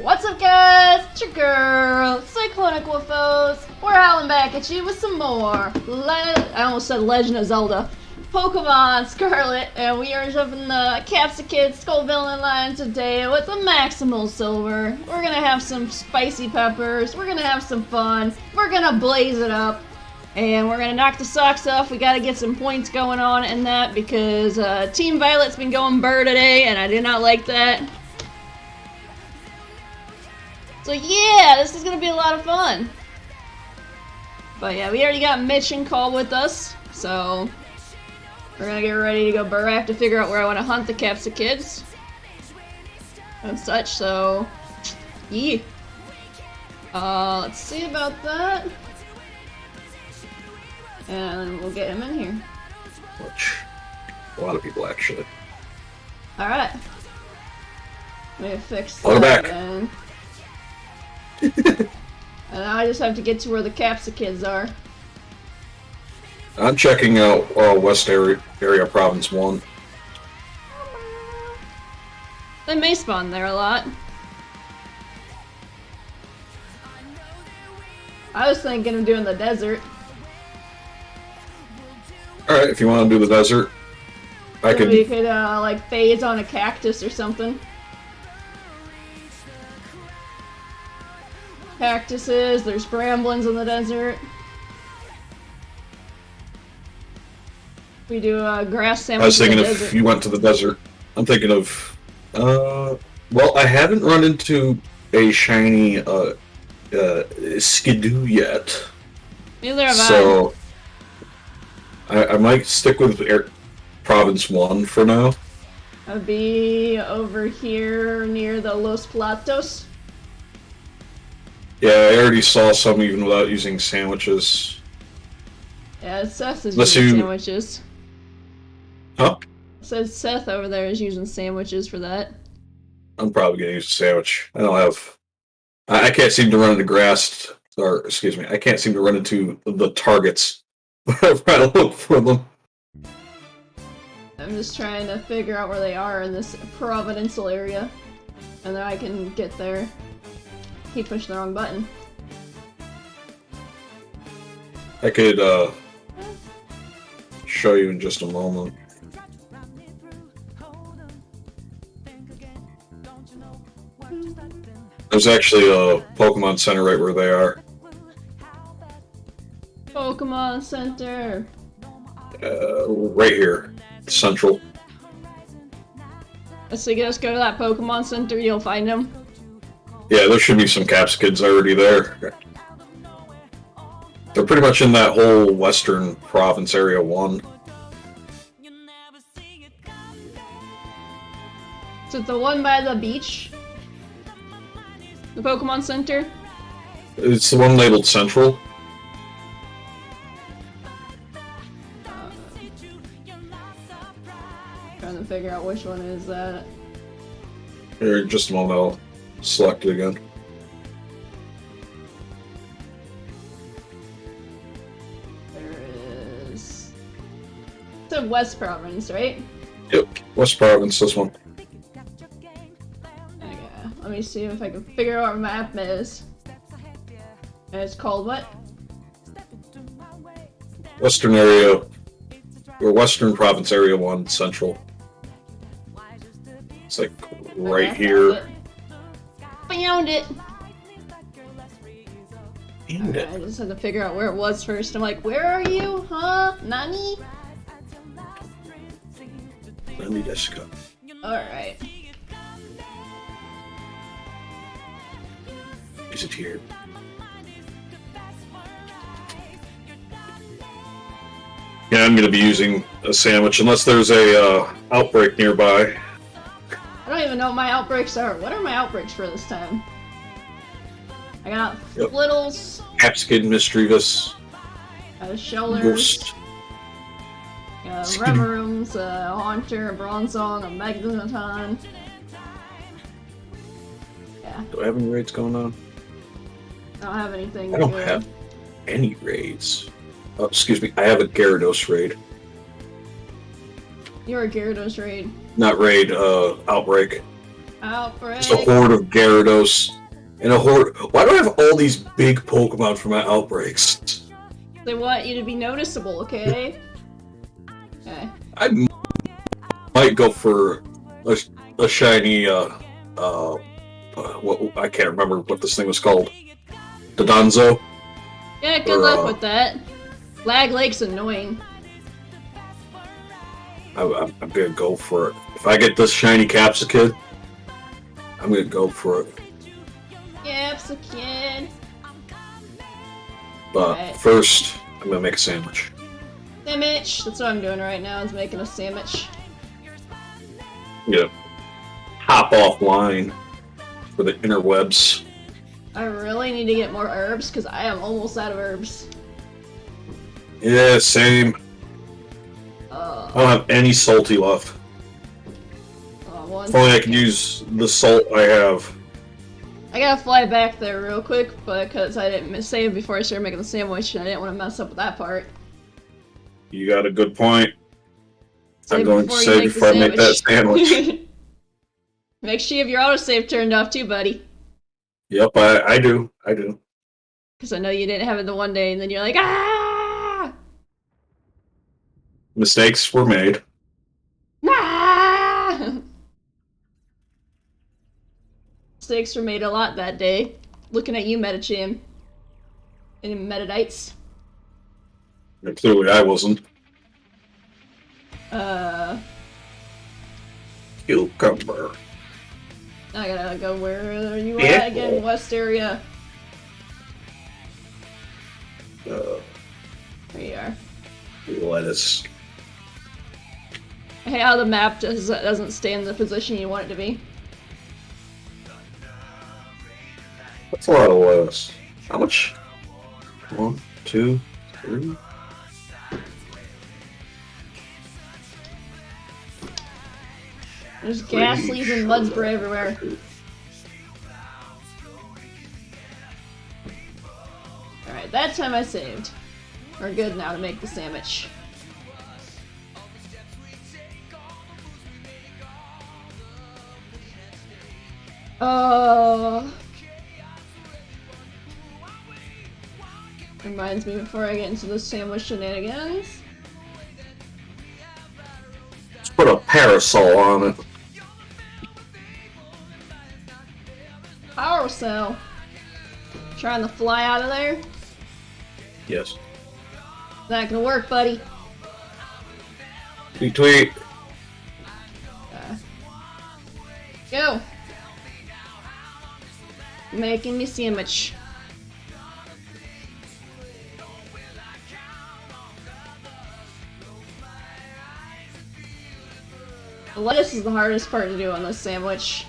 What's up, guys? It's your girl, Cyclonic Wolfos. We're howling back at you with some more I almost said Legend of Zelda. Pokemon Scarlet, and we are jumping the Capsakid Scovillain line today with the Maximal Silver. We're gonna have some spicy peppers, we're gonna have some fun, we're gonna blaze it up, and we're gonna knock the socks off. We gotta get some points going on in that because Team Violet's been going burr today, and I do not like that. So yeah, this is gonna be a lot of fun. But yeah, we already got Mitch and Call with us, so we're gonna get ready to go. But I have to figure out where I want to hunt the Capsakids and such. So yeah, let's see about that, and we'll get him in here. Which a lot of people actually. All right, let me fix Welcome that. back. Then. And now I just have to get to where the Capsakids are. I'm checking out West area Province 1. They may spawn there a lot. I was thinking of doing the desert. Alright, if you want to do the desert, I So could. we could like phase on a cactus or something. Cactuses, there's bramblins in the desert. We do a grass sandwich. I was thinking in the if desert. you went to the desert, I'm thinking of. Well, I haven't run into a shiny skidoo yet. Neither have So I might stick with Province 1 for now. I'll be over here near the Los Platos. Yeah, I already saw some even without using sandwiches. Yeah, Seth is Unless using you- sandwiches. Huh? It says Seth over there is using sandwiches for that. I'm probably gonna use a sandwich. I don't have. I can't seem to run into grass, or excuse me, I can't seem to run into the targets whenever I look for them. I'm just trying to figure out where they are in this provincial area. And then I can get there. Keep pushing the wrong button. I could show you in just a moment. There's actually a Pokemon Center right where they are. Pokemon Center! Right here, Central. So you just go to that Pokemon Center, you'll find them. Yeah, there should be some Capsakids already there. They're pretty much in that whole Western Province Area 1. Is it the one by the beach? The Pokemon Center? It's the one labeled Central. Trying to figure out which one is that. Here, in just a moment, I'll select it again. There is... It's a West Province, right? Yep, West Province, this one. Okay, let me see if I can figure out what map is. And it's called what? Western Area, or Western Province Area 1, Central. It's like right Okay, here. Found it! And Alright, I just had to figure out where it was first. I'm like, where are you? Huh? Nani? Let me just go. Alright. Is it here? Yeah, I'm gonna be using a sandwich unless there's a outbreak nearby. I don't even know what my outbreaks are. What are my outbreaks for this time? I got Yep. Littles, Capsakid, Mischievous, Shellers, Ghost. Reverums, a Haunter, a Bronzong, a Magneton. Yeah, Do I have any raids going on? I don't have anything I don't good. have any raids. Oh, excuse me, I have a Gyarados raid. You're a Gyarados raid. Not raid, outbreak. Outbreak! It's a horde of Gyarados. And a horde. Why do I have all these big Pokemon for my outbreaks? They want you to be noticeable, okay? Okay. I might go for a shiny, what, I can't remember what this thing was called. Dodonzo? Yeah, good luck with that. Lag Lake's annoying. I'm gonna go for it. If I get this shiny Capsakid, I'm gonna go for it. Capsakid. But Right. first, I'm gonna make a sandwich. Sandwich. That's what I'm doing right now, is making a sandwich. I'm gonna hop offline for the interwebs. I really need to get more herbs, because I am almost out of herbs. Yeah, same. I don't have any salty left. One If only I second. could use the salt I have. I gotta fly back there real quick, because I didn't save before I started making the sandwich, and I didn't want to mess up with that part. You got a good point. Save I'm going to before you save make the before I make that sandwich. Make sure you have your autosave turned off too, buddy. Yep, I do. I do. Because I know you didn't have it the one day, and then you're like, ah! Mistakes were made. Ah! Mistakes were made a lot that day. Looking at you, Metacham. And Metadites. And clearly I wasn't. Cucumber. I gotta go where are you Yeah. at again? West area. Uh, There you are. lettuce. Hey, how the map doesn't stay in the position you want it to be. That's a lot of lettuce. How much? 1, 2, 3. There's gas leaves and mud spray everywhere. Alright, that time I saved. We're good now to make the sandwich. Reminds me before I get into the sandwich shenanigans. Let's put a parasol on it. Power cell. Trying to fly out of there? Yes. Not gonna work, buddy. Tweet, tweet. Go. Making me sandwich. The lettuce is the hardest part to do on this sandwich.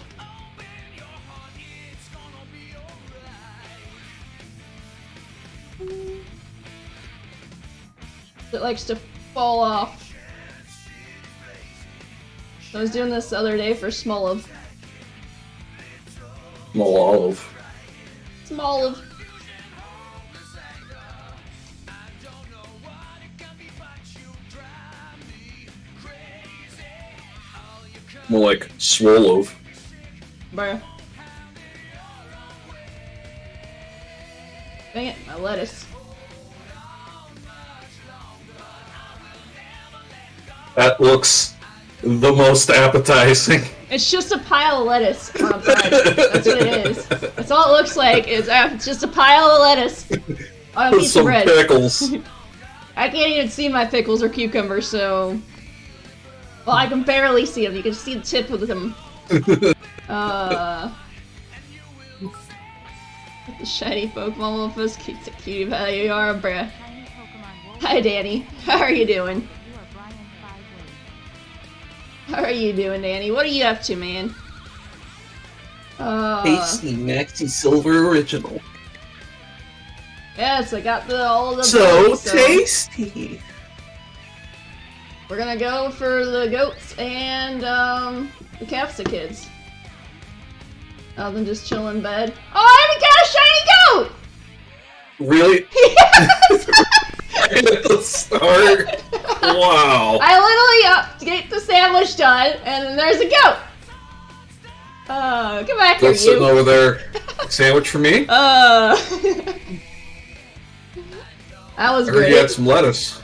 It likes to fall off. I was doing this the other day for small olive. Small olive. Small olive. More like swolove. Bruh. Dang it, my lettuce. That looks the most appetizing. It's just a pile of lettuce on a plate. That's what it is. That's all it looks like. It's just a pile of lettuce on a With piece some of bread. pickles. I can't even see my pickles or cucumbers, so... Well, I can barely see them. You can see the tip of them. The shiny Pokemon Wolfus, cutie pie you are, bruh. Hi, Danny. How are you doing? How are you doing, Danny? What are you up to, man? Tasty Maxi Silver Original. Yes, I got all the So berries, tasty. We're gonna go for the goats and the Capsakids. Other than just chill in bed. Oh, I haven't got a shiny goat! Really? Yes! At the start? Wow. I literally up to get the sandwich done, and then there's a goat. Come back here, That's sitting you. over there. Sandwich for me? That was I heard great. you had some lettuce.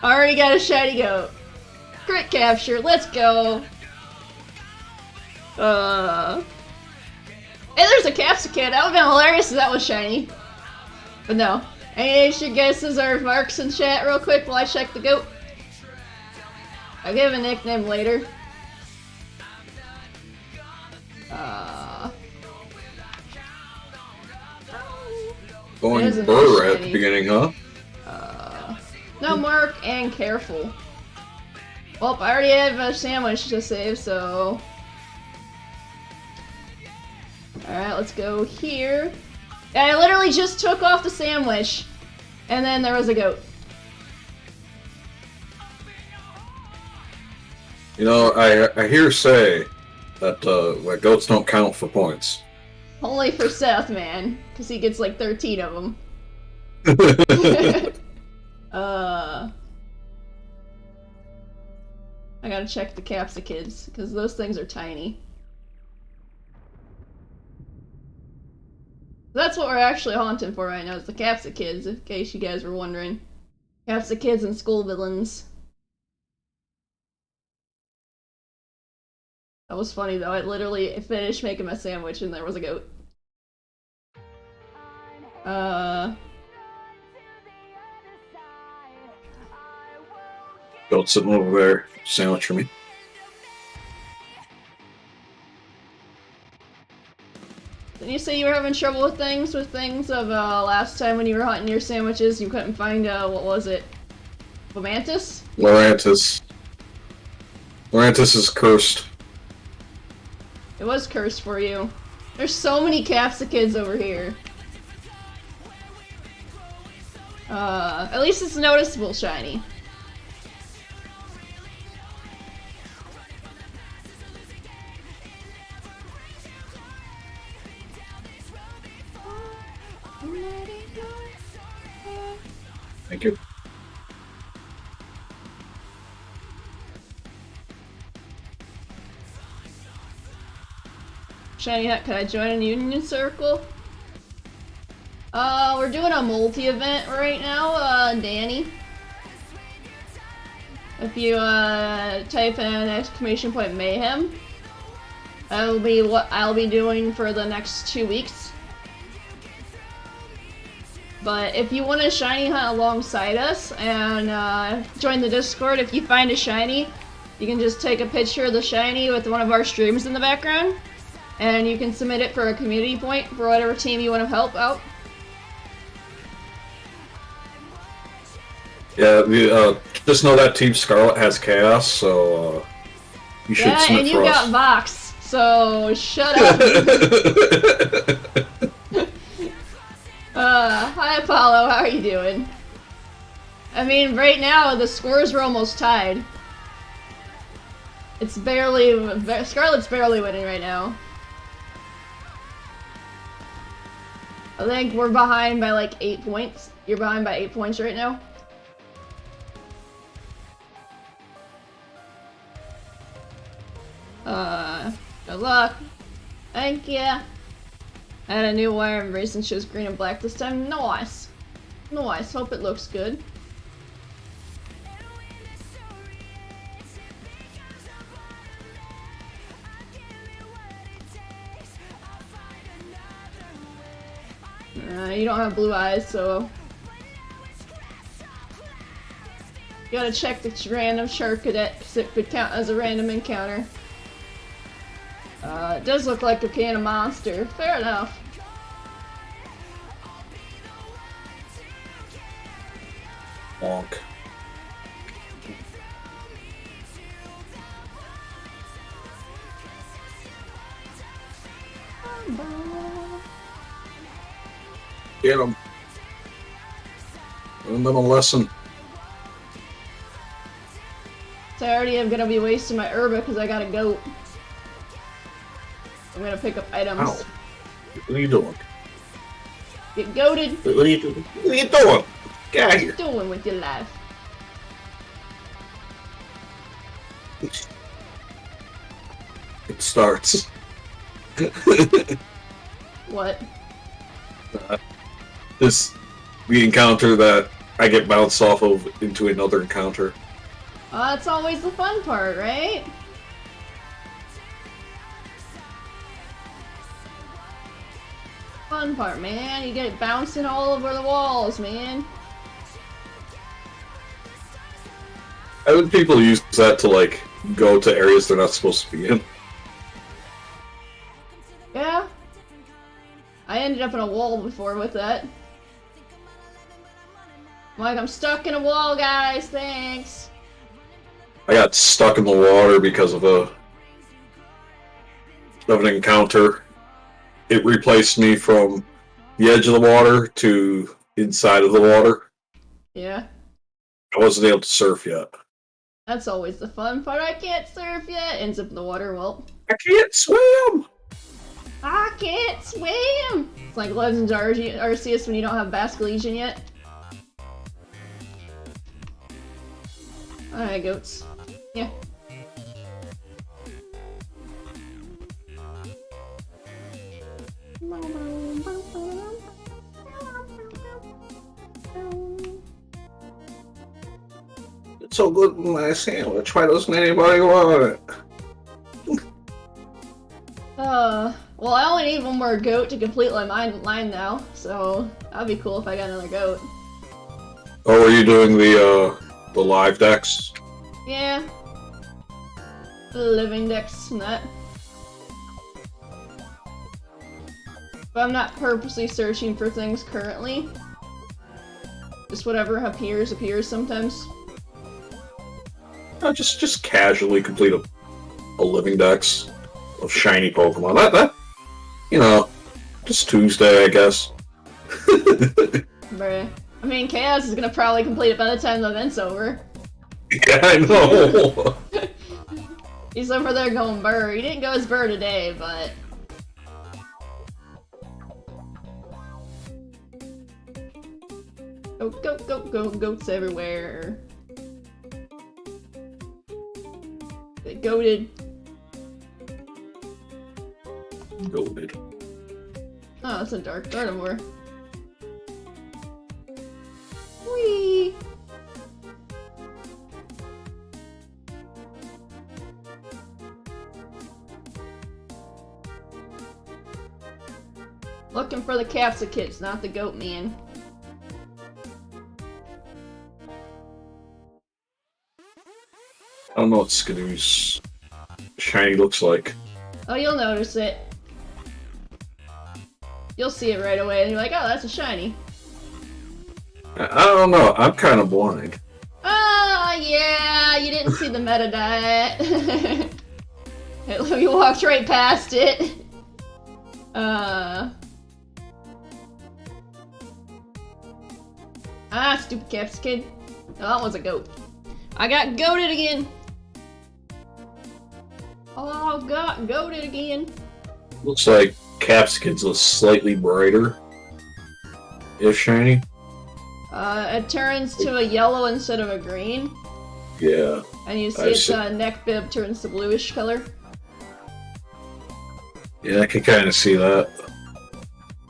Already got a shiny goat. Crit capture, let's go. Hey, there's a Capsakid. That would've been hilarious if that was shiny. But no. Any extra guesses or marks in chat real quick while I check the goat? I'll give a nickname later. Going It isn't burr that at the shitty. beginning, huh? No, Mark and careful. Well, I already have a sandwich to save, so... Alright, let's go here. And I literally just took off the sandwich, and then there was a goat. You know, I hear say that goats don't count for points. Only for Seth, man, because he gets like 13 of them. I gotta check the Capsakids, because those things are tiny. That's what we're actually haunting for right now, is the Capsakids, in case you guys were wondering. Capsakids and Scovillains. That was funny though, I literally finished making my sandwich and there was a goat. Goat sitting over there, sandwich for me. Didn't you say you were having trouble with things of last time when you were hunting your sandwiches? You couldn't find, what was it? Lomantis? Lorantis. Lorantis is cursed. It was cursed for you. There's so many Capsakids over here. At least it's noticeable shiny. Thank you. Shiny Hat, could I join a union circle? We're doing a multi-event right now, Danny. If you, type in exclamation point Mayhem, that'll be what I'll be doing for the next 2 weeks. But if you want to shiny hunt alongside us and, join the Discord, if you find a shiny, you can just take a picture of the shiny with one of our streams in the background. And you can submit it for a community point for whatever team you want to help out. Yeah, just know that Team Scarlet has chaos, so you should Yeah, submit and you for got us. Vox, so shut up. Hi Apollo, how are you doing? I mean, right now the scores are almost tied. It's barely, Scarlet's barely winning right now. I think we're behind by like 8 points. You're behind by 8 points right now. Good luck. Thank ya. I had a new wire and racing shows green and black this time. Nice. Nice. Hope it looks good. You don't have blue eyes, so... You gotta check the random Shark Cadet, because it could count as a random encounter. It does look like a can of monster. Fair enough. Bonk. Get him. Give them a lesson. So I already am gonna be wasting my herba because I got a goat. I'm gonna pick up items. Ow. What are you doing? Get goated. What are you doing? What are you doing? Get out of What here. you doing with your life? It starts. What? We encounter that I get bounced off of into another encounter. That's always the fun part, right? Fun part, man. You get it bouncing all over the walls, man. I think people use that to, like, go to areas they're not supposed to be in. ended up in a wall before with that. Like, I'm stuck in a wall, guys. Thanks. I got stuck in the water because of an encounter. It replaced me from the edge of the water to inside of the water. Yeah. I wasn't able to surf yet. That's always the fun part. I can't surf yet. Ends up in the water. Well, I can't swim! I can't swim! It's like Legends Arceus when you don't have Basque Legion yet. Alright, goats. Yeah. It's so good in my sandwich. Why doesn't anybody want it? Well, I only need one more goat to complete my line now, so that'd be cool if I got another goat. Oh, are you doing the live decks? Yeah. The living decks and that. But I'm not purposely searching for things currently. Just whatever appears sometimes. No, just casually complete a living dex of shiny Pokemon. That you know, just Tuesday, I guess. Bruh. I mean, Chaos is gonna probably complete it by the time the event's over. Yeah, I know. He's over there going burr. He didn't go as burr today, but... Go, goats everywhere. Get goated. Goated. Oh, that's a dark Gardevoir. Whee! Looking for the Capsakids, not the goat man. I don't know what Skidoo's shiny looks like. Oh, you'll notice it. You'll see it right away, and you're like, oh, that's a shiny. I don't know. I'm kind of blind. Oh, yeah, you didn't see the meta diet. You walked right past it. Stupid Capsakid. Oh, that was a goat. I got goated again. Oh, got goated again. Looks like Capsakid's a slightly brighter. If shiny. It turns to a yellow instead of a green. Yeah. And you see its neck bib turns to bluish color. Yeah, I can kind of see that.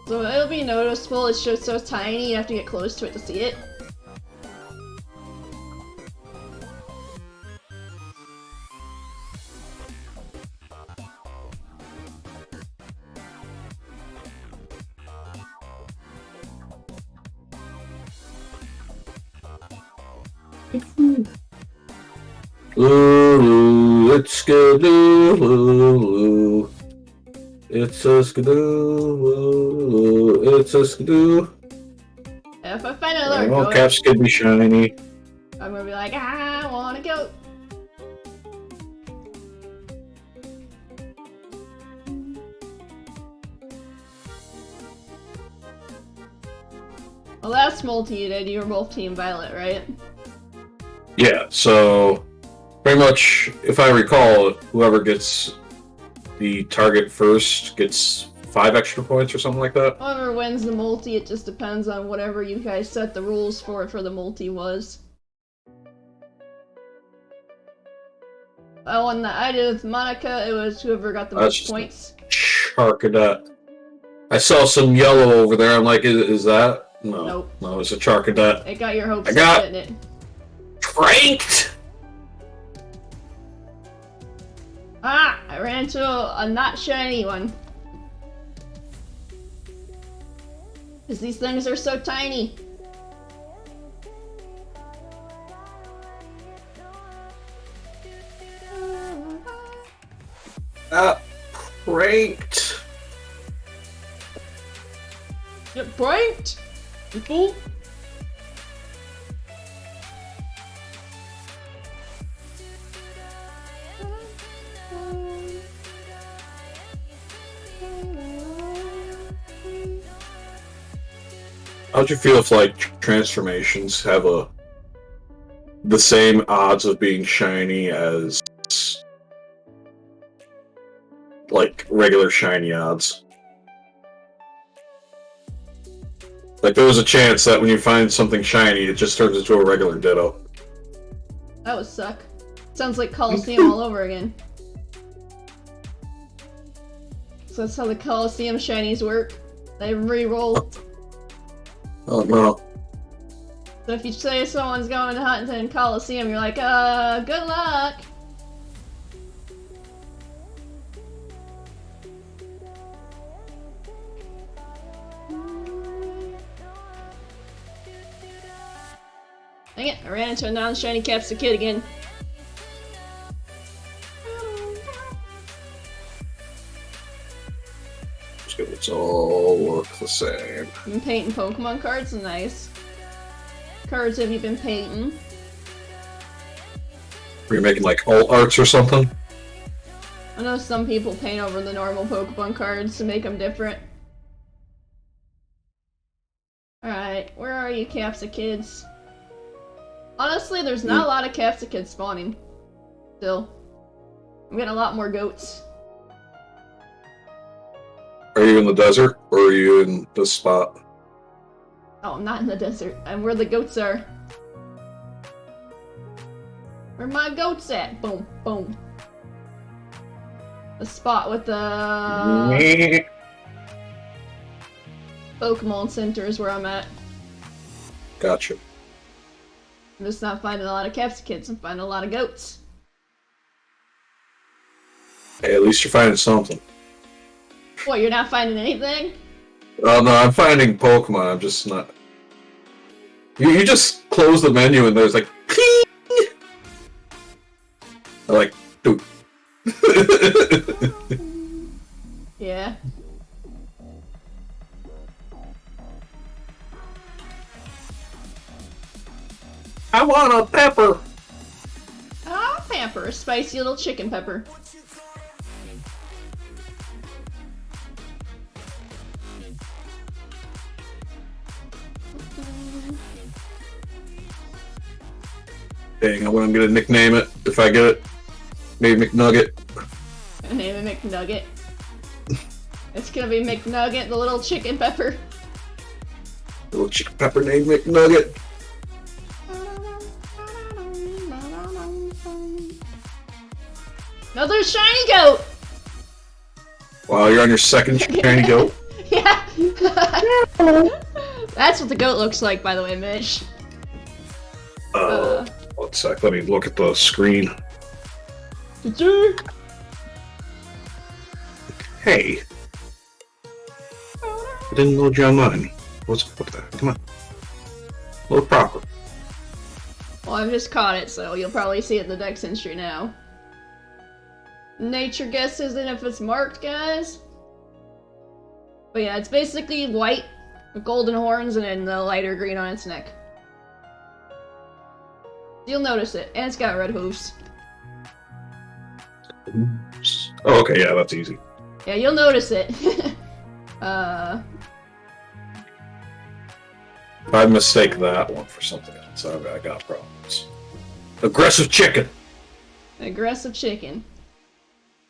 So it'll be noticeable. It's just so tiny, you have to get close to it to see it. Ooh, it's Skidoo. It's a Skidoo. It's a Skidoo. If I find another Oh, goat, Capsakid be shiny. I'm gonna be like, I want a goat. Well, last multi you did, you were both Team Violet, right? Yeah, so pretty much, if I recall, whoever gets the target first gets 5 extra points or something like that. Whoever wins the multi, it just depends on whatever you guys set the rules for the multi was. Oh, and I did with Monica, it was whoever got the most points. Charcadet. I saw some yellow over there, I'm like, is that? No. Nope. No, it's a Charcadet. It got your hopes up, didn't it? Pranked! Ah! I ran into a not shiny one. Because these things are so tiny. Pranked. Get pranked! You fool! How'd you feel if, like, transformations have the same odds of being shiny as, like, regular shiny odds? Like, there was a chance that when you find something shiny, it just turns into a regular Ditto. That would suck. Sounds like Coliseum all over again. So that's how the Coliseum shinies work. They re-roll. Oh no. So if you say someone's going to Huntington Coliseum, you're like, good luck! Dang it, I ran into a non-shiny Capsakid again. It's all work the same. Been painting Pokemon cards, nice. Cards have you been painting? Are you making like alt arts or something? I know some people paint over the normal Pokemon cards to make them different. Alright, where are you Capsakids? Honestly, there's not a lot of Capsakids spawning. Still. I'm getting a lot more goats. Are you in the desert, or are you in this spot? Oh, I'm not in the desert. I'm where the goats are. Where my goats at? Boom, boom. The spot with the Pokemon Center is where I'm at. Gotcha. I'm just not finding a lot of Capsakids. I'm finding a lot of goats. Hey, at least you're finding something. What, you're not finding anything? Oh no, I'm finding Pokemon. I'm just not. You just close the menu and there's like, ping! I'm like, dude. Yeah. I want a pepper. Ah, pepper, a spicy little chicken pepper. Dang, I'm gonna nickname it if I get it. Maybe McNugget. Gonna name it McNugget. It's gonna be McNugget, the little chicken pepper. Little chicken pepper named McNugget. Another shiny goat! Wow, you're on your second shiny goat. Yeah! That's what the goat looks like, by the way, Mitch. 1 sec, let me look at the screen. Hey. I didn't load you online. What's up with that? Come on. Load proper. Well, I've just caught it, so you'll probably see it in the Dex entry now. Nature guess isn't if it's marked, guys. But yeah, it's basically white with golden horns and then the lighter green on its neck. You'll notice it, and it's got red hooves. Oops. Oh, okay, yeah, that's easy. Yeah, you'll notice it. If I mistake that one for something else, I got problems. Aggressive chicken! Aggressive chicken.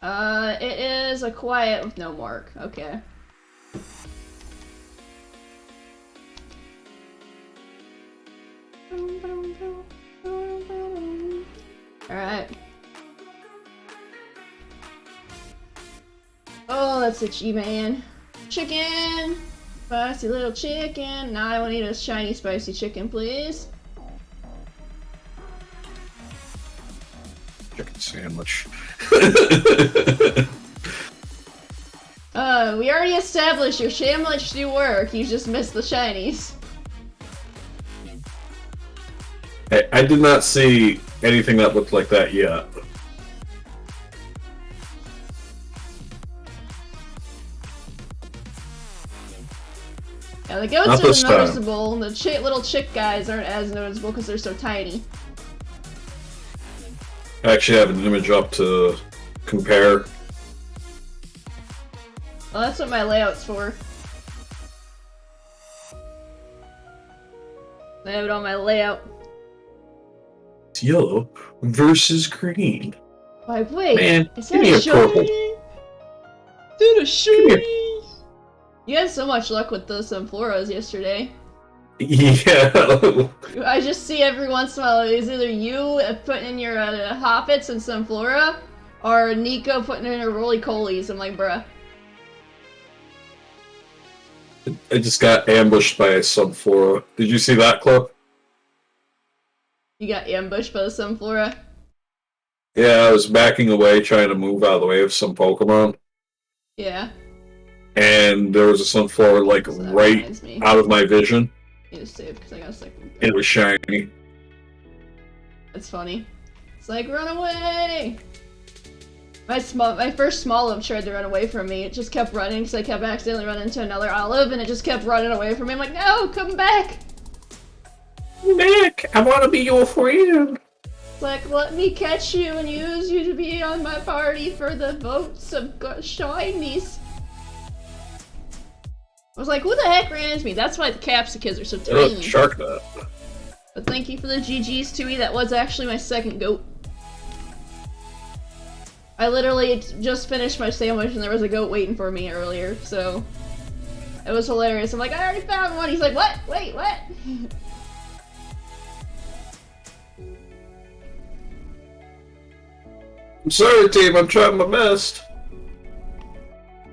It is a quiet with no mark. Okay. Alright. Oh, that's itchy, man. Chicken! Spicy little chicken. Now I will need a shiny spicy chicken, please. Chicken sandwich. We already established your sandwich do work. You just missed the shinies. Hey, I did not see anything that looked like that yet. Yeah, the goats Not are this time. noticeable, and the little chick guys aren't as noticeable because they're so tiny. I actually have an image up to compare. Well, that's what my layout's for. I have it on my layout. It's yellow versus green. Why, wait, Man, is give that me a a purple. shiny? Dude, a shiny! You had so much luck with those Sunfloras yesterday. Yeah. I just see every once in a while, it's either you putting in your Hoppets and Sunflora, or Nico putting in her Roly-Colies. I'm like, bruh. I just got ambushed by a Subflora. Did you see that clip? You got ambushed by the Sunflora? Yeah, I was backing away trying to move out of the way of some Pokemon. Yeah. And there was a Sunflower like So that right reminds me. out of my vision. Need to save because I got a second. And it was shiny. That's funny. It's like, run away! My first Smoliv tried to run away from me. It just kept running because I kept accidentally running into another Olive, and it just kept running away from me. I'm like, no, come back! Come back! I want to be your friend! It's like, let me catch you and use you to be on my party for the votes of shinies. I was like, who the heck ran into me? That's why the Capsakids are so Oh, tiny. shark nut. But thank you for the GGs, Tui. That was actually my second goat. I literally just finished my sandwich and there was a goat waiting for me earlier, so it was hilarious. I'm like, I already found one. He's like, what? Wait, what? I'm sorry, team. I'm trying my best.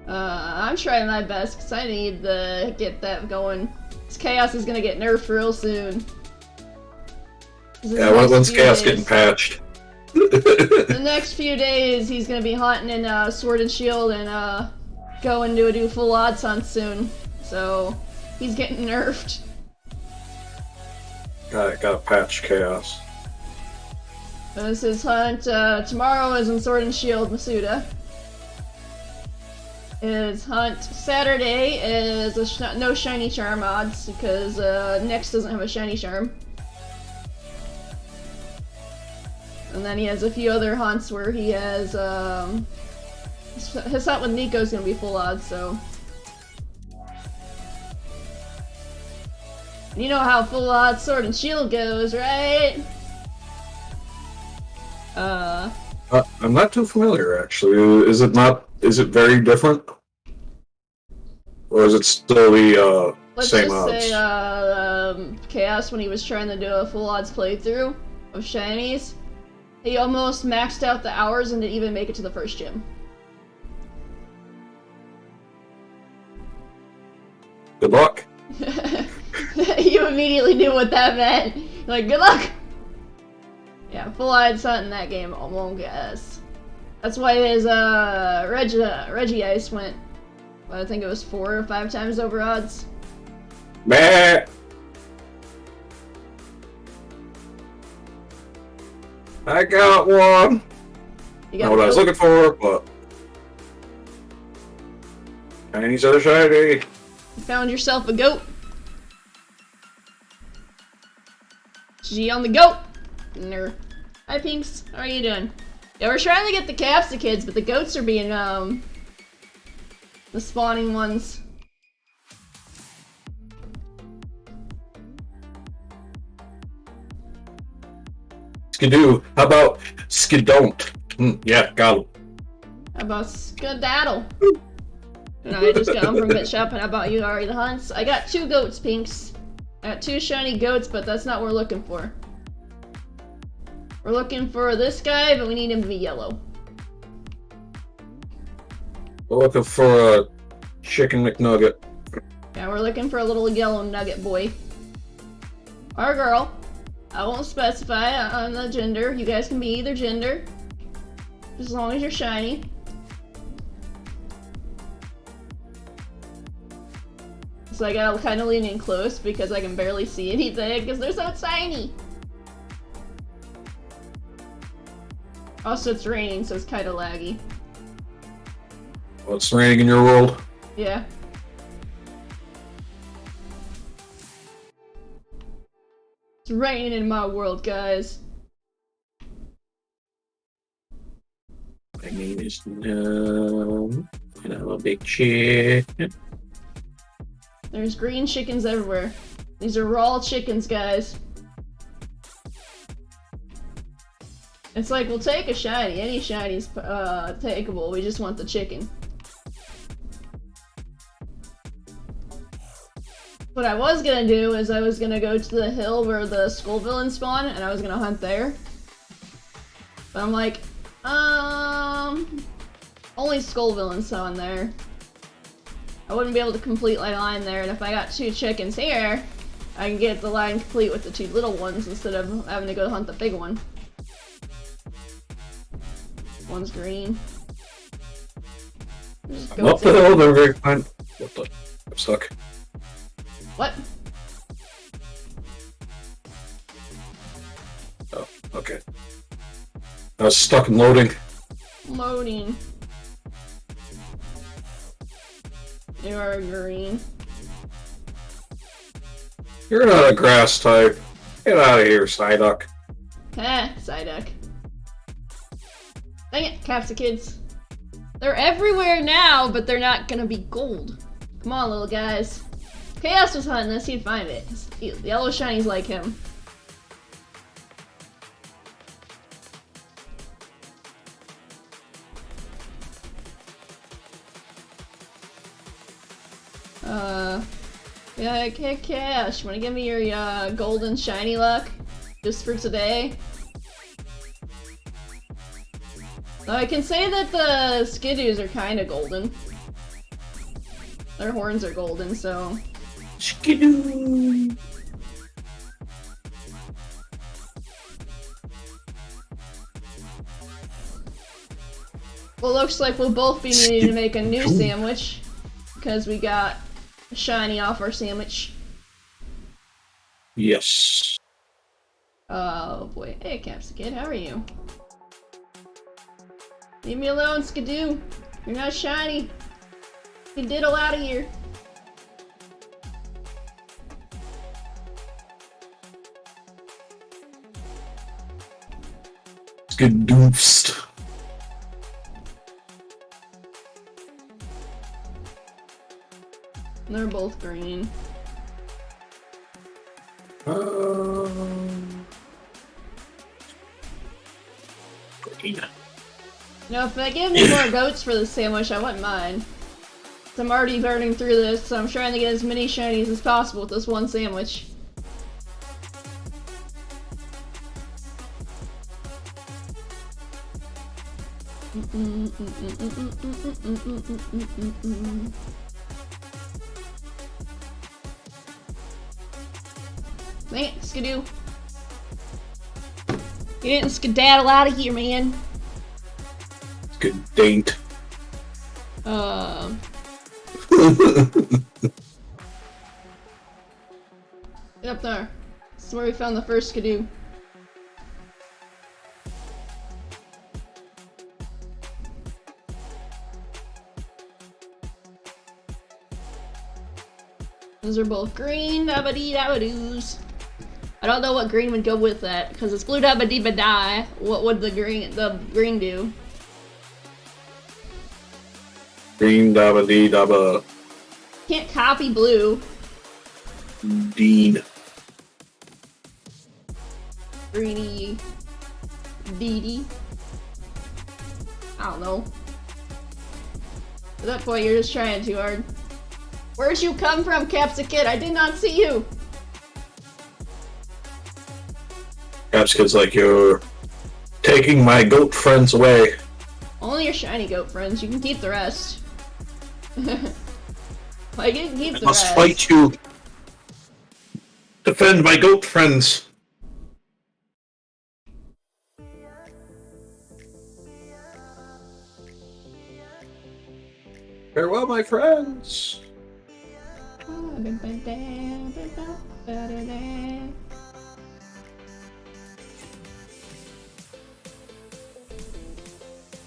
I'm trying my best because I need to get that going. This Chaos is gonna get nerfed real soon. Yeah, once Chaos getting patched. The next few days, he's gonna be hunting in Sword and Shield and going to do full odds hunt soon. So he's getting nerfed. Gotta patch Chaos. This is hunt. Tomorrow is in Sword and Shield Masuda. His hunt Saturday is no shiny charm odds because Nyx doesn't have a shiny charm. And then he has a few other hunts where he has his hunt with Nico's gonna be full odds, so. You know how full odds Sword and Shield goes, right? I'm not too familiar, actually. Is it very different? Or is it still the Let's same just odds? say Chaos, when he was trying to do a full odds playthrough of shinies, he almost maxed out the hours and didn't even make it to the first gym. Good luck. You immediately knew what that meant. Like, good luck! Yeah, full odds hunt in that game, Among Us. That's why his Reggie Ice went, I think it was 4 or 5 times over odds. Bah! I got one! You Not what I was looking for, but... Chinese are shiny! You found yourself a goat. G on the goat! Ner. Hi Pinks, how are you doing? Yeah, we're trying to get the Capsakids, but the goats are being, the spawning ones. Skidoo. How about Skidon't? Yeah, got him. How about Skedaddle? And I just got them from Bit Shop, and how about you, Ari the Hunts? I got 2 goats, Pinks. I got 2 shiny goats, but that's not what we're looking for. We're looking for this guy, but we need him to be yellow. We're looking for a chicken McNugget. Yeah, we're looking for a little yellow nugget boy. Or girl. I won't specify on the gender. You guys can be either gender. As long as you're shiny. So I gotta kind of lean in close because I can barely see anything because they're so tiny. Also, it's raining, so it's kind of laggy. Well, it's raining in your world. Yeah. It's raining in my world, guys. My name is Gnome, and I'm a big chicken. There's green chickens everywhere. These are raw chickens, guys. It's like, we'll take a shiny. Any shiny's takeable. We just want the chicken. What I was gonna do is I was gonna go to the hill where the Scovillain spawn, and I was gonna hunt there. But I'm like, only Scovillain spawn there. I wouldn't be able to complete my line there, and if I got 2 chickens here, I can get the line complete with the 2 little ones instead of having to go hunt the big one. One's green. I'm up the hill, they're very fine. What the? I'm stuck. What? Oh, okay. I was stuck in loading. Loading. You are green. You're not a grass type. Get out of here, Psyduck. Psyduck. Dang it, Capsakids. They're everywhere now, but they're not gonna be gold. Come on, little guys. Chaos was hunting this, he'd find it. Yellow shinies like him. Yeah, Cash, wanna give me your golden shiny luck? Just for today? Though I can say that the Skidoos are kinda golden. Their horns are golden, so... Skidoo! Well, looks like we'll both be needing to make a new sandwich. Because we got a shiny off our sandwich. Yes. Oh boy. Hey, Capsakid, how are you? Leave me alone, Skidoo. You're not shiny. You diddle out of here. Skidoofst. They're both green. Green. You know, if they give me more goats for the sandwich, I wouldn't mind. So I'm already burning through this, so I'm trying to get as many shinies as possible with this one sandwich. Dang it, Skidoo. You didn't skedaddle out of here, man. Good daint. Get up there. This is where we found the first Skidoo. Those are both green dabba-dee-dabba-doos. I don't know what green would go with that, because it's blue dabba-dee-ba-die. What would the green do? Green dabba dee dabba Can't copy blue. deed. Greeny Dee. I don't know. At that point, you're just trying too hard. Where'd you come from, Capsakid? I did not see you! Capsakid's like, you're taking my goat friends away. Only your shiny goat friends. You can keep the rest. Like, you can keep the Must rest. fight you. Defend my goat friends. Farewell, my friends.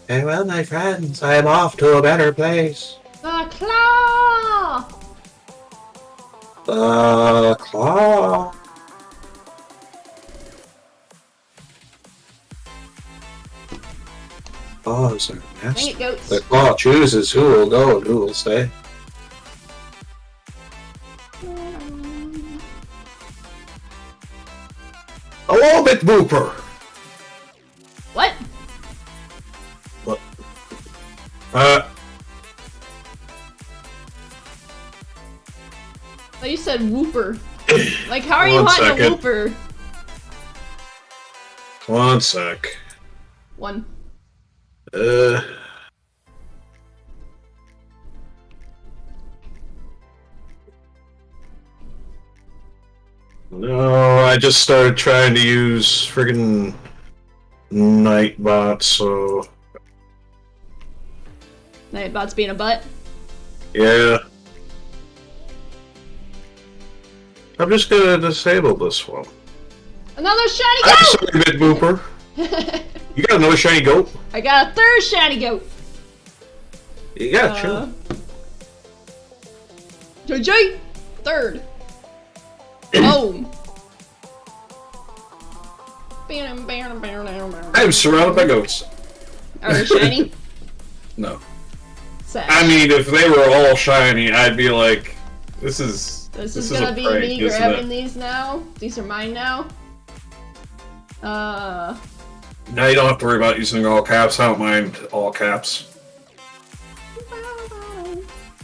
Farewell, my friends. I am off to a better place. The claw! The claw. claws are Dang nasty. it, goats. The claw chooses who will go and who will stay. Hello, Bit Booper! What? What? Oh, you said whooper. Like, how are you One hunting a second. whooper? 1 sec. One. No, I just started trying to use friggin' Nightbot, so Nightbot's being a butt. yeah. I'm just gonna disable this one. Another shiny I'm goat! sorry, Bit Booper. You got another shiny goat? I got a third shiny goat. You gotta chill. JJ! Third. Oh. I am surrounded by goats. Are they shiny? No. Sad. I mean, if they were all shiny, I'd be like, this is gonna a be prank, me isn't grabbing it? these now. These are mine now. Now you don't have to worry about using all caps. I don't mind all caps.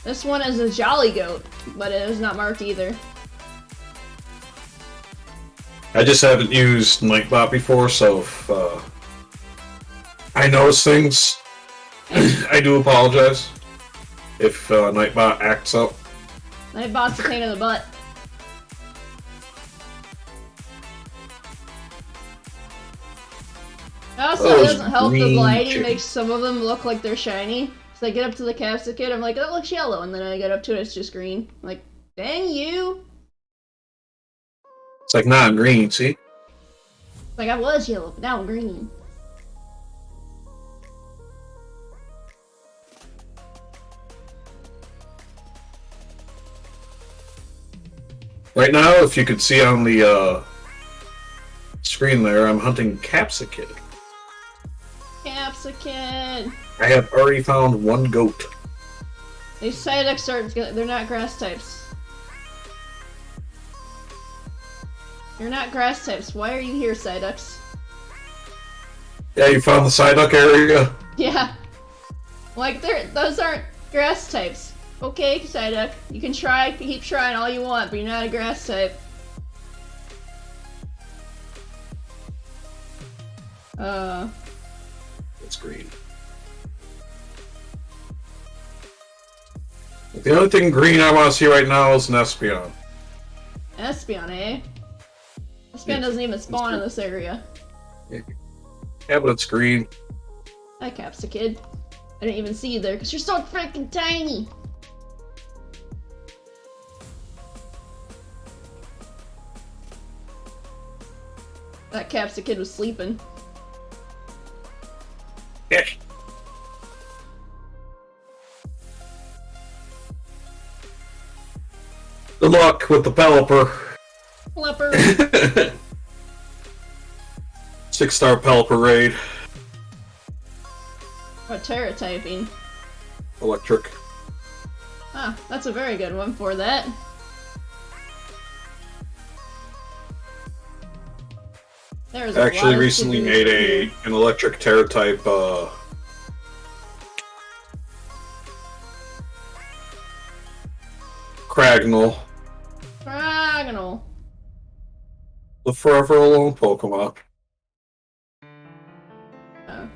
This one is a jolly goat, but it is not marked either. I just haven't used Nightbot before, so if I notice things, I do apologize if Nightbot acts up. Nightbot's a pain in the butt. Also, it Those doesn't help the green lighting chickens. makes some of them look like they're shiny. So I get up to the Capsakid, I'm like, that looks yellow, and then I get up to it, it's just green. I'm like, dang you! It's like not green, see? Like, I was yellow, but now I'm green. Right now, if you could see on the screen there, I'm hunting Capsakid. Capsakid! I have already found one goat. These Psyducks they're not grass types. You're not grass types. Why are you here, Psyducks? Yeah, you found the Psyduck area? Yeah. Like, those aren't grass types. Okay, Psyduck. You can try, keep trying all you want, but you're not a grass type. It's green. The only thing green I want to see right now is an Espeon. Espeon, eh? Espeon doesn't even spawn in this area. Yeah, but it's green. Hi, Capsakid. I didn't even see you there, because you're so freaking tiny! That Capsakid was sleeping. Yeah. Good luck with the Pelipper. Flipper! 6-star Pelipper raid. What Terra typing? Electric. Ah, that's a very good one for that. There's a Actually lot of recently stickers made here. an electric Terra type Cragnal. Cragnal. The Forever Alone Pokemon. Oh.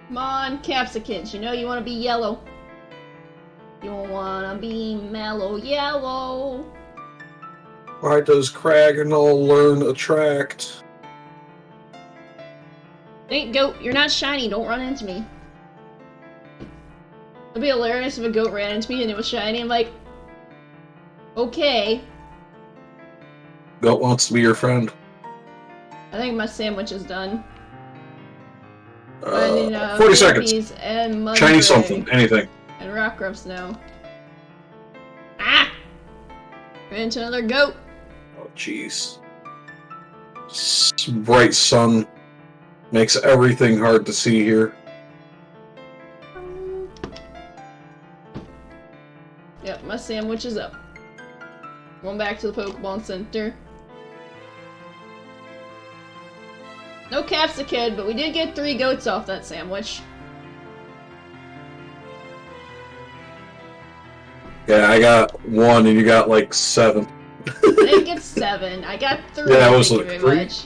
Come on, Capsakids, you know you want to be yellow. You want to be mellow yellow. Why does Cragnal learn Attract? Ain't goat, you're not shiny, don't run into me. It'd be hilarious if a goat ran into me and it was shiny. I'm like, okay. Goat wants to be your friend. I think my sandwich is done. 40 seconds. And Shiny something, anything. And rock grubs now. Ah! Ran into another goat. Oh, jeez. Bright sun. Makes everything hard to see here. Yep, my sandwich is up. Going back to the Pokemon Center. No Capsakid, but we did get 3 goats off that sandwich. Yeah, I got 1 and you got like 7. I didn't get 7. I got 3. Yeah, it was thank like you very 3? much.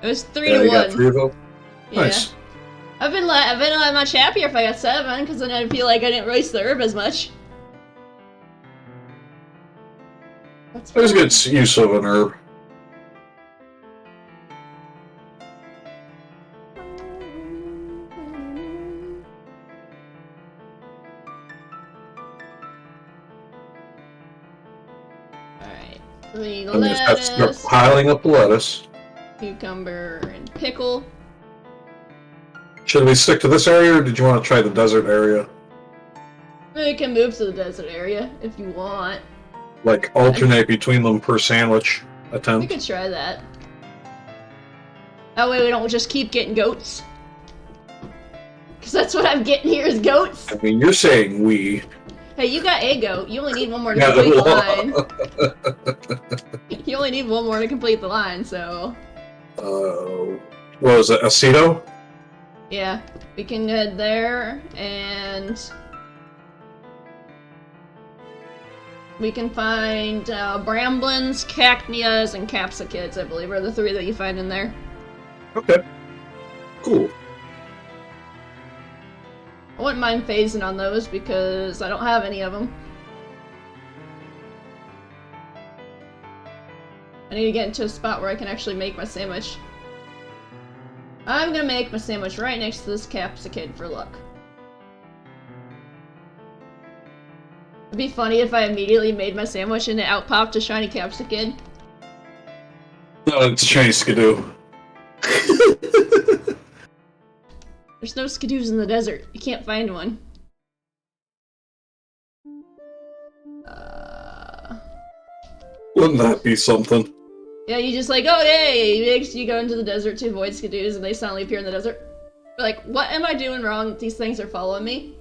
It was 3 Yeah, to you 1. got 3 of them? Yeah. Nice. I've been much happier if I got 7, because then I'd feel like I didn't waste the herb as much. That's It was fine. good use of an herb. Alright. 3 And we just have to start lettuce, piling up the lettuce. cucumber, and pickle. Should we stick to this area, or did you want to try the desert area? We can move to the desert area if you want. Like, alternate between them per sandwich We attempt? could try that. That way we don't just keep getting goats. Because that's what I'm getting here is goats. I mean, you're saying we. Hey, you got a goat. You only need one more to Yeah, complete the line. You only need one more to complete the line, so... What was it, Aceto? Yeah, we can head there, and... we can find bramblins, cacneas, and capsakids, I believe, are the 3 that you find in there. Okay. Cool. I wouldn't mind phasing on those because I don't have any of them. I need to get into a spot where I can actually make my sandwich. I'm gonna make my sandwich right next to this Capsakid for luck. It'd be funny if I immediately made my sandwich and it out-popped a shiny Capsakid. No, it's a Chinese skidoo. There's no Skidoos in the desert. You can't find one. Wouldn't that be something? Yeah, you just like, oh yay! You go into the desert to avoid Skidoos and they suddenly appear in the desert. You're like, what am I doing wrong that these things are following me?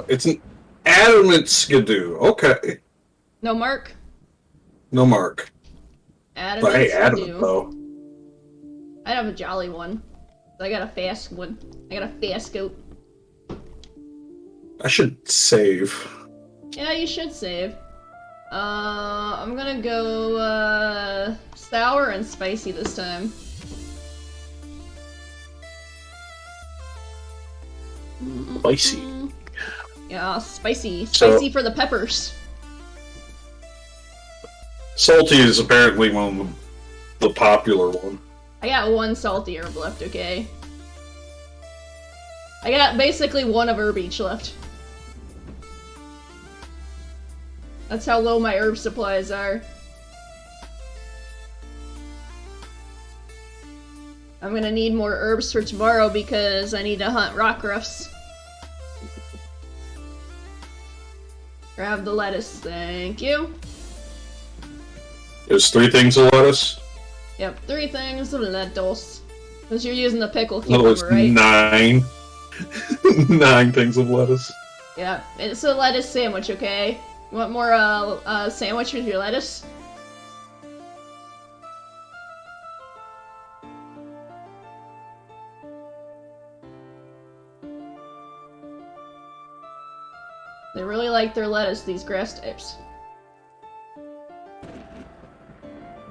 It's an adamant skidoo. Okay. No mark? No mark. Adamant But hey, Skidoo. adamant, though. I have a jolly one. I got a fast one. I got a fast goat. I should save. Yeah, you should save. I'm gonna go, sour and spicy this time. Spicy. Yeah, spicy. So- Spicy for the peppers. Salty is apparently one of the popular one. I got 1 salty herb left, okay? I got basically 1 of herb each left. That's how low my herb supplies are. I'm gonna need more herbs for tomorrow because I need to hunt rockruffs. Grab the lettuce, thank you. It was 3 things of lettuce. Yep, 3 things of lettuce. Because you're using the pickle No, it's cucumber, right? 9. 9 things of lettuce. Yeah, it's a lettuce sandwich, okay? You want more, sandwich with your lettuce? They really like their lettuce, these grass types.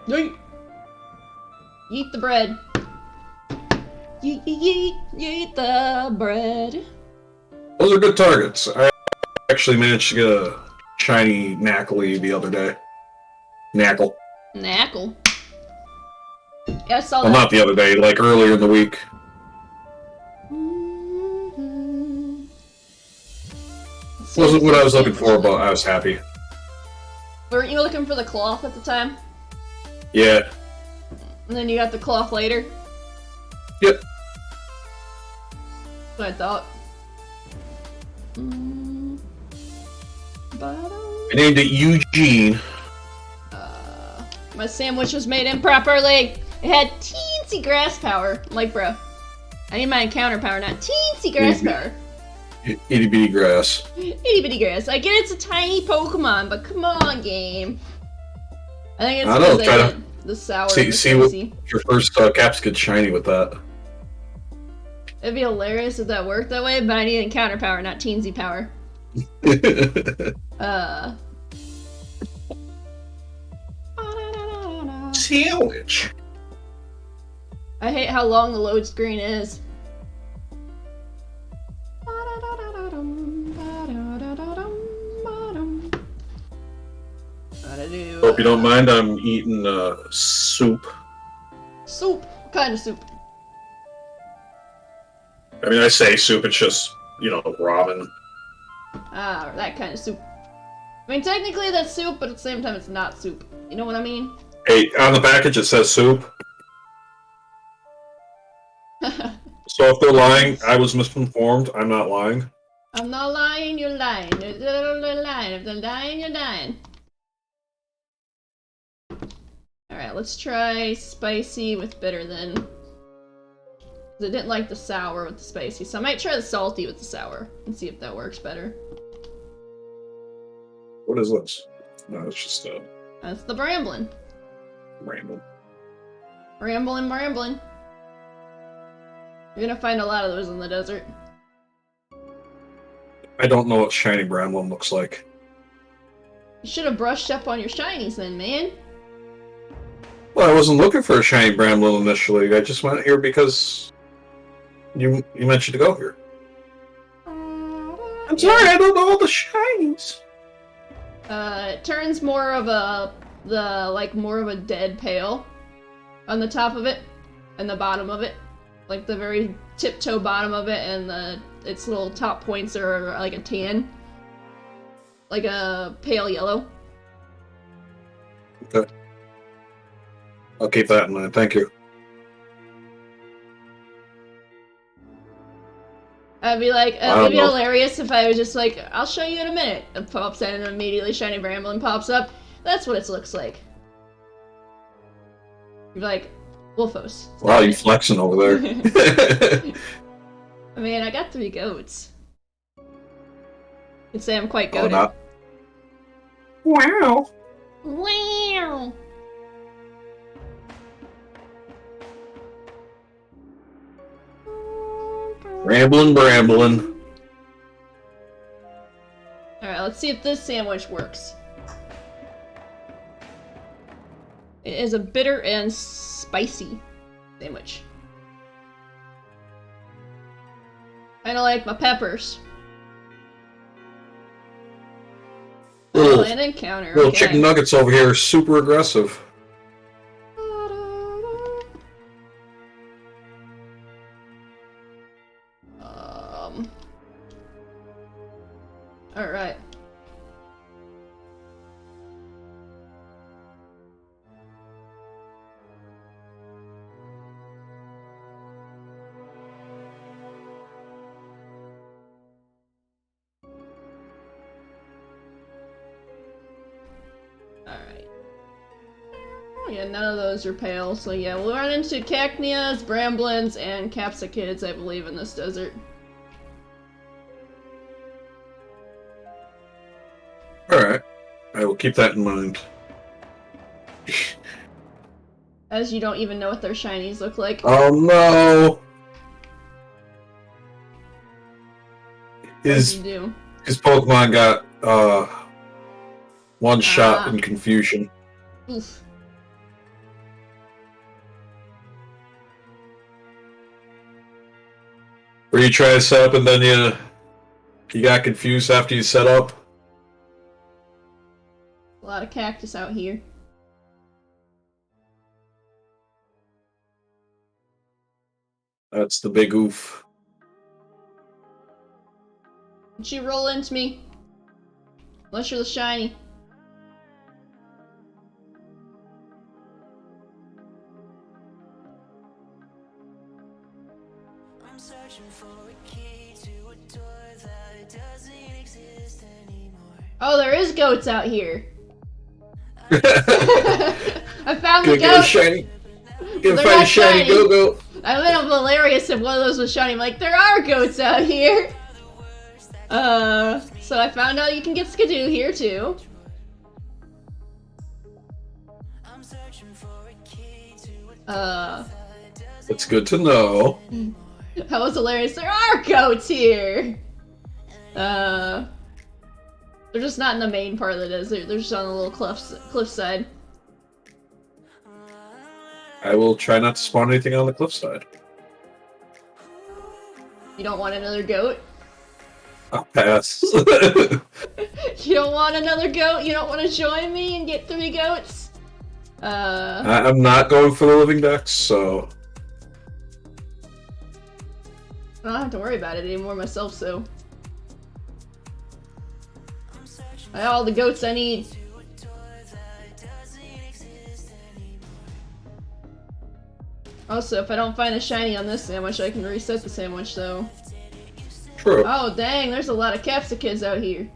Yeet! Eat the bread. Yeet the bread. Those are good targets. I actually managed to get a shiny Knackly the other day. Knackle. Knackle. Yeah, I saw Well, that. not the other day, like earlier in the week. Wasn't what I was looking for, but I was happy. Weren't you looking for the cloth at the time? Yeah. And then you got the cloth later? Yep. That's what I thought. I named it Eugene. My sandwich was made improperly. It had teensy grass power. I'm like, bro, I need my encounter power, not teensy grass power. Itty bitty grass. Itty bitty grass. I get it's a tiny Pokemon, but come on, game. I think it's because I get the sour and the spicy. What your first Capsakid shiny with that. It'd be hilarious if that worked that way, but I need encounter power, not teensy power. Sandwich. I hate how long the load screen is. Hope you don't mind, I'm eating soup. Soup? What kind of soup? I mean, I say soup, it's just, you know, ramen. Ah, that kind of soup. I mean, technically that's soup, but at the same time it's not soup. You know what I mean? Hey, on the package it says soup. So if they're lying, I was misinformed. I'm not lying. I'm not lying, you're lying. You're lying. If they're lying, you're lying. Alright, let's try spicy with bitter then. Because I didn't like the sour with the spicy, so I might try the salty with the sour and see if that works better. What is this? No, it's just That's the Bramblin. random. Ramblin'. You're gonna find a lot of those in the desert. I don't know what shiny Bramblin looks like. You should have brushed up on your shinies then, man. Well, I wasn't looking for a shiny Bramblin initially. I just went here because you mentioned to go here. I'm sorry, I don't know all the shinies. It turns more of more of a dead pale on the top of it and the bottom of it. Like the very tiptoe bottom of it and its little top points are like a tan. Like a pale yellow. Okay. I'll keep that in mind, thank you. It'd be hilarious if I was just like, I'll show you in a minute. It pops in and immediately shiny Bramblin pops up. That's what it looks like. You'd be like, Wolfos. Wow, you flexing over there. I mean, I got 3 goats. You could say I'm quite goated. Oh, wow. Wow. Bramblin'. Alright, let's see if this sandwich works. It is a bitter and spicy sandwich. Kinda like my peppers. Oh, an encounter. Little okay. chicken nuggets over here are super aggressive. Alright. Alright. Oh yeah, none of those are pale, so yeah, we'll run into Cacneas, Bramblins, and Capsakids, I believe, in this desert. Alright. I will keep that in mind. As you don't even know what their shinies look like. Oh no! His Pokemon got one shot in confusion. Oof. Where you try to set up and then you got confused after you set up? A lot of cactus out here. That's the big oof. Don't you roll into me. Unless you're the shiny. I'm searching for a key to a door that doesn't exist anymore. Oh, there is goats out here. I found the Gonna get a goat! shiny. Gonna They're find a not shiny shiny. go-go. I would have hilarious if one of those was shiny. I'm like, there are goats out here! So I found out you can get Skidoo here too. It's good to know. That was hilarious. There are goats here! They're just not in the main part of the desert. They're just on a little cliffside. I will try not to spawn anything on the cliffside. You don't want another goat? I'll pass. You don't want another goat? You don't want to join me and get 3 goats? I'm not going for the living dex, so I don't have to worry about it anymore myself, so. I got all the goats I need. Also, if I don't find a shiny on this sandwich, I can reset the sandwich, though. true. Oh, dang, there's a lot of Capsakids out here.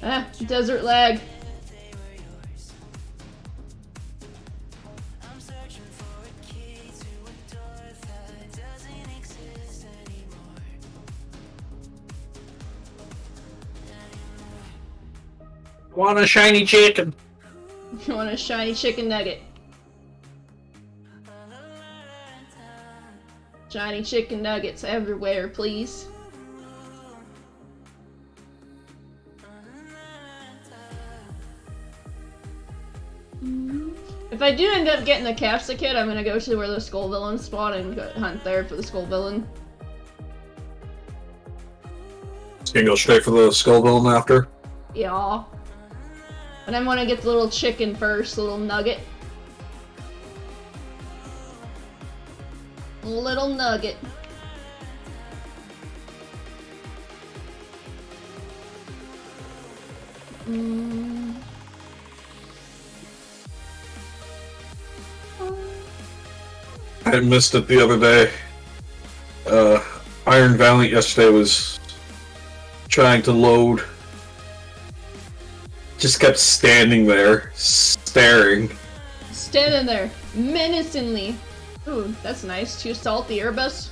Ah, desert lag. Want a shiny chicken? You want a shiny chicken nugget? Shiny chicken nuggets everywhere, please. If I do end up getting the Capsakid, I'm gonna go to where the Scovillain spawn and hunt there for the Scovillain. Just gonna go straight for the Scovillain after. Yeah. And I'm gonna get the little chicken first, the little nugget. Little nugget. I missed it the other day. Iron Valiant yesterday was trying to load. Just kept standing there, staring. Standing there, menacingly. Ooh, that's nice. 2 salty herbus.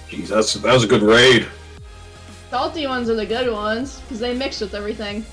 Jeez, that was a good raid. Salty ones are the good ones, because they mix with everything.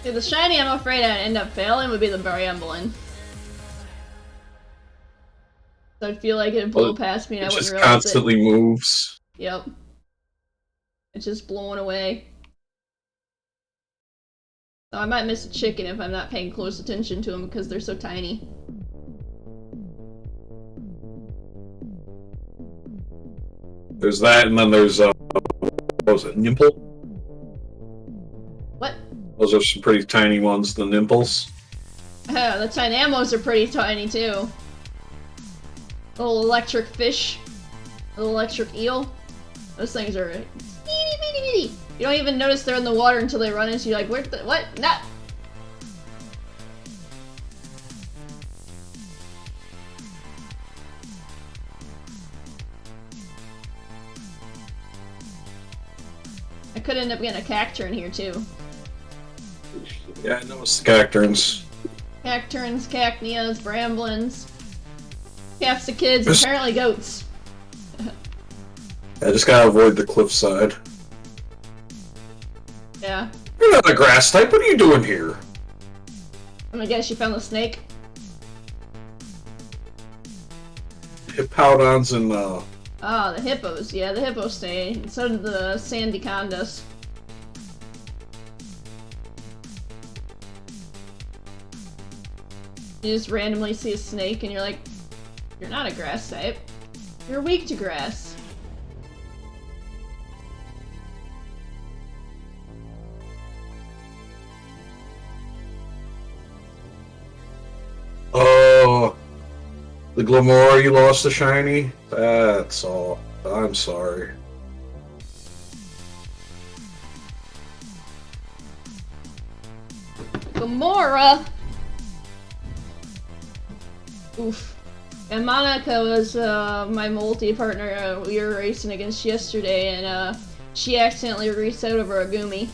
Yeah, the shiny I'm afraid I'd end up failing would be the Bramblin. So I'd feel like it'd blow past me and I It wouldn't just realize constantly moves. it. Yep. It's just blowing away. So I might miss a chicken if I'm not paying close attention to them because they're so tiny. There's that, and then there's what was it, Nimple? What? Those are some pretty tiny ones, the Nimples. The Tynamos are pretty tiny too. Little electric fish. Little electric eel. Those things are itty bitty bitty. You don't even notice they're in the water until they run into you like, where's the what? Nah. I could end up getting a cacturn here too. Yeah, I noticed the Cacturns. Cacturns, Cacneas, Bramblins, Capsakids, apparently goats. I just gotta avoid the cliffside. Yeah. You're not a grass type, what are you doing here? I'm gonna guess you found the snake. Hippowdons and Ah, the hippos. Yeah, the hippos stay. And so did the Sandicondas. You just randomly see a snake and you're like, you're not a grass type. You're weak to grass. The Glamora, you lost the shiny? That's all. I'm sorry. Gamora! Oof. And Monica was my multi-partner we were racing against yesterday, and she accidentally reset over a Gumi.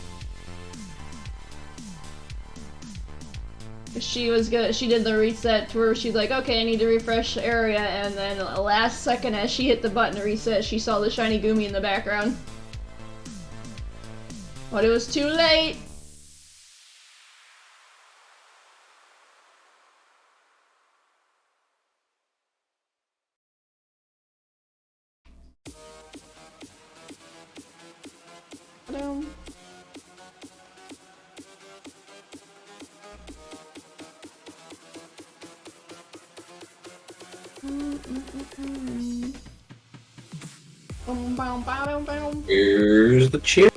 She did the reset to where she's like, okay, I need to refresh the area, and then last second as she hit the button to reset, she saw the shiny Gumi in the background. But it was too late! Boom. Here's the chip.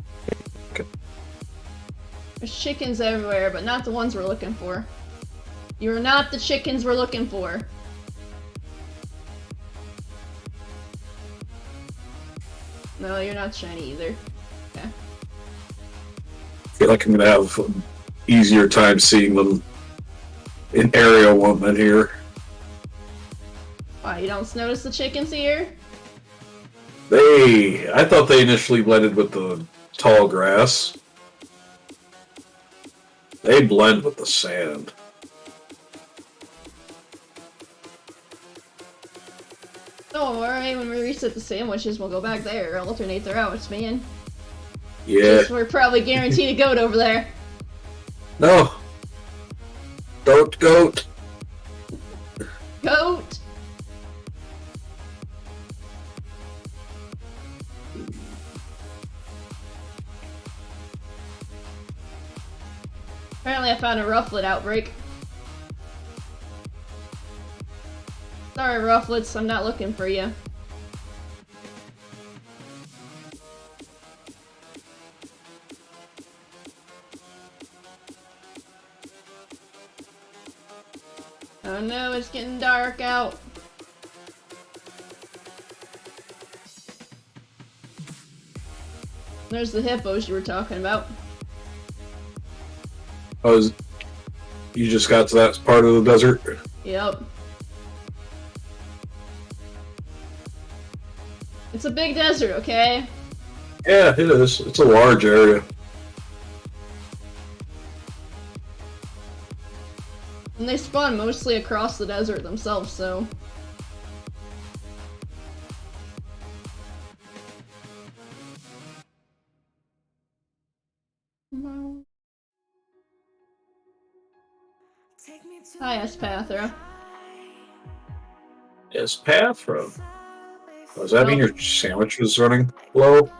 There's chickens everywhere, but not the ones we're looking for. You're not the chickens we're looking for. No, you're not shiny either. Okay. I feel like I'm gonna have an easier time seeing them in Area 1 than here. Why, you don't notice the chickens here? I thought they initially blended with the tall grass. They blend with the sand. Oh, alright, when we reset the sandwiches, we'll go back there, alternate their routes, man. Yeah. We're probably guaranteed a goat over there. No. Don't goat. Goat! Apparently I found a rufflet outbreak. Sorry, rufflets, I'm not looking for you. Oh no, it's getting dark out. There's the hippos you were talking about. You just got to that part of the desert? Yep. It's a big desert, okay? Yeah, it is. It's a large area. And they spawn mostly across the desert themselves, so... Hi, Espathra. It's Pathro. Does that mean your sandwich was running low?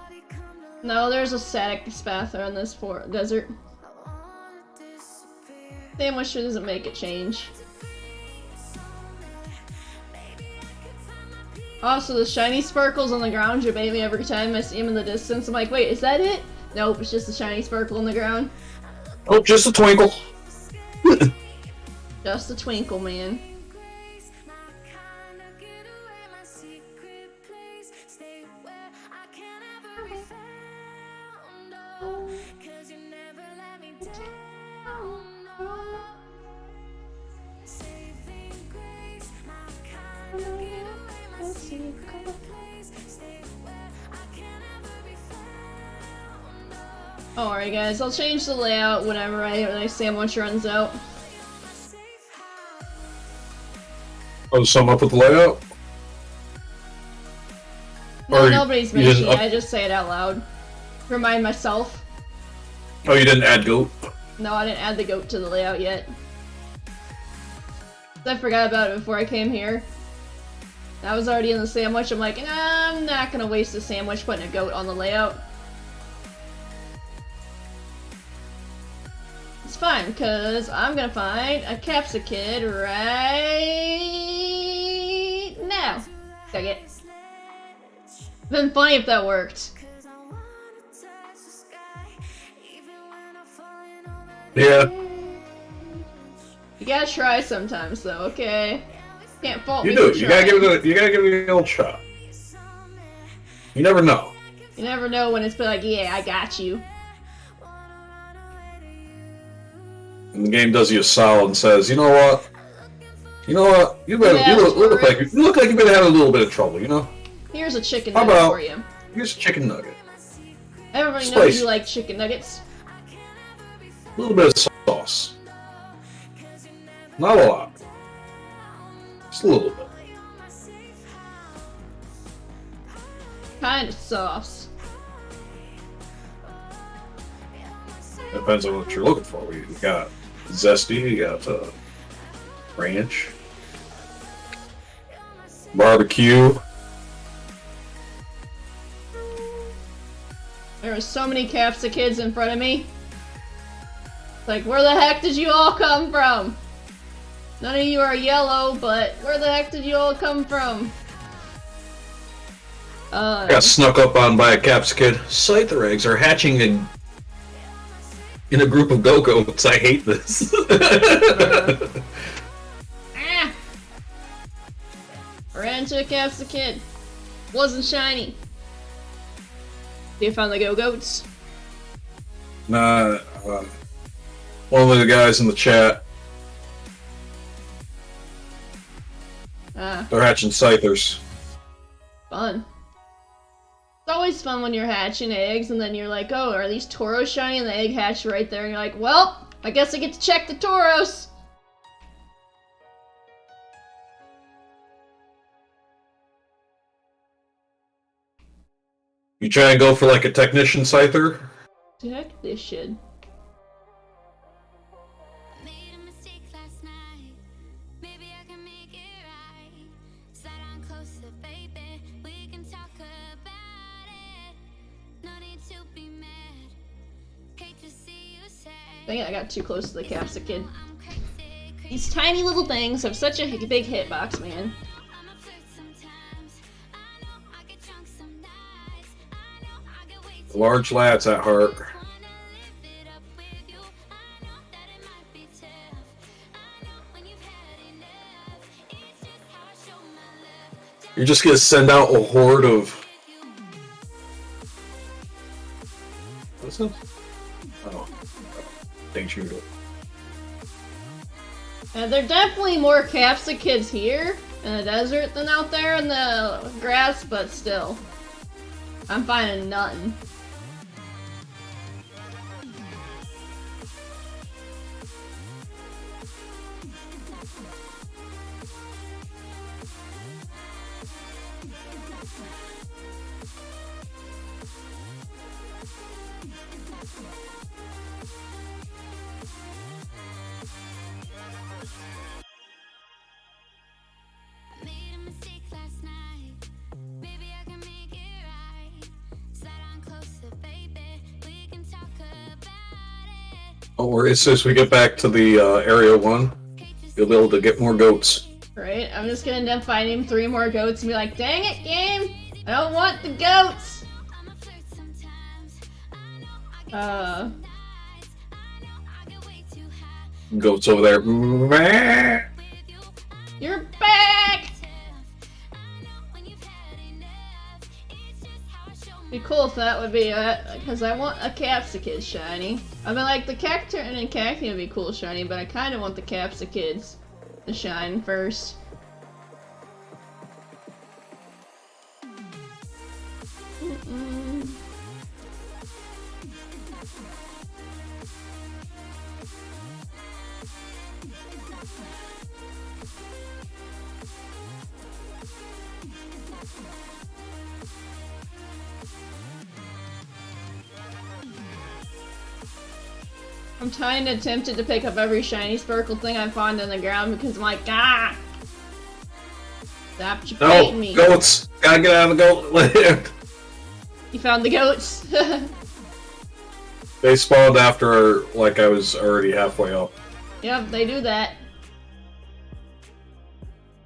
No, there's a static Espathra in this desert. Sandwich doesn't make it change. Also, the shiny sparkles on the ground debate me every time I see him in the distance. I'm like, wait, is that it? Nope, it's just a shiny sparkle on the ground. Oh, just a twinkle. Just a twinkle, man. Alright guys, I'll change the layout whenever my sandwich runs out. Oh, sum up with the layout? No, Or nobody's you didn't mentioning it, I just say it out loud. Remind myself. Oh, you didn't add goat? No, I didn't add the goat to the layout yet. I forgot about it before I came here. I was already in the sandwich, I'm like, nah, I'm not gonna waste a sandwich putting a goat on the layout. It's fine, because I'm gonna find a Capsakid right now. Dang it. Been funny if that worked. Yeah. You gotta try sometimes, though, okay? Can't fault You me do. for You gotta trying. give it an old shot. You never know. You never know when it's been like, yeah, I got you. And the game does you a solid and says, you know what? You look like you've been having a little bit of trouble. You know. Here's a chicken How nugget about for you. here's a chicken nugget, Everybody knows Spicy. you like chicken nuggets. a little bit of sauce, not a lot, just a little bit. Kind of sauce. Depends on what you're looking for. You got zesty, you got ranch, barbecue. There were so many Capsakids in front of me. Like, where the heck did you all come from? None of you are yellow, but where the heck did you all come from? Got snuck up on by a Capsakid. Scyther eggs are hatching in a group of go-goats. I hate this. Ah! Ran into a Capsakid. Wasn't shiny. You found the go-goats? Nah, one of the guys in the chat, Ah, they're hatching Scythers. fun. It's always fun when you're hatching eggs and then you're like, oh, are these Tauros shiny? And the egg hatched right there and you're like, well, I guess I get to check the Tauros. You try and go for like a technician Scyther? Check this shit. Made a mistake last night. Maybe I can make it right. Slide on closer, baby. We can talk about it. No need to be mad. Hate to see you sad. Dang it, I got too close to the Capsakid. I'm crazy, crazy. These tiny little things have such a big hitbox, man. I'm a flirt sometimes. I know I get drunk some nights. I know I get way too Large lads at heart. wanna live it up with you. I know that it might be tough. I know when you've had enough. It's just how I show my love. You're just gonna send out a horde of. What's this? Oh, thank you. There are definitely more Capsakids here in the desert than out there in the grass, but still. I'm finding nothing. Made a mistake last night. Maybe I can make it right. Slide on closer, baby. We can talk about it. Oh, or as soon as we get back to the area 1, you'll be able to get more goats. Right? I'm just gonna end up finding 3 more goats and be like, dang it, game! I don't want the goats! I'm a flirt sometimes. I know I get nights. I know I get way too high Goats over there. Meh. with you. You're back! I know when you've had enough. It's just how I show my Be cool if that would be because I want a Capsakid shiny. I mean, like, the Cacturn and Cacti would be cool shiny, but I kind of want the Capsakids to shine first. Mm-mm. I'm kind of tempted to pick up every shiny sparkle thing I find on the ground because I'm like, ah! Stop baiting No, me. goats! Gotta get out of the goat land. You found the goats? They spawned after, like, I was already halfway up. Yep, they do that.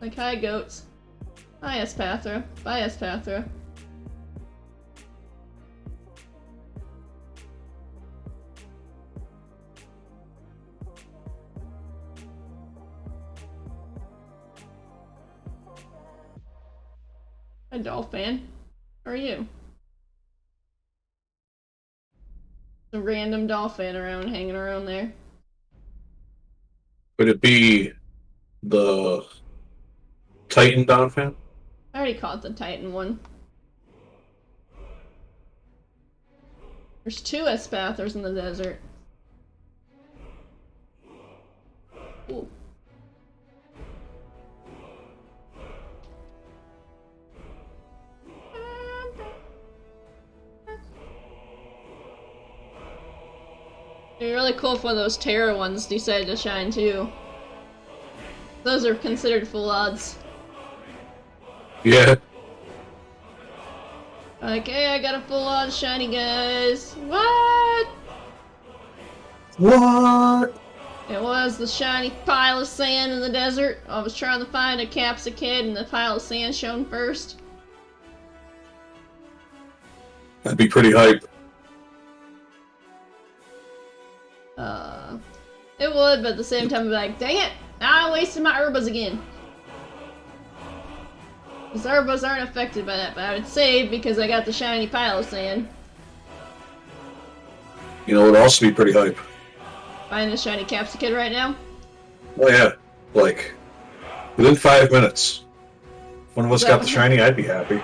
Like, hi, goats. Hi, Espathra. Bye, Espathra. A dolphin. How are you? A random dolphin hanging around there. Would it be the Titan Dolphin? I already caught the Titan one. There's 2 Espathers in the desert. Ooh. It'd be really cool if one of those Terra ones decided to shine too. Those are considered full odds. Yeah. Like, hey, I got a full on shiny, guys. What? What? It was the shiny pile of sand in the desert. I was trying to find a Capsakid and the pile of sand shone first. That'd be pretty hype. It would, but at the same time, I'd be like, dang it! Now I wasted my herbas again. Because herbas aren't affected by that, but I would save because I got the shiny pile of sand. You know, it'd also be pretty hype. Find the shiny Capsakid right now. Oh yeah, like within 5 minutes. If one of us got the shiny, I'd be happy.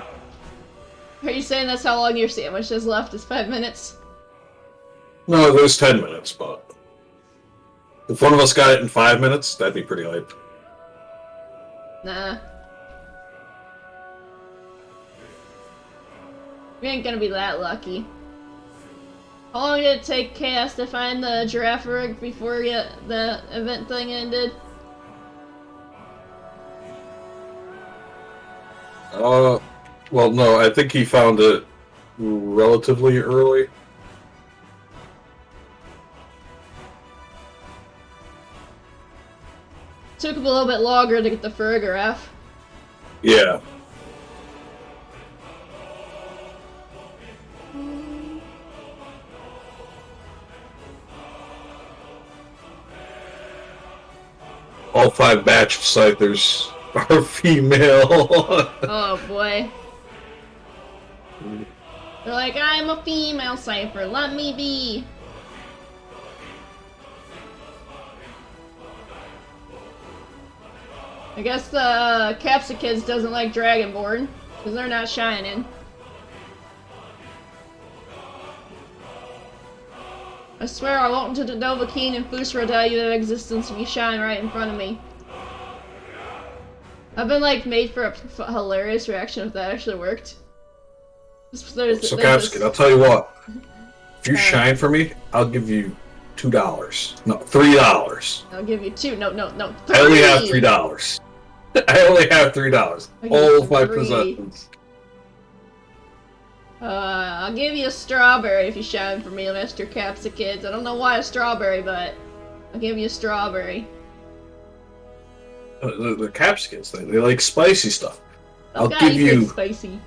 Are you saying that's how long your sandwich is left? Is 5 minutes? No, it was 10 minutes, but if one of us got it in 5 minutes, that'd be pretty hype. Nah. We ain't gonna be that lucky. How long did it take Chaos to find the giraffe rig before the event thing ended? Well, no, I think he found it relatively early. Took him a little bit longer to get the fur giraffe. Yeah. All 5 batch of Scythers are female. Oh boy. They're like, I'm a female Cypher, let me be. I guess the Capsakids doesn't like Dragonborn, because they're not shining. I swear I won't into the Dovahkiin and Fusra tell you their existence if you shine right in front of me. I've been like made for a hilarious reaction if that actually worked. So Capsakid, I'll tell you what. If you shine for me, I'll give you $2. No, $3. I'll give you 2. No, 3! I only have $3. I only have $3. All of my 3. possessions. I'll give you a strawberry if you shine for me, Mr. Capsakids. I don't know why a strawberry, but I'll give you a strawberry. The Capsakids, they like spicy stuff. I'll Okay, give you spicy.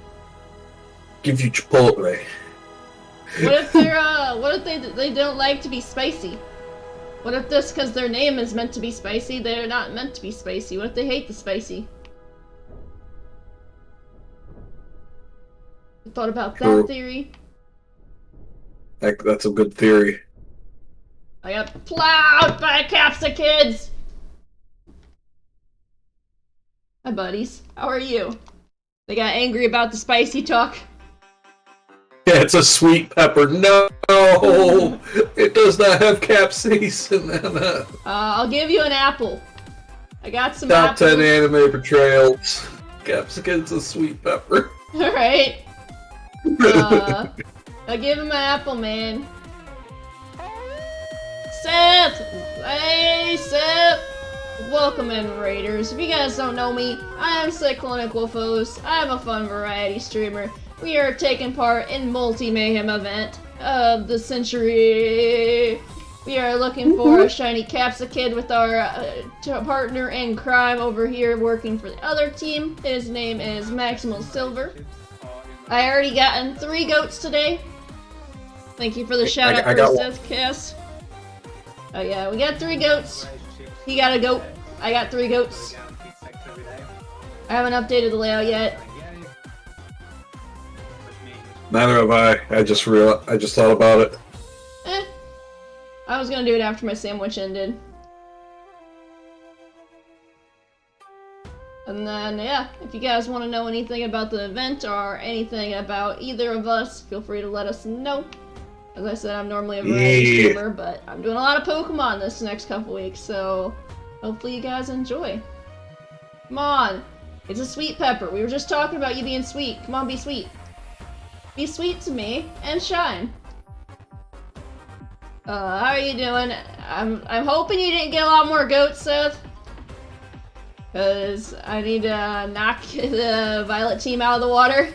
Give you Chipotle. What if what if they don't like to be spicy? What if just because their name is meant to be spicy, they're not meant to be spicy? What if they hate the spicy? You thought about True. that theory? That's a good theory. I got plowed by Capsakids! Hi buddies, how are you? They got angry about the spicy talk. Yeah, it's a sweet pepper. No, it does not have capsaicin in it. I'll give you an apple. I got some Top apples. 10 anime portrayals. Capsakin's a sweet pepper. Alright. I'll give him an apple, man. Seth! Hey, Seth! Welcome in, Raiders. If you guys don't know me, I am Cyclonic Wolfos. I am a fun variety streamer. We are taking part in multi-mayhem event of the century. We are looking for a shiny Capsakid with our partner in crime over here working for the other team. His name is Maximal Silver. I already gotten 3 goats today. Thank you for the shout out for Seth Cass. Oh yeah, we got 3 goats. He got a goat. I got 3 goats. I haven't updated the layout yet. Neither have I. I just thought about it. I was gonna do it after my sandwich ended. And then, yeah, if you guys want to know anything about the event or anything about either of us, feel free to let us know. As I said, I'm normally a variety streamer, but I'm doing a lot of Pokemon this next couple weeks, so hopefully you guys enjoy. Come on! It's a sweet pepper. We were just talking about you being sweet. Come on, be sweet. Be sweet to me and shine. How are you doing? I'm hoping you didn't get a lot more goats, Seth. Cause I need to knock the Violet team out of the water.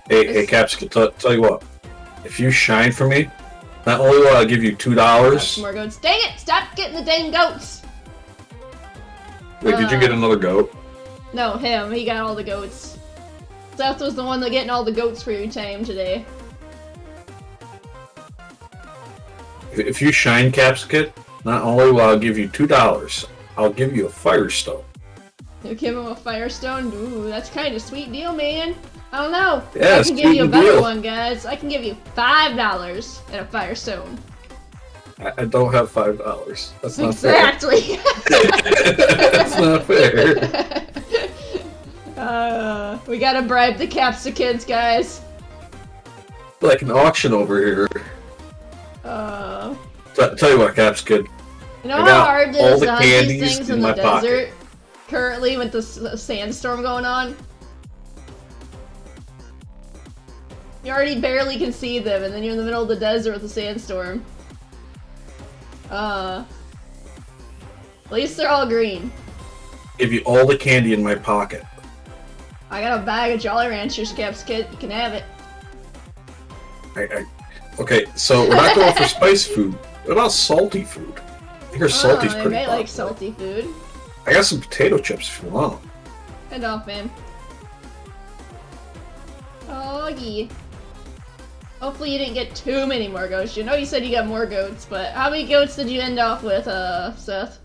Hey, Capsakid, tell you what. If you shine for me, not only will I give you $2. More goats. Dang it! Stop getting the dang goats! Wait, did you get another goat? No, him. He got all the goats. Seth was the one that getting all the goats for your team today. If you shine, Capsakid, not only will I give you $2, I'll give you a Firestone. You give him a Firestone? Ooh, that's kind of a sweet deal, man. I don't know. Yeah, I can give you a better deal. one, guys. I can give you $5 and a Firestone. I don't have $5. That's not Exactly. fair. That's not fair. We gotta bribe the Capsakids, guys. Like an auction over here. Tell you what, Capsakid. You know how hard it is to hunt these candies things in in the my pocket. desert? Currently with the sandstorm going on? You already barely can see them, and then you're in the middle of the desert with a sandstorm. At least they're all green. Give you all the candy in my pocket. I got a bag of Jolly Ranchers, Capsakid. You can have it. Okay, so we're not going for spice food. What about salty food? I hear salty's I pretty may popular. like salty food. I got some potato chips if you want. Head off, man. Oh, yeah. Hopefully you didn't get too many more goats. You know you said you got more goats, but how many goats did you end off with, Seth?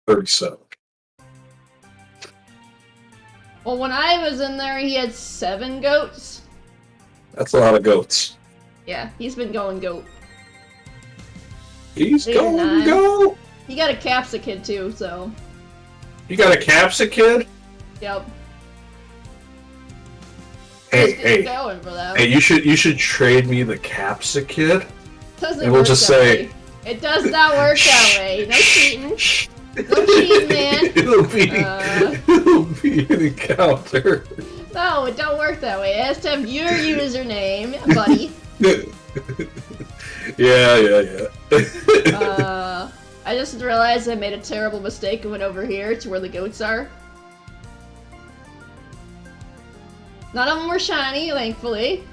37. Well, when I was in there, he had 7 goats. That's a lot of goats. Yeah, he's been going goat. He's 8 or going 9. go. He got a Capsakid too, so. You got a Capsakid? Yep. Hey, going for that. hey! You should trade me the Capsakid. Doesn't And we'll work just that say- way. It does not work that way. No cheating. No cheating, man. It'll be an encounter. No, it don't work that way. It has to have your username, buddy. Yeah. I just realized I made a terrible mistake and went over here to where the goats are. None of them were shiny, thankfully.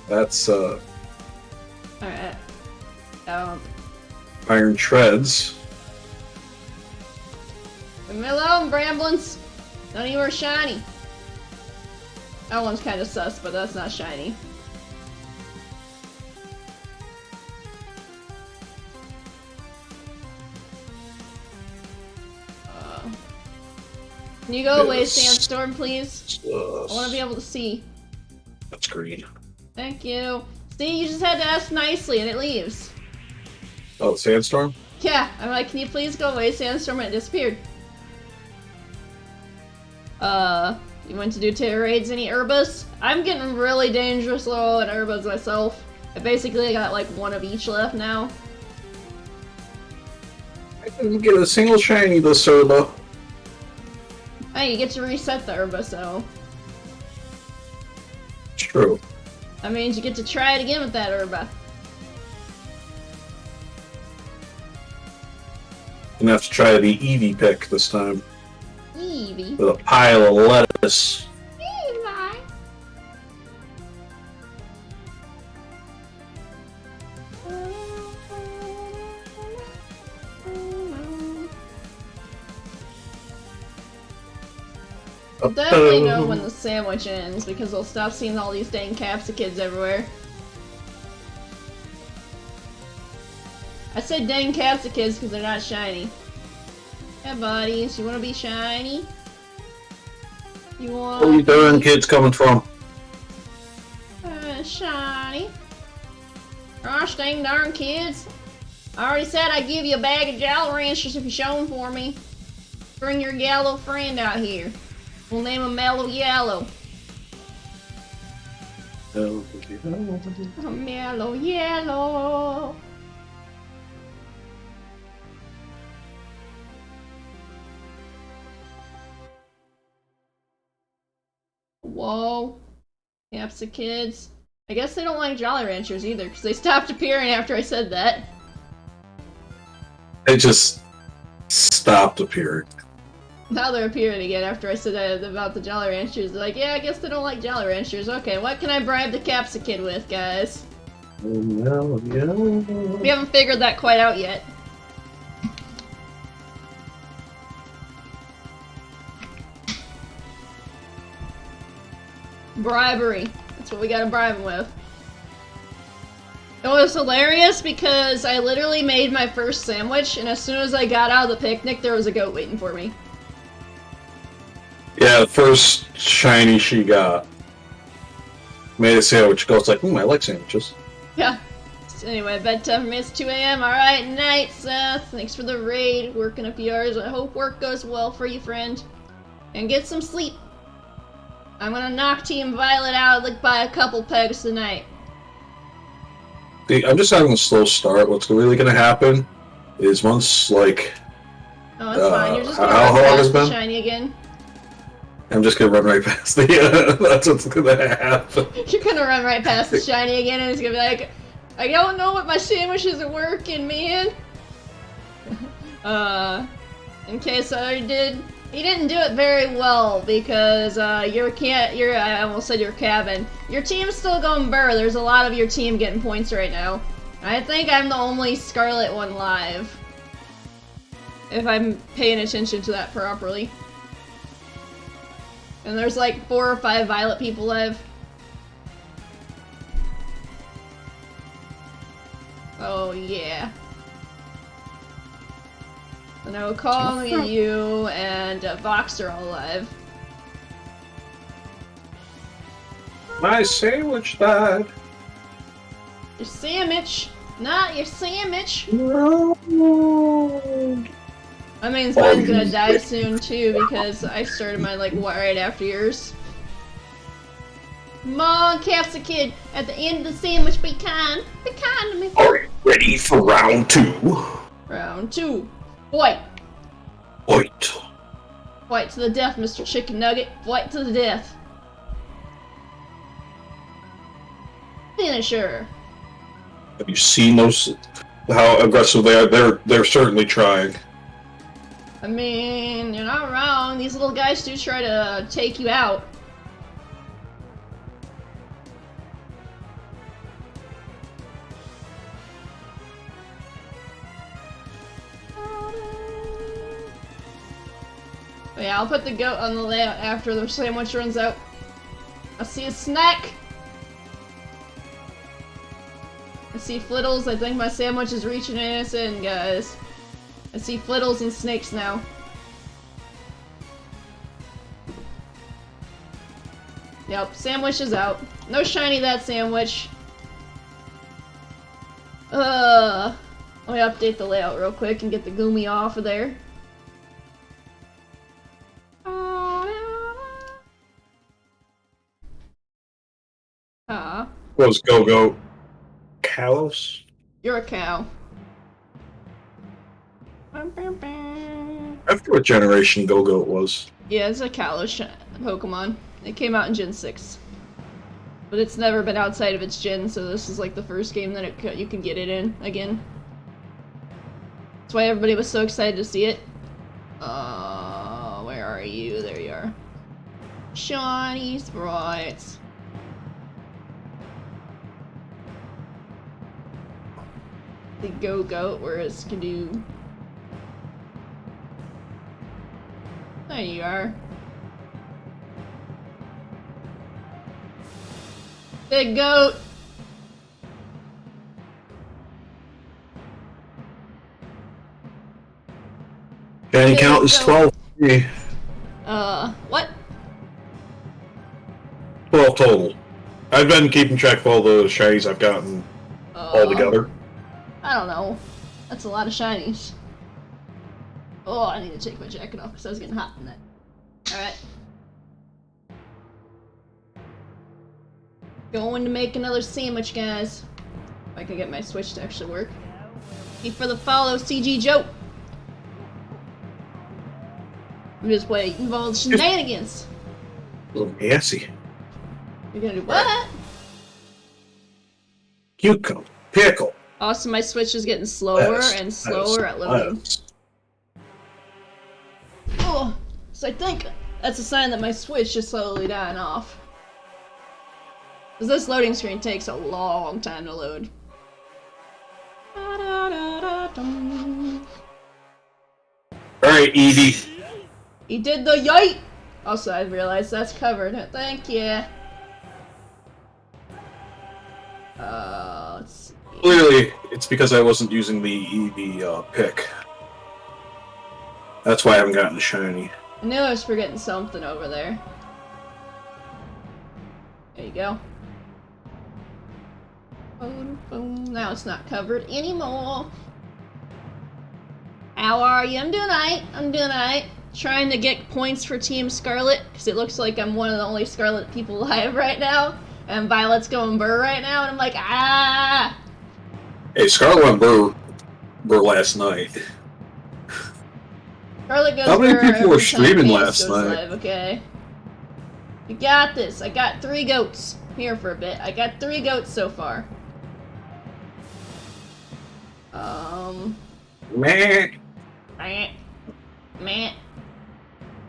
That's Alright. Iron Treads. Leave me alone, Bramblins. None of you are shiny. That one's kind of sus, but that's not shiny. Can you go away, Yes. Sandstorm, please? I want to be able to see. That's green. Thank you. See, you just had to ask nicely and it leaves. Oh, Sandstorm? Yeah, I'm like, can you please go away, Sandstorm? And it disappeared. You went to do terror raids, any Urbas? I'm getting really dangerous low in Urbas myself. I basically got like one of each left now. I didn't get a single shiny this Urba. Hey, you get to reset the Urba, so It's true. that means you get to try it again with that Urba. Gonna have to try the Eevee pick this time. Eevee. With a pile of lettuce. Eevee. I'll definitely know when the sandwich ends because I'll stop seeing all these dang Capsakids everywhere. I said dang Capsakids because they're not shiny. Yeah, buddies, you wanna be shiny? You want? What are you doing, kids coming from? Shiny. Gosh dang darn kids. I already said I'd give you a bag of Jolly Ranchers if you show them for me. Bring your yellow friend out here. We'll name him Mellow Yellow. Mellow Yellow. Whoa. Capsakids. I guess they don't like Jolly Ranchers either, because they stopped appearing after I said that. They just stopped appearing. Now they're appearing again after I said that about the Jolly Ranchers. They're like, yeah, I guess they don't like Jolly Ranchers. Okay, what can I bribe the Capsakid with, guys? No, yeah. We haven't figured that quite out yet. Bribery. That's what we gotta bribe him with. It was hilarious because I literally made my first sandwich, and as soon as I got out of the picnic, there was a goat waiting for me. Yeah, the first shiny she got. Made a sandwich. Goes like, I like sandwiches. Yeah. So anyway, bedtime for me is 2 a.m. Alright, night, Seth. Thanks for the raid. Working a few hours. I hope work goes well for you, friend. And get some sleep. I'm gonna knock Team Violet out like by a couple pegs tonight. See, I'm just having a slow start. What's really going to happen is once, like... Oh, that's fine. You're just gonna how run long has past it the been? shiny again. I'm just going to run right past the... that's what's going to happen. You're gonna run right past the shiny again, and it's gonna be like, I don't know what my sandwiches are working, man. In case I already did, you didn't do it very well because I almost said your cabin. Your team's still going burr. There's a lot of your team getting points right now. I think I'm the only Scarlet one live. If I'm paying attention to that properly. And there's like 4 or 5 Violet people live. Oh yeah. I know Kong and you and Vox are all alive. My sandwich died. Your sandwich! Not your sandwich! No. I mean, mine's gonna die soon too because I started mine like right after yours. Come on, Capsakid! At the end of the sandwich, be kind! Be kind to me! Are you ready for round 2? Round 2. Fight! Fight. Fight to the death, Mr. Chicken Nugget. Fight to the death. Finisher. Have you seen those? How aggressive they are? They're certainly trying. I mean, you're not wrong. These little guys do try to take you out. But yeah, I'll put the goat on the layout after the sandwich runs out. I see a snack. I see Flittles. I think my sandwich is reaching its end, guys. I see Flittles and snakes now. Yep, sandwich is out. No shiny that sandwich. Let me update the layout real quick and get the Goomy off of there. Was Go-Go Kalos? You're a cow. I forget what generation Go-Go it was. Yeah, it's a Kalos Pokemon. It came out in Gen 6. But it's never been outside of its gen, so this is like the first game that you can get it in again. That's why everybody was so excited to see it. Where are you? There you are. Shiny sprites. The Go-Goat, where it's can do. There you are. Big goat! Shiny count is 12. What? 12 total. I've been keeping track of all the shinies I've gotten all together. I don't know. That's a lot of shinies. Oh, I need to take my jacket off because I was getting hot in that. Alright. Going to make another sandwich, guys. If I can get my Switch to actually work. Thank you for the follow, CG Joe. I'm just waiting for all the shenanigans. A little gassy. You're gonna do what? Cucumber. Pickle. Also, my Switch is getting slower and slower at loading. Oh, so I think that's a sign that my Switch is slowly dying off. Because this loading screen takes a long time to load. Alright, Edie. He did the yoit! Also, I realized that's covered. Thank you. Let's see. Clearly, it's because I wasn't using the pick. That's why I haven't gotten a shiny. I knew I was forgetting something over there. There you go. Boom, boom. Now it's not covered anymore. How are you? I'm doing alright. I'm doing alright. Trying to get points for Team Scarlet, because it looks like I'm one of the only Scarlet people alive right now. And Violet's going burr right now, and I'm like, ah! Hey, Scarlet went burr last night. Scarlet goes How many burr people every were time streaming Candace last goes night? live, okay? You got this. I got 3 goats. Here for a bit. I got 3 goats so far. Meh. Meh. Meh.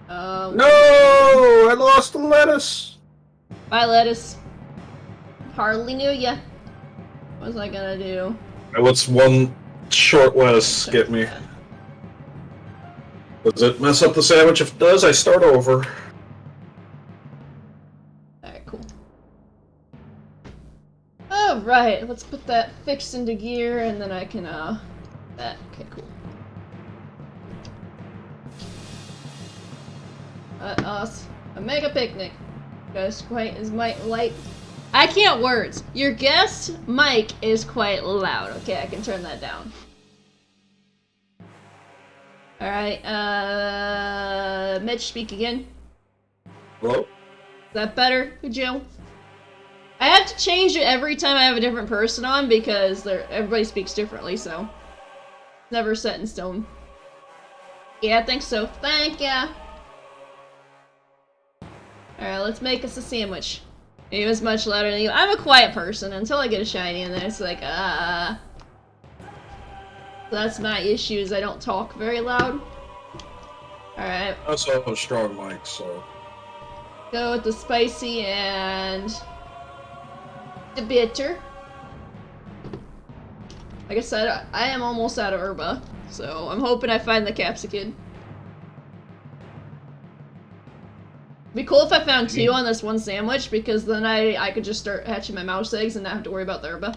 No! I lost the lettuce! Bye, lettuce. Hardly knew ya. What was I gonna do? What's one short lettuce get me? Does it mess up the sandwich? If it does, I start over. Alright, cool. Alright, let's put that fixed into gear and then I can, that. Okay, cool. Us. A mega picnic. Just quite as light. I can't words. Your guest mic is quite loud. Okay, I can turn that down. Alright, Mitch, speak again. Hello? Is that better, Joe? I have to change it every time I have a different person on because everybody speaks differently, so it's never set in stone. Yeah, I think so. Thank ya. Alright, let's make us a sandwich. He was much louder than you. I'm a quiet person until I get a shiny, and then it's like, So that's my issue, is I don't talk very loud. Alright. I also have a strong mic, so... Go with the spicy and... the bitter. Like I said, I am almost out of herba, so I'm hoping I find the Capsakid. It'd be cool if I found 2 on this one sandwich, because then I could just start hatching my mouse eggs and not have to worry about the herba.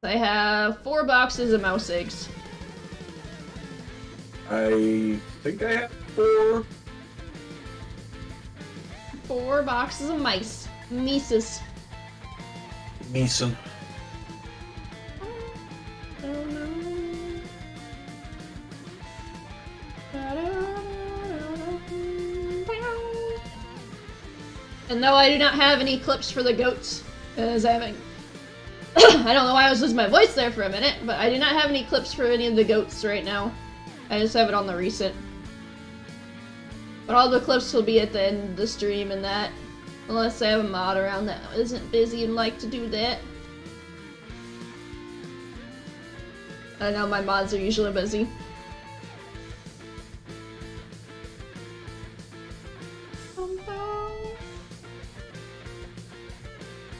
I have 4 boxes of mouse eggs. I think I have 4. 4 boxes of mice. Mises. Neeson. And no, I do not have any clips for the goats, because I haven't... I don't know why I was losing my voice there for a minute, but I do not have any clips for any of the goats right now. I just have it on the recent. But all the clips will be at the end of the stream and that. Unless I have a mod around that isn't busy and like to do that. I know my mods are usually busy.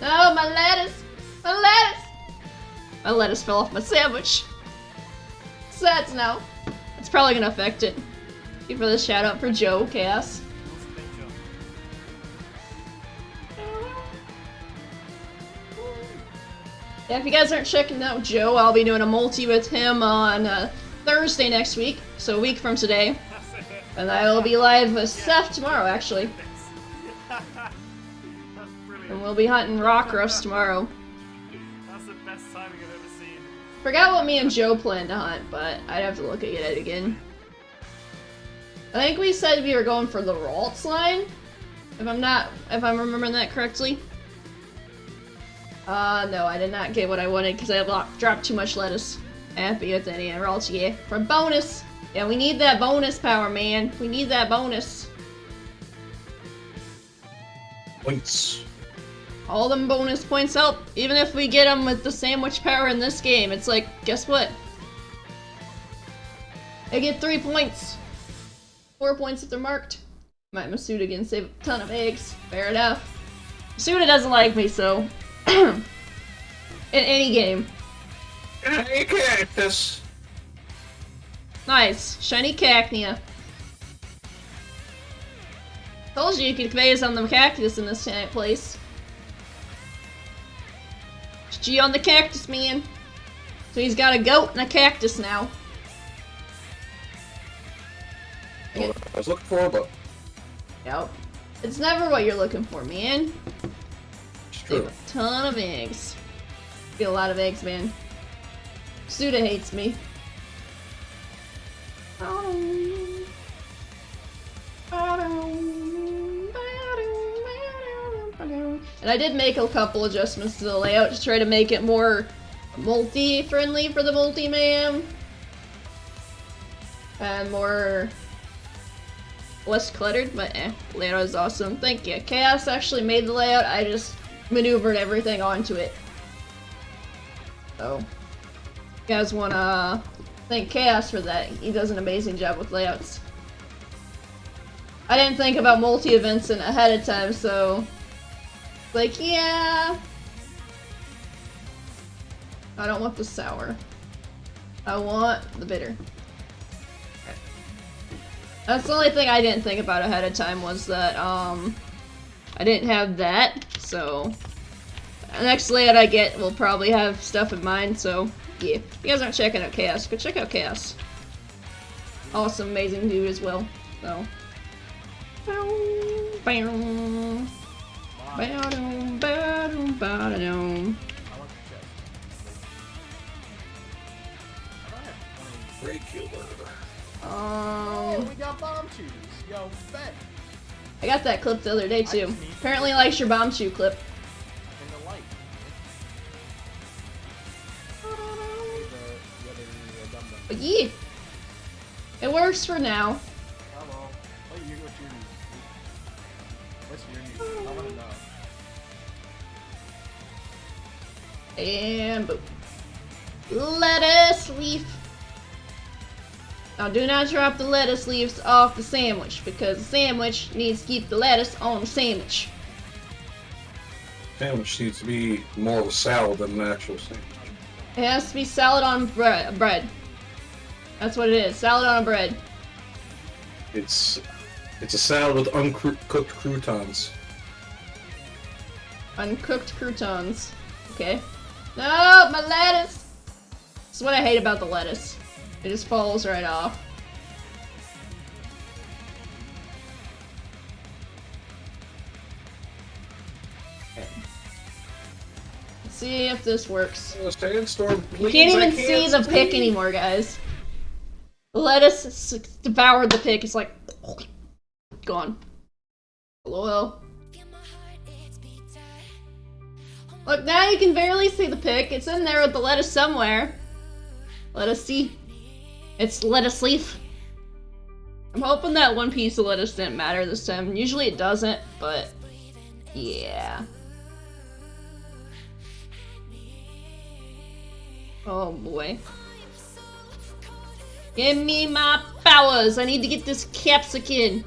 Oh, my lettuce! My lettuce! My lettuce fell off my sandwich. Sad now. It's probably gonna affect it. Thank you for the shout out for Joe Chaos. Yeah, if you guys aren't checking out Joe, I'll be doing a multi with him on Thursday next week, so a week from today. And I'll be live with Seth tomorrow, actually. That's brilliant. And we'll be hunting rock ruffs tomorrow. That's the best timing I've ever seen. Forgot what me and Joe planned to hunt, but I'd have to look at it again. I think we said we were going for the Ralts line, if I'm remembering that correctly. No, I did not get what I wanted because I dropped too much lettuce. Happy with any Ralts, yeah. For a bonus! Yeah, we need that bonus power, man. We need that bonus. Points. All them bonus points help, even if we get them with the sandwich power in this game. It's like, guess what? I get 3 points. 4 points if they're marked. Might Masuda again save a ton of eggs. Fair enough. Masuda doesn't like me, so... in any game. Hey, cactus. Nice. Shiny Cacnea. Told you could phase on the cactus in this place. G on the cactus, man. So he's got a goat and a cactus now. Not what I was looking for, but Yep. It's never what you're looking for, man. it's Save true. a ton of eggs. Get a lot of eggs, man. Suda hates me. And I did make a couple adjustments to the layout to try to make it more multi-friendly for the multi-man. And less cluttered, but layout is awesome. Thank you. Chaos actually made the layout, I just maneuvered everything onto it. So, you guys wanna thank Chaos for that. He does an amazing job with layouts. I didn't think about multi-events ahead of time, so... Like, yeah... I don't want the sour. I want the bitter. Okay. That's the only thing I didn't think about ahead of time was that, I didn't have that, so... The next layout I get will probably have stuff in mind, so... Yeah. If you guys aren't checking out Chaos, go check out Chaos. Awesome, amazing dude as well, so... Regular. Oh, we got bomb shoes. Yo, bet. I got that clip the other day too. Apparently likes your bomb shoe clip. In the light. But yeah. It works for now. Hello. What's your news? I wanna know. And boom. Lettuce leaf. Now do not drop the lettuce leaves off the sandwich because the sandwich needs to keep the lettuce on the sandwich. Sandwich needs to be more of a salad than an actual sandwich. It has to be salad on bread. That's what it is. Salad on a bread. It's a salad with uncooked croutons. Uncooked croutons. Okay. No, my lettuce! This is what I hate about the lettuce. It just falls right off. Okay. Let's see if this works. Sandstorm, You please, can't I even see the pick see. anymore, guys. The lettuce devoured the pick. It's like... gone. LOL. Look, now you can barely see the pick. It's in there with the lettuce somewhere. Let us see. It's lettuce leaf. I'm hoping that one piece of lettuce didn't matter this time. Usually it doesn't, but yeah. Oh boy. Give me my powers. I need to get this Capsakid.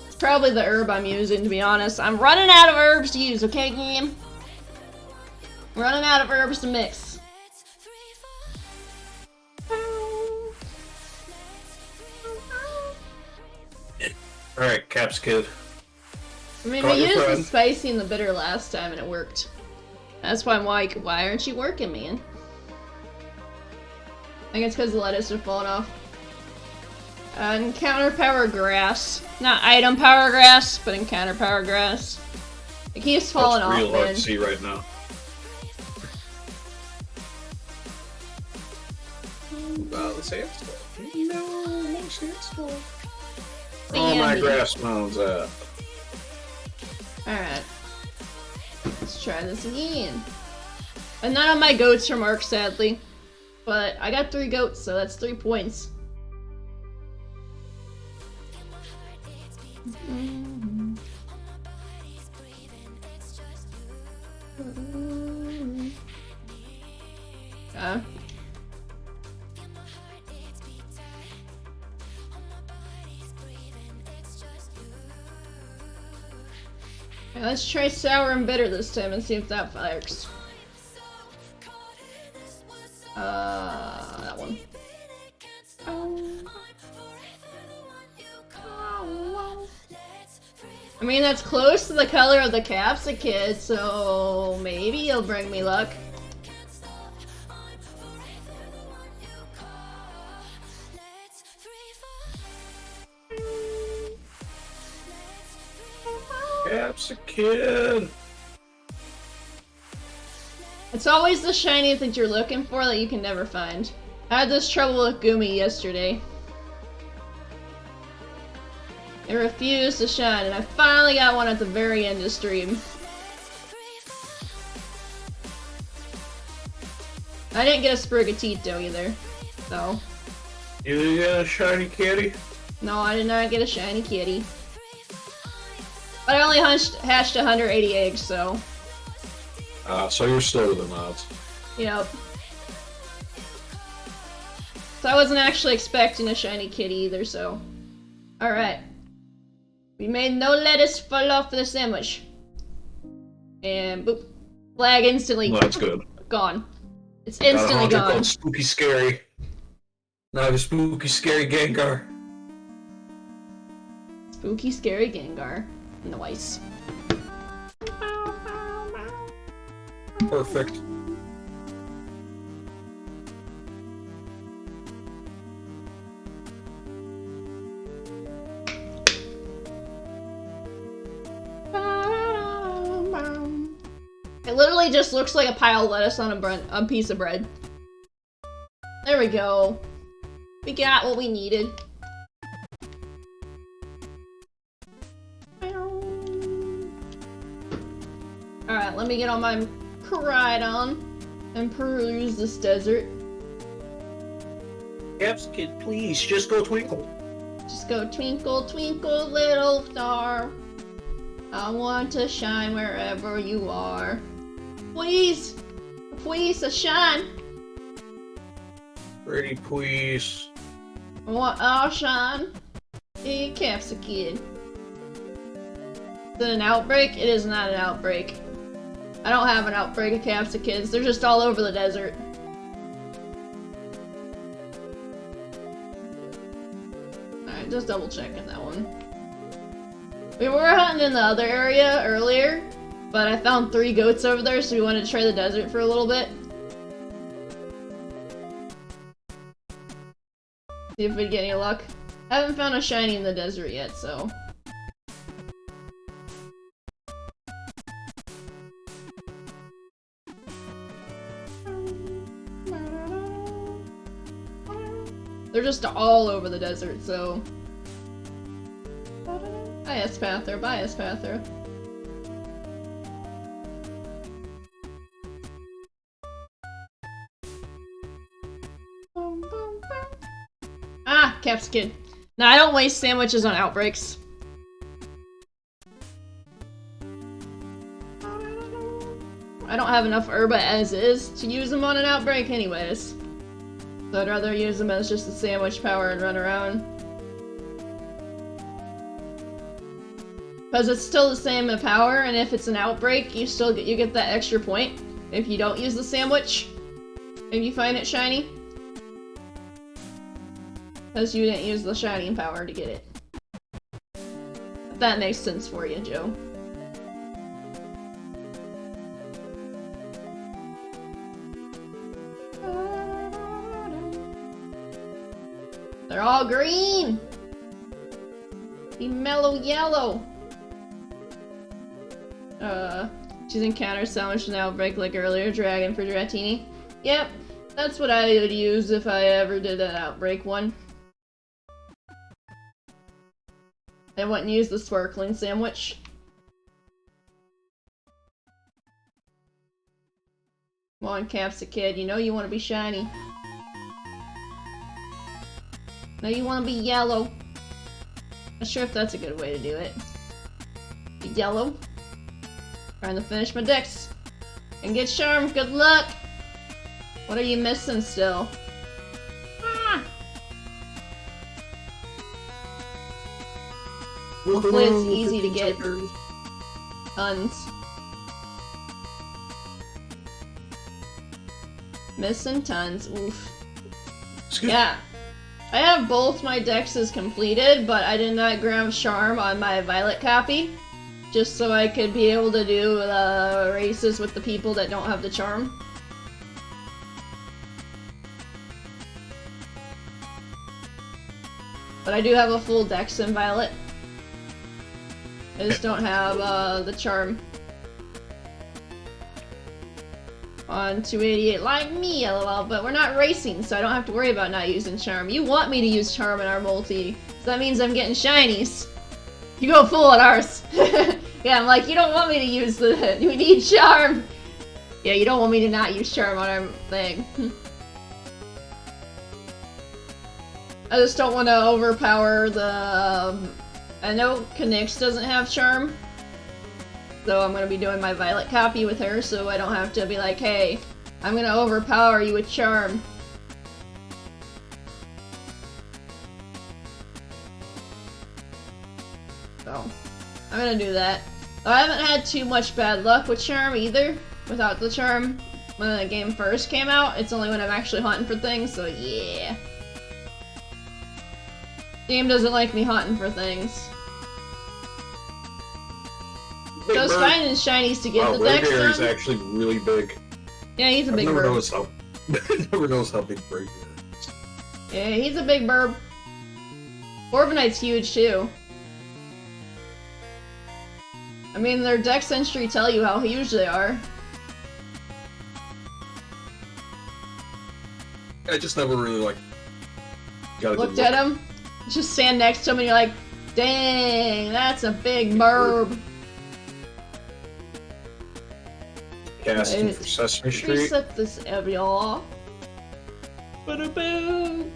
It's probably the herb I'm using, to be honest. I'm running out of herbs to use, okay, game? Running out of herbs to mix. Alright, Capsakid. I mean, Caught we your used the friend. spicy and the bitter last time and it worked. That's why I'm like, why aren't you working, man? I think it's because the lettuce are falling off. Encounter power grass. Not item power grass, but encounter power grass. It keeps falling That's off, real hard man. to see right now. The sandstorm. No sandstorm. Oh, my Sandy. grass mounds at. Alright. Let's try this again. And none of my goats are marked, sadly. But I got 3 goats, so that's 3 points. Okay. Okay, let's try sour and bitter this time and see if that fires. That one. I mean, that's close to the color of the Capsakid, so maybe it'll bring me luck. Capsakid. It's always the shiny that you're looking for that you can never find. I had this trouble with Gumi yesterday. It refused to shine, and I finally got one at the very end of stream. I didn't get a Sprigatito either, so. You get a shiny kitty? No, I did not get a shiny kitty. But I only hatched 180 eggs, so. So you're slower than odds. Yep. So I wasn't actually expecting a shiny kitty either, so. Alright. We made no lettuce fall off the sandwich. And boop. Flag instantly Well, that's good. gone. It's Got a instantly haunter gone. called Spooky Scary. Now the Spooky Scary Gengar. Spooky Scary Gengar. Nice. Perfect. It literally just looks like a pile of lettuce on a piece of bread. There we go. We got what we needed. Alright, let me get on my Koridon and peruse this desert. Capsakid, please, just go twinkle. Just go twinkle, twinkle, little star. I want to shine wherever you are. Please! Please, a shine! Pretty please. I want our shine. In Capsakid. Is it an outbreak? It is not an outbreak. I don't have an outbreak of Capsakids. They're just all over the desert. Alright, just double checking that one. We were hunting in the other area earlier, but I found 3 goats over there, so we wanted to try the desert for a little bit. See if we'd get any luck. I haven't found a shiny in the desert yet, so. They're just all over the desert, so. Bias Pather, Bias Pather. Ah, Capsakid. No, I don't waste sandwiches on outbreaks. I don't have enough herba as is to use them on an outbreak anyways. So I'd rather use them as just a sandwich power and run around. Because it's still the same in power, and if it's an outbreak, you get that extra point if you don't use the sandwich. If you find it shiny. Because you didn't use the shining power to get it. That makes sense for you, Joe. They're all green! Be mellow yellow! She's encountered sandwich and outbreak like earlier, dragon for Dratini. Yep, that's what I would use if I ever did an outbreak one. I wouldn't use the sparkling sandwich. Come on, Capsakid, you know you want to be shiny. No, you want to be yellow. Not sure if that's a good way to do it. Be yellow. Trying to finish my dex. And get charmed, good luck! What are you missing still? Ah! Hopefully it's easy to get tons. Missing tons, oof. Yeah. I have both my dexes completed, but I did not grab charm on my violet copy. Just so I could be able to do races with the people that don't have the charm. But I do have a full dex in violet. I just don't have the charm. On 288, like me, lol, but we're not racing, so I don't have to worry about not using charm. You want me to use charm in our multi, so that means I'm getting shinies. You go full on ours. Yeah, I'm like, you don't want me to use the... We need charm! Yeah, you don't want me to not use charm on our thing. I just don't want to overpower the... I know Kanix doesn't have charm. So I'm going to be doing my violet copy with her, so I don't have to be like, hey, I'm going to overpower you with charm. So, I'm gonna do that. I haven't had too much bad luck with charm either. Without the charm, when the game first came out, it's only when I'm actually hunting for things, so yeah. Game doesn't like me hunting for things. Big So it's bird. finding shinies to get Wow, the dex Raybear is done. actually really big. Yeah, he's a big never bird. noticed how never noticed how big Raybear is. Yeah, he's a big bird. Orbonite's huge too. I mean, their dex entry tell you how huge they are. I just never really like got a good Looked at him, just stand next to him, and you're like, dang, that's a big burb. Casting Right. for Sesame Street. Reset this area. Ba-da-boom.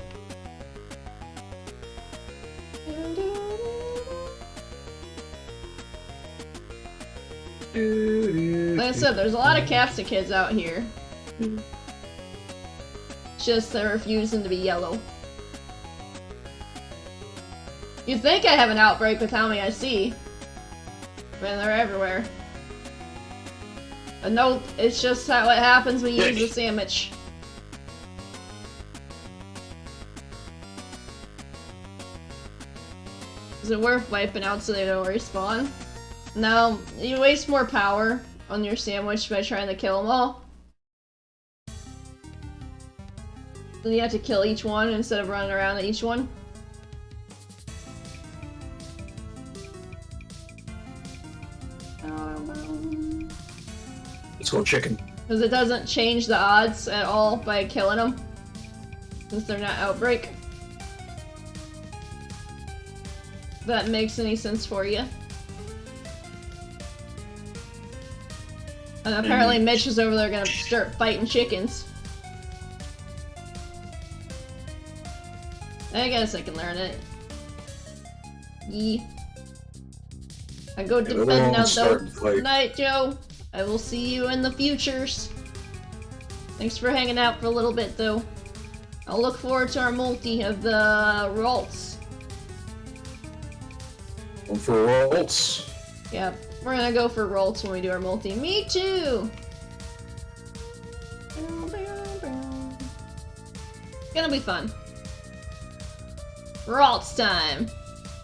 Like I said, there's a lot of Capsakids out here. Just they're refusing to be yellow. You'd think I have an outbreak with how many I see. Man, they're everywhere. But nope, it's just how it happens when you use the sandwich. Is it worth wiping out so they don't respawn? No, you waste more power on your sandwich by trying to kill them all. Then you have to kill each one instead of running around at each one. Let's go chicken. Because it doesn't change the odds at all by killing them. Since they're not outbreak. If that makes any sense for you. And apparently Mitch is over there gonna start fighting chickens. I guess I can learn it. Yee. I go to Everyone bed now start though. to fight. Good night, Joe. I will see you in the futures. Thanks for hanging out for a little bit though. I'll look forward to our multi of the Ralts. One for Rolls. Yeah, we're gonna go for Ralts when we do our multi. Me too! Gonna be fun. Ralts time!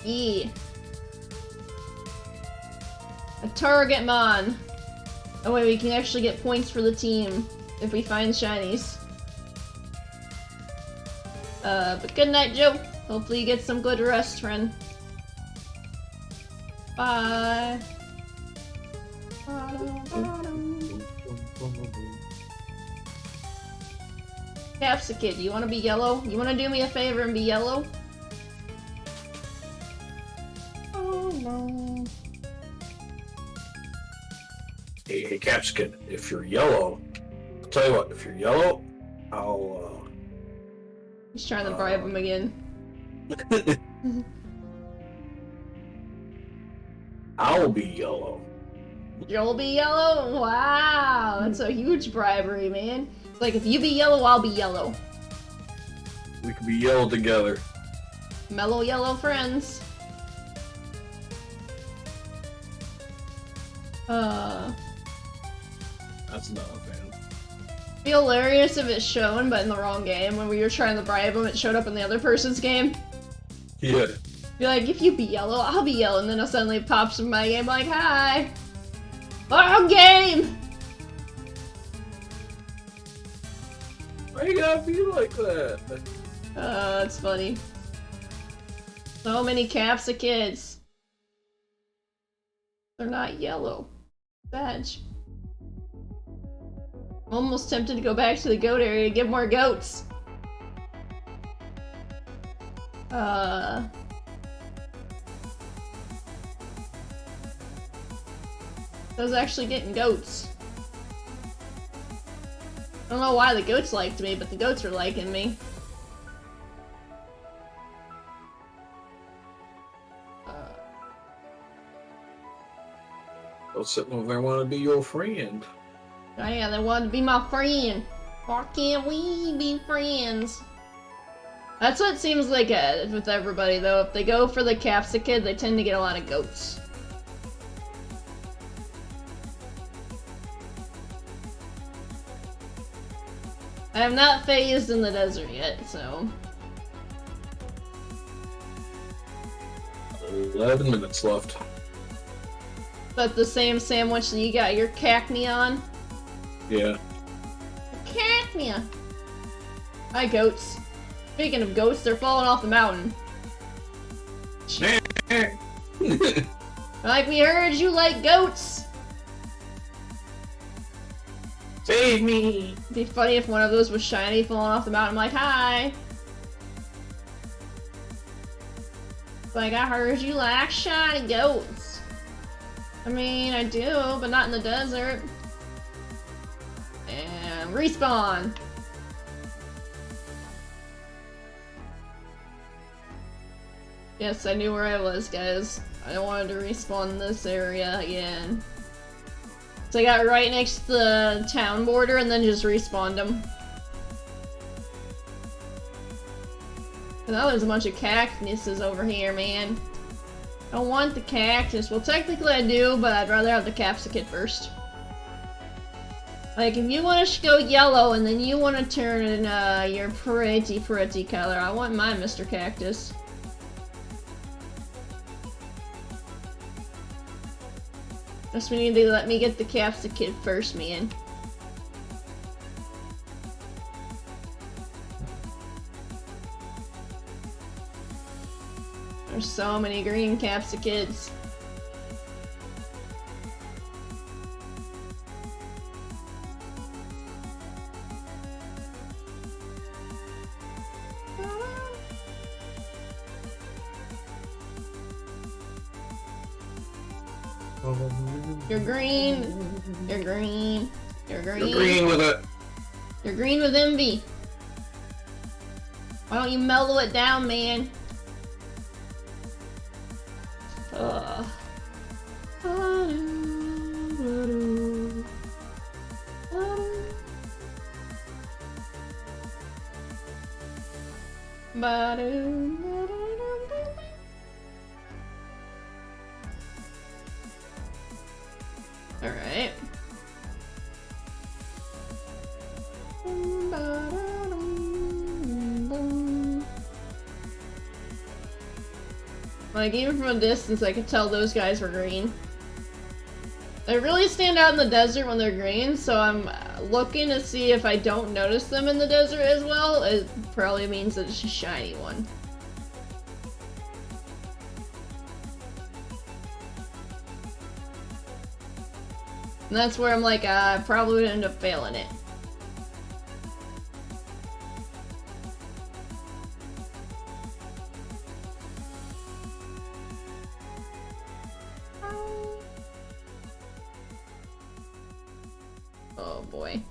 Yeah. target mon. That way we can actually get points for the team if we find shinies. But good night, Joe. Hopefully you get some good rest, friend. Bye. Capsakid, you wanna be yellow? You wanna do me a favor and be yellow? Oh no. Hey, Capsakid, if you're yellow, I'll tell you what, if you're yellow, I'll, He's trying to bribe him again. I'll be yellow. You'll be yellow? Wow, that's a huge bribery, man. It's like, if you be yellow, I'll be yellow. We can be yellow together. Mellow yellow friends. That's not a fan. It'd be hilarious if it's shown, but in the wrong game. When we were trying to bribe him, it showed up in the other person's game. Yeah. Be like, if you be yellow, I'll be yellow, and then it suddenly pops in my game like, hi! Wrong game! Why you gotta be like that? It's funny. So many Capsakids. They're not yellow. Badge. I'm almost tempted to go back to the goat area and get more goats. I was actually getting goats. I don't know why the goats liked me, but the goats are liking me. Those sitting over there want to be your friend. Oh yeah, they want to be my friend. Why can't we be friends? That's what it seems like with everybody, though. If they go for the Capsakid, they tend to get a lot of goats. I am not phased in the desert yet, so... 11 minutes left. But the same sandwich that you got your cacnea on? Yeah. Cacnea! Hi, goats. Speaking of goats, they're falling off the mountain. Like, we heard you like goats! Save me! It'd be funny if one of those was shiny falling off the mountain. I'm like, hi! Like, I heard you like shiny goats. I mean, I do, but not in the desert. And respawn! Yes, I knew where I was, guys. I wanted to respawn in this area again. So I got right next to the town border and then just respawned them. And now there's a bunch of cactuses over here, man. I don't want the cactus. Well, technically I do, but I'd rather have the Capsakid first. Like, if you want to go yellow and then you want to turn in your pretty color, I want my Mr. Cactus. Just we need to let me get the Capsakid first, man. There's so many green Capsakids. You're green. You're green. You're green. You're green with it. You're green with envy. Why don't you mellow it down, man? Ugh. Alright. Like, even from a distance, I could tell those guys were green. They really stand out in the desert when they're green, so I'm looking to see if I don't notice them in the desert as well. It probably means that it's a shiny one. And that's where I'm like, I probably would end up failing it. Oh boy.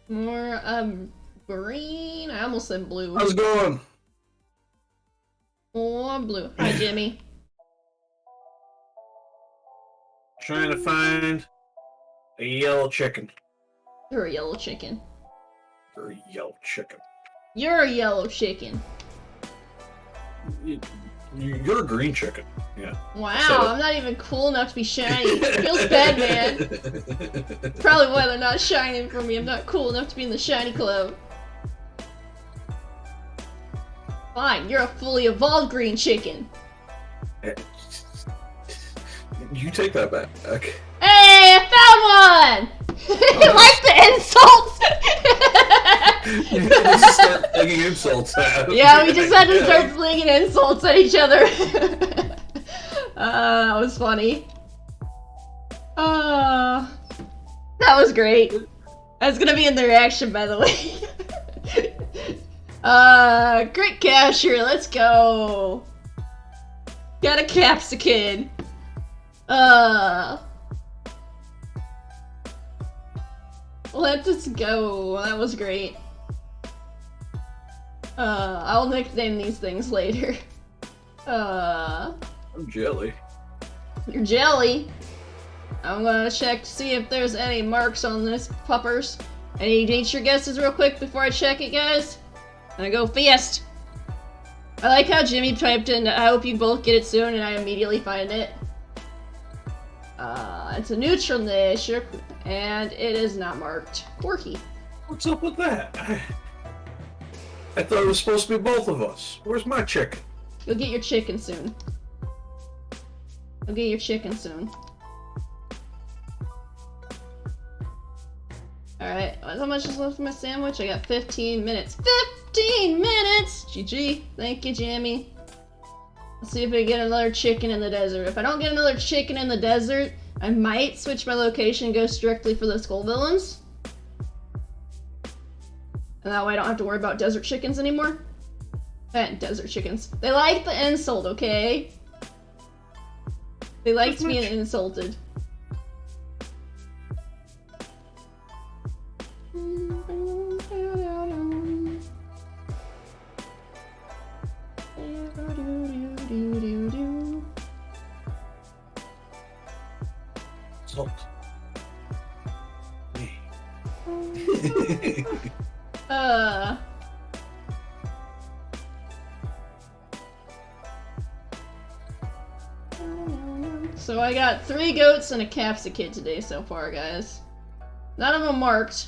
More green. I almost said blue. How's it going? More blue. Hi, Jimmy. Trying to find a yellow chicken. You're a yellow chicken. Or a yellow chicken. You're a yellow chicken. You're a green chicken. Yeah. Wow, So- I'm not even cool enough to be shiny. Feels bad, man. Probably why they're not shining for me. I'm not cool enough to be in the shiny club. Fine, you're a fully evolved green chicken. You take that back. Hey, I found one! You like the insults? You just start thinking insults at. Yeah, we just had to start flinging insults at each other. That was funny. That was great. That's gonna be in the reaction, by the way. Great cashier, let's go. Got a Capsakid. Let us go. That was great. I'll nickname these things later. I'm jelly. You're jelly. I'm gonna check to see if there's any marks on this puppers. Any nature guesses real quick before I check it, guys? I'm gonna go fast. I like how Jimmy typed in, I hope you both get it soon, and I immediately find it. It's a neutral nature, and it is not marked. Quirky. What's up with that? I thought it was supposed to be both of us. Where's my chicken? You'll get your chicken soon. You'll get your chicken soon. Alright, how much is left of my sandwich? I got 15 minutes. 15 minutes! GG. Thank you, Jamie. Let's see if we get another chicken in the desert. If I don't get another chicken in the desert, I might switch my location and go strictly for the Scovillains. And that way I don't have to worry about desert chickens anymore. Desert chickens. They like the insult, okay? They liked being insulted. Salt. So I got 3 goats and a Capsakid today so far, guys. None of them marked.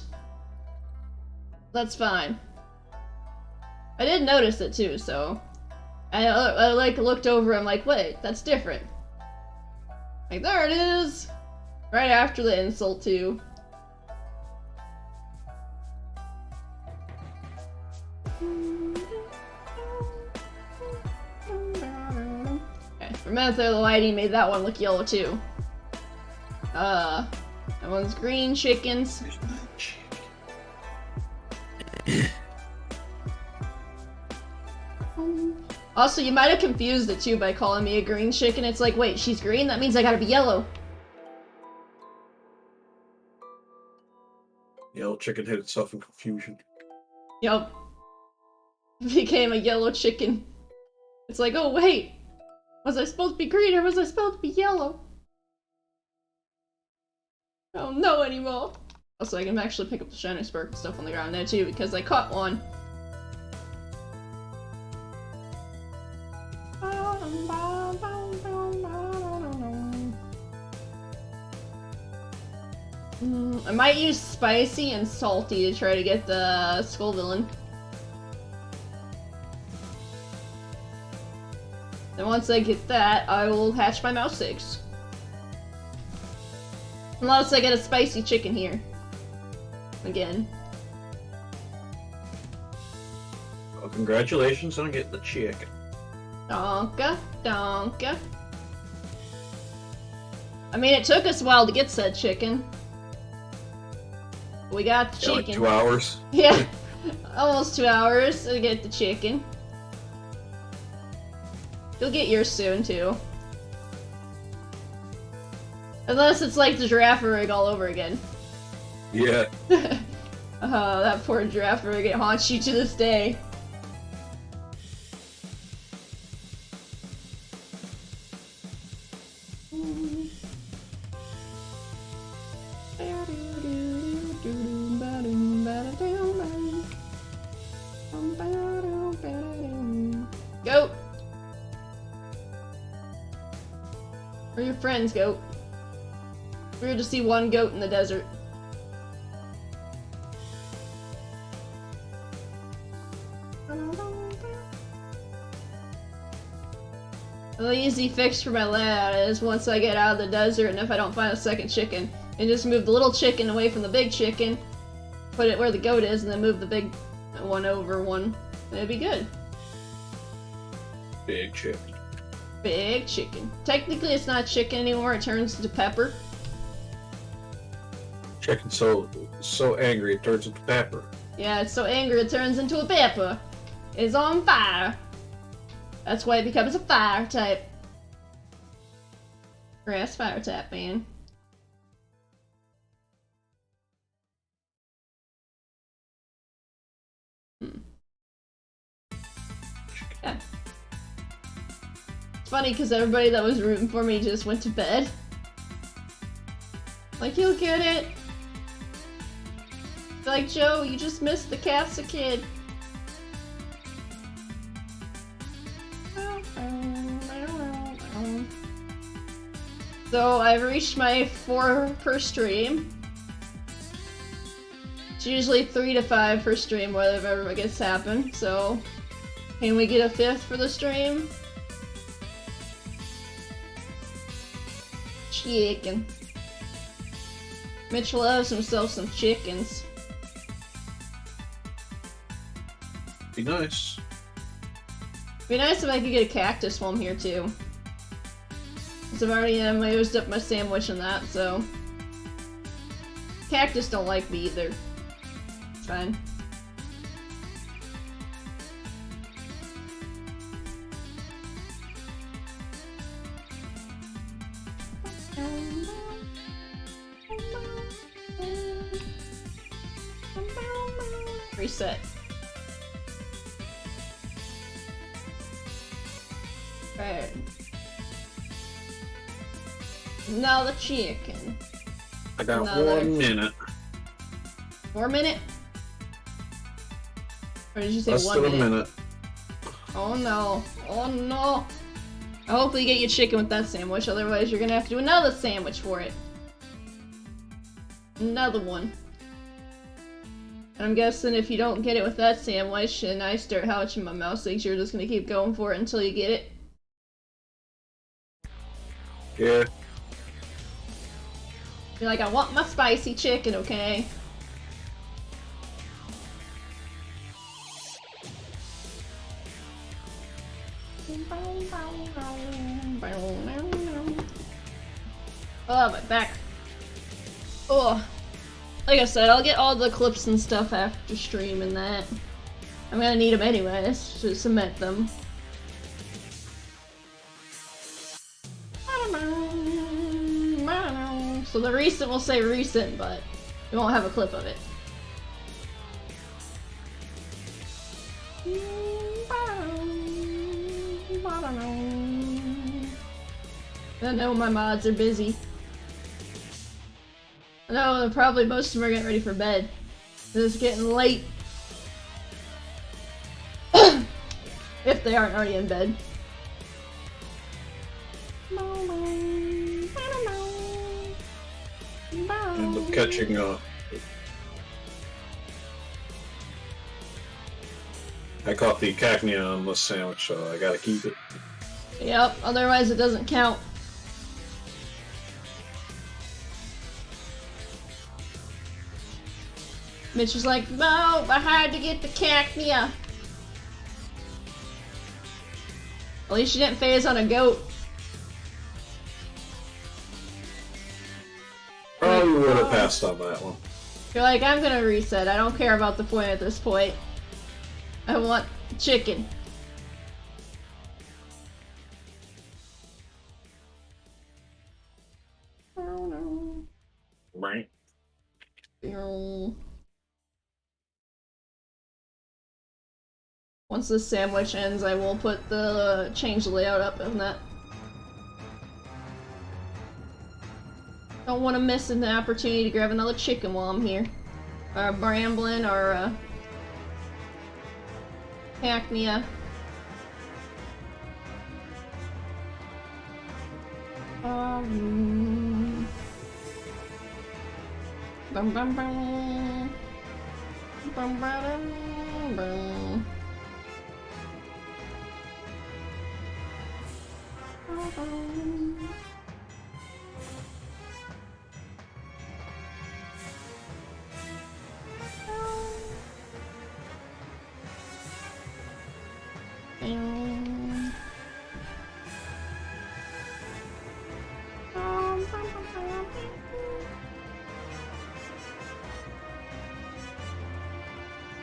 That's fine. I did notice it too, so I like looked over. I'm like, wait, that's different. Like, there it is, right after the insult too. Okay, for a minute there, the lighting made that one look yellow too. That one's green chickens. Also, you might have confused it too by calling me a green chicken. It's like, wait, she's green? That means I gotta be yellow. Yellow chicken hid itself in confusion. Yup. Became a yellow chicken. It's like, oh wait, was I supposed to be green or was I supposed to be yellow? I don't know anymore. Also, I can actually pick up the shiny spark and stuff on the ground now too, because I caught one. I might use spicy and salty to try to get the Scovillain. And once I get that, I will hatch my mouse eggs. Unless I get a spicy chicken here. Again. Well, congratulations on getting the chicken. Donka, donka. I mean, it took us a while to get said chicken. We got the Yeah, chicken. like 2 hours. Yeah, almost 2 hours to get the chicken. You'll get yours soon, too. Unless it's like the giraffe rig all over again. Yeah. Oh, that poor giraffe rig, it haunts you to this day. Goat! Where are your friends, goat? Weird to see one goat in the desert. The easy fix for my lad is once I get out of the desert and if I don't find a second chicken, and just move the little chicken away from the big chicken, put it where the goat is, and then move the big one over one, and it'd be good. Big chicken. Big chicken. Technically it's not chicken anymore, it turns into pepper. Chicken so angry it turns into pepper. Yeah, it's so angry it turns into a pepper. It's on fire. That's why it becomes a fire type. Grass fire type, man. Yeah. It's funny because everybody that was rooting for me just went to bed. Like, you'll get it. Like, Joe, you just missed the Capsakid. So I've reached my 4 per stream. It's usually 3 to 5 per stream, whatever gets happen. So, can we get a 5th for the stream? Chicken. Mitch loves himself some chickens. Be nice. Be nice if I could get a cactus while I'm here too. Because I've already used up my sandwich and that, so. Cactus don't like me either. It's fine. Reset. Right. Now the chicken. I got Another. 1 minute. 4 minute? Or did you say Less 1 than minute? a minute. Oh no. Oh no. I hope you get your chicken with that sandwich, otherwise you're gonna have to do another sandwich for it. Another one. And I'm guessing if you don't get it with that sandwich and I start hatching my mouse eggs, you're just gonna keep going for it until you get it. Yeah. You're like, I want my spicy chicken, okay? Oh, my back. Oh. Like I said, I'll get all the clips and stuff after stream and that. I'm gonna need them anyways to cement them. So the recent will say recent, but we won't have a clip of it. I know my mods are busy. I know probably most of them are getting ready for bed. It's getting late. If they aren't already in bed. End up catching I caught the cacnea on this sandwich, so I gotta keep it. Yep, otherwise it doesn't count. Mitch is like, no, I had to get the cacnea. At least you didn't phase on a goat. Probably would have passed on that one. You're like, I'm gonna reset. I don't care about the point at this point. I want chicken. Right. Once this sandwich ends, I will put the change the layout up on that. Don't want to miss an opportunity to grab another chicken while I'm here. Or a bramblin or a cacnea. Bum bum bum. Bum bum bum.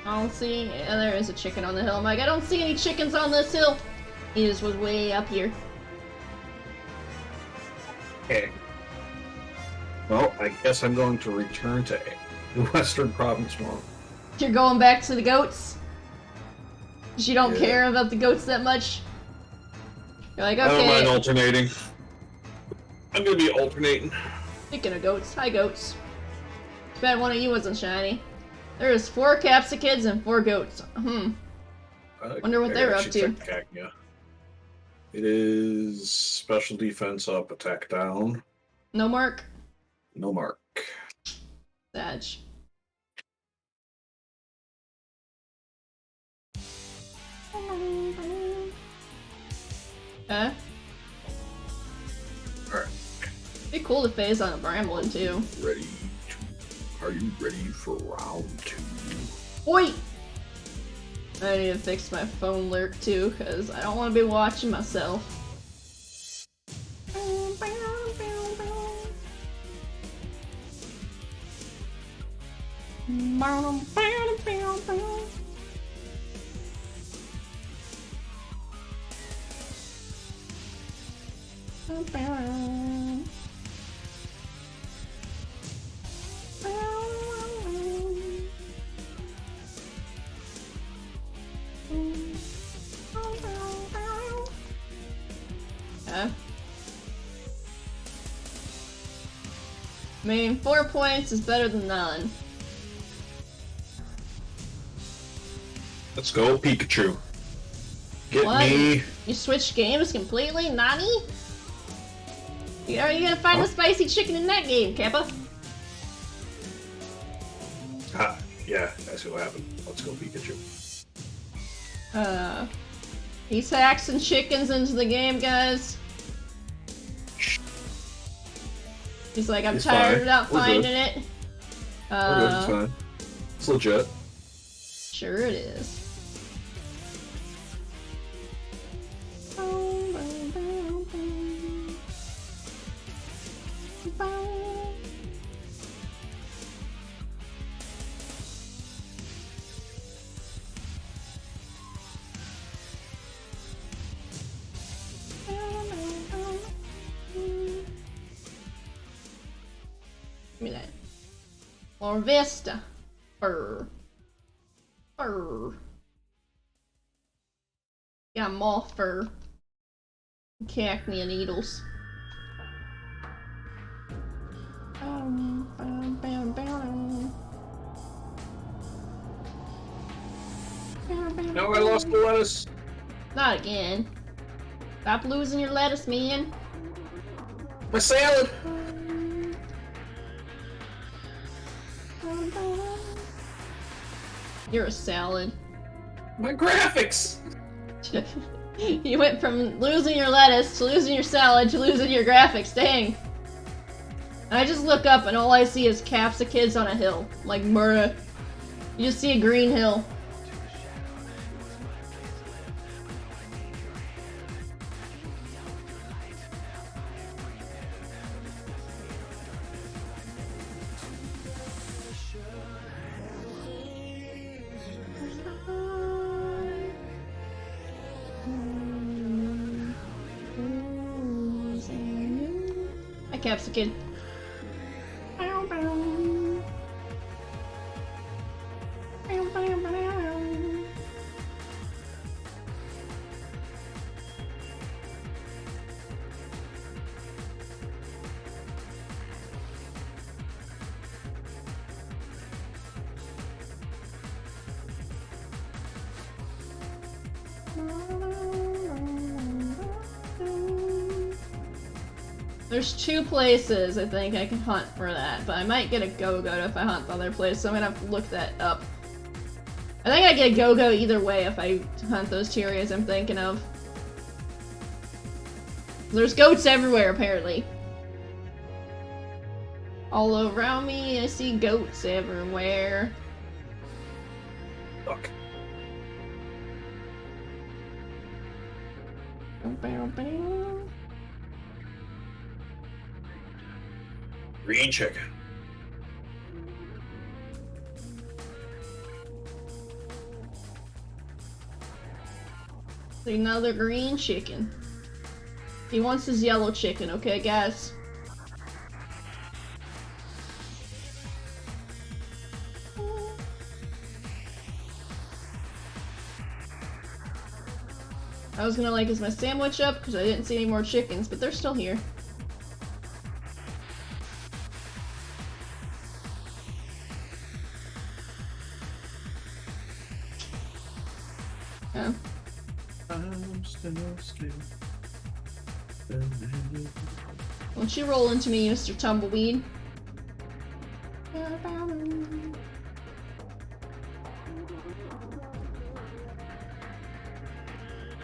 I don't see. There is a chicken on the hill. I'm like, I don't see any chickens on this hill. He just was way up here. Okay. Well, I guess I'm going to return to the Western Province tomorrow. You're going back to the goats? 'Cause you don't Yeah. care about the goats that much? You're like, I don't mind okay. alternating. I'm gonna be alternating. Speaking of goats, hi goats. Too bad one of you wasn't shiny. There's 4 Capsakids and 4 goats. Wonder what they're up to. Cacnea. It is special defense up, attack down. No mark? No mark. Sag. Okay. Alright. Be cool to phase on a Bramblin too. Are you ready for round 2? Oi! I need to fix my phone lurk too, because I don't want to be watching myself. Okay. I mean, 4 points is better than none. Let's go, Pikachu. Get What? me. You switched games completely? Nani? Are you gonna find the spicy chicken in that game, Kappa? Ah, yeah, that's what happened. Let's go, Pikachu. He's hacking chickens into the game, guys. He's like, I'm It's tired fine. of not We're finding good. it. We're good, it's fine. It's legit. Sure it is. Give me that. Or Vista. Brr. Fur. Got moth fur. Cacnea needles. No, I lost the lettuce. Not again. Stop losing your lettuce, man. My salad. You're a salad. My graphics. You went from losing your lettuce to losing your salad to losing your graphics. Dang. And I just look up and all I see is Capsakids on a hill. Like, Murrah. You just see a green hill. Hi, Capsakid. There's 2 places I think I can hunt for that, but I might get a go-go if I hunt the other place, so I'm gonna have to look that up. I think I get a go-go either way if I hunt those 2 areas I'm thinking of. There's goats everywhere, apparently. All around me, I see goats everywhere. Fuck. Green chicken. Another green chicken. He wants his yellow chicken, okay, guys? I was gonna is my sandwich up because I didn't see any more chickens, but they're still here. Yeah. I'm still asleep. Won't you roll into me, Mr. Tumbleweed?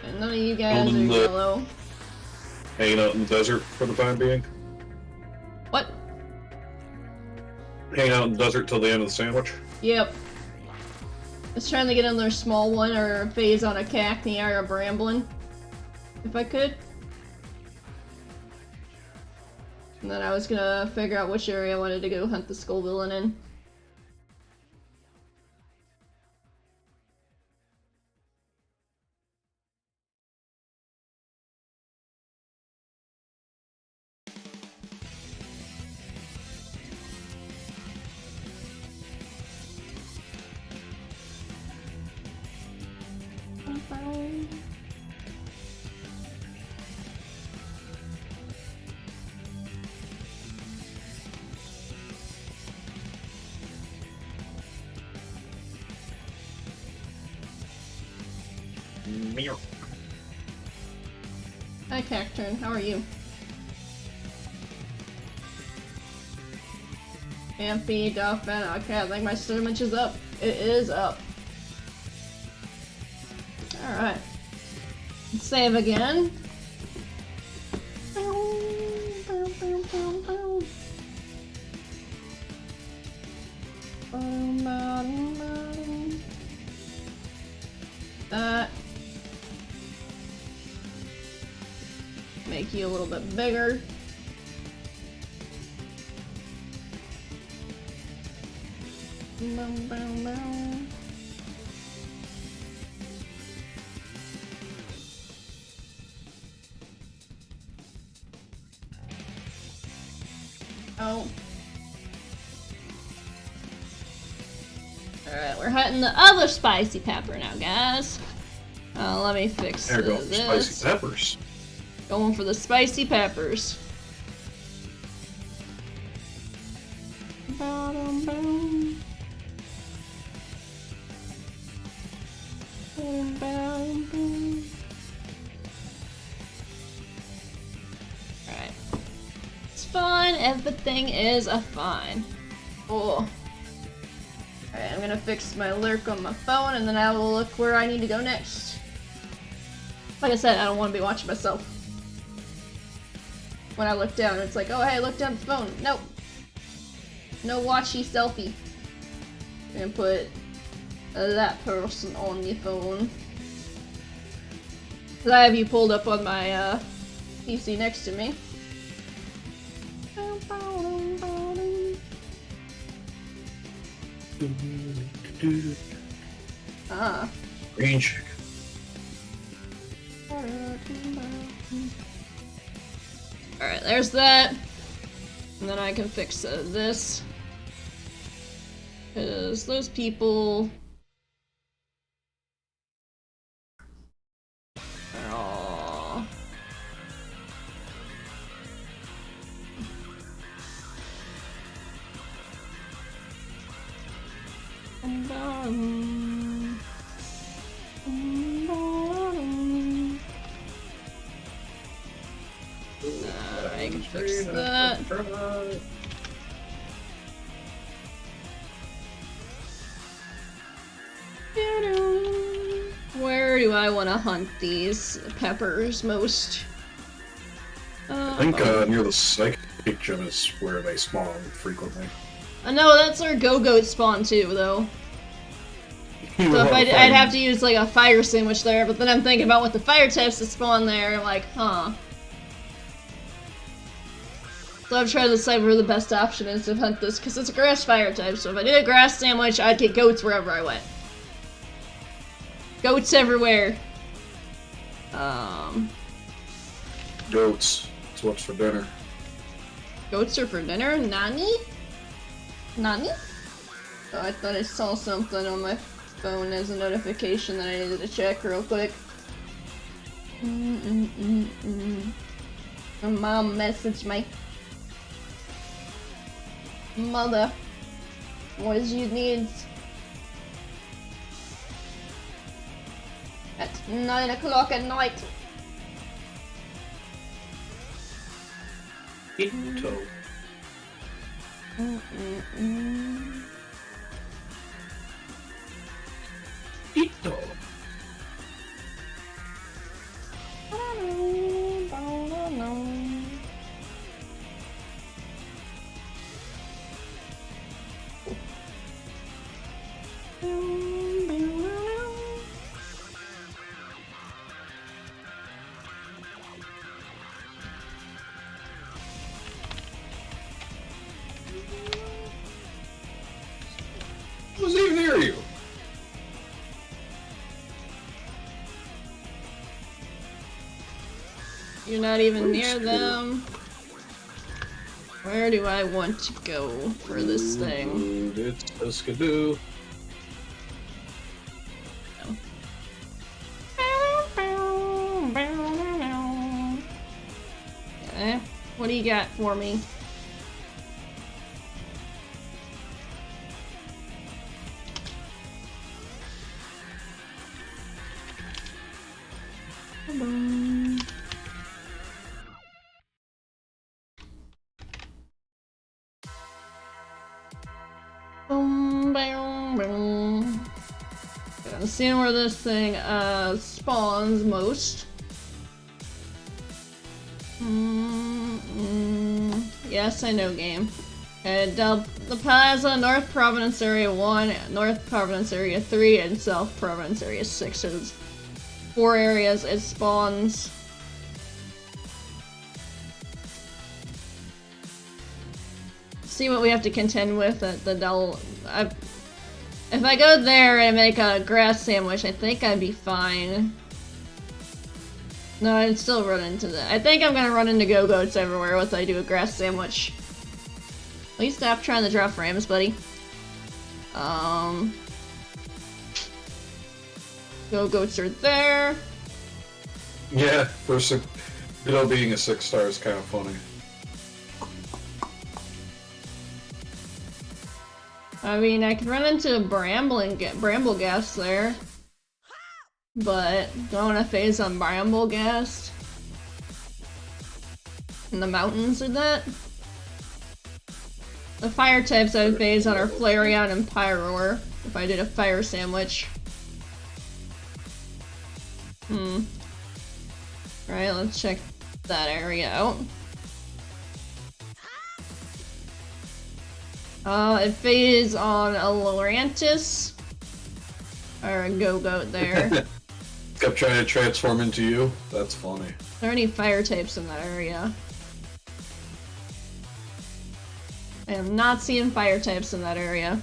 And none of you guys are yellow. Hanging out in the desert for the time being. What? Hanging out in the desert till the end of the sandwich. Yep. I was trying to get another small one or a phase on a cacti or a bramblin. If I could. And then I was gonna figure out which area I wanted to go hunt the Scovillain in. Hi, Cacturn. How are you? Amphi, Dolphin. Okay, I think my sandwich is up. It is up. Alright. Let's save again. That. Make you a little bit bigger. Oh. Alright, we're hunting the other spicy pepper now, guys. Let me fix There we go. this. Spicy peppers. Going for the spicy peppers. Alright. It's fine. Everything is a fine. Oh. Alright, I'm gonna fix my lurk on my phone and then I will look where I need to go next. Like I said, I don't want to be watching myself. When I look down, it's like, oh hey, look down at the phone. Nope. No watchy selfie. And put that person on your phone. Cause I have you pulled up on my PC next to me. Ah. Green chicken. Alright, there's that. And then I can fix this. Because those people... Aww. I can fix that. Where do I want to hunt these peppers most? I think near the psychic gym is where they spawn frequently. I know that's where go-goat spawn too, though. So if I'd have to use like a fire sandwich there, but then I'm thinking about what the fire types that spawn there, I'm like, huh. So I'm trying to decide where the best option is to hunt this, because it's a grass fire type, so if I did a grass sandwich, I'd get goats wherever I went. Goats everywhere. Goats. That's what's for dinner. Goats are for dinner? Nani? Nani? Oh, I thought I saw something on my phone as a notification that I needed to check real quick. My mom messaged me. Mother, what did you need? At 9 o'clock at night. Ito. Ito. Who's even near you? You're not even near them. Where do I want to go for this thing? It's a skidoo. Okay. What do you got for me? Boom, boom, boom. Okay, I'm seeing where this thing spawns most. Yes, I know game. Okay, the Plaza, North Providence Area 1, North Providence Area 3, and South Providence Area 6. So there's 4 areas it spawns. See what we have to contend with at the Dell. If I go there and make a grass sandwich, I think I'd be fine. No, I'd still run into that. I think I'm gonna run into go-goats everywhere once I do a grass sandwich. Please stop trying to drop frames, buddy. Go-goats are there. Yeah, for being a 6-star is kind of funny. I mean, I could run into bramble gas there. But don't want to phase on bramble gas. In the mountains or that. The fire types I would phase on are Flareon and Pyroar if I did a fire sandwich. Alright, let's check that area out. It fades on a Lorantis. Or a Go-Goat there. Kept trying to transform into you? That's funny. Are there any fire types in that area? I am not seeing fire types in that area.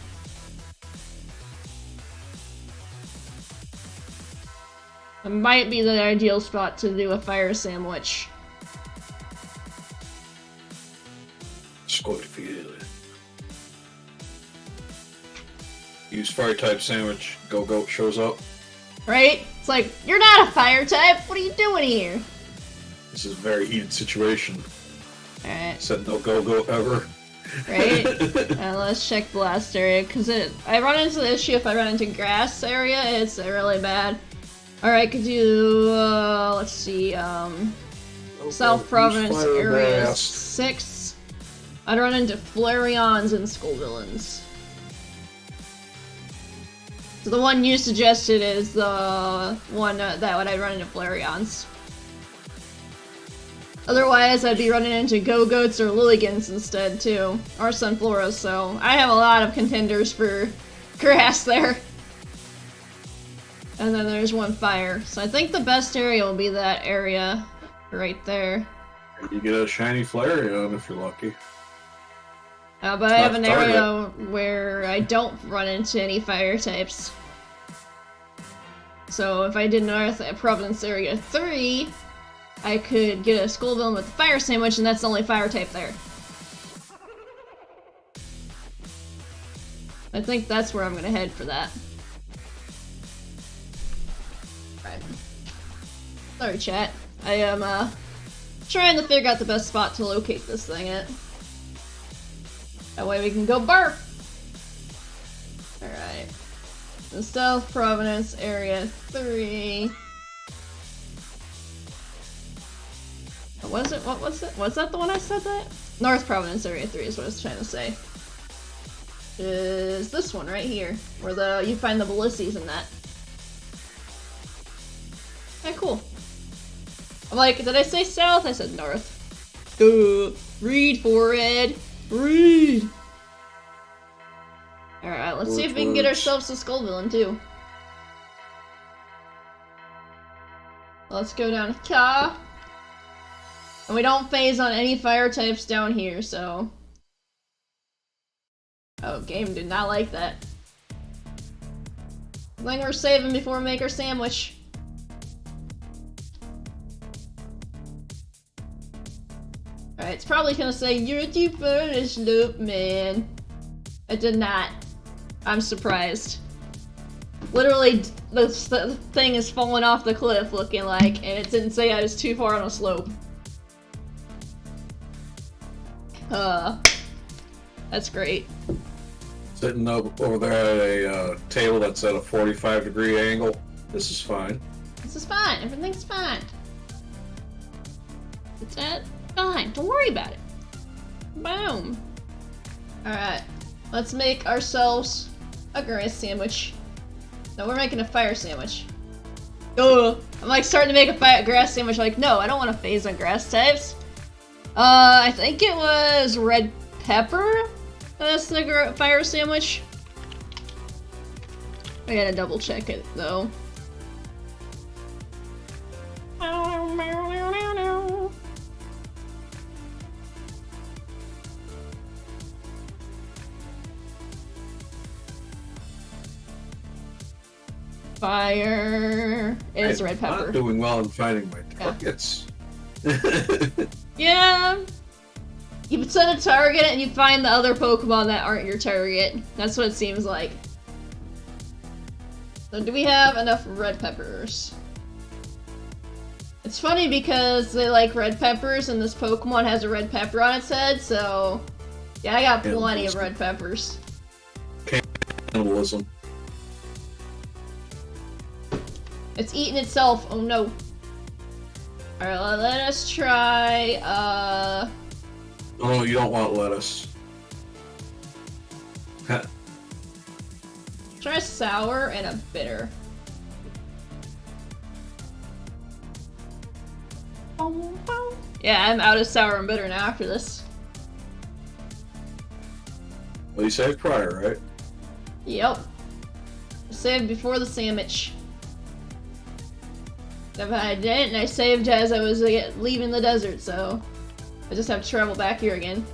It might be the ideal spot to do a fire sandwich. Scovillain. Use fire type sandwich. Go-Goat shows up. Right? It's like, you're not a fire type! What are you doing here? This is a very heated situation. Alright. Said no Go-Goat ever. Right? Let's check blast area, because I run into the issue if I run into grass area, it's really bad. Alright, could do, let's see, South Province area grass. 6. I'd run into Flareons and Scovillains. So the one you suggested is the one that I'd run into Flareons. Otherwise, I'd be running into Go-Goats or Lilligans instead, too. Or Sunfloras, so I have a lot of contenders for grass there. And then there's one fire. So I think the best area will be that area right there. You get a shiny Flareon if you're lucky. But I have an area where I don't run into any fire types. So if I did North at Province Area 3, I could get a Scovillain with a fire sandwich, and that's the only fire type there. I think that's where I'm gonna head for that. Right. Sorry, chat. I am trying to figure out the best spot to locate this thing at. That way we can go barf! Alright. The South Providence Area 3. What was it? What was it? Was that the one I said that? North Providence Area 3 is what I was trying to say. Is this one right here, where you find the Bellissies and that. Okay, cool. I'm like, did I say south? I said north. Read for it. Read! Alright, let's see if we can get ourselves a Scovillain too. Let's go down to Ka. And we don't phase on any fire types down here, so... Oh, game did not like that. I think we're saving before we make our sandwich. Alright, it's probably gonna say, you're too furnished, loop, man. It did not. I'm surprised. Literally, the thing is falling off the cliff looking like, and it didn't say I was too far on a slope. That's great. Sitting over there at a table that's at a 45-degree angle. This is fine. This is fine. Everything's fine. It's fine. Don't worry about it. Boom. Alright. Let's make ourselves a grass sandwich. No, we're making a fire sandwich. I'm like starting to make a grass sandwich like, no, I don't want to phase on grass types. I think it was red pepper. That's the fire sandwich. I gotta double check it though. Fire is red pepper. I'm not doing well in finding my targets. Yeah. You set a target and you find the other Pokemon that aren't your target. That's what it seems like. So do we have enough red peppers? It's funny because they like red peppers and this Pokemon has a red pepper on its head, so... Yeah, I got plenty of red peppers. Cannibalism. It's eating itself. Oh no. Alright, let us try, Oh, you don't want lettuce. Try a sour and a bitter. Yeah, I'm out of sour and bitter now after this. Well, you saved prior, right? Yep. Saved before the sandwich. If I didn't, I saved as I was leaving the desert, so I just have to travel back here again.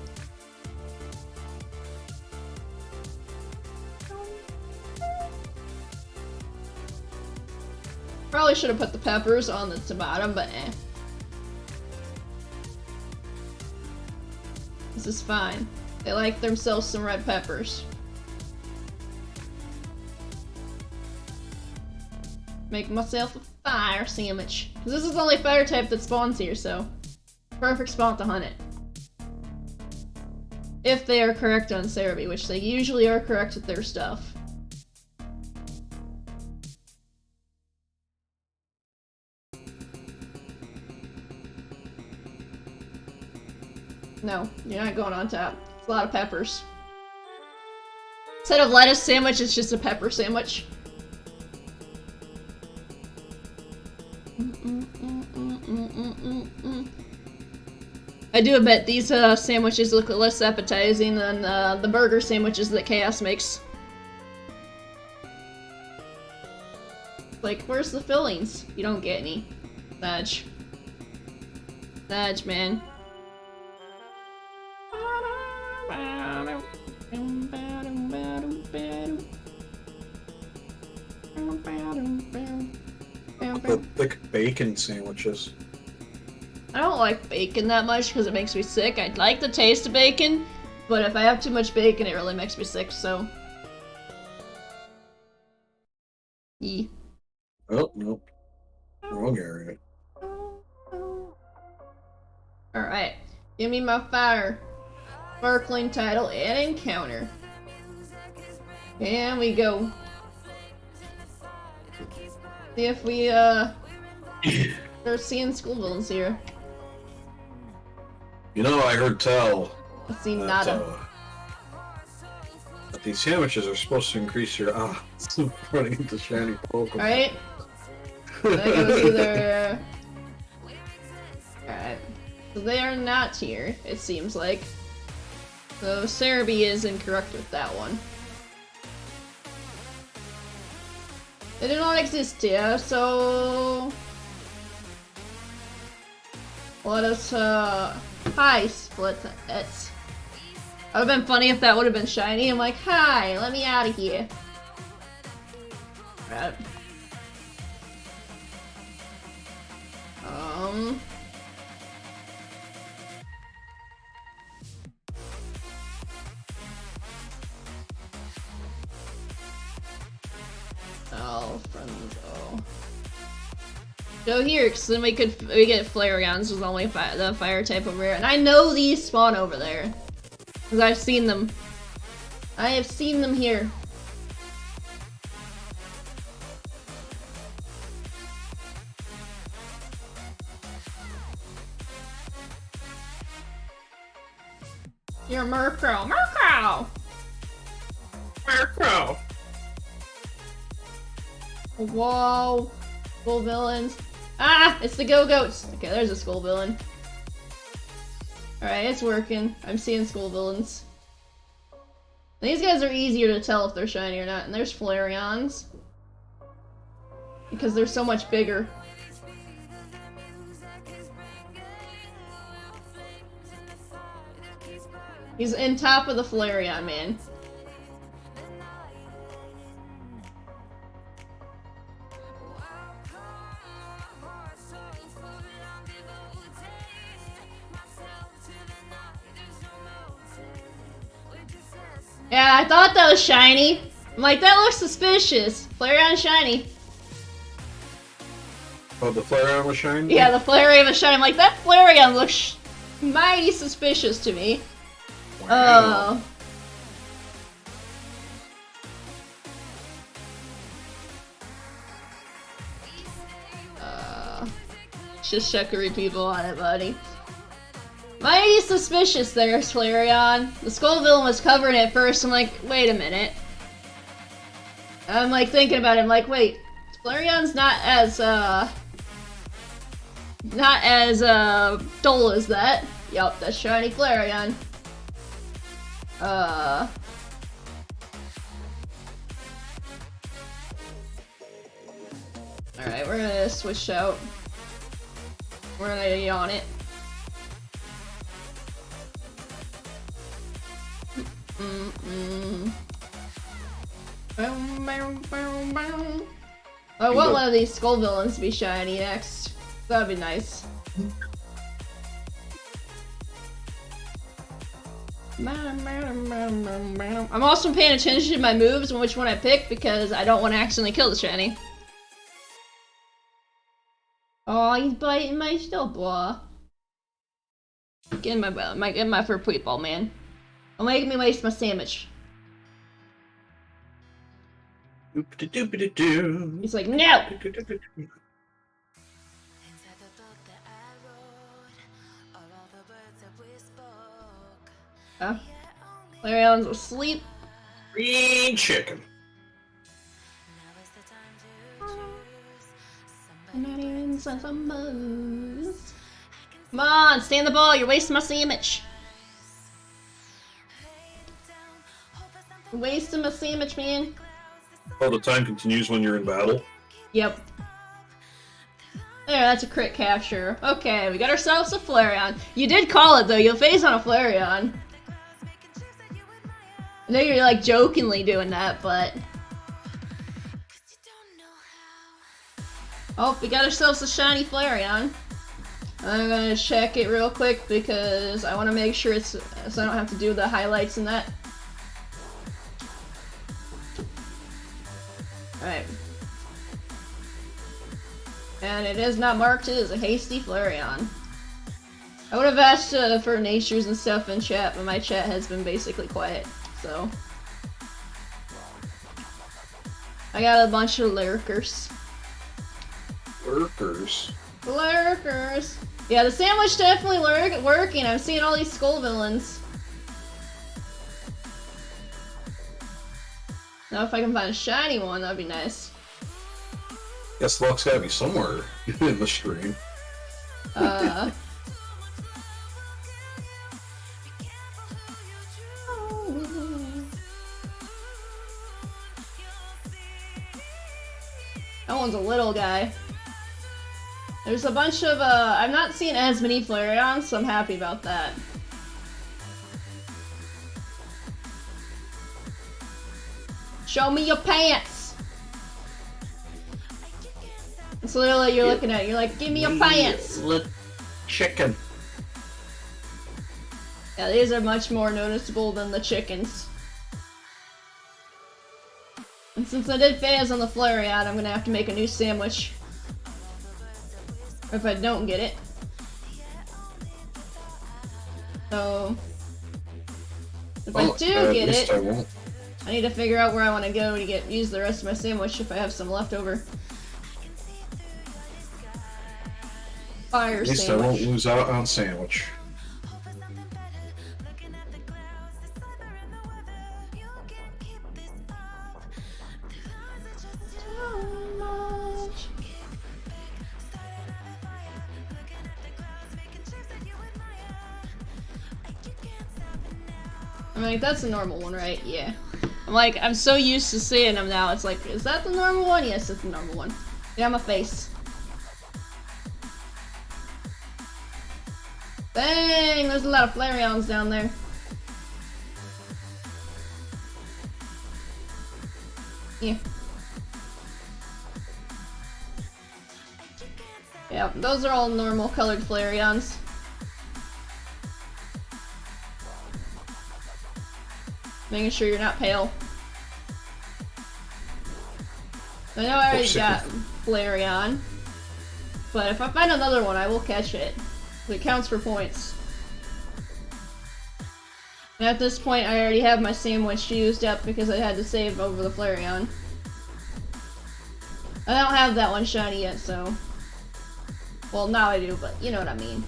Probably should have put the peppers on the bottom, but eh. This is fine. They like themselves some red peppers. Make myself a fire sandwich. Because this is the only fire type that spawns here, so perfect spot to hunt it. If they are correct on Cerebi, which they usually are correct with their stuff. No, you're not going on top. It's a lot of peppers. Instead of lettuce sandwich, it's just a pepper sandwich. I do bet these sandwiches look less appetizing than the burger sandwiches that Chaos makes. Like, where's the fillings? You don't get any. Nudge. Nudge, man. The thick bacon sandwiches. I don't like bacon that much because it makes me sick. I like the taste of bacon, but if I have too much bacon, it really makes me sick, so. Yee. Oh, nope. Wrong area. Alright. Give me my fire. Sparkling title and encounter. And we go. See if we, start seeing school villains here. You know, I heard tell I see that, nada. that these sandwiches are supposed to increase your odds of running into shiny Pokemon. Alright. That goes either. Alright. So they are not here, it seems like. So Cerebi is incorrect with that one. They do not exist here, so let us hi split it. That would have been funny if that would have been shiny. I'm like, hi, let me out of here. Right. Oh, friends, oh. Go here, because then we get Flareons with only the fire type over here. And I know these spawn over there. Because I've seen them. I have seen them here. You're Murkrow. Murkrow! Murkrow! Whoa. School villains. Ah! It's the Go-Goats! Okay, there's a school villain. Alright, it's working. I'm seeing school villains. These guys are easier to tell if they're shiny or not. And there's Flareons. Because they're so much bigger. He's in top of the Flareon, man. Yeah, I thought that was shiny. I'm like, that looks suspicious. Flareon shiny. Oh, the Flareon was shiny? Yeah, the Flareon was shiny. I'm like, that Flareon looks mighty suspicious to me. Wow. Just Shukari people on it, buddy. Mighty suspicious there, Flareon. The Skull Villain was covering it first. I'm like, wait a minute. I'm like thinking about it. I'm like, wait, Flareon's not as Not as dull as that. Yup, that's shiny Flareon. Alright, we're gonna switch out. We're gonna yawn it. I want one of these Scovillains to be shiny next. That'd be nice. I'm also paying attention to my moves and which one I pick because I don't want to accidentally kill the shiny. Oh, he's biting my stuff, boy. Get in my fur tweet ball, man. Don't make me waste my sandwich. He's like, no! Oh. Flareon's asleep. Green chicken. Come on, stay in the ball, you're wasting my sandwich. You're wasting my sandwich, man. Oh, the time continues when you're in battle? Yep. There, that's a crit capture. Okay, we got ourselves a Flareon. You did call it, though. You'll phase on a Flareon. I know you're, like, jokingly doing that, but... Oh, we got ourselves a shiny Flareon. I'm gonna check it real quick because I want to make sure it's... so I don't have to do the highlights and that. Alright. And it is not marked as a hasty Flareon. I would have asked for natures and stuff in chat, but my chat has been basically quiet, so... I got a bunch of lurkers. Lurkers? Lurkers! Yeah, the sandwich definitely working. I'm seeing all these Scovillains. Now if I can find a shiny one, that'd be nice. Guess luck's gotta be somewhere in the stream. That one's a little guy. There's a bunch of, I've not seen as many Flareons, so I'm happy about that. Show me your pants! That's literally what you're looking at. You're like, give me your pants! Chicken. Yeah, these are much more noticeable than the chickens. And since I did phase on the Flareon, I'm gonna have to make a new sandwich. Or if I don't get it. So... if I do get it, I need to figure out where I want to go to use the rest of my sandwich if I have some left over. Fire At least sandwich. I won't lose out on sandwich. I'm like, that's a normal one, right? Yeah. I'm like, I'm so used to seeing them now, it's like, is that the normal one? Yes, it's the normal one. Get on my face. Dang, there's a lot of Flareons down there. Yeah. Yeah, those are all normal colored Flareons. Making sure you're not pale. I know I already got Flareon, but if I find another one, I will catch it. It counts for points. And at this point, I already have my sandwich used up because I had to save over the Flareon. I don't have that one shiny yet, so... well, now I do, but you know what I mean.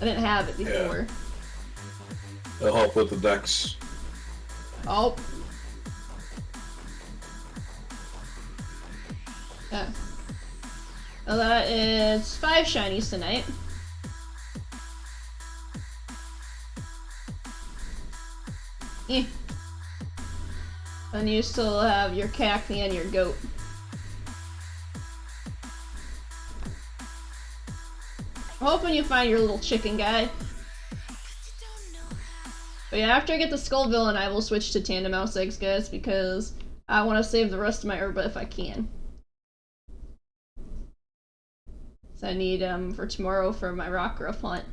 I didn't have it before. Yeah. It'll help with the dex. Oh. Yeah. So that is 5 shinies tonight. Eh. And you still have your cacti and your goat. I'm hoping you find your little chicken guy. But yeah, after I get the Scovillain, I will switch to Tandem Mouse Eggs, guys, because I want to save the rest of my herba if I can. So I need for tomorrow for my Rockruff hunt.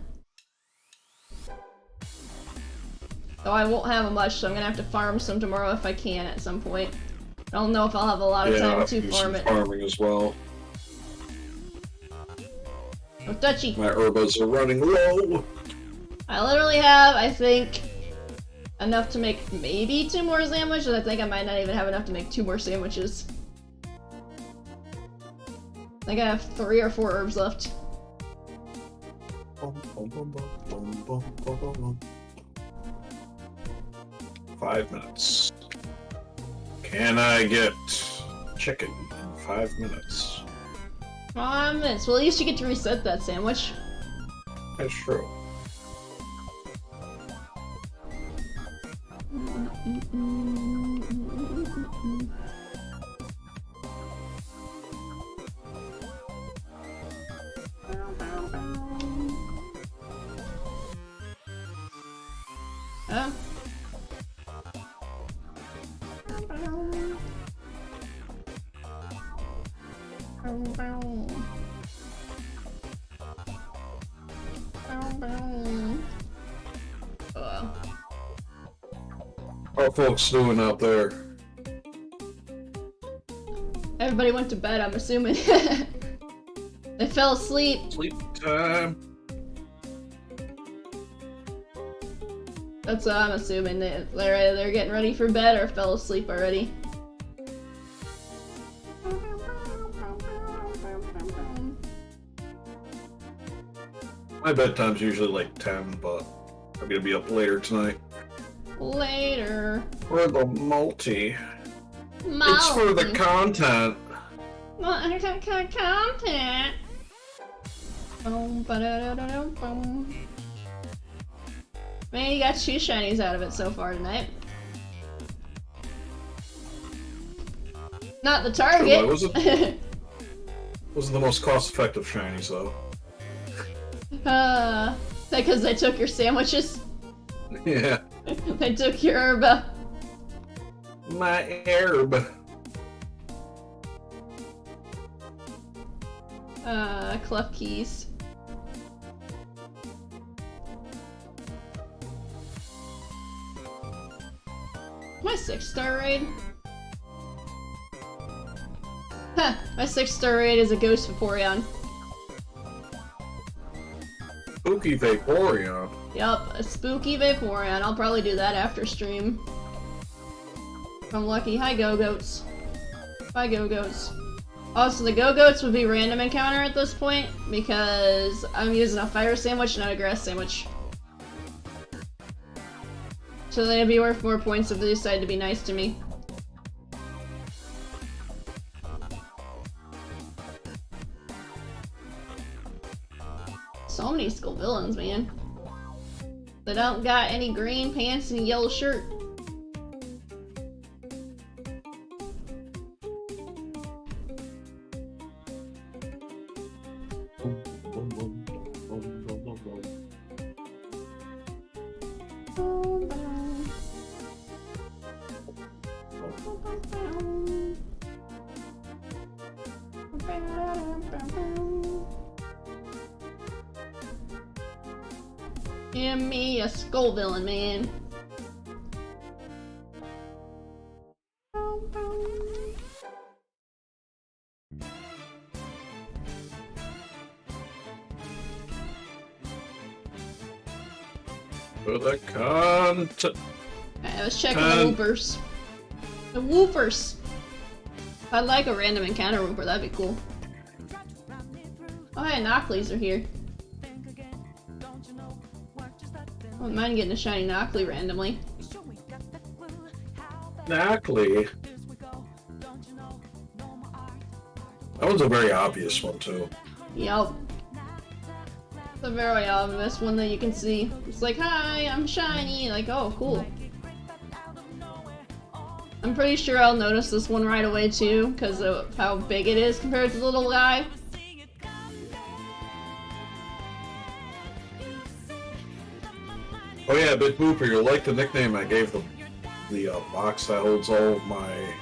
Though I won't have much, so I'm gonna have to farm some tomorrow if I can at some point. I don't know if I'll have a lot of time to farm it. Farming as well. Oh, touchy. My herbas are running low. I literally have, I think, enough to make maybe 2 more sandwiches. I think I might not even have enough to make 2 more sandwiches. I think I have 3 or 4 herbs left. 5 minutes. Can I get chicken in 5 minutes? 5 minutes. Well, at least you get to reset that sandwich. That's true. Oh. How are folks doing out there? Everybody went to bed, I'm assuming. They fell asleep. Sleep time. That's what I'm assuming. They're either getting ready for bed or fell asleep already. My bedtime's usually like 10, but I'm gonna be up later tonight. Later. For the multi. It's for the content. Content. Boom, ba-da-da-da-da-boom. Man, you got 2 shinies out of it so far tonight. Not the target. Sure, wasn't the most cost-effective shinies though. Because they took your sandwiches? Yeah. They took your herb. My herb. Clef keys. My 6-star raid? Huh, my 6-star raid is a Ghost Vaporeon. Spooky Vaporeon. Yup, a spooky Vaporeon. I'll probably do that after stream. If I'm lucky. Hi, Go-Goats. Bye, Go-Goats. Also, the Go-Goats would be random encounter at this point, because I'm using a fire sandwich, not a grass sandwich. So they'd be worth more points if they decide to be nice to me. So many Scovillains, man. They don't got any green pants and a yellow shirt. Give me a Scovillain, man. For the content. I was checking the Woopers. The Woopers! If I'd like a random encounter Wooper, that'd be cool. Oh hey, Knockleys are here. I wouldn't mind getting a shiny Knockley randomly. Knackley. That was a very obvious one too. Yep. It's a very obvious one that you can see. It's like, hi, I'm shiny. Like, oh, cool. I'm pretty sure I'll notice this one right away too, because of how big it is compared to the little guy. Oh yeah, Big Booper, you like the nickname I gave the box that holds all my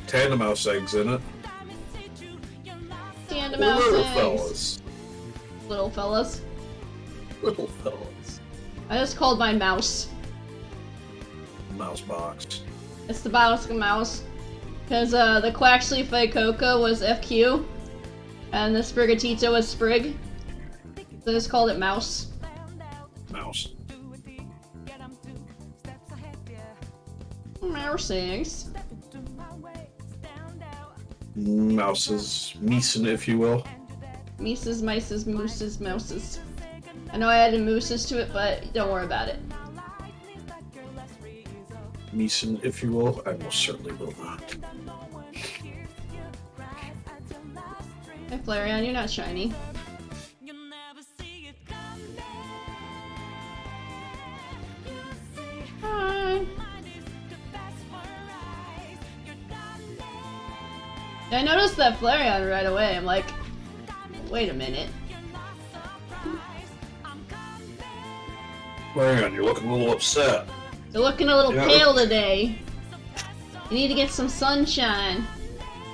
tandem mouse eggs in it. Tandem mouse Little eggs. fellas. Little fellas. Little fellas. I just called mine Mouse. Mouse box. It's the Bowska Mouse. Because the Quaxley Coca was FQ, and the Sprigatito was Sprig. So I just called it Mouse. Mouse. Mouse eggs. Mouses. Meeson, if you will. Mises, mices, mooses, mouses. I know I added mooses to it, but don't worry about it. Meeson, if you will. I most certainly will not. Hey Flareon, you're not shiny. Hi. I noticed that Flareon right away. I'm like, wait a minute. Flareon, you're looking a little upset. You're looking a little Yeah. pale today. You need to get some sunshine.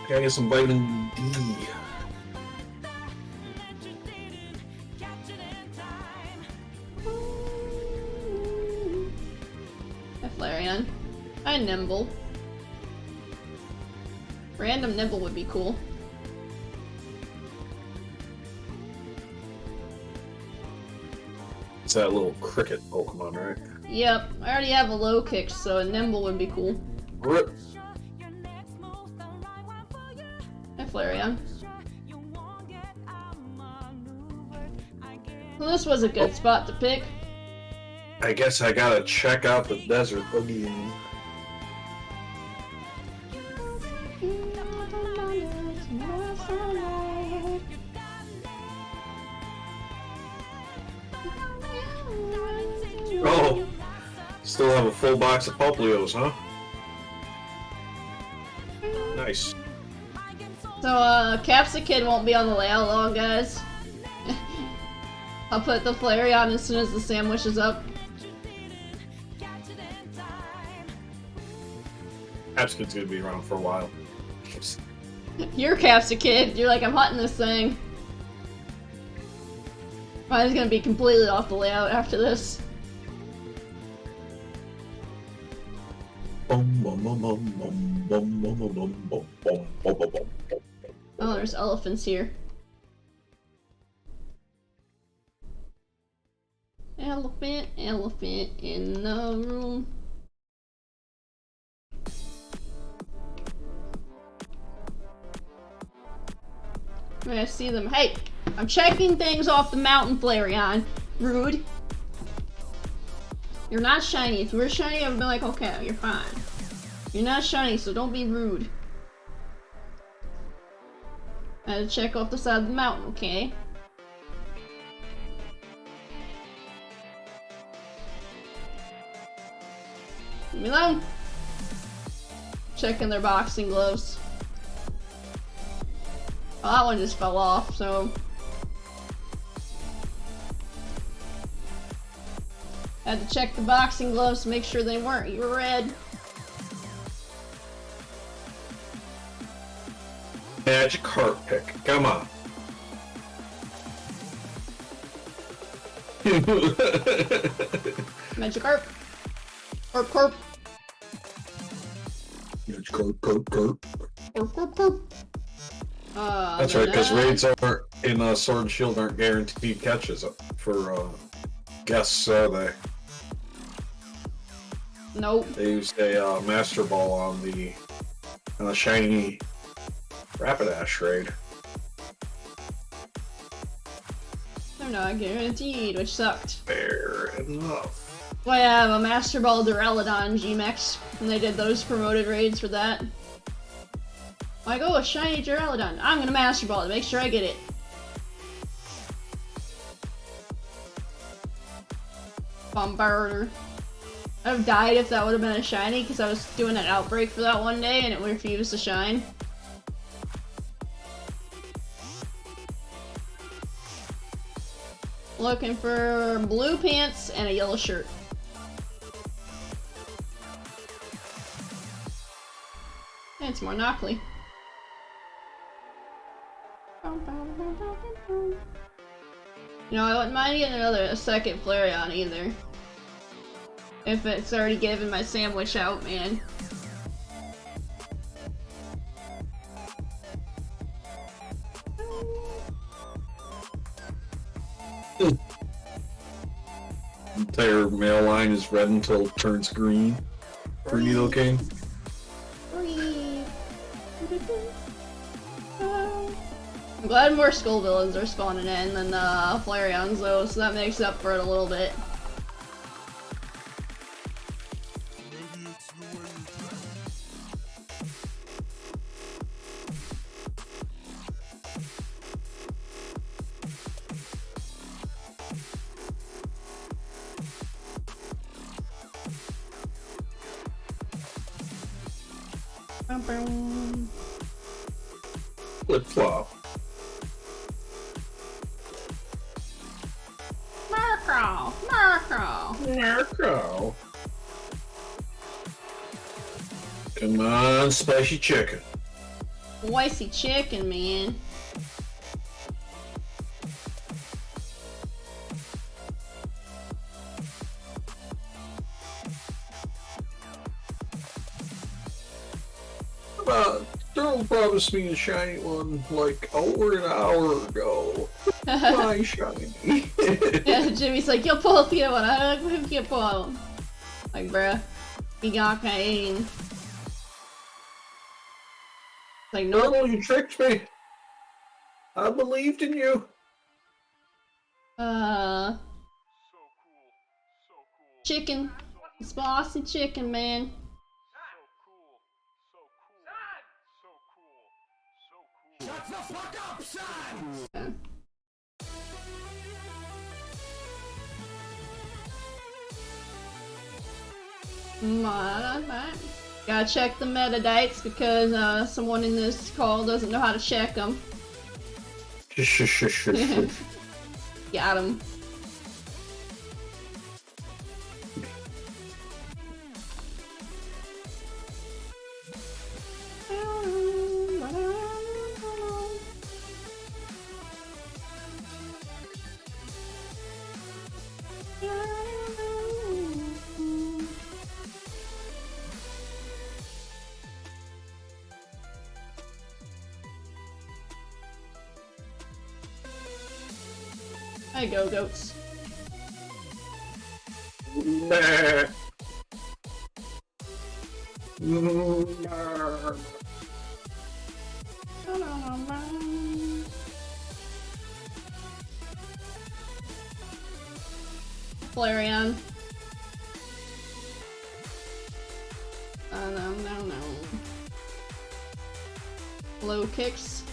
Gotta get some vitamin D. Hi Flareon. Hi Nimble. Random Nimble would be cool. It's that little cricket Pokemon, right? Yep, I already have a low kick, so a Nimble would be cool. Rip. Hi Flareon. Well, this was a good spot to pick. I guess I gotta check out the desert again. Oh, still have a full box of Poplios, huh? Nice. So, Capsakid won't be on the layout long, guys. I'll put the Flareon as soon as the sandwich is up. Capsakid's gonna be around for a while. You're Capsakid. You're like, I'm hunting this thing. Mine's gonna be completely off the layout after this. Oh, there's elephants here. Elephant, elephant in the room. I see them. Hey, I'm checking things off the mountain, Flareon. Rude. You're not shiny. If you were shiny, I would be like, okay, you're fine. You're not shiny, so don't be rude. I had to check off the side of the mountain, okay? Leave me alone. Checking their boxing gloves. Well, that one just fell off, so... Had to check the boxing gloves to make sure they weren't red. Magic heart pick. Come on. Magikarp. Corp, corp. Magikarp, Karp, Karp. Corp, corp, corp. That's right, because raids aren't in Sword and Shield aren't guaranteed catches for guests, are they? Nope. They used a Master Ball on the shiny Rapidash raid. They're not guaranteed, which sucked. Fair enough. Well, I have a Master Ball Duraludon GMX, and they did those promoted raids for that. Like, oh, a shiny Duraludon. I'm gonna Master Ball to make sure I get it. Bombarder. I'd have died if that would have been a shiny because I was doing an outbreak for that one day and it refused to shine. Looking for blue pants and a yellow shirt. And it's more Knockley. You know, I wouldn't mind getting a second Flareon either. If it's already given my sandwich out, man. Entire male line is red until it turns green for Nidoking. I'm glad more Scovillains are spawning in than Flareons though, so that makes up for it a little bit. Flip flop. Marco. Come on, spicy chicken. Spicy chicken, man. Daryl promised me a shiny one like over an hour ago. My shiny. Yeah, Jimmy's like, you'll pull the one. I don't know if you can pull one. Like, bruh, you got pain. Like, no. No, you tricked me. I believed in you. Chicken. Spicy chicken, man. Shut the fuck up, son! Yeah. Gotta check the metadates because someone in this call doesn't know how to check them. Got him. Hi, go goats. Nah. Flareon. No. Low kicks.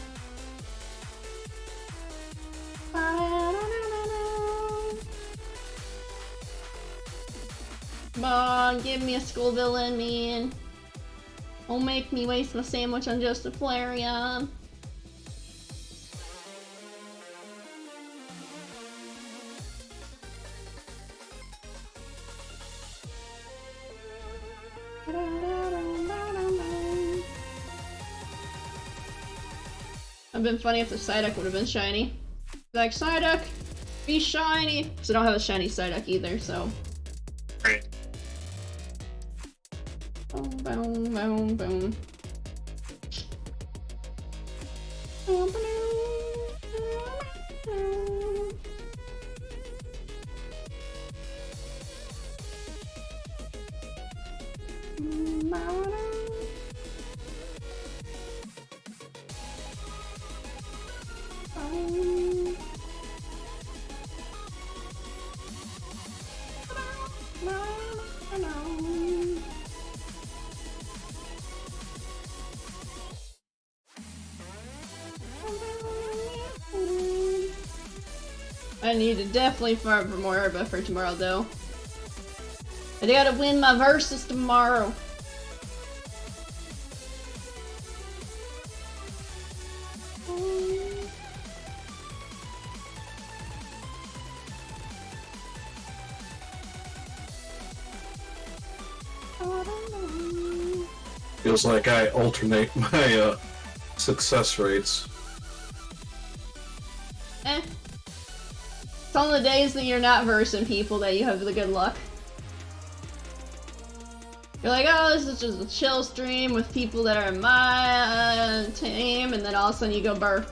Come on, give me a Scovillain, man. Don't make me waste my sandwich on just a Flareon. It'd been funny if the Psyduck would have been shiny. Like, Psyduck, be shiny! Because I don't have a shiny Psyduck either, so. Right. Boom, boom, boom, boom. Boom, boom. I need to definitely farm for more herba for tomorrow, though. I gotta win my versus tomorrow. Feels like I alternate my success rates. It's on the days that you're not versing people that you have the good luck. You're like, oh, this is just a chill stream with people that are in my team, and then all of a sudden you go burr.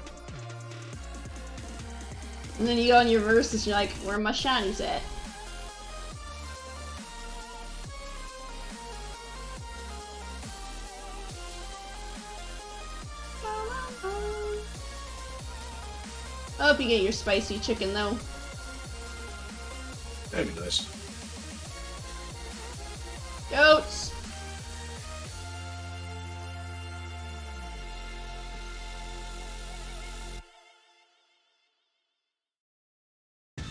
And then you go on your verses, and you're like, where are my shinies at? I hope you get your spicy chicken, though. That'd be nice. Goats!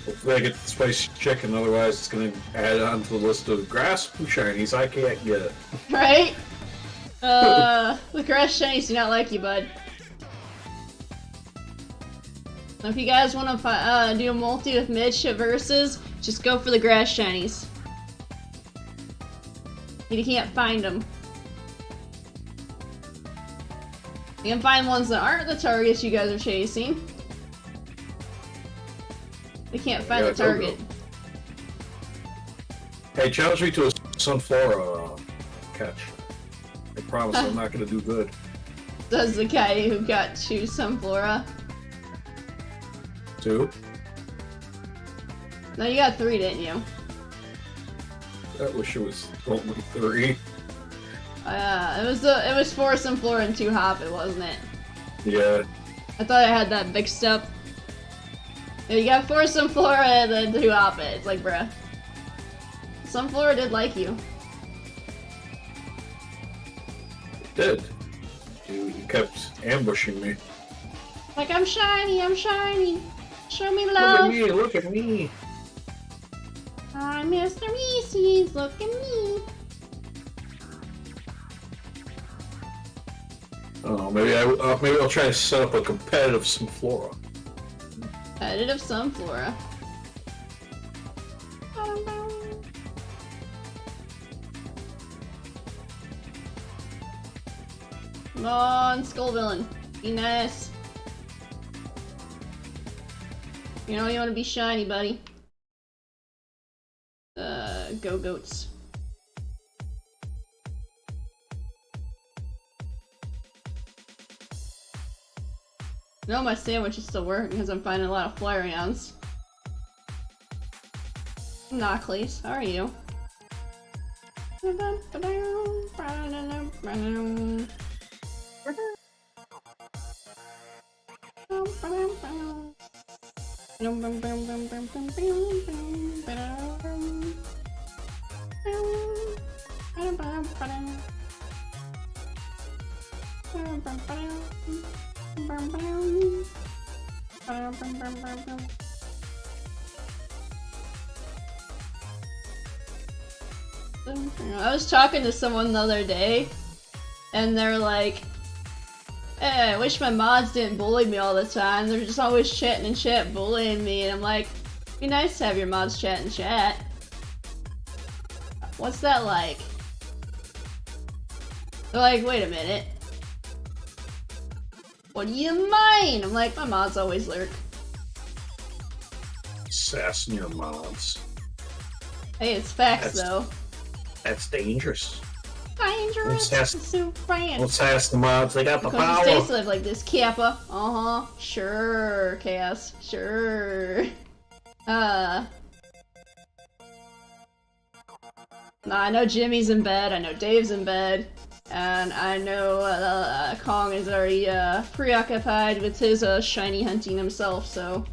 Hopefully I get the spicy chicken, otherwise it's gonna add on to the list of grass shinies I can't get. Right? The grass shinies do not like you, bud. If you guys want to do a multi with Mitch at versus, just go for the grass shinies. You can't find them. You can find ones that aren't the targets you guys are chasing. You can't find the target. Hey, challenge me to a Sunflora catch. I promise I'm not gonna do good. Does the guy who got to Sunflora? 2? No, you got 3, didn't you? I wish it was only 3. It was 4 Sunflora and 2 Hoppet, wasn't it? Yeah. I thought I had that mixed up. Yeah, you got 4 Sunflora and then 2 Hoppet. It's like, bruh. Sunflora did like you. It did. You kept ambushing me. Like, I'm shiny, I'm shiny. Show me Look love. at me, look at me. I'm Mr. Reese's, look at me. Oh, maybe I'll try to set up a competitive Sunflora. Competitive Sunflora. Come on, Scovillain. Be nice. You know you want to be shiny, buddy. Go goats. No, my sandwich is still working because I'm finding a lot of Flareons. Knockleys, how are you? I was talking to someone the other day, and they're like, hey, I wish my mods didn't bully me all the time. They're just always chatting and chat bullying me, and I'm like, it'd be nice to have your mods chat and chat. What's that like? They're like, wait a minute. What do you mean? I'm like, my mods always lurk. Sassing your mods. Hey, it's facts though. That's dangerous. Dangerous. So France. Let's ask the mods. They got the Because power. the states live like this, Kappa. Sure, Chaos. Sure. Nah, I know Jimmy's in bed. I know Dave's in bed. And I know Kong is already preoccupied with his shiny hunting himself, so.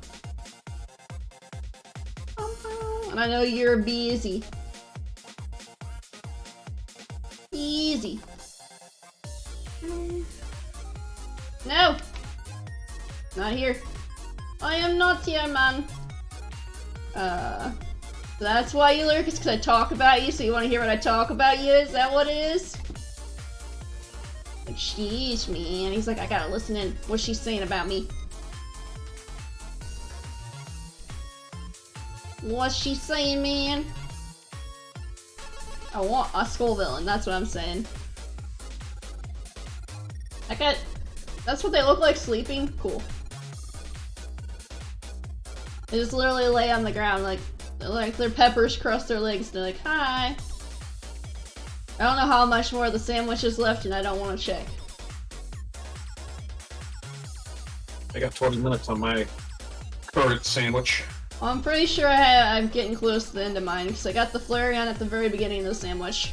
And I know you're busy. Easy. No! Not here. I am not here, man. That's why you lurk, is because I talk about you, so you want to hear what I talk about you? Is that what it is? Like, sheesh, man. He's like, I gotta listen in. What's she saying about me? What's she saying, man? I want a Scovillain, that's what I'm saying. That's what they look like sleeping? Cool. They just literally lay on the ground like their peppers cross their legs. They're like, hi. I don't know how much more of the sandwich is left and I don't want to check. I got 20 minutes on my current sandwich. Well, I'm pretty sure I'm getting close to the end of mine because I got the Flareon at the very beginning of the sandwich.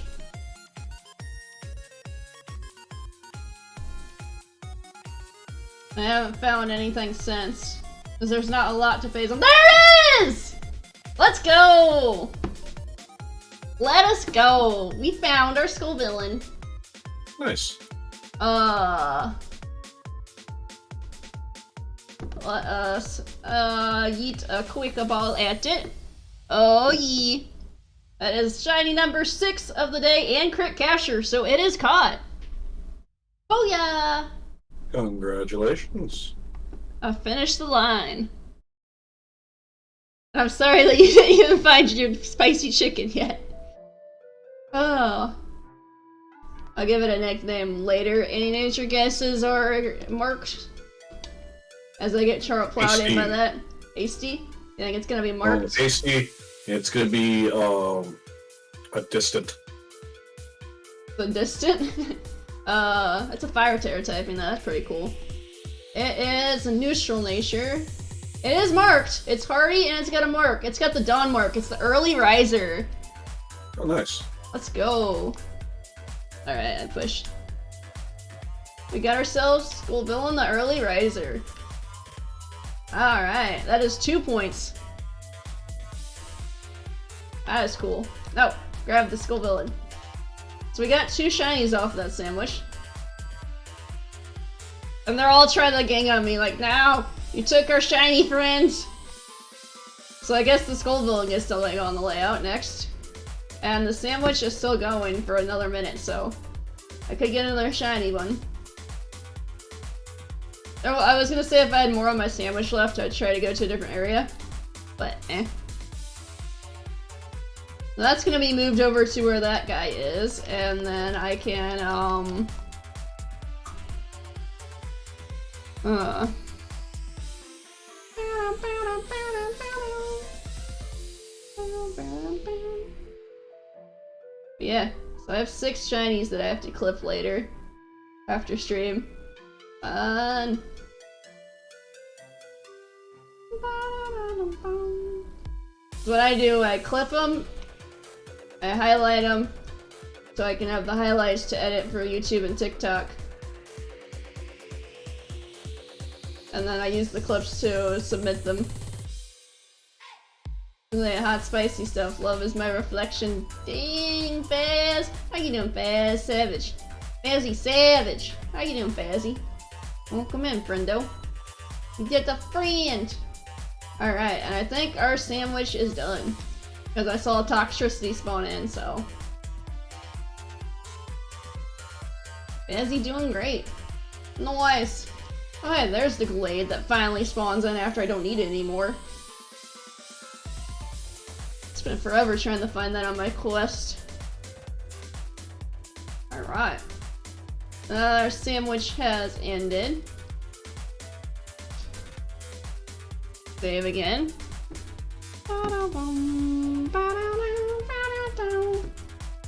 I haven't found anything since. Because there's not a lot to phase on. There it is! Let's go! Let us go! We found our Scovillain. Nice. Let us, yeet a quick ball at it. Oh, yeah. That is shiny number 6 of the day and crit capture, so it is caught. Oh, yeah! Congratulations. I finished the line. I'm sorry that you didn't even find your spicy chicken yet. Oh. I'll give it a nickname later. Any nature guesses are marked? As I get plowed in by that. Tasty? You think it's gonna be marked? Tasty. It's gonna be, a distant. The distant? It's a fire terror typing, that's pretty cool. It is a neutral nature. It is marked! It's hardy and it's got a mark. It's got the dawn mark. It's the early riser. Oh, nice. Let's go. Alright, I pushed. We got ourselves Scovillain the early riser. Alright, that is 2 points. That is cool. No, grab the Scovillain. So we got 2 shinies off that sandwich. And they're all trying to gang on me like, now you took our shiny friends. So I guess the Scovillain gets to go on the layout next. And the sandwich is still going for another minute, so I could get another shiny one. Oh, I was gonna say if I had more on my sandwich left, I'd try to go to a different area. But, eh. So that's gonna be moved over to where that guy is, and then I can, yeah, so I have 6 shinies that I have to clip later, after stream. Fun! So what I do, I clip them, I highlight them, so I can have the highlights to edit for YouTube and TikTok. And then I use the clips to submit them. Like hot spicy stuff. Love is my reflection. Dang, Faz. How you doing, Faz? Savage. Fazzy Savage. How you doing, Fazzy? Welcome in, friendo. You get the friend. Alright, and I think our sandwich is done. Because I saw Toxtricity spawn in, so. Fazzy doing great. Nice. Oh hey, there's the glade that finally spawns in after I don't need it anymore. It's been forever trying to find that on my quest. Alright. Our sandwich has ended. Save again.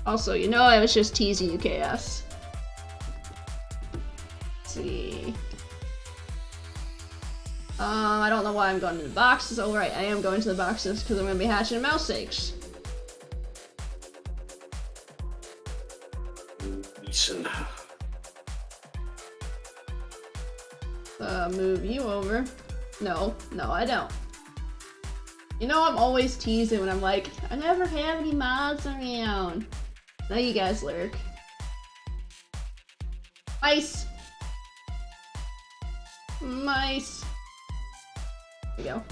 Also, you know I was just teasing you, KS. Let's see. I don't know why I'm going to the boxes. Oh right, I am going to the boxes because I'm going to be hatching mouse eggs. Decent. Move you over. No, I don't. You know I'm always teasing when I'm like, I never have any mods around. Now you guys lurk. Mice! Mice! There we go.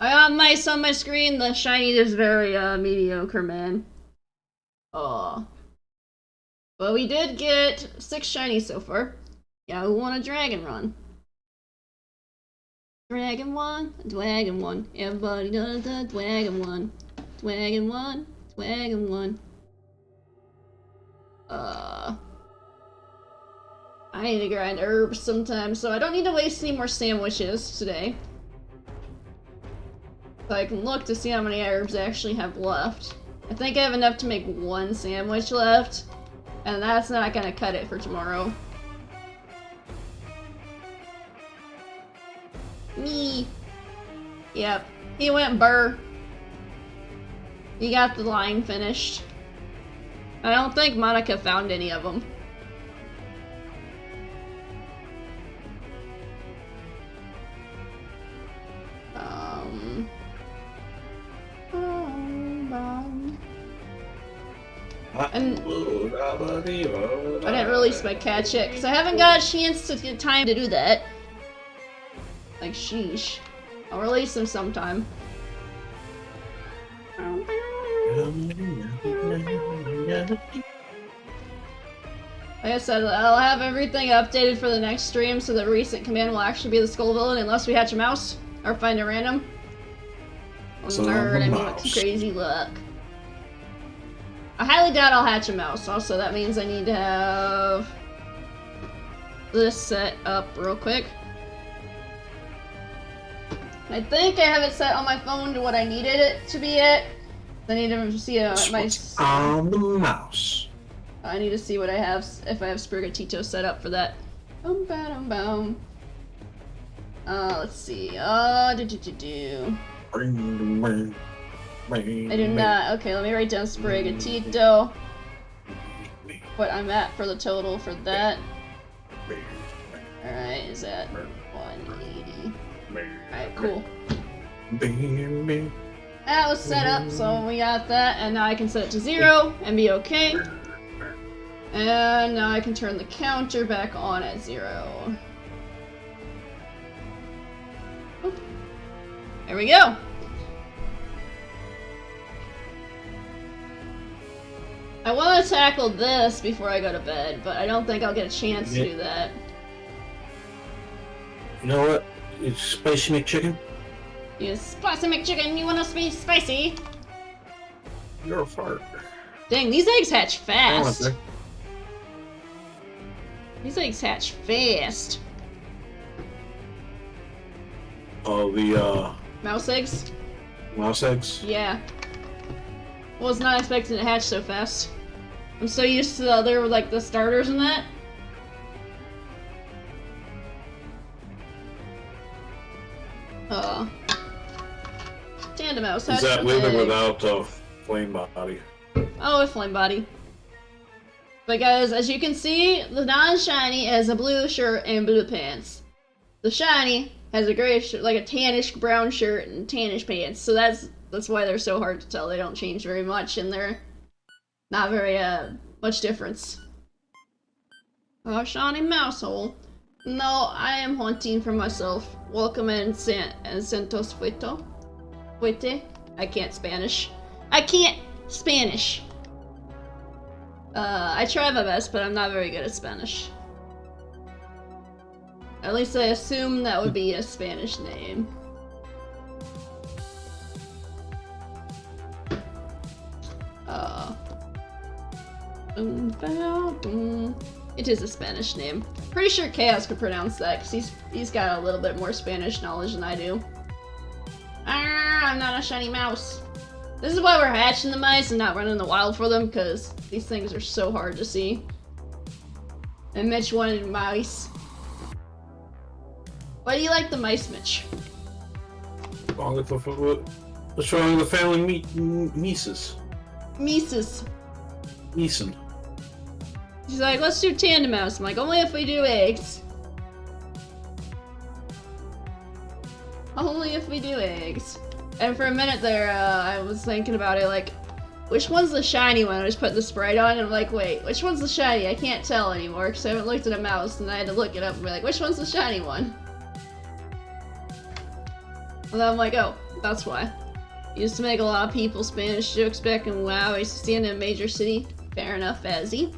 I got mice on my screen. The shiny is very mediocre, man. Oh. But we did get 6 shinies so far. Yeah, who won a dragon run? Dragon one, dragon one. Everybody does the dragon one. Dragon one, dragon one. I need to grind herbs sometime, so I don't need to waste any more sandwiches today. So I can look to see how many herbs I actually have left. I think I have enough to make 1 sandwich left, and that's not gonna cut it for tomorrow. Me. Yep, he went burr. He got the line finished. I don't think Monica found any of them. And I didn't release my catch yet because I haven't got a chance to get time to do that. Like, sheesh. I'll release them sometime. Like I said, I'll have everything updated for the next stream so the recent command will actually be the Scovillain unless we hatch a mouse or find a random. So nerd, I want crazy luck. I highly doubt I'll hatch a mouse. Also, that means I need to have this set up real quick. I think I have it set on my phone to what I needed it to be at. I need to see my on the mouse. I need to see what I have, if I have Sprigatito set up for that. Let's see. I do not. Okay, let me write down Sprigatito. What I'm at for the total for that. Alright, is that 180? Alright, cool. That was set up, so we got that, and now I can set it to 0 and be okay. And now I can turn the counter back on at 0. Oop. There we go. I want to tackle this before I go to bed, but I don't think I'll get a chance to do that. You know what? It's Spicy McChicken. You spicy McChicken, you wanna be spicy? You're a fart. Dang, these eggs hatch fast. These eggs hatch fast. Oh, the Mouse eggs? mouse eggs? Yeah. Was not expecting to hatch so fast. I'm so used to the other, like, the starters and that. Tandem mouse. Is that with or without flame body? Oh, with flame body. But guys, as you can see, the non-shiny has a blue shirt and blue pants. The shiny has a grayish, like a tannish brown shirt and tannish pants. So that's why they're so hard to tell. They don't change very much, and they're not very much difference. Oh, shiny mouse hole. No, I am hunting for myself. Welcome in Santos Fuito. Fuete? I can't Spanish. I can't Spanish. I try my best, but I'm not very good at Spanish. At least I assume that would be a Spanish name. It is a Spanish name. Pretty sure Chaos could pronounce that, because he's got a little bit more Spanish knowledge than I do. I'm not a shiny mouse. This is why we're hatching the mice and not running the wild for them, because these things are so hard to see. And Mitch wanted mice. Why do you like the mice, Mitch? What's wrong with the family Mises? Mises. Meeson. She's like, let's do tandem mouse. I'm like, only if we do eggs. Only if we do eggs. And for a minute there, I was thinking about it, like, which one's the shiny one? I just put the sprite on, and I'm like, wait, which one's the shiny? I can't tell anymore, because I haven't looked at a mouse, and I had to look it up and be like, which one's the shiny one? And then I'm like, oh, That's why. Used to make a lot of people Spanish jokes back in WoW. I used to stand in a major city. Fair enough, Azzy.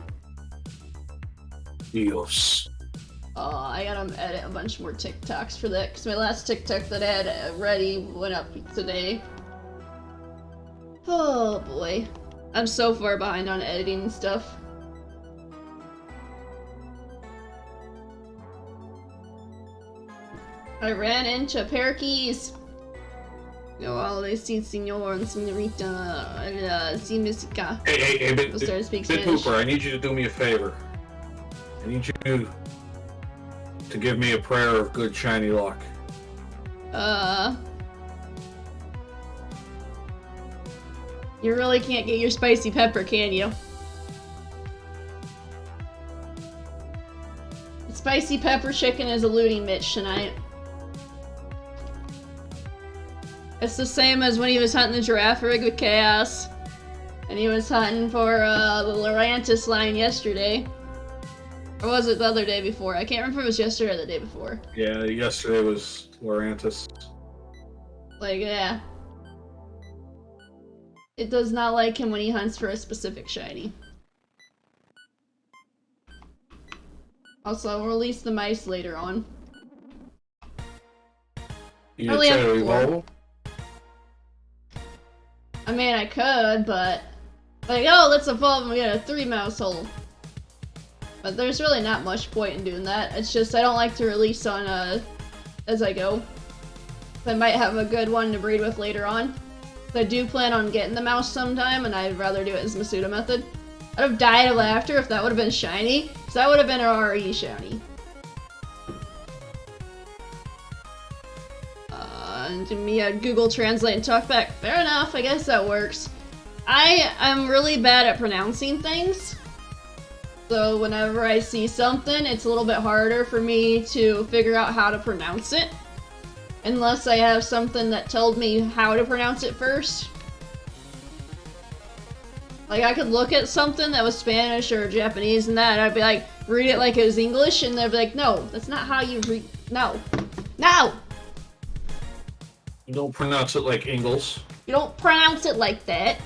Dios. I gotta edit a bunch more TikToks for that, because my last TikTok that I had ready went up today. Oh boy. I'm so far behind on editing and stuff. I ran into parakeets. No, always sin señor and señorita, sin música. Hey, We'll start to speak Bit Spanish. Pooper, I need you to do me a favor. I need you to give me a prayer of good shiny luck. You really can't get your spicy pepper, can you? Spicy pepper chicken is eluding Mitch tonight. It's the same as when he was hunting the giraffe rig with Chaos. And he was hunting for the Lorantis line yesterday. Or was it the other day before? I can't remember if it was yesterday or the day before. Yeah, yesterday was Lorantis. Like, yeah. It does not like him when he hunts for a specific shiny. Also, we'll release the mice later on. You Probably try to have four. evolve? I mean, I could, but... Like, oh, let's evolve and we get a 3-mouse hole. But there's really not much point in doing that. It's just I don't like to release on, as I go. I might have a good one to breed with later on. I do plan on getting the mouse sometime, and I'd rather do it as Masuda method. I'd have died of laughter if that would have been shiny, because that would have been an RE shiny. And to me, I'd Google Translate and talk back. Fair enough, I guess that works. I'm really bad at pronouncing things. So whenever I see something, it's a little bit harder for me to figure out how to pronounce it. Unless I have something that told me how to pronounce it first. Like, I could look at something that was Spanish or Japanese and that, and I'd be like, read it like it was English, and they'd be like, no, that's not how you read. No. No! You don't pronounce it like Ingalls. You don't pronounce it like that.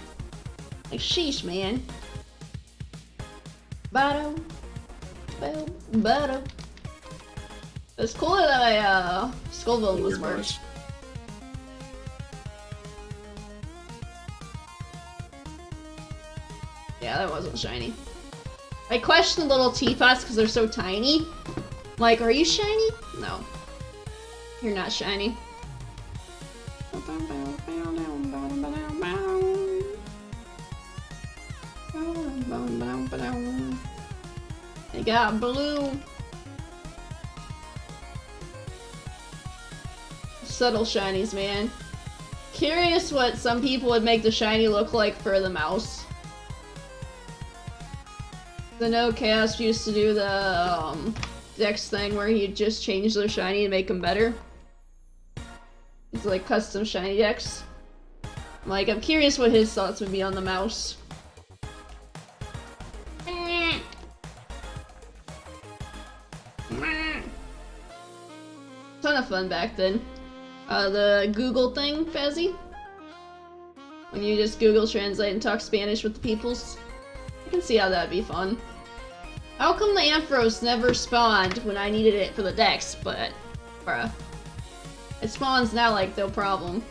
Like, sheesh, man. Bado. Bado. It's cool that my, Scovillain was merged. Yeah, that wasn't shiny. I question little teapots because they're so tiny. Like, are you shiny? No. You're not shiny. They got blue. Subtle shinies, man. Curious what some people would make the shiny look like for the mouse. I know Chaos used to do the Dex thing where he'd just change their shiny to make them better. It's like custom shiny Dex. Like, I'm curious what his thoughts would be on the mouse. Ton of fun back then. The Google thing, Fazzy? When you just Google Translate and talk Spanish with the peoples? I can see how that'd be fun. How come the Ampharos never spawned when I needed it for the Dex, but... bruh. It spawns now like no problem.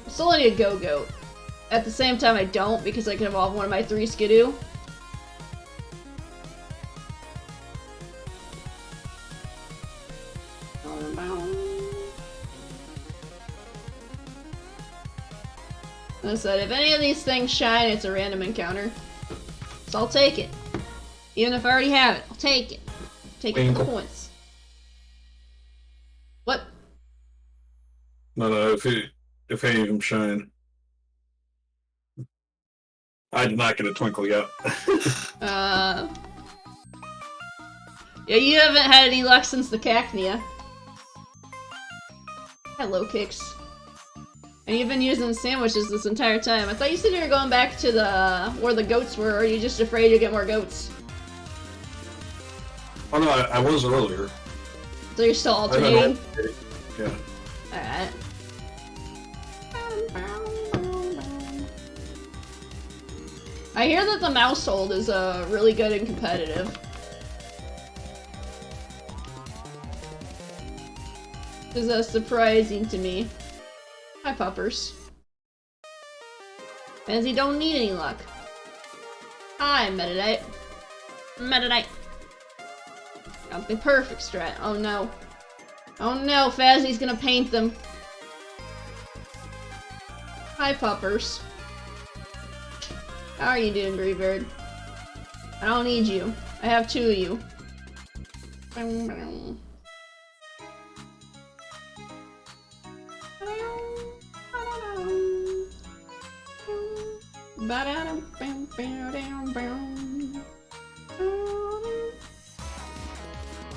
I still need a Go-Goat. At the same time I don't, because I can evolve one of my 3 Skidoo. I said, if any of these things shine, it's a random encounter. So I'll take it. Even if I already have it, I'll take it. Take it for the points. What? No, if any of them shine. I did not get a twinkle yet. Yeah, you haven't had any luck since the Cacnea. Hello, Kicks. And you've been using sandwiches this entire time. I thought you said you were going back to the where the goats were, or are you just afraid to get more goats? Oh no, I was earlier. So you're still alternating? Yeah. Alright. I hear that the Mousehold is really good and competitive. This is surprising to me. Hi, puppers. Fancy don't need any luck. Hi, Metadite. Metadite. Got the perfect strat. Oh no. Oh no, Fazzy's gonna paint them. Hi, puppers. How are you doing, Greybird? I don't need you. I have 2 of you.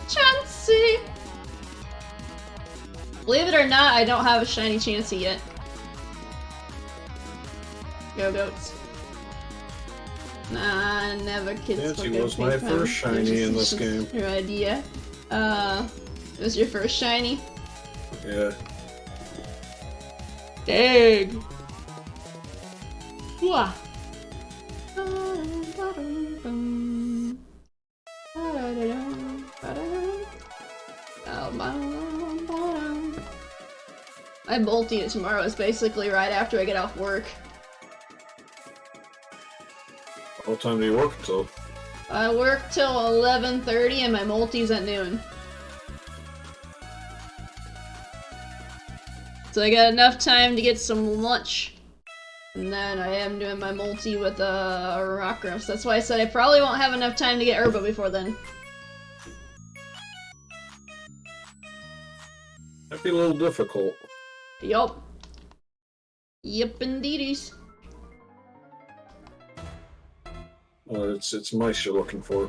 Chansey! Believe it or not, I don't have a shiny Chansey yet. Go goats. Nah, never kids. Chansey was my first shiny in this game. Your idea. It was your first shiny? Yeah. Dang! Wah! My multi tomorrow is basically right after I get off work. What time do you work until? I work till 11:30 and my multi's at noon. So I got enough time to get some lunch. And then I am doing my multi with rock grips. That's why I said I probably won't have enough time to get Herba before then. That'd be a little difficult. Yup. Yep, indeedies. It's mice you're looking for.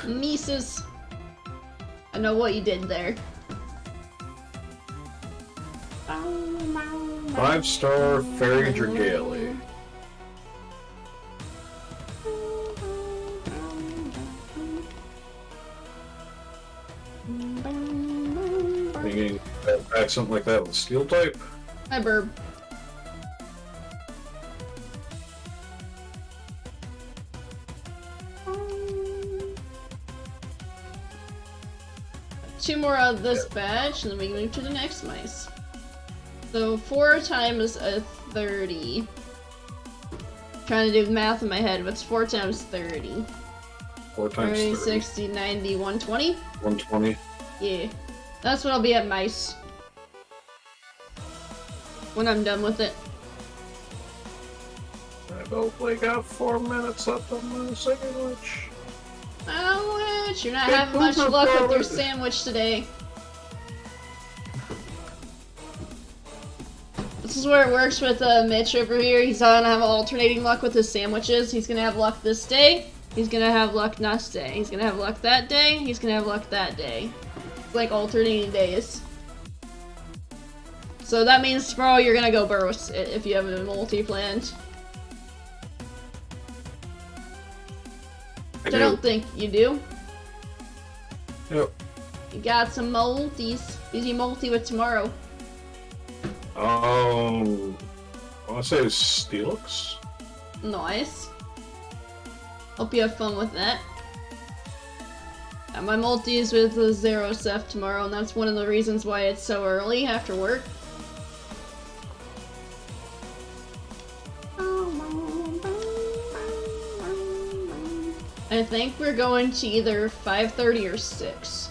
Mises. I know what you did there. 5-star Fairy Dragalia. You can back something like that with Steel type. Hi, Burb. Two more out of this batch, and then we can move to the next mice. So 4 times a 30. Trying to do math in my head. What's 4 times 30? 4 times 30. 60, 90, 120? 120. Yeah. That's what I'll be at mice. When I'm done with it. I've only got 4 minutes left on my sandwich. Sandwich! You're not having much luck with your sandwich today. This is where it works with Mitch over here. He's gonna have alternating luck with his sandwiches. He's gonna have luck this day. He's gonna have luck next day. He's gonna have luck that day. He's gonna have luck that day. It's like alternating days. So that means tomorrow you're gonna go burst if you have a multi planned. Which I don't think you do. Yep. You got some multis. Busy multi with tomorrow. I want to say it's Steelix. Nice. Hope you have fun with that. My multi is with the Zero Seth tomorrow, and that's one of the reasons why it's so early after work. I think we're going to either 5:30 or 6.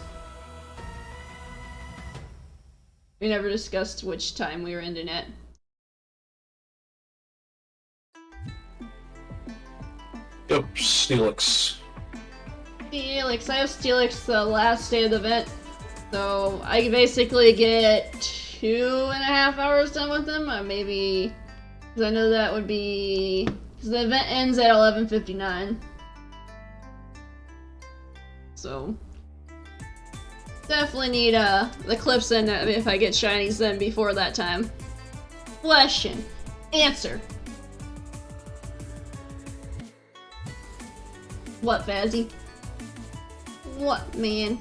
We never discussed which time we were ending at. Yep, Steelix. Steelix. I have Steelix the last day of the event. So I basically get 2.5 hours done with them. Maybe... Because I know that would be... Because the event ends at 11:59. So... Definitely need the clips in if I get shinies then before that time. Question. Answer. What, Fazzy? What, man?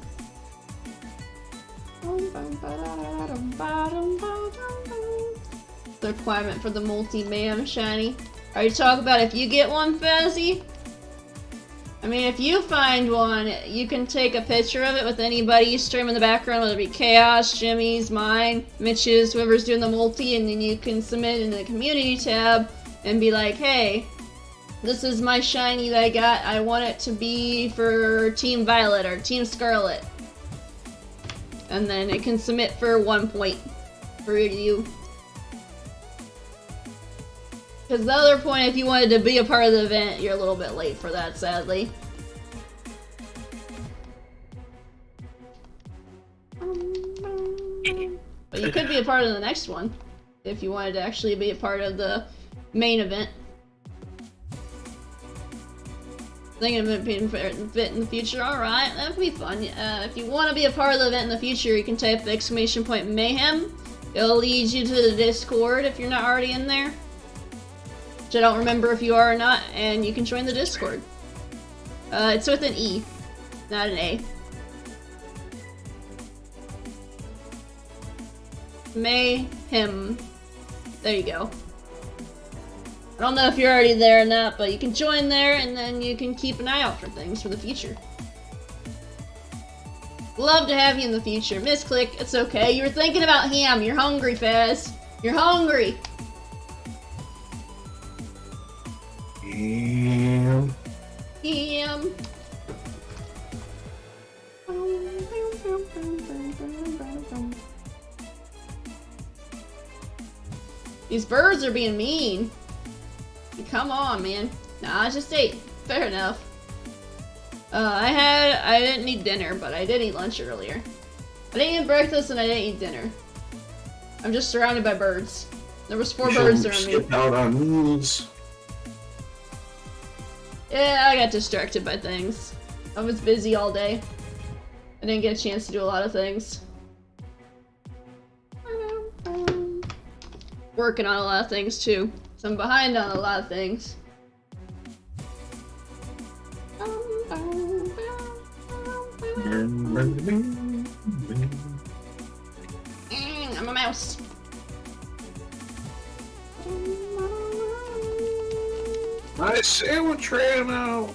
The requirement for the multi-Mayhem shiny. Are you talking about if you get one, Fazzy? I mean, if you find one, you can take a picture of it with anybody you stream in the background, whether it be Chaos, Jimmy's, mine, Mitch's, whoever's doing the multi, and then you can submit in the community tab and be like, hey, this is my shiny that I got. I want it to be for Team Violet or Team Scarlet. And then it can submit for 1 point for you. Because the other point, if you wanted to be a part of the event, you're a little bit late for that, sadly. But you could be a part of the next one, if you wanted to actually be a part of the main event. Thinking of it being a event in the future, alright, that'd be fun. If you want to be a part of the event in the future, you can type the ! Mayhem. It'll lead you to the Discord if you're not already in there. Which I don't remember if you are or not, and you can join the Discord. It's with an E, not an A. Mayhem. There you go. I don't know if you're already there or not, but you can join there, and then you can keep an eye out for things for the future. Love to have you in the future. Misclick, it's okay. You were thinking about ham. You're hungry, Faz. You're hungry. Ham. Ham. These birds are being mean. Come on, man. Nah, I just ate. Fair enough. I didn't eat dinner, but I did eat lunch earlier. I didn't eat breakfast and I didn't eat dinner. I'm just surrounded by birds. There was 4 birds around me. Skip out on meals. Yeah, I got distracted by things. I was busy all day. I didn't get a chance to do a lot of things. Working on a lot of things too. So I'm behind on a lot of things. I'm a mouse. My sandwich ran out.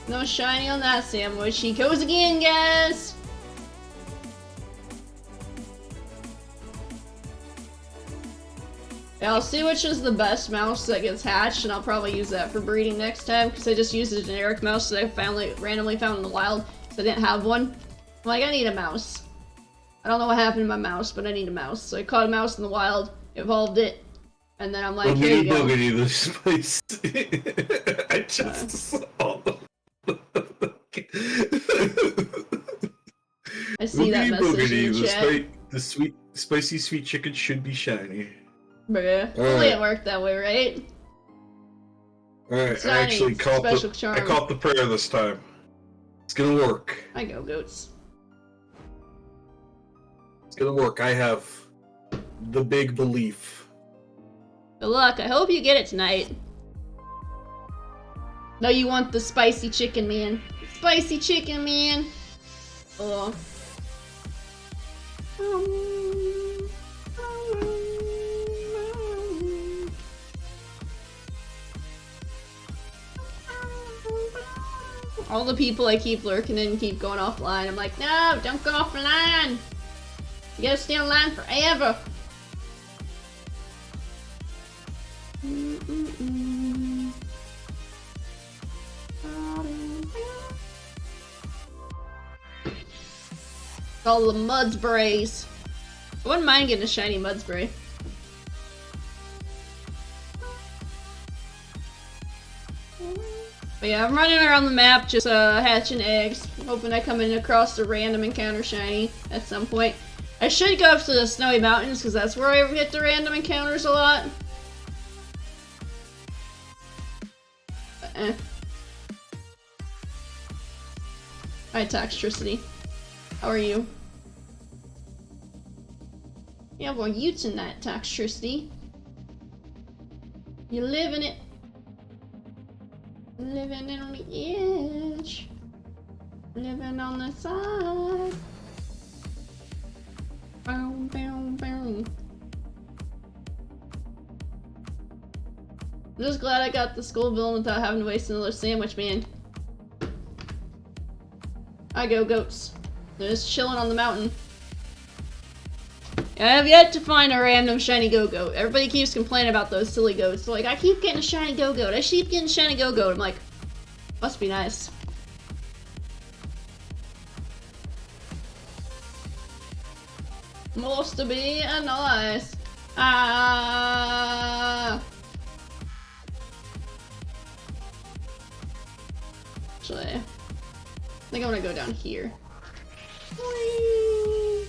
No shiny on that sandwich. He goes again, guys. Yeah, I'll see which is the best mouse that gets hatched, and I'll probably use that for breeding next time, because I just used a generic mouse that I randomly found in the wild, because I didn't have one. I'm like, I need a mouse. I don't know what happened to my mouse, but I need a mouse. So I caught a mouse in the wild, evolved it, and then I'm like, here you go. The spice. I just saw I see that message in the chat. The spicy sweet chicken should be shiny. Bruh. Hopefully it worked that way, right? Alright, I actually caught the prayer this time. It's gonna work. I go, goats. It's gonna work. I have the big belief. Good luck. I hope you get it tonight. No, you want the spicy chicken, man. Spicy chicken, man. Oh. All the people I keep lurking in keep going offline. I'm like, no, don't go offline. You gotta stay online forever. All the Mudsprays. I wouldn't mind getting a shiny Mudspray. But yeah, I'm running around the map just hatching eggs, hoping I come in across a random encounter shiny at some point. I should go up to the Snowy Mountains because that's where I get the random encounters a lot. But, Hi, Toxtricity. How are you? Yeah, well, you tonight, Toxtricity. You living it. Living it on the edge. Living on the side. Boom, boom, boom. I'm just glad I got the Scovillain without having to waste another sandwich, man. I go, goats. They're just chilling on the mountain. I have yet to find a random shiny go-goat. Everybody keeps complaining about those silly goats. They're like, I keep getting a shiny go-goat. I keep getting a shiny go-goat. I'm like, must be nice. Must be nice. Actually, I think I'm gonna go down here. Whee!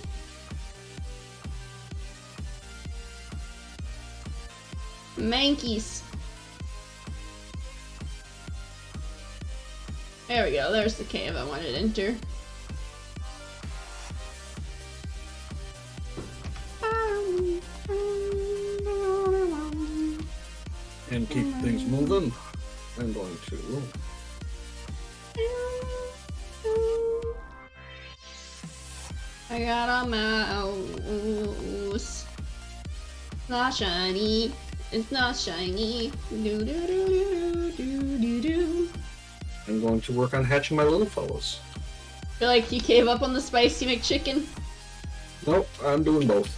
Mankeys. There we go, there's the cave I wanted to enter. And keep things moving. I'm going to. I got a mouse. Not shiny. It's not shiny. Do do do do do do do. I'm going to work on hatching my little fellows. Feel like you gave up on the spicy McChicken? Nope, I'm doing both.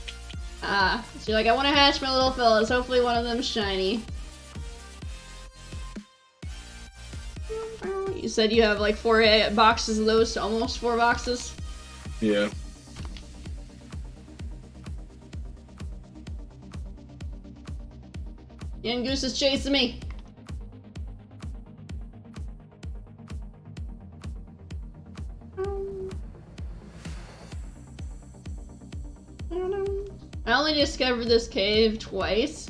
So you're like, I want to hatch my little fellas. Hopefully one of them's shiny. You said you have like 4 boxes of those, to almost 4 boxes. Yeah. And Goose is chasing me. I only discovered this cave twice.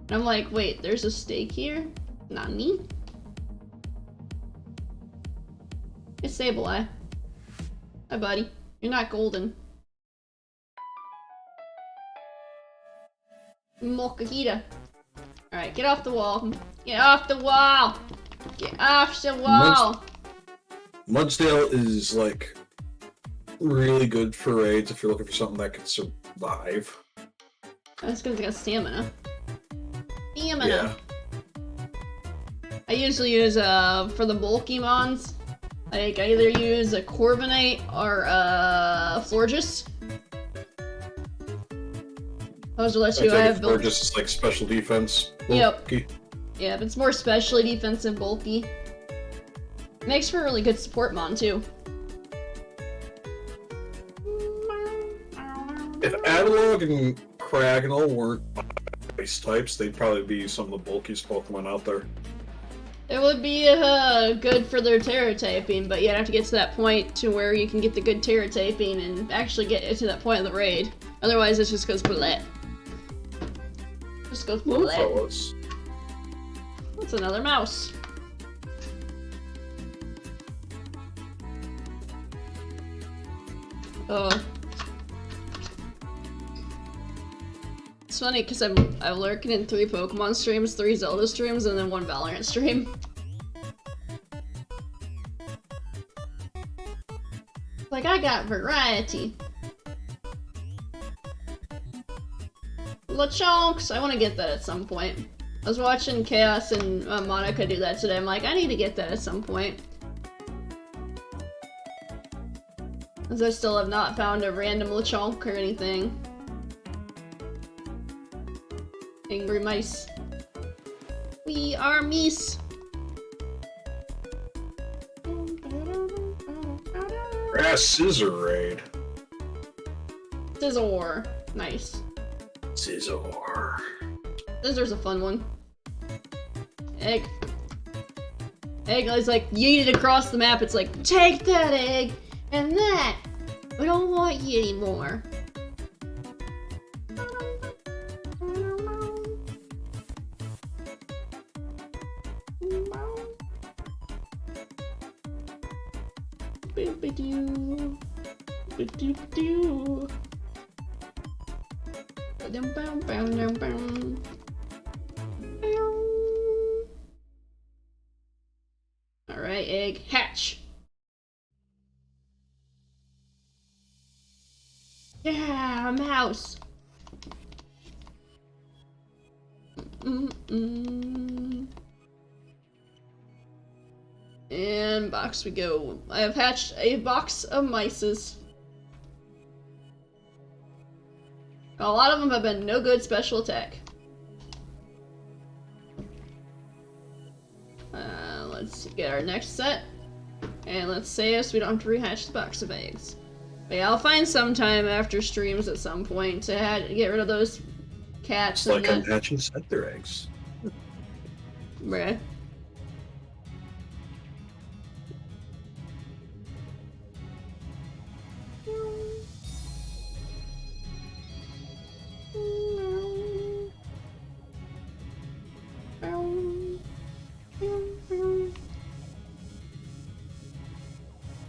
And I'm like, wait, there's a stake here? Nani? It's Sableye. Hi, buddy. You're not golden. Mokahita. Alright, get off the wall. Get off the wall! Get off the wall! Mudsdale is like really good for raids if you're looking for something that can survive. That's because I got stamina. Stamina! Yeah. I usually use, for the bulky mons, like, I either use a Corviknight or a Florges. Those will let you have built. Florges is like special defense. Yep. Bulky. Yeah, but it's more specially defensive bulky. Makes for a really good support mon, too. If Adelog and Cragnal weren't ice types, they'd probably be some of the bulkiest Pokemon out there. It would be good for their Terra typing, but you'd have to get to that point to where you can get the good Terra typing and actually get to that point of the raid. Otherwise, it just goes bullet. Just goes bullet. Fellas. That's another mouse. Oh. It's funny because I'm lurking in 3 Pokemon streams, 3 Zelda streams, and then 1 Valorant stream. Like, I got variety. LeChonks! I want to get that at some point. I was watching Chaos and Monica do that today. I'm like, I need to get that at some point. As I still have not found a random LeChonk or anything. Angry mice. We are meese. Grass Scissor Raid. Scizor. Nice. Scizor. Scissor's a fun one. Egg. Egg is like yeeted across the map. It's like, take that egg and that. We don't want you anymore. Boop-a-doo. Boop-a-doo. Ba-dum-bum-bum-dum-bum. Alright, egg. Hatch! Yeah, a mouse! And box we go. I have hatched a box of mices. A lot of them have been no good special attack. Let's get our next set. And let's save us so we don't have to rehatch the box of eggs. But yeah, I'll find some time after streams at some point to get rid of those cats. It's like I'm hatching set their eggs. Bruh.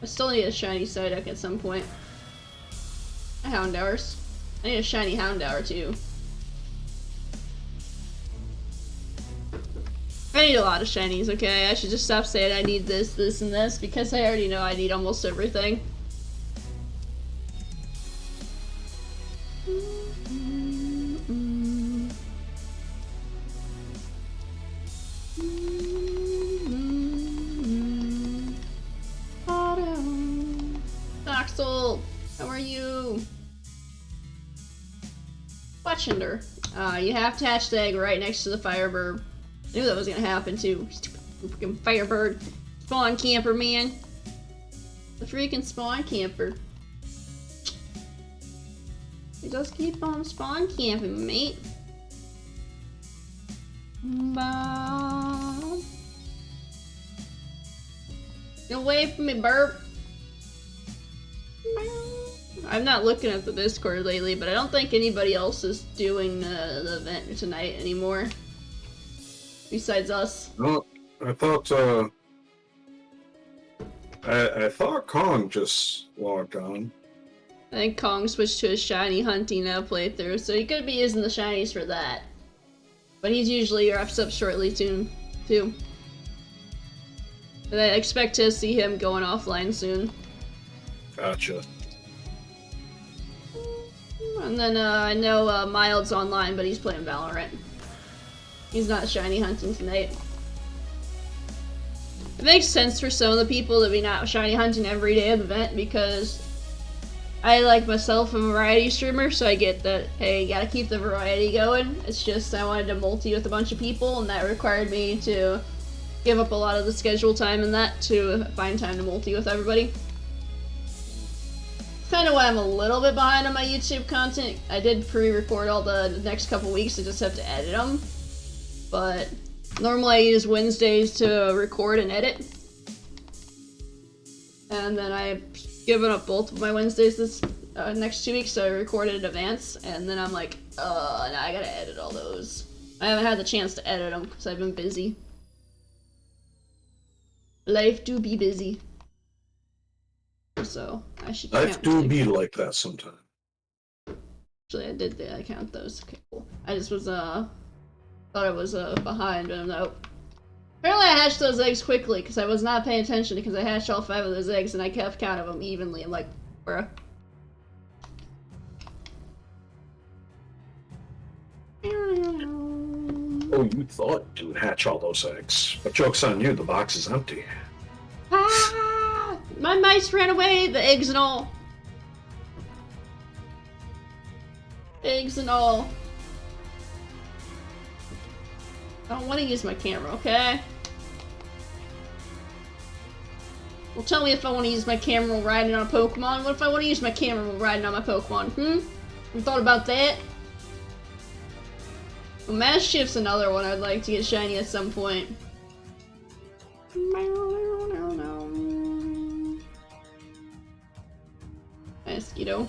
I still need a shiny Psyduck at some point. Houndours. I need a shiny Houndour too. I need a lot of shinies, okay? I should just stop saying I need this, this, and this, because I already know I need almost everything. Axel, how are you? Watchinder. You have to hatch the egg right next to the Firebird. I knew that was gonna happen too. Stupid freaking Firebird. Spawn camper, man. The freaking spawn camper. He just keep on spawn camping, mate. Bob. Get away from me, burp. I'm not looking at the Discord lately, but I don't think anybody else is doing the event tonight anymore. Besides us. No, I thought I thought Kong just logged on. I think Kong switched to his shiny hunting playthrough, so he could be using the shinies for that. But he's usually wraps up shortly soon, too. And I expect to see him going offline soon. Gotcha. And then I know Mild's online, but he's playing Valorant. He's not shiny hunting tonight. It makes sense for some of the people to be not shiny hunting every day of the event, because I, like myself, am a variety streamer, so I get that, hey, you gotta keep the variety going. It's just I wanted to multi with a bunch of people, and that required me to give up a lot of the schedule time and that to find time to multi with everybody. Kind of why I'm a little bit behind on my YouTube content. I did pre-record all the next couple weeks, I just have to edit them. But normally I use Wednesdays to record and edit. And then I've given up both of my Wednesdays this next 2 weeks, so I recorded in advance. And then I'm like, now I gotta edit all those. I haven't had the chance to edit them because I've been busy. Life do be busy. So I should Life do be like that sometimes. Actually, I did I count those. Okay, cool. I just was thought I was behind, but no. Apparently I hatched those eggs quickly because I was not paying attention, because I hatched all 5 of those eggs and I kept count of them evenly. I'm like, bruh. Oh, you thought you'd hatch all those eggs. But joke's on you, the box is empty. Ah! My mice ran away, the eggs and all. Eggs and all. I don't want to use my camera, okay? Well, tell me if I want to use my camera while riding on a Pokemon. What if I want to use my camera while riding on my Pokemon? You thought about that? Well, Mass Shift's another one I'd like to get shiny at some point. Mosquito.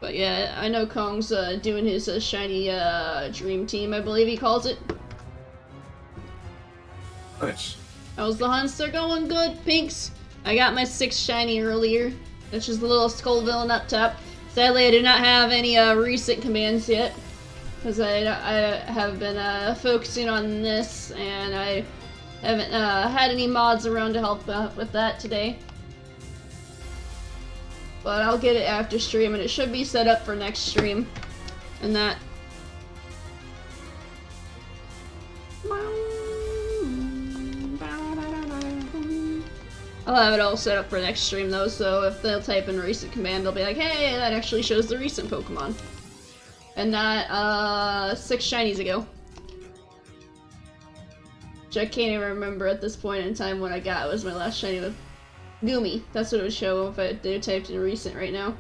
But yeah, I know Kong's doing his shiny dream team, I believe he calls it. Nice. How's the hunts? They're going good, Pinks. I got my 6th shiny earlier, which is the little Scovillain up top. Sadly, I do not have any recent commands yet, because I have been focusing on this, and I haven't had any mods around to help with that today. But I'll get it after stream, and it should be set up for next stream. And that. I'll have it all set up for next stream though, so if they'll type in recent command, they'll be like, hey, that actually shows the recent Pokemon. And not, 6 shinies ago. Which I can't even remember at this point in time what I got. It was my last shiny with Goomy. That's what it would show if they typed in recent right now.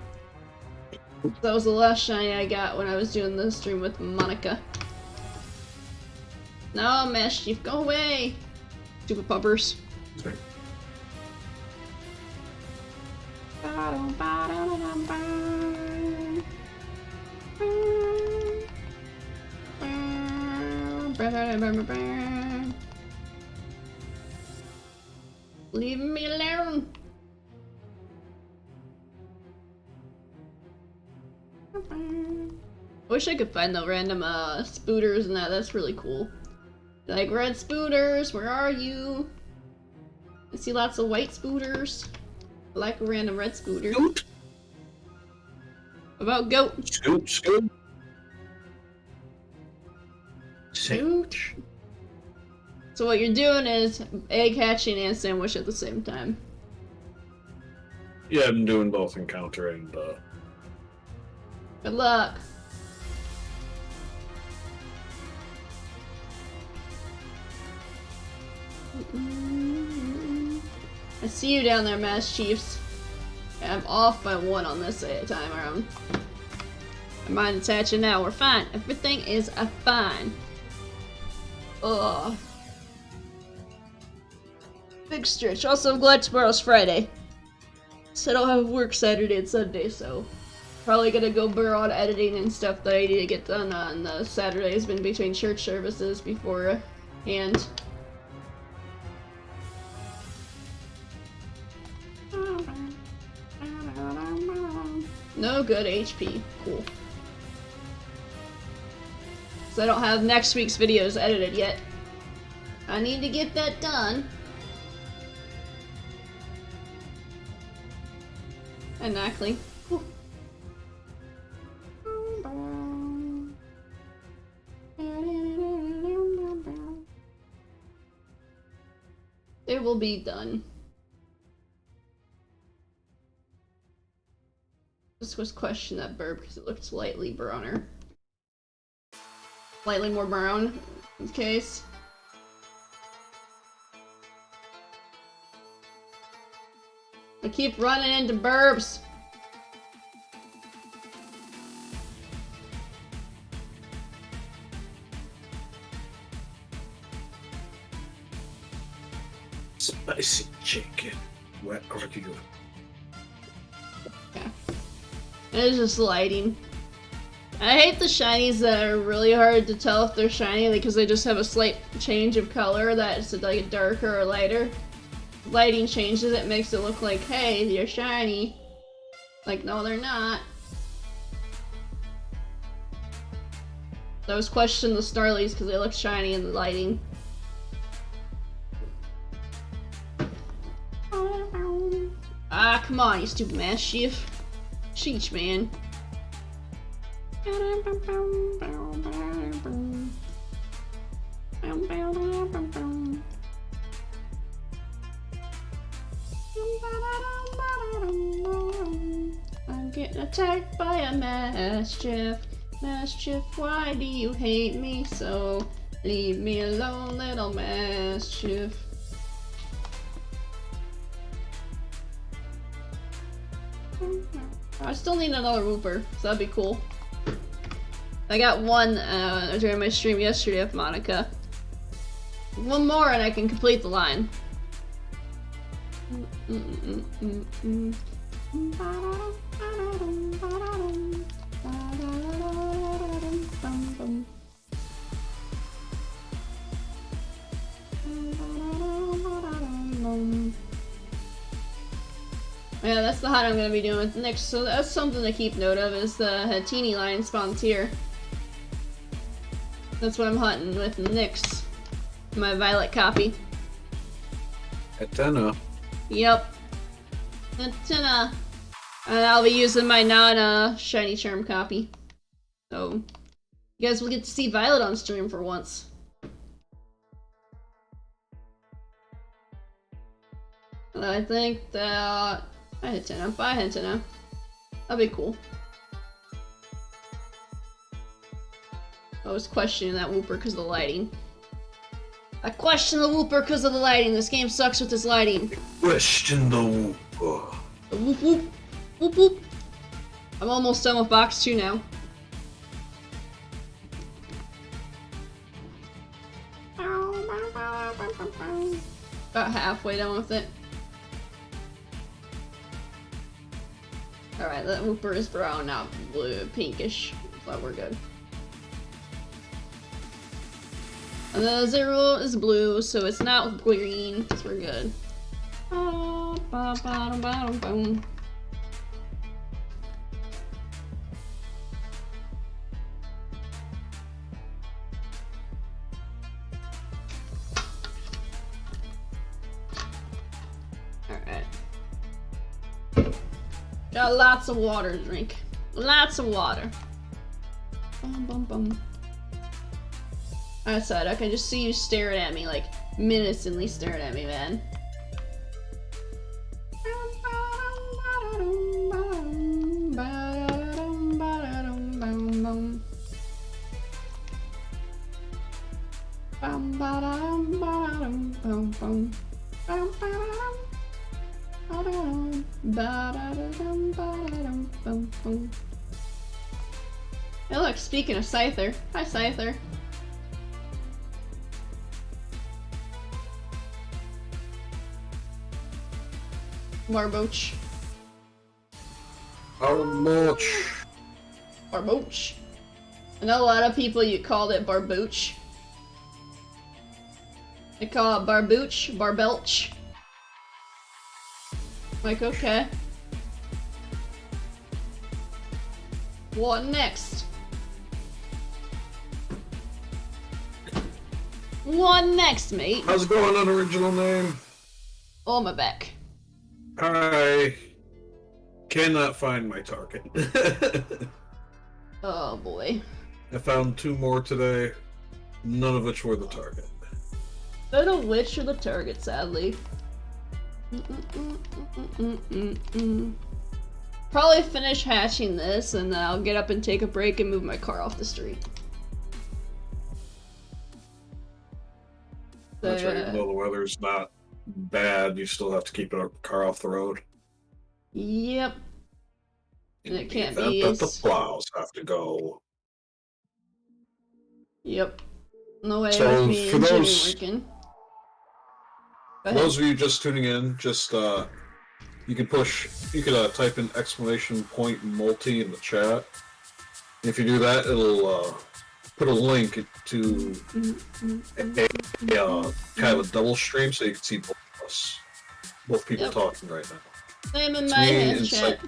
That was the last shiny I got when I was doing the stream with Monica. No, Mash Chief, go away! Stupid pumpers. Sorry. Leave me alone! I wish I could find the random spooters and that's really cool. Like, red spooters, where are you? I see lots of white spooters. I like a random red scooter. Scoot. About goat? Scoot, scoot. Scoot. So what you're doing is egg hatching and sandwich at the same time. Yeah, I'm doing both encounter and Good luck. I see you down there, Mass Chiefs. I'm off by 1 on this time around. Mine attaching now. We're fine. Everything is fine. Ugh. Big stretch. Also, I'm glad tomorrow's Friday. So I don't have work Saturday and Sunday, so probably gonna go burrow on editing and stuff that I need to get done on the Saturdays in between church services beforehand. No good HP. Cool. So I don't have next week's videos edited yet. I need to get that done. Exactly. It will be done. Just was question that burp because it looked slightly browner. Slightly more brown in this case. I keep running into burbs. spicy chicken. Where are you? Okay. It's just lighting. I hate the shinies that are really hard to tell if they're shiny because they just have a slight change of color that's like darker or lighter. Lighting changes it, makes it look like, hey, you're shiny. Like, no, they're not. I was questioning the Starlies because they look shiny in the lighting. Ah, come on, you stupid mischief. Sheesh, man. I'm getting attacked by a mischief. Mischief, why do you hate me so? Leave me alone, little mischief. I still need another Wooper, so that'd be cool. I got one during my stream yesterday with Monica. One more and I can complete the line. Yeah, that's the hunt I'm gonna be doing with Nyx, so that's something to keep note of, is the Hatini line spawns here. That's what I'm hunting with Nyx. My violet copy. Hatena. Yep. Hatena. And I'll be using my non-shiny charm copy. So, you guys will get to see Violet on stream for once. And I think that I hit 10 up. I hit 10 up. That'd be cool. I was questioning that Whooper because of the lighting. I question the Whooper because of the lighting. This game sucks with this lighting. Question the Whooper. The whoop whoop. Whoop whoop. I'm almost done with box 2 now. About halfway done with it. Alright, that Whooper is brown, not blue, pinkish. But we're good. And the 0 is blue, so it's not green, so we're good. Alright. Got lots of water to drink. Lots of water. Bum bum bum. Outside, I can just see you staring at me, like, menacingly staring at me, man. Hey look, speaking of Scyther. Hi Scyther. Barboach. Barboach. Barboach. I know a lot of people you called it Barbooch. They call it Barbooch, Barbelch. Like, okay. What next? What next, mate? How's it going on original name? Oh, my back. I cannot find my target. Oh boy. I found 2 more today, none of which were the target. None of which are the target, sadly. Probably finish hatching this, and then I'll get up and take a break and move my car off the street. That's right, even though the weather's not bad, you still have to keep a car off the road. Yep. And it can't be that the plows have to go. Yep. No way So with me for and Jimmy those- working. For those of you just tuning in, just you can type in > multi in the chat. If you do that, it'll put a link to a kind of a double stream, so you can see both of us, both people talking right now. Name in my hand chat.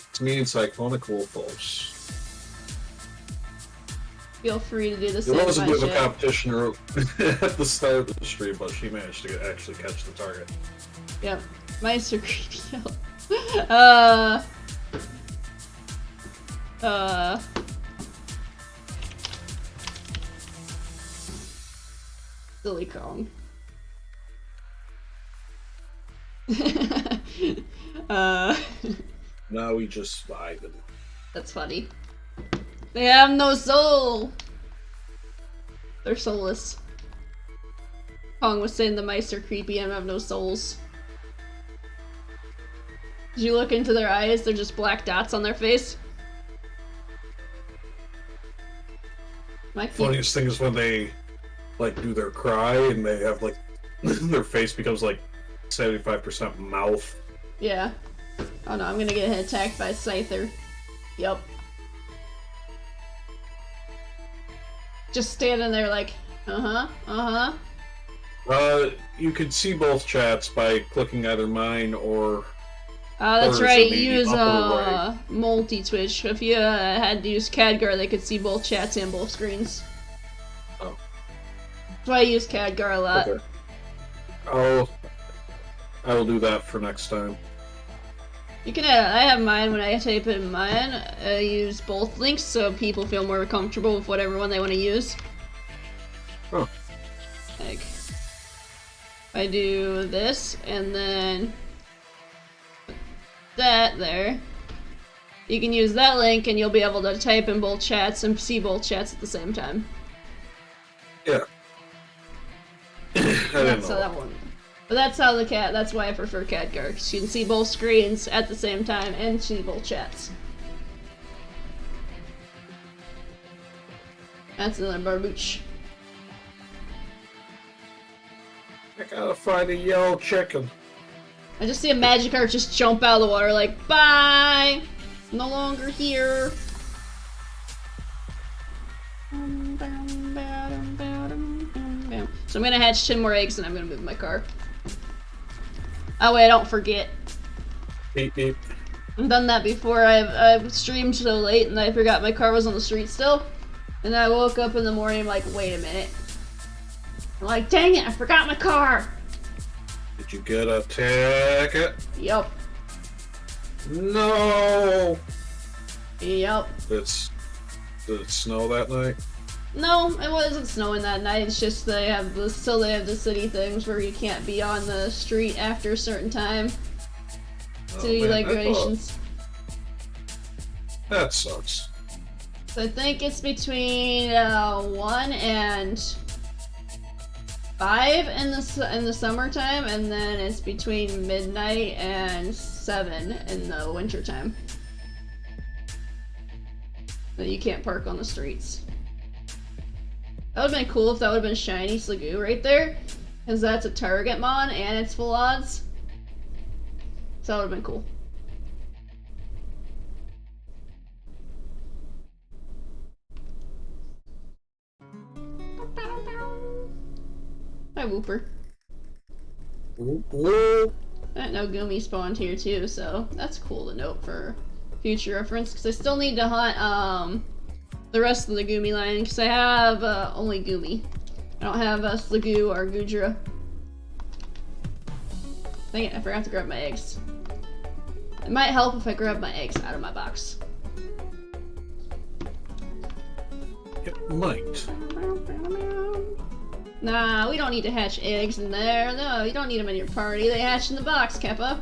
It's me and Cyclonic Wolfos. Feel free to do the There same was a in bit my of a chat. competition at the start of the stream, but she managed to actually catch the target. Yep. Mice are creepy. Silly Kong. Now we just vibing. That's funny. They have no soul! They're soulless. Kong was saying the mice are creepy and have no souls. Did you look into their eyes? They're just black dots on their face. Funniest thing is when they do their cry and they have their face becomes 75% mouth. Yeah. Oh no, I'm gonna get attacked by Scyther. Yup. Just standing there like, You can see both chats by clicking either mine or... that's hers right, in the use upper right. multi-twitch. If you had to use Khadgar, they could see both chats and both screens. Oh. That's why I use Khadgar a lot. Okay. I will do that for next time. You can I have mine when I type in mine. I use both links so people feel more comfortable with whatever one they want to use. Oh. I do this and then that there. You can use that link and you'll be able to type in both chats and see both chats at the same time. Yeah. That's how that one. But that's how that's why I prefer CatGar, because you can see both screens at the same time and see both chats. That's another barbooch. I gotta find a yellow chicken. I just see a Magikarp just jump out of the water like, bye! No longer here. So I'm gonna hatch 10 more eggs and I'm gonna move my car. Oh wait, I don't forget. Beep beep. I've done that before. I've streamed so late and I forgot my car was on the street still. And I woke up in the morning like, wait a minute. I'm like, dang it, I forgot my car! Did you get a ticket? Yup. No! Yup. Did it snow that night? No, it wasn't snowing that night. It's just they have the city things where you can't be on the street after a certain time. City man, regulations. That sucks. So I think it's between 1 and 5 in the summertime, and then it's between midnight and 7 in the wintertime. So you can't park on the streets. That would've been cool if that would've been Shiny Sliggoo right there, because that's a target mon and it's full odds. So that would've been cool. Hi, Wooper. Whoop. I didn't know Goomy spawned here too, so that's cool to note for future reference, because I still need to hunt the rest of the Goomy line, because I have only Goomy. I don't have Sliggoo or Goodra. Dang it, I forgot to grab my eggs. It might help if I grab my eggs out of my box. It might. Nah, we don't need to hatch eggs in there. No, you don't need them in your party. They hatch in the box, Keppa.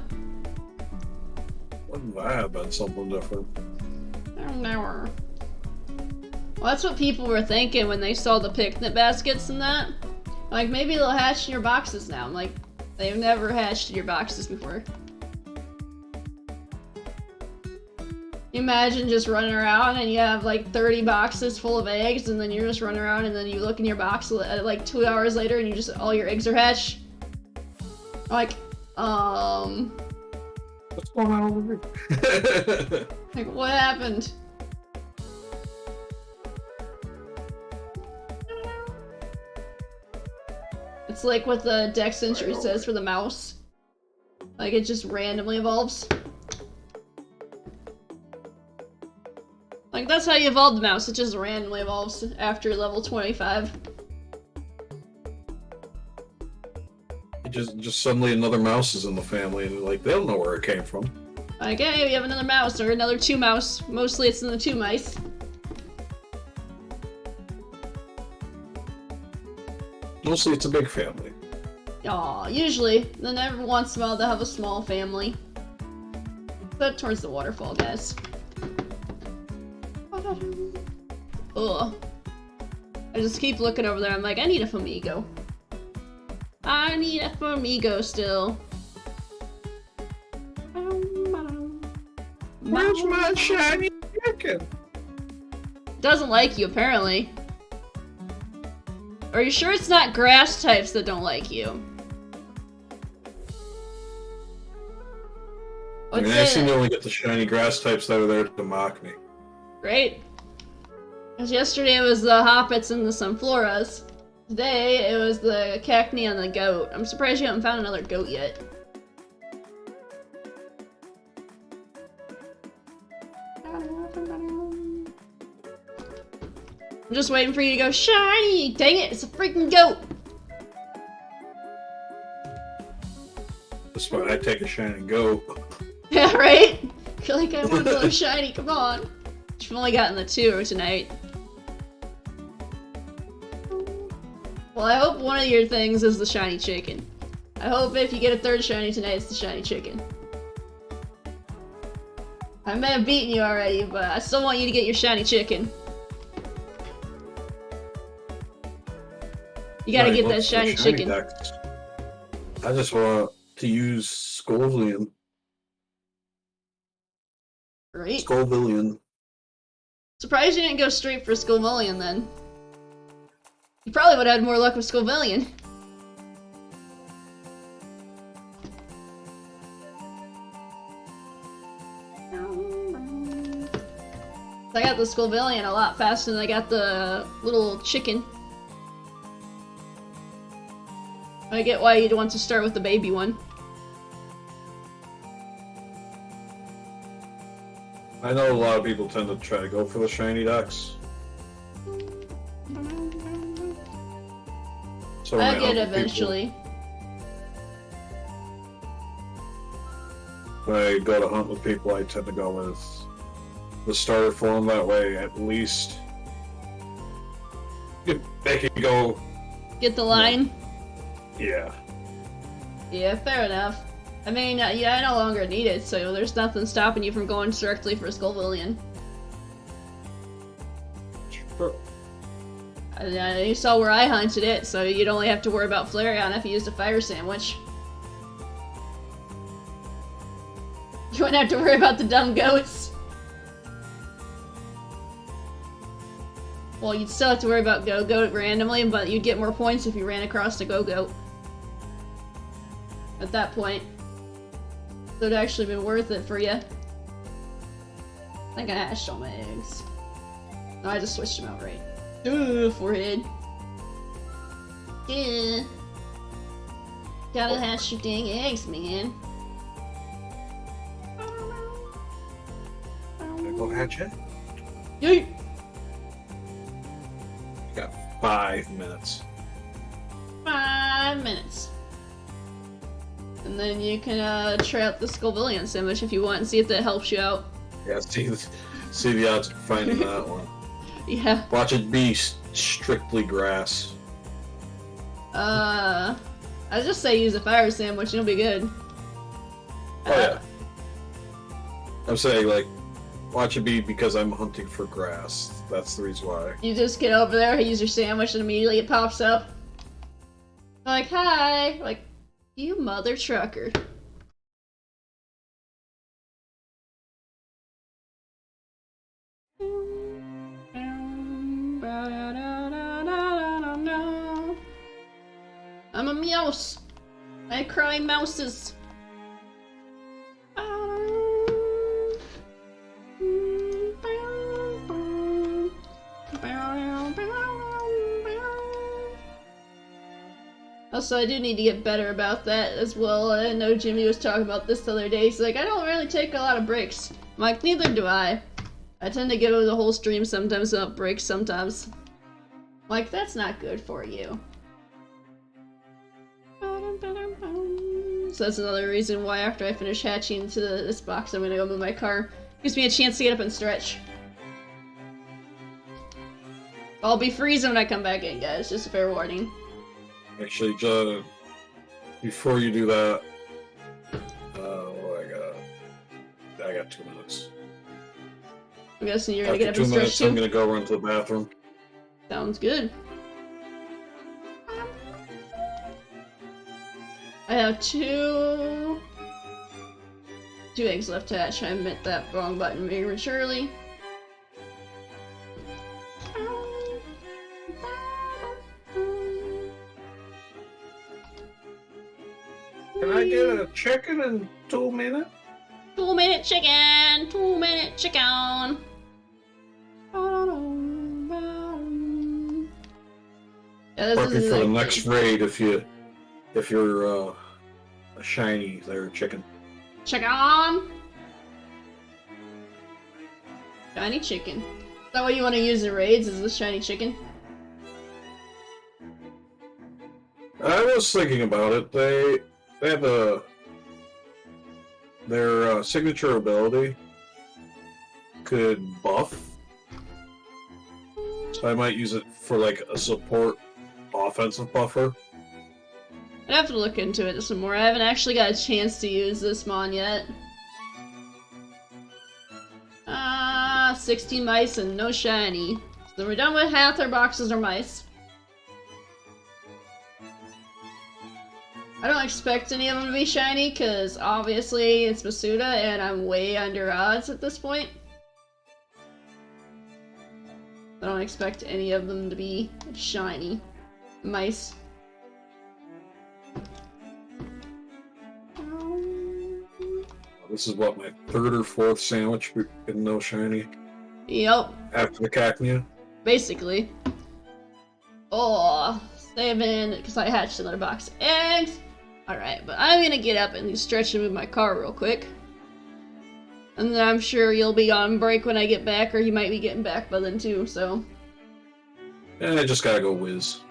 Wouldn't that have been something different? I don't know. Well, that's what people were thinking when they saw the picnic baskets and that. Like, maybe they'll hatch in your boxes now. I'm like, they've never hatched in your boxes before. You imagine just running around and you have like 30 boxes full of eggs, and then you're just running around and then you look in your box at like 2 hours later and you just, all your eggs are hatched. Like, What's going on over here? like what happened? It's like what the Dex entry says for the mouse. Like it just randomly evolves. Like that's how you evolve the mouse, it just randomly evolves after level 25. Just suddenly another mouse is in the family, and like they don't know where it came from. Like, hey, we have another mouse, or another 2 mouse. Mostly it's in the 2 mice. Mostly it's a big family. Aw, usually. Then every once in a while they'll have a small family. But towards the waterfall, guys. Ugh. I just keep looking over there, I'm like, I need a Flamingo. I need a Flamingo still. Where's my shiny chicken? Doesn't like you, apparently. Are you sure it's not grass types that don't like you? I mean, I seem to only get the shiny grass types that are there to mock me. Great. Because yesterday it was the Hoppets and the Sunfloras. Today it was the Cacnea and the goat. I'm surprised you haven't found another goat yet. I'm just waiting for you to go shiny! Dang it, it's a freaking goat! That's why I take a shiny goat. Yeah, right? You're like, I want another shiny, come on. You've only gotten the 2 tonight. Well, I hope one of your things is the shiny chicken. I hope if you get a third shiny tonight, it's the shiny chicken. I may have beaten you already, but I still want you to get your shiny chicken. You gotta get that shiny chicken. Decks. I just want to use Scovillain. Right? Scovillain. Surprised you didn't go straight for Scovillain then. You probably would have had more luck with Scovillain. I got the Scovillain a lot faster than I got the little chicken. I get why you'd want to start with the baby one. I know a lot of people tend to try to go for the shiny decks. So I get it eventually. When I go to hunt with people, I tend to go with the starter form. That way, at least they can go. Get the line? Yeah. Yeah, fair enough. I mean, yeah, I no longer need it, so there's nothing stopping you from going directly for Scovillain. Sure. You saw where I hunted it, so you'd only have to worry about Flareon if you used a fire sandwich. You wouldn't have to worry about the dumb goats. Well, you'd still have to worry about Go-Goat randomly, but you'd get more points if you ran across the Go-Goat. At that point. So it'd actually been worth it for you. I think I hatched all my eggs. No, I just switched them out right. Forehead. Yeah. Gotta hatch your dang eggs, man. Go hatch it. Yeet! You got 5 minutes. 5 minutes. And then you can try out the Scovillain sandwich if you want and see if that helps you out. Yeah, see the odds of finding that one. Yeah. Watch it be strictly grass. I just say use a fire sandwich, it'll be good. Oh yeah. I'm saying, like, watch it be because I'm hunting for grass. That's the reason why. You just get over there, use your sandwich, and immediately it pops up. Like, hi! Like, you mother trucker. I'm a mouse. I cry mouses. Also, I do need to get better about that as well. I know Jimmy was talking about this the other day. He's like, I don't really take a lot of breaks. I'm like, neither do I. I tend to go the whole stream sometimes without breaks sometimes. I'm like, that's not good for you. So that's another reason why after I finish hatching into this box, I'm gonna go move my car. Gives me a chance to get up and stretch. I'll be freezing when I come back in, guys. Just a fair warning. Actually, before you do that, I got 2 minutes. I'm guessing you're gonna get up After and 2 stretch minutes, too? I'm gonna go run to the bathroom. Sounds good. I have two eggs left to hatch. I admit that wrong button prematurely. Can I get a chicken in 2 minutes? 2-minute chicken! 2-minute chicken! Yeah, this Parking is for the like next raid if you're a shiny there chicken. chicken! Shiny chicken. Is that what you want to use in raids? Is this shiny chicken? I was thinking about it. They have their signature ability could buff, so I might use it for like a support offensive buffer. I'd have to look into it some more. I haven't actually got a chance to use this mon yet. 60 mice and no shiny. So we're done with half our boxes or mice. I don't expect any of them to be shiny, because obviously it's Masuda and I'm way under odds at this point. I don't expect any of them to be shiny. Mice. This is what, my third or fourth sandwich with no shiny Yep, after the cacnea. basically. Oh, saving because I hatched another box of eggs. Alright, but I'm gonna get up and stretch and move my car real quick. And then I'm sure you'll be on break when I get back, or you might be getting back by then too, so. And I just gotta go whiz.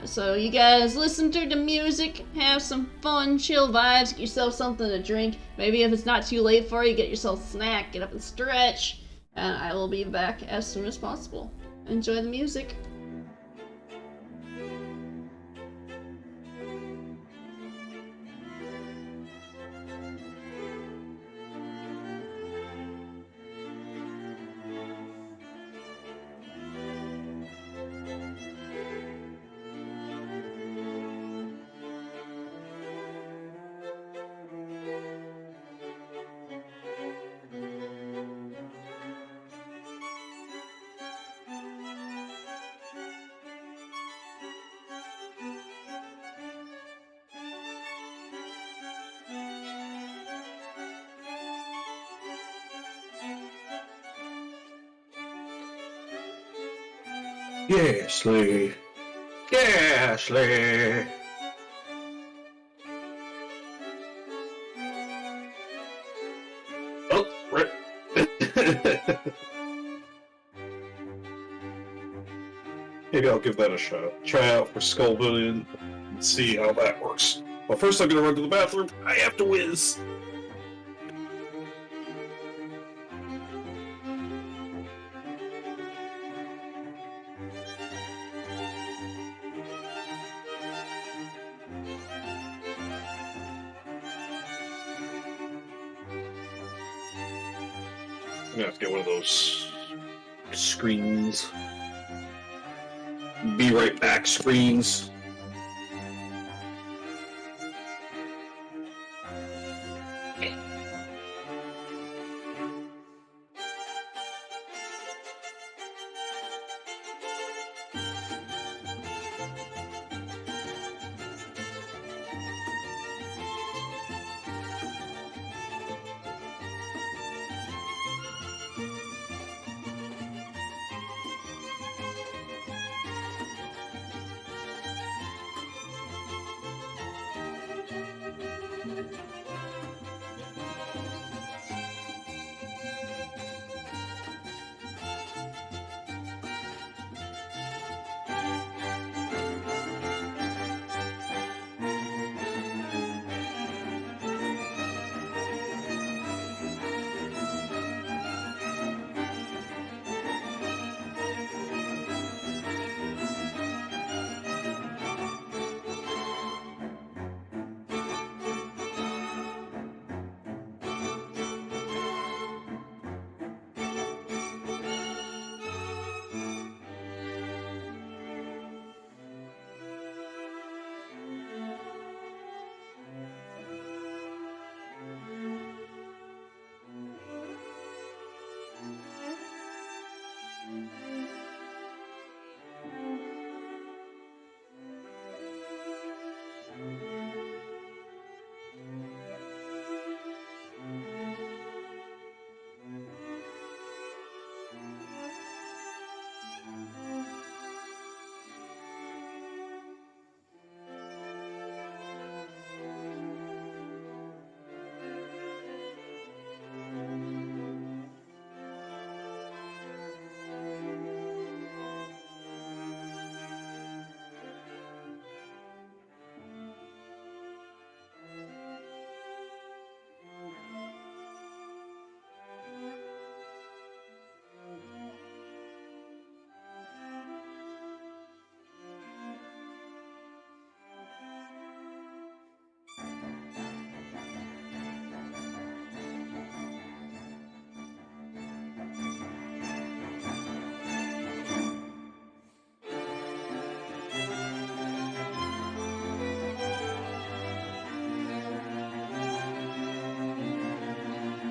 So you guys listen to the music, have some fun, chill vibes, get yourself something to drink. Maybe if it's not too late for you, get yourself a snack, get up and stretch. And I will be back as soon as possible. Enjoy the music. Gasly. Gasly. Oh, right. Maybe I'll give that a shot. Try out for Scovillain and see how that works. But first I'm gonna run to the bathroom. I have to whiz. I'm gonna have to get one of those screens. Be right back screens.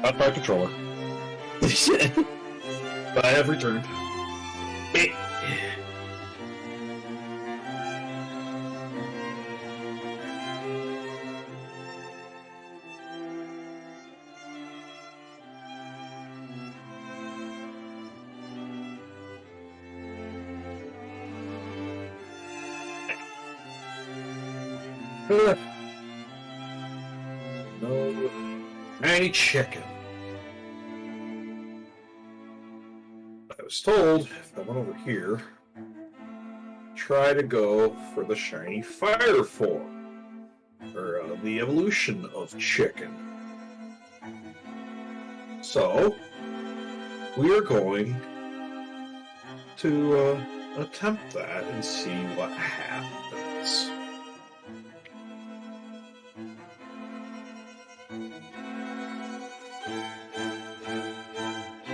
Not by controller. But I have returned. No. Any chicken. I was told if I went over here, try to go for the shiny fire form, or the evolution of chicken. So we are going to attempt that and see what happens.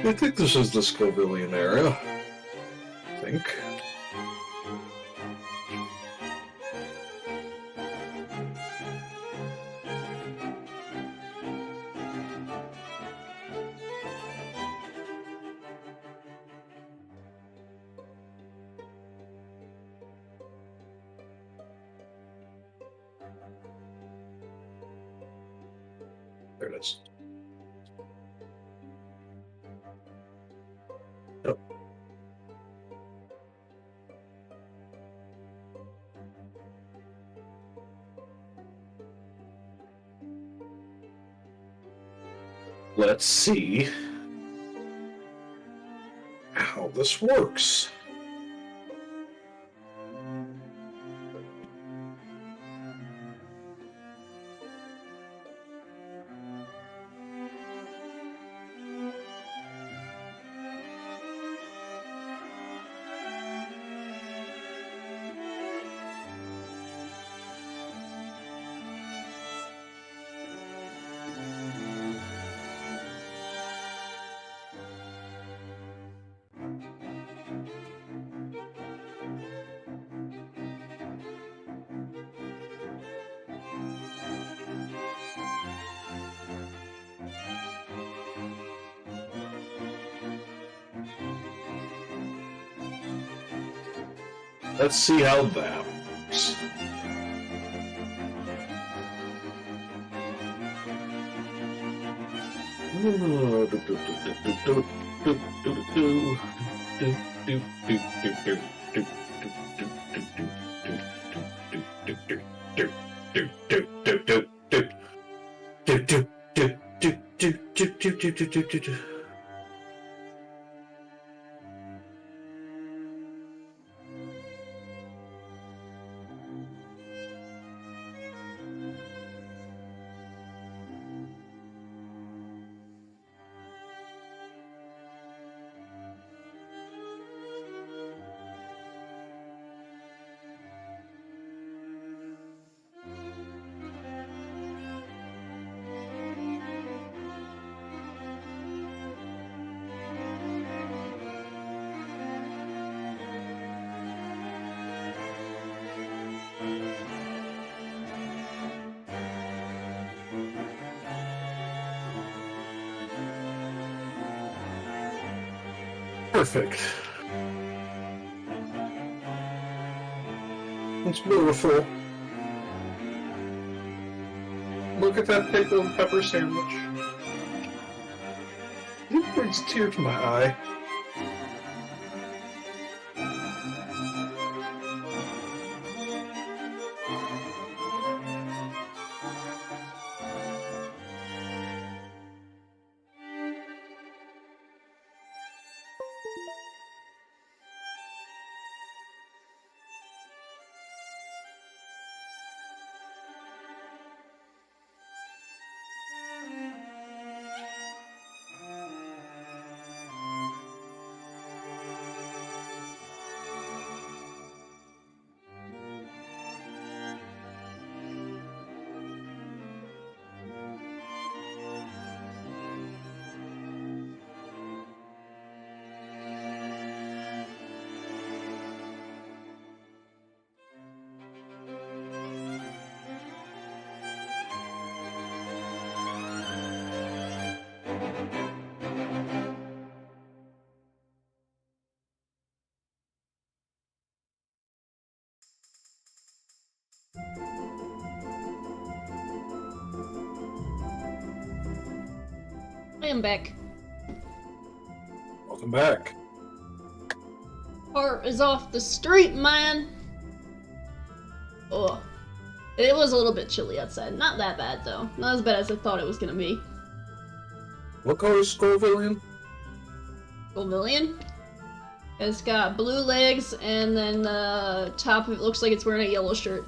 I think this is the Scovillain area. I think. There it is. Yep. Let's see how this works. Let's see how that works. Perfect. It's beautiful. Look at that pickle and pepper sandwich. It brings a tear to my eye. am back. Welcome back. Heart is off the street, man. Oh, it was a little bit chilly outside. Not that bad though. Not as bad as I thought it was gonna be. What color is Scovillain? Scovillain. It's got blue legs, and then the top of it looks like it's wearing a yellow shirt.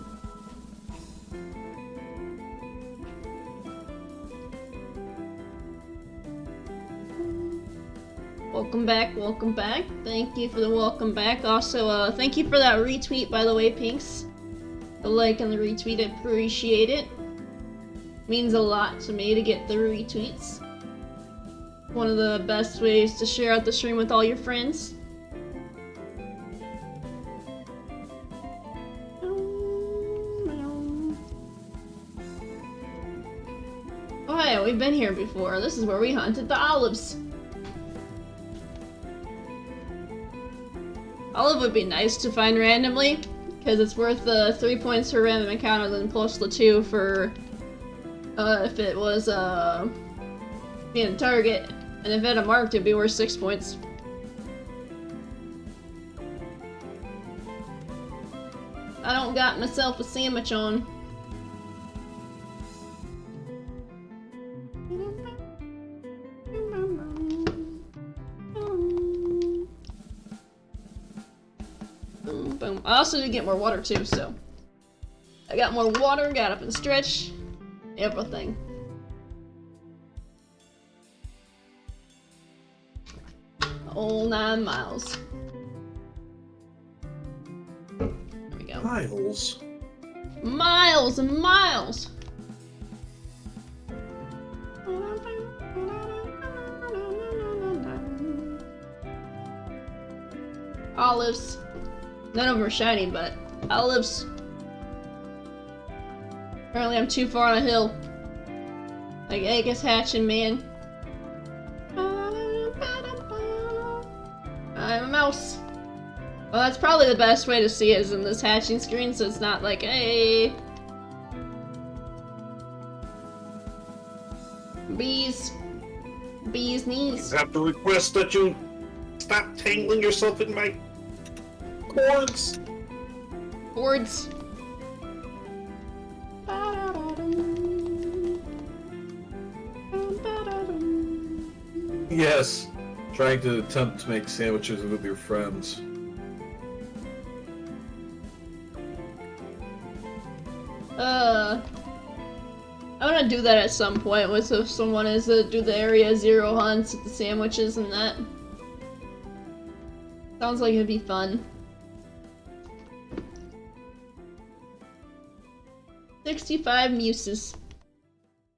Welcome back, welcome back. Thank you for the welcome back. Also, thank you for that retweet, by the way, Pinks. The like and the retweet, I appreciate it. Means a lot to me to get the retweets. One of the best ways to share out the stream with all your friends. Oh yeah, we've been here before. This is where we hunted the olives. Olive would be nice to find randomly, because it's worth 3 points for random encounter, then plus the 2 for if it was being a target, and if it had a marked, it'd be worth 6 points. I don't got myself a sandwich on. Boom. I also did get more water too, so I got more water, got up and stretched, everything. All 9 miles. There we go. Miles. Miles and miles. Olives. None of them are shiny, but olives. Apparently I'm too far on a hill. Like egg is hatching, man. I'm a mouse. Well, that's probably the best way to see it is in this hatching screen, so it's not like, hey. Bees. Bees knees. I have to request that you stop tangling yourself in my cords. Cords. Yes. Trying to attempt to make sandwiches with your friends. I'm gonna do that at some point with if someone is to do the Area Zero hunts with the sandwiches and that. Sounds like it'd be fun. 65 muses.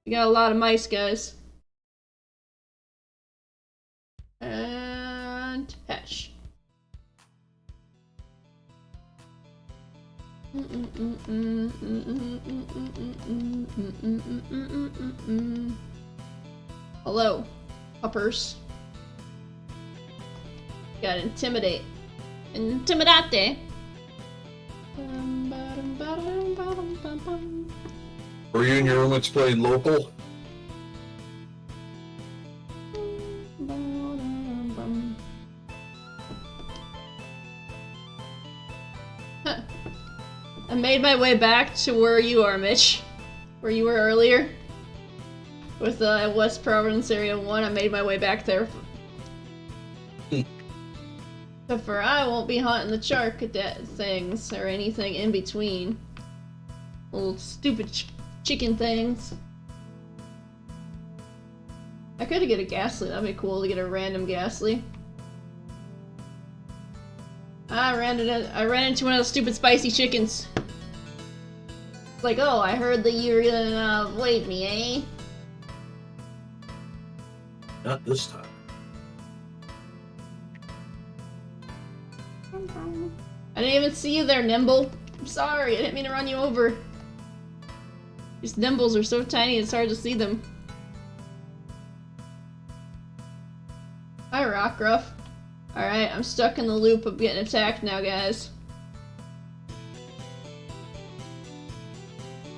We got a lot of mice, guys. And hash. Hello, puppers. Gotta intimidate. Intimidate. Were you and your roommates playing local? I made my way back to where you are, Mitch. Where you were earlier. With West Providence Area 1, I made my way back there. Except for I won't be hunting the shark things or anything in between. Little stupid chicken things. I could get a ghastly, that'd be cool to get a random ghastly. I ran into one of those stupid spicy chickens. It's like, oh, I heard that you were gonna avoid me, eh? Not this time. I didn't even see you there, Nimble. I'm sorry, I didn't mean to run you over. These Nimbles are so tiny, it's hard to see them. Hi, Rockruff. Alright, I'm stuck in the loop of getting attacked now, guys.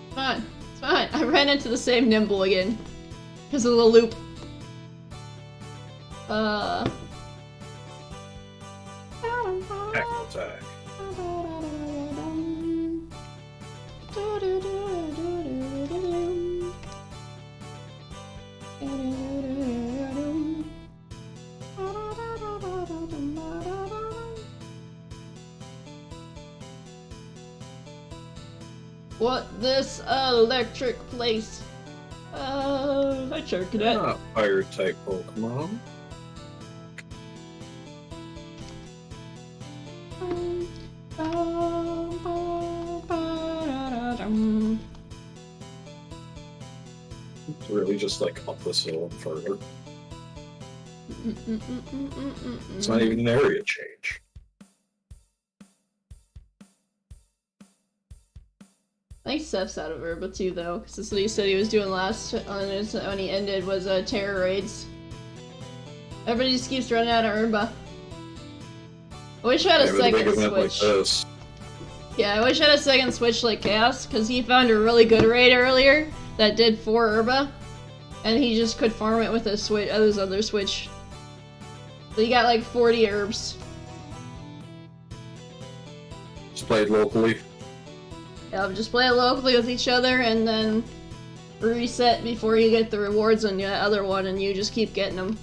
It's fine. It's fine. I ran into the same Nimble again. Because of the loop. Tackle attack. What this electric place? I checked it. Not fire type Pokemon. It's really just like up this hill and further. It's not even an area change. I think Seth's out of Herba too, though, because that's what he said he was doing last when he ended was terror raids. Everybody just keeps running out of Herba. I wish I had a With a big second event like switch. this. Yeah, I wish I had a second switch like Chaos, because he found a really good raid earlier that did 4 Herba, and he just could farm it with a switch, his other switch. So he got like 40 herbs. Just played locally. Yeah, just play it locally with each other, and then reset before you get the rewards on the other one, and you just keep getting them.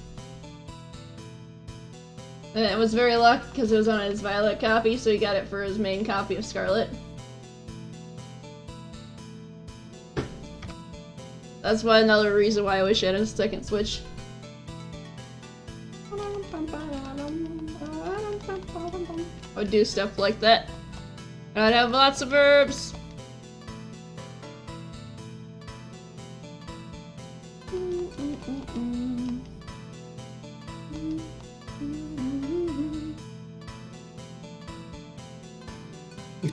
And it was very lucky because it was on his Violet copy, so he got it for his main copy of Scarlet. That's why another reason why I wish I had a second switch. I would do stuff like that. I'd have lots of herbs.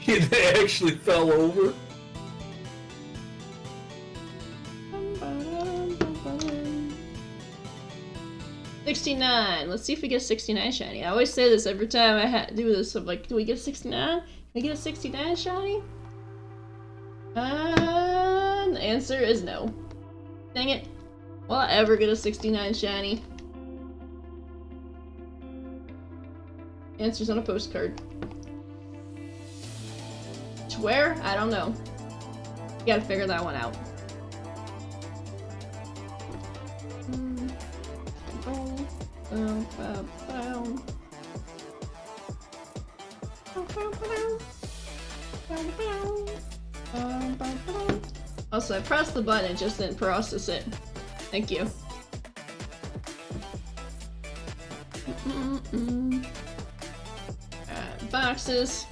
They actually fell over. $69. Let's see if we get 69 shiny. I always say this every time I do this. I'm like, do we get 69? Can we get a 69 shiny? And the answer is no. Dang it. Will I ever get a 69 shiny? Answer's on a postcard. To where? I don't know. You gotta figure that one out. Also, I pressed the button, it just didn't process it. Thank you. Boxes.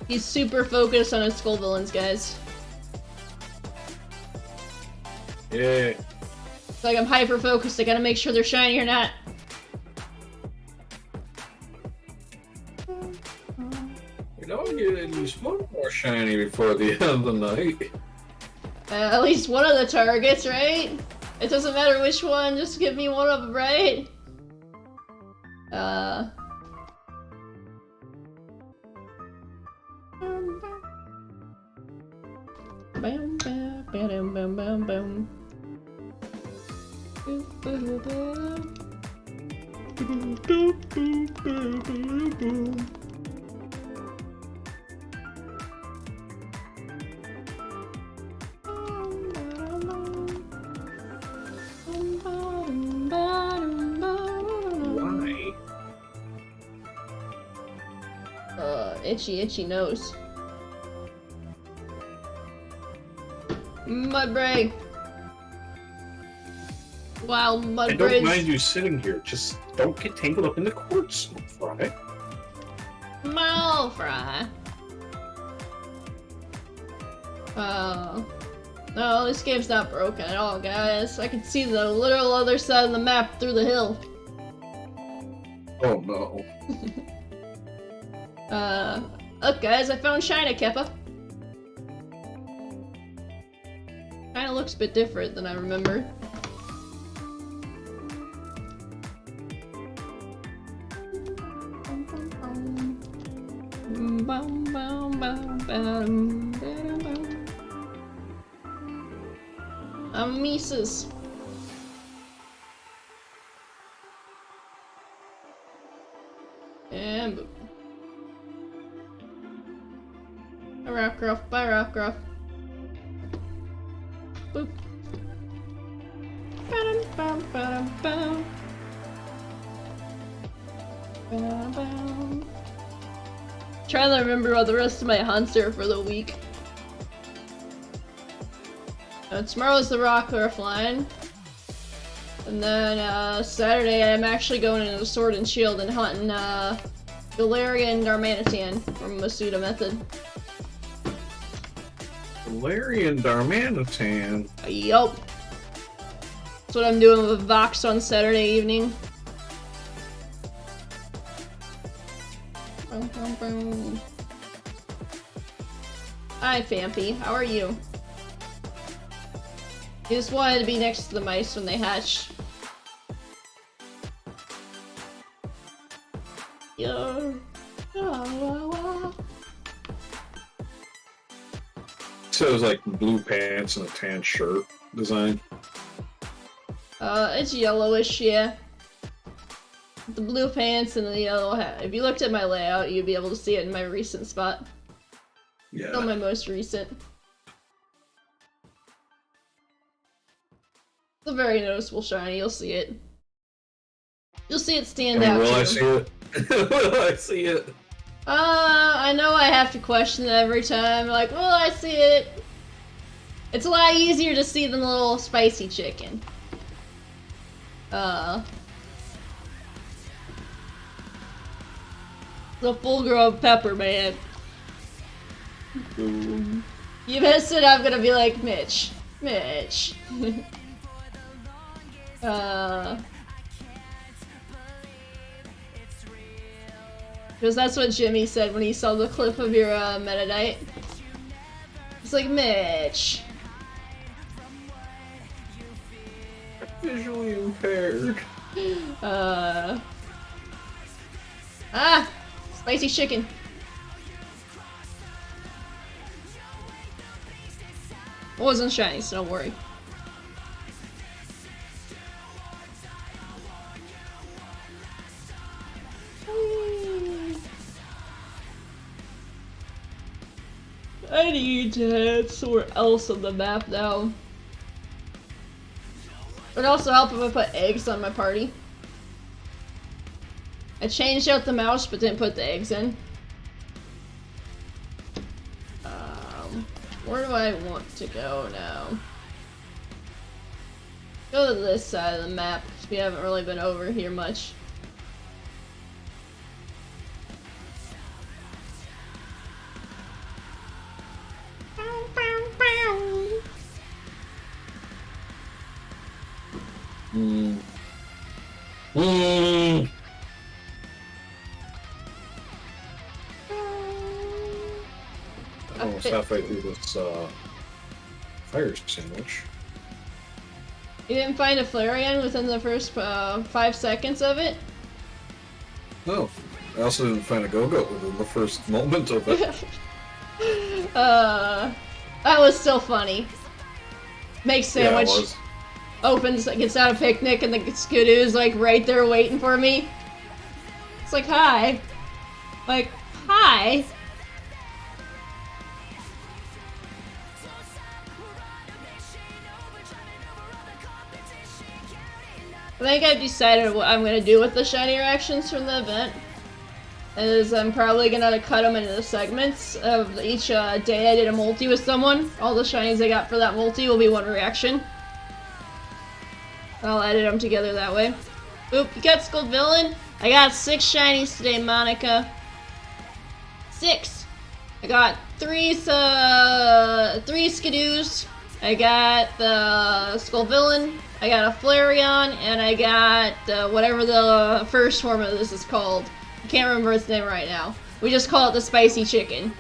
He's super focused on his Scovillains, guys. Yeah. It's like I'm hyper focused, I gotta make sure they're shiny or not. You know, you at least one more shiny before the end of the night. At least one of the targets, right? It doesn't matter which one, just give me one of them, right? Bam, bam, bam, bam, bam, bam. Why? Itchy nose. Mudbray. Wow, I Mudbray's. don't mind you sitting here, just don't get tangled up in the quartz, right? Malfry. No, this game's not broken at all, guys. I can see the literal other side of the map through the hill. Oh no. Look, guys, I found Shina Keppa. Kinda looks a bit different than I remember. Boom, boom, boom. I'm Mises. And boop. Bye, Rockruff. Bye, Rockruff. Boop. Ba-dum-bum-ba-dum-bum. Ba-dum-bum. Trying to remember what the rest of my hunts are for the week. Tomorrow's the Rockruff line. And then Saturday I'm actually going into the Sword and Shield and hunting Galarian Darmanitan from Masuda Method. Galarian Darmanitan. Yup. That's what I'm doing with Vox on Saturday evening. Hi, Fampy. How are you? You just wanted to be next to the mice when they hatch. Yeah. So it was like blue pants and a tan shirt design. It's yellowish, yeah. The blue pants and the yellow hat. If you looked at my layout, you'd be able to see it in my recent spot. Yeah. Still my most recent. It's a very noticeable shiny, you'll see it. You'll see it stand out. Will too. I see it? Will I see it? I know I have to question it every time. Like, will I see it? It's a lot easier to see than the little spicy chicken. The full-grown pepper, man. You missed it, I'm gonna be like, Mitch. Mitch. Because that's what Jimmy said when he saw the clip of your Metadite. It's like, Mitch. Visually impaired. Spicy chicken. It wasn't shiny, so don't worry. I need to head somewhere else on the map now. It would also help if I put eggs on my party. I changed out the mouse but didn't put the eggs in. Where do I want to go now? Go to this side of the map because we haven't really been over here much. Almost halfway through this fire sandwich. You didn't find a Flareon within the first 5 seconds of it? No. I also didn't find a Go-Go within the first moment of it. That was still funny. Makes sandwich, Yeah, it was. opens, gets out of picnic, and the Skidoo's like right there waiting for me. It's like, hi. Like, hi. I think I've decided what I'm going to do with the shiny reactions from the event. Is I'm probably going to cut them into the segments of each day I did a multi with someone. All the shinies I got for that multi will be one reaction. I'll edit them together that way. Oop, you got Scovillain? I got 6 shinies today, Monica. 6! I got 3 Skidoos. I got the Scovillain. I got a Flareon, and I got whatever the first form of this is called. I can't remember its name right now. We just call it the spicy chicken.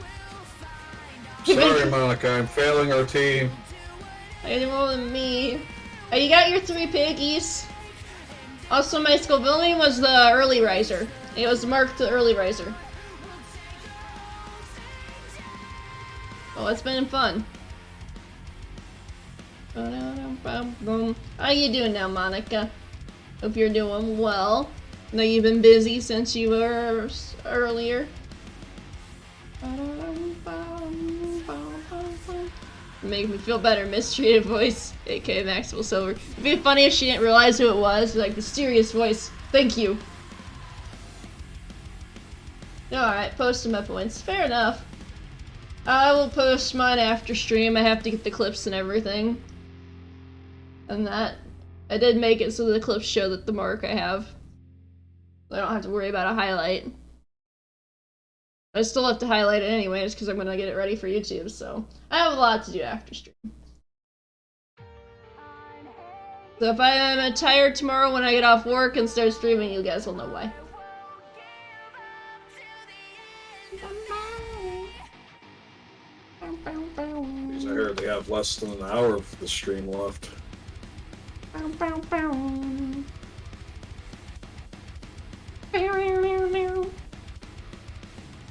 Sorry, Monica, I'm failing our team. You're more than me. Oh, you got your 3 piggies. Also, my Scovillain was the early riser. It was marked the early riser. Oh, it's been fun. How you doing now, Monica? Hope you're doing well. I know you've been busy since you were earlier. Make me feel better, mistreated voice, aka Maximal Silver. It'd be funny if she didn't realize who it was, like mysterious voice. Thank you. Alright, post my points. Fair enough. I will post mine after stream. I have to get the clips and everything. And that. I did make it so the clips show that the mark I have. I don't have to worry about a highlight. I still have to highlight it anyways because I'm gonna get it ready for YouTube, so I have a lot to do after stream. So if I am tired tomorrow when I get off work and start streaming, you guys will know why. Because I heard they have less than an hour of the stream left.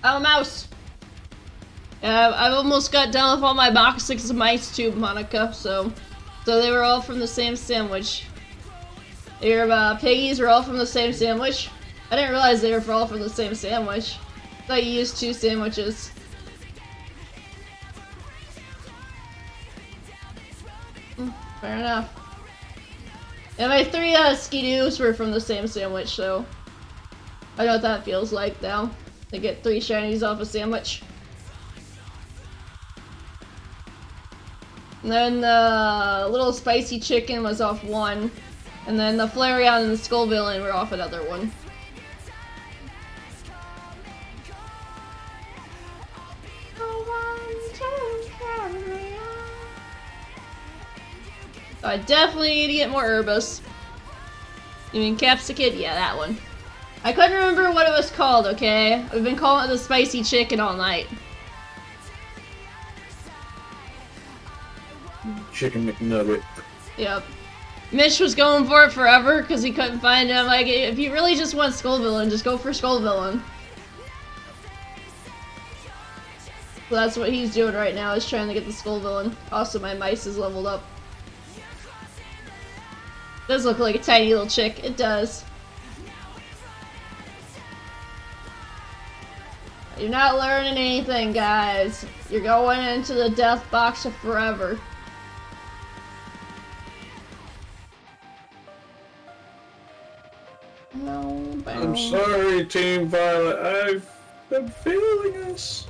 Oh, mouse! I've almost got done with all my boxes of mice too, Monica, so they were all from the same sandwich. Your piggies were all from the same sandwich? I didn't realize they were all from the same sandwich. I thought you used 2 sandwiches. Fair enough. And my 3 skidoos were from the same sandwich, so I know what that feels like now. To get 3 shinies off a sandwich. And then the little spicy chicken was off 1. And then the Flareon and the Scovillain were off another 1. So I definitely need to get more Herbos. You mean Capsakid? Yeah, that one. I couldn't remember what it was called, okay? We've been calling it the spicy chicken all night. Chicken McNugget. Yep. Mitch was going for it forever because he couldn't find it. I'm like, if you really just want Scovillain, just go for Scovillain. So that's what he's doing right now, is trying to get the Scovillain. Also, my mice is leveled up. Does look like a tiny little chick. It does. You're not learning anything, guys. You're going into the death box of forever. I'm sorry, Team Violet. I've been feeling this.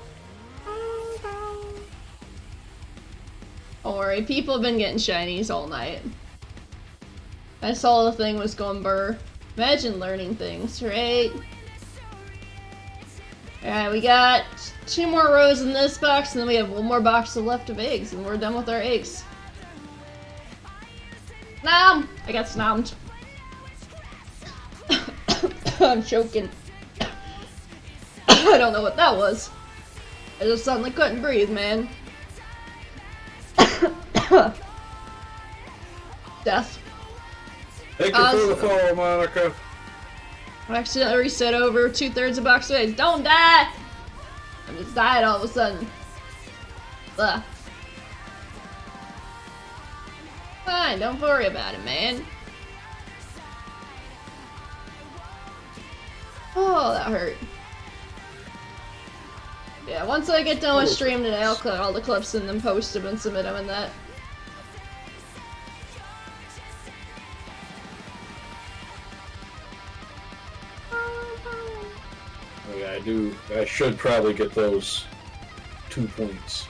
Don't worry, people have been getting shinies all night. I saw the thing was going burr. Imagine learning things, right? Alright, we got 2 more rows in this box, and then we have 1 more box left of eggs, and we're done with our eggs. Nom! I got snommed. I'm choking. I don't know what that was. I just suddenly couldn't breathe, man. Death. Thank you for the follow, Monica. I accidentally reset over 2/3 of box of eggs. Don't die! I just died all of a sudden. Ugh. Fine, don't worry about it, man. Oh, that hurt. Yeah, once I get done with stream today, I'll cut all the clips and then post them and submit them and that. I should probably get those 2 points.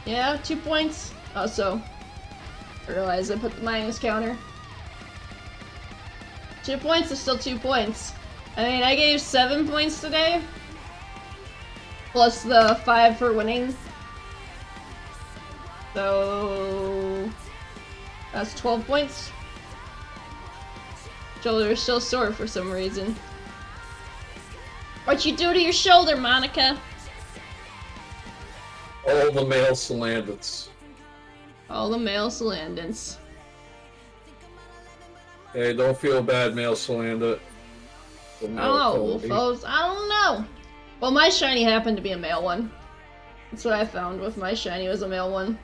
Yeah, 2 points. Also, I realized I put the minus counter. 2 points is still 2 points. I mean, I gave 7 points today. Plus the 5 for winning. So that's 12 points. Shoulder's still sore for some reason. What'd you do to your shoulder, Monica? All the male Salandits. All the male Salandits. Hey, don't feel bad, male Salandit. I don't know, Wolfos. I don't know. Well, my shiny happened to be a male one. That's what I found with my shiny was a male one.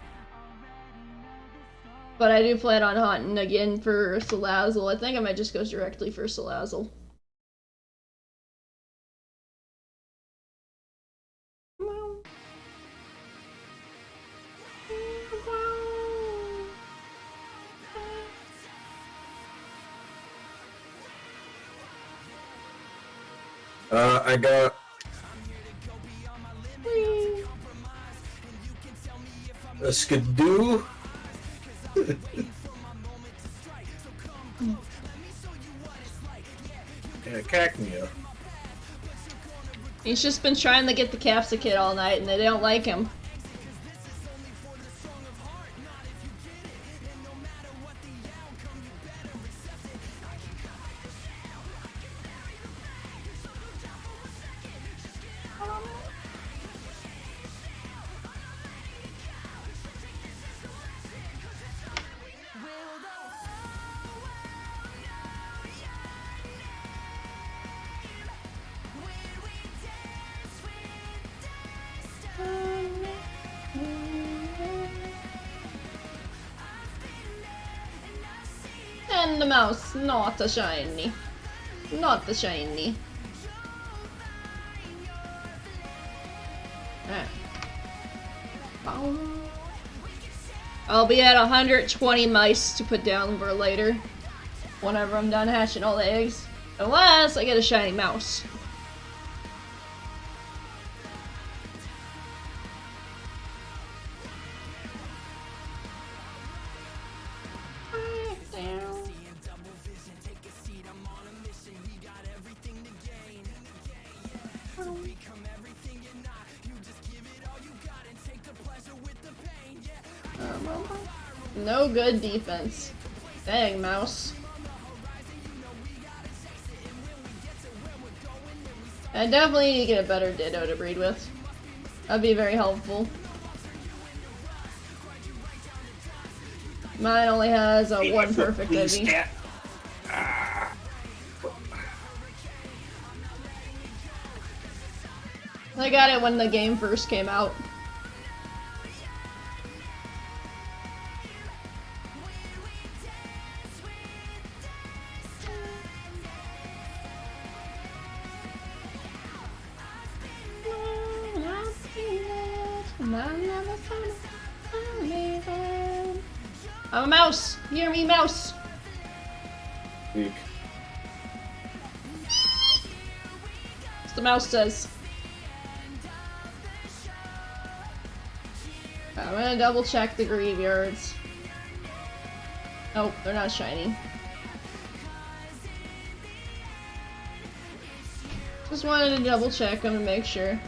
But I do plan on hunting again for Salazzle. I think I might just go directly for Salazzle. I got a Skidoo. And a Cacnea. He's just been trying to get the Capsakid all night and they don't like him. And the mouse, not a shiny. Not a shiny. I'll be at 120 mice to put down for later. Whenever I'm done hatching all the eggs. Unless I get a shiny mouse. No good defense. Dang, mouse. I definitely need to get a better Ditto to breed with. That'd be very helpful. Mine only has a one perfect Ivy. I got it when the game first came out. I'm a mouse! Hear me, mouse! Weak. That's what the mouse says. I'm gonna double check the graveyards. Nope, they're not shiny. Just wanted to double check them to make sure.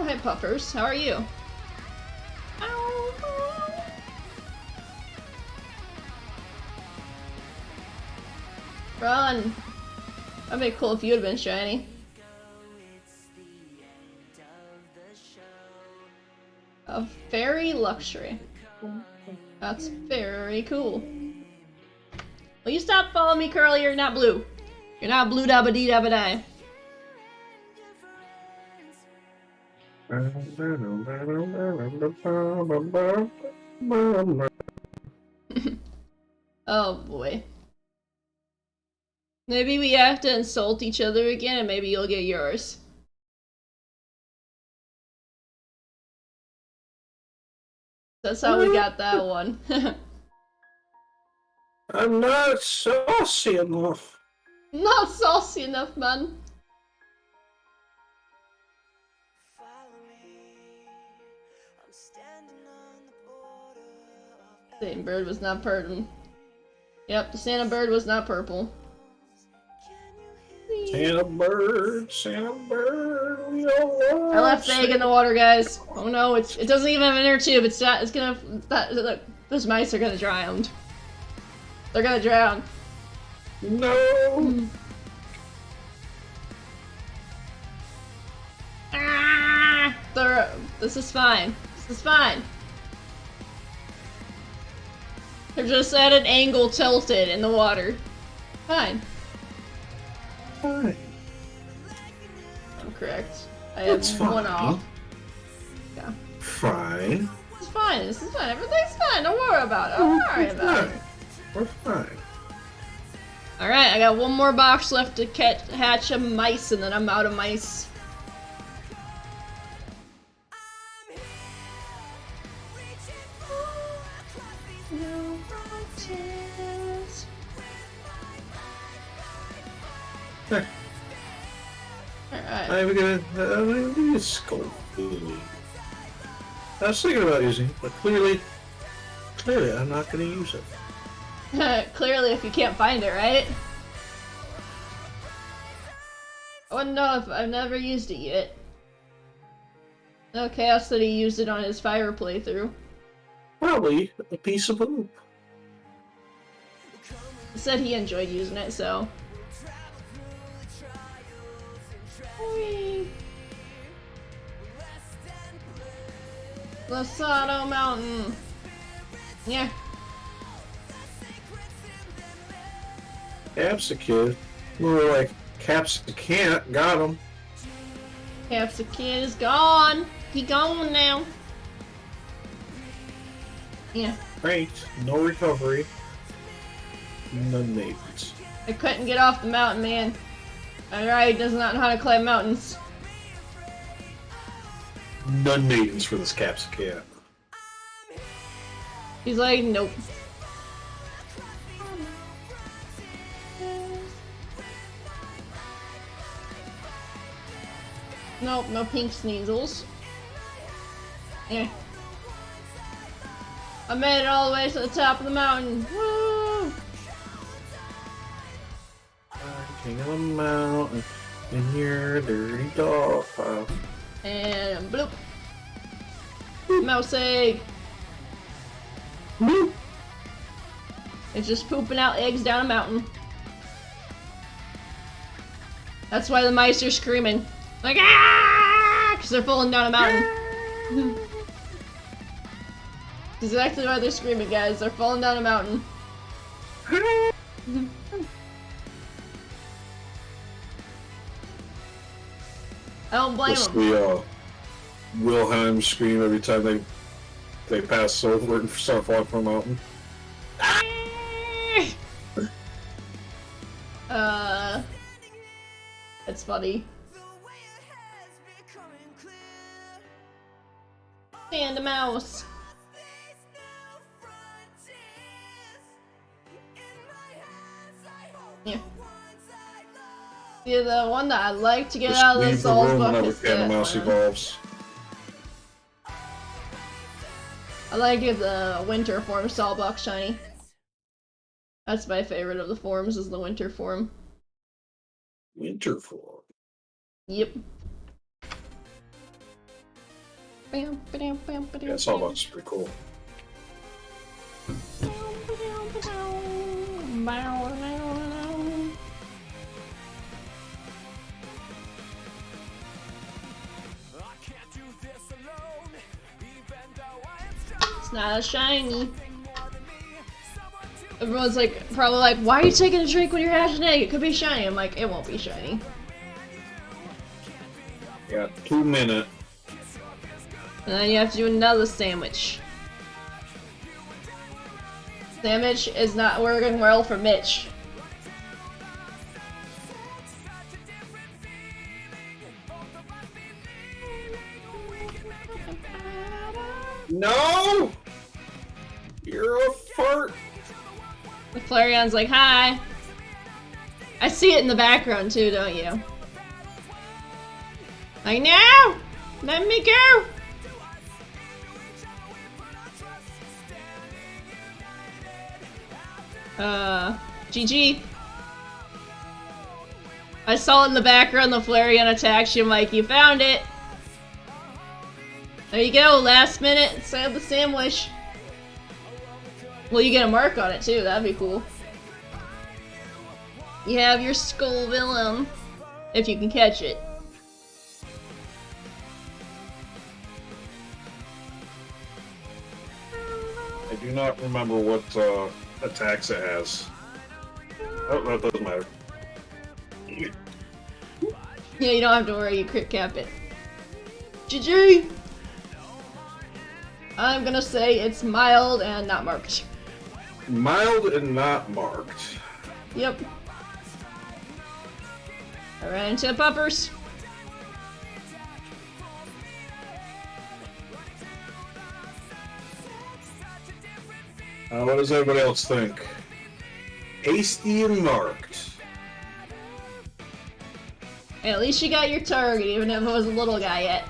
Hi Puffers, how are you? Run! That'd be cool if you had been shiny. A fairy luxury. That's very cool. Will you stop following me, Curly? You're not blue. You're not blue dabba dee dabba die. Oh boy. Maybe we have to insult each other again and maybe you'll get yours. That's how we got that one. I'm not saucy enough. Not saucy enough, man. Satan bird was not purple. Yep, the Santa bird was not purple. Santa bird, I left the egg in the water, guys. Oh no, it doesn't even have an inner tube. It's not. It's gonna. Look, those mice are gonna drown. They're gonna drown. No. This is fine. This is fine. They're just at an angle tilted in the water. Fine. Fine. I'm correct. I It's have one fine. off. Yeah. Fine. It's fine. This is fine. Everything's fine. Don't worry about it. Don't worry about it. We're fine. Alright, I got one more box left to hatch a mice, and then I'm out of mice. There. Alright. I'm gonna use Scovillain. I was thinking about using it, but clearly I'm not gonna use it. Clearly, if you can't find it, right? I wouldn't know if I've never used it yet. No, Chaos said he used it on his fire playthrough. Probably a piece of poop. He said he enjoyed using it, so. Whee! Losado Mountain. Yeah. Capsakid. More like Capsakid. Got him. Capsakid is gone. He gone now. Yeah. Great. No recovery. None mates. I couldn't get off the mountain, man. Alright, does not know how to climb mountains. None maidens for this Capsakid. He's like, nope. Nope, no pink sneasels. Yeah. I made it all the way to the top of the mountain. Woo! King of the mountain in your dirty dog pile. And bloop. Mouse egg. Bloop. It's just pooping out eggs down a mountain. That's why the mice are screaming. Like, ah! Because they're falling down a mountain. That's exactly why they're screaming, guys. They're falling down a mountain. I don't blame That's them. the Wilhelm scream every time they pass over and start falling from a mountain. It's funny. And a mouse. Yeah. Yeah, the one that I'd like to get Just out of leave this the Souls room book whenever is Panda Mouse the evolves. I like it the winter form Sawbuck shiny. That's my favorite of the forms, is the winter form. Winter form. Yep. Bam, ba-dam, bam, ba-dam, Yeah, Sawbuck's pretty cool. It's not as shiny. Everyone's like, probably like, why are you taking a drink when you're hatching an egg? It could be shiny. I'm like, it won't be shiny. Yeah, 2 minutes. And then you have to do another sandwich. Sandwich is not working well for Mitch. No! You're a fart! The Flareon's like, hi. I see it in the background too, don't you? Like, no! Let me go! GG. I saw it in the background, the Flareon attacks you. I'm like, you found it. There you go, last minute, save the sandwich. Well, you get a mark on it too, that'd be cool. You have your Scovillain, if you can catch it. I do not remember what attacks it has. Oh, that doesn't matter. Yeah, you don't have to worry, you crit cap it. GG! I'm gonna say it's mild and not marked. Mild and not marked. Yep. I ran into the puppers. What does everybody else think? Hasty and marked. At least you got your target, even if it was a little guy yet.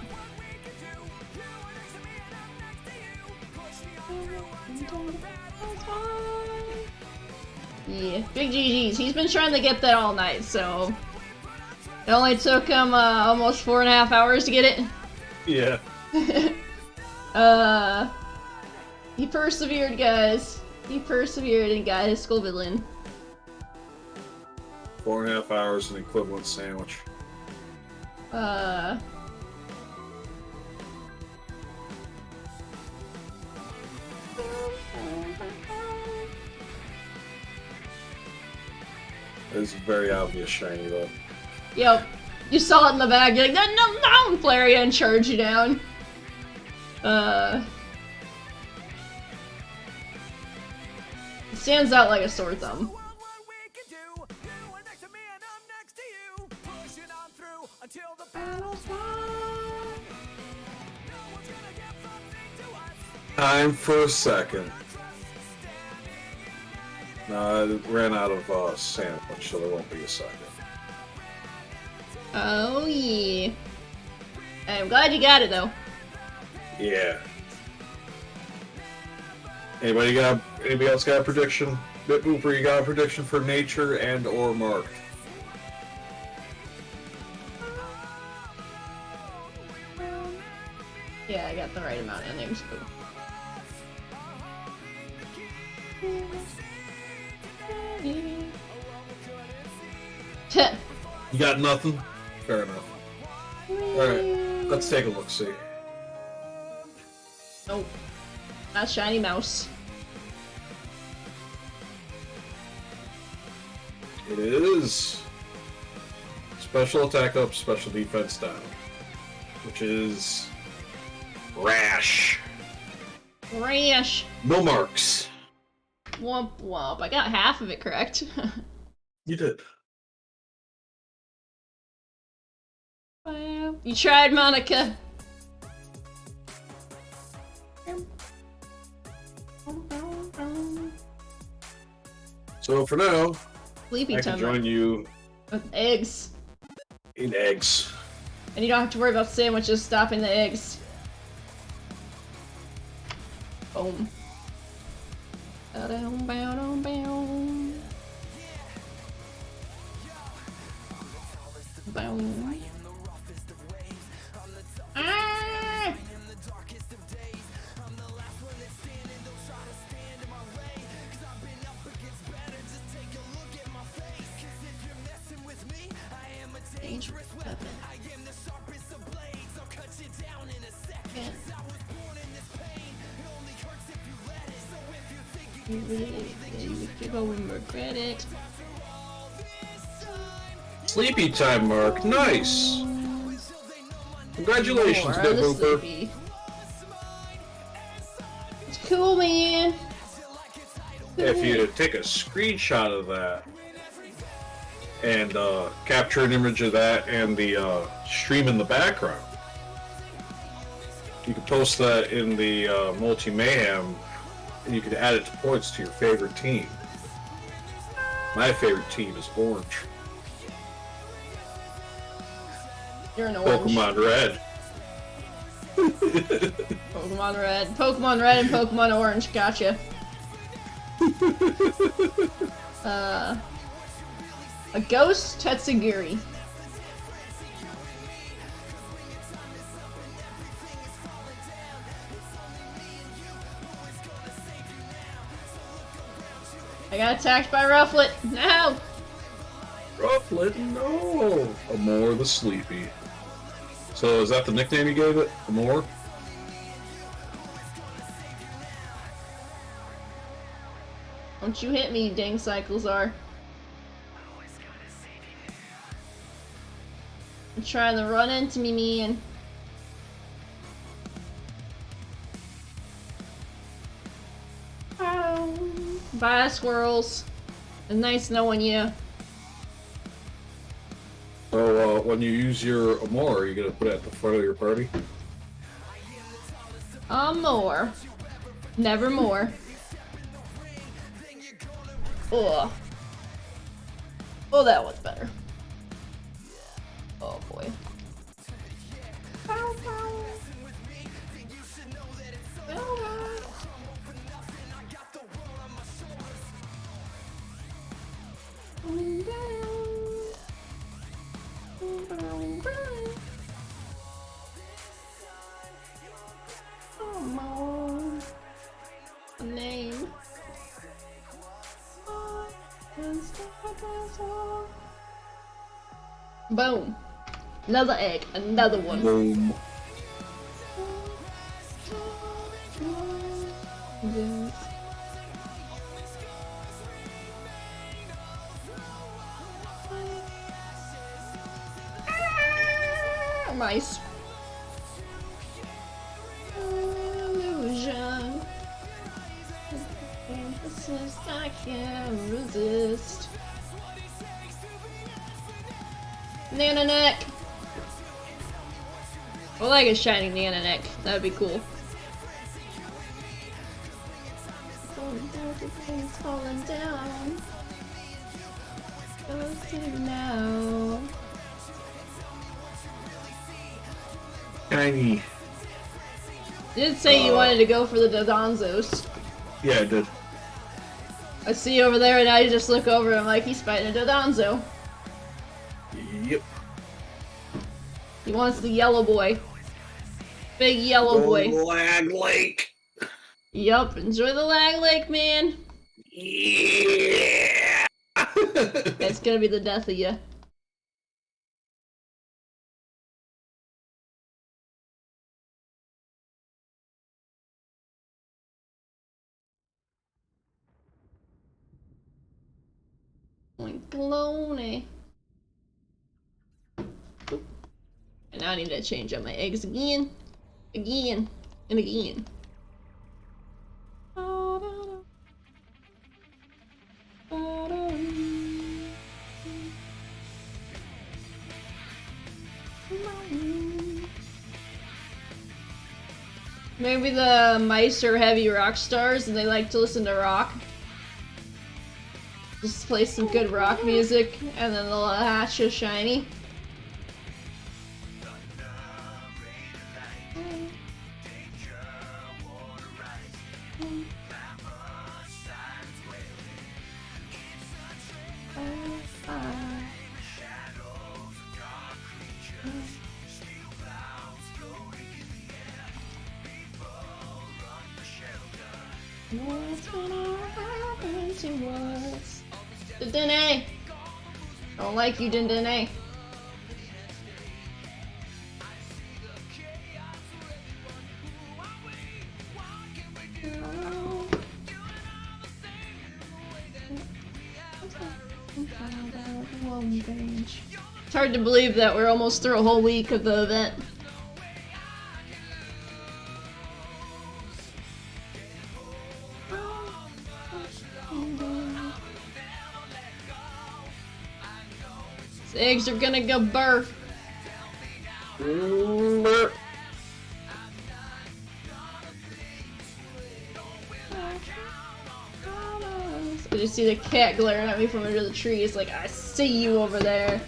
Yeah, big GG's. He's been trying to get that all night, so... It only took him almost 4.5 hours to get it. Yeah. He persevered, guys. He persevered and got his Scovillain. 4.5 hours, an equivalent sandwich. It's very obvious shiny though. Yep. You saw it in the bag, you're like, no, no, no! Flaria and charge you down. It stands out like a sore thumb. Time for a second. No, I ran out of sandwich, so there won't be a second. Oh yeah. I'm glad you got it though. Yeah. Anybody else got a prediction? Bit Booper, you got a prediction for nature and or marked? Yeah, I got the right amount of names. You got nothing? Fair enough. Alright, let's take a look-see. Nope. Not shiny mouse. It is special attack up, special defense down, which is Rash. Rash. No marks. Womp womp. I got half of it correct. You did. Well, you tried, Monica. So for now, Sleepy I can time. join you With eggs. in eggs. And you don't have to worry about sandwiches stopping the eggs. Boom. Boom. Ah! Dangerous weapon. You go and regret it. Sleepy time, Mark. Nice. Congratulations, More Bit on the Booper. sleepy. It's cool, man. If you take a screenshot of that and capture an image of that and the stream in the background, you can post that in the multi-mayhem, and you can add it to points to your favorite team. My favorite team is orange. You're an orange. Pokemon Red. Pokemon Red. Pokemon Red and Pokemon Orange. Gotcha. A ghost Tetsugiri. I got attacked by Rufflet. No! Rufflet, no! Amore the Sleepy. So is that the nickname you gave it? Amore? Don't you hit me, you dang Cyclozar. You're trying to run into me, man. Oh. Bye, squirrels. It's nice knowing you. So, when you use your Amor, are you gonna put it at the front of your party? More. Never more. Ugh. Oh, that was better. Oh boy. Bow, bow. Bow, bow. Going down. Bow, bow. Come on. A name. Boom. Another egg. Another one. Boom. Mice. Illusion. Emphasis I can't resist. Nana neck. I like a shiny Nana neck. That'd be cool. Everything's falling down. Go to now. Shiny. You did say you wanted to go for the Dodonzos. Yeah, I did. I see you over there, and now you just look over and I'm like, he's fighting a Dodonzo. Yep. He wants the yellow boy. Big yellow boy. Lag Lake. Yup, enjoy the Lag Lake, man. Yeah. It's gonna be the death of you. Oink-a-lone. And now I need to change up my eggs again. Again. And again. Maybe the mice are heavy rock stars and they like to listen to rock. Just play some good rock music and then they'll hatch a shiny. What's gonna happen to us? Dindine! I don't like you, Dindine. It's hard to believe that we're almost through a whole week of the event. These eggs are gonna go birth. I just see the cat glaring at me from under the tree. It's like, I see you over there.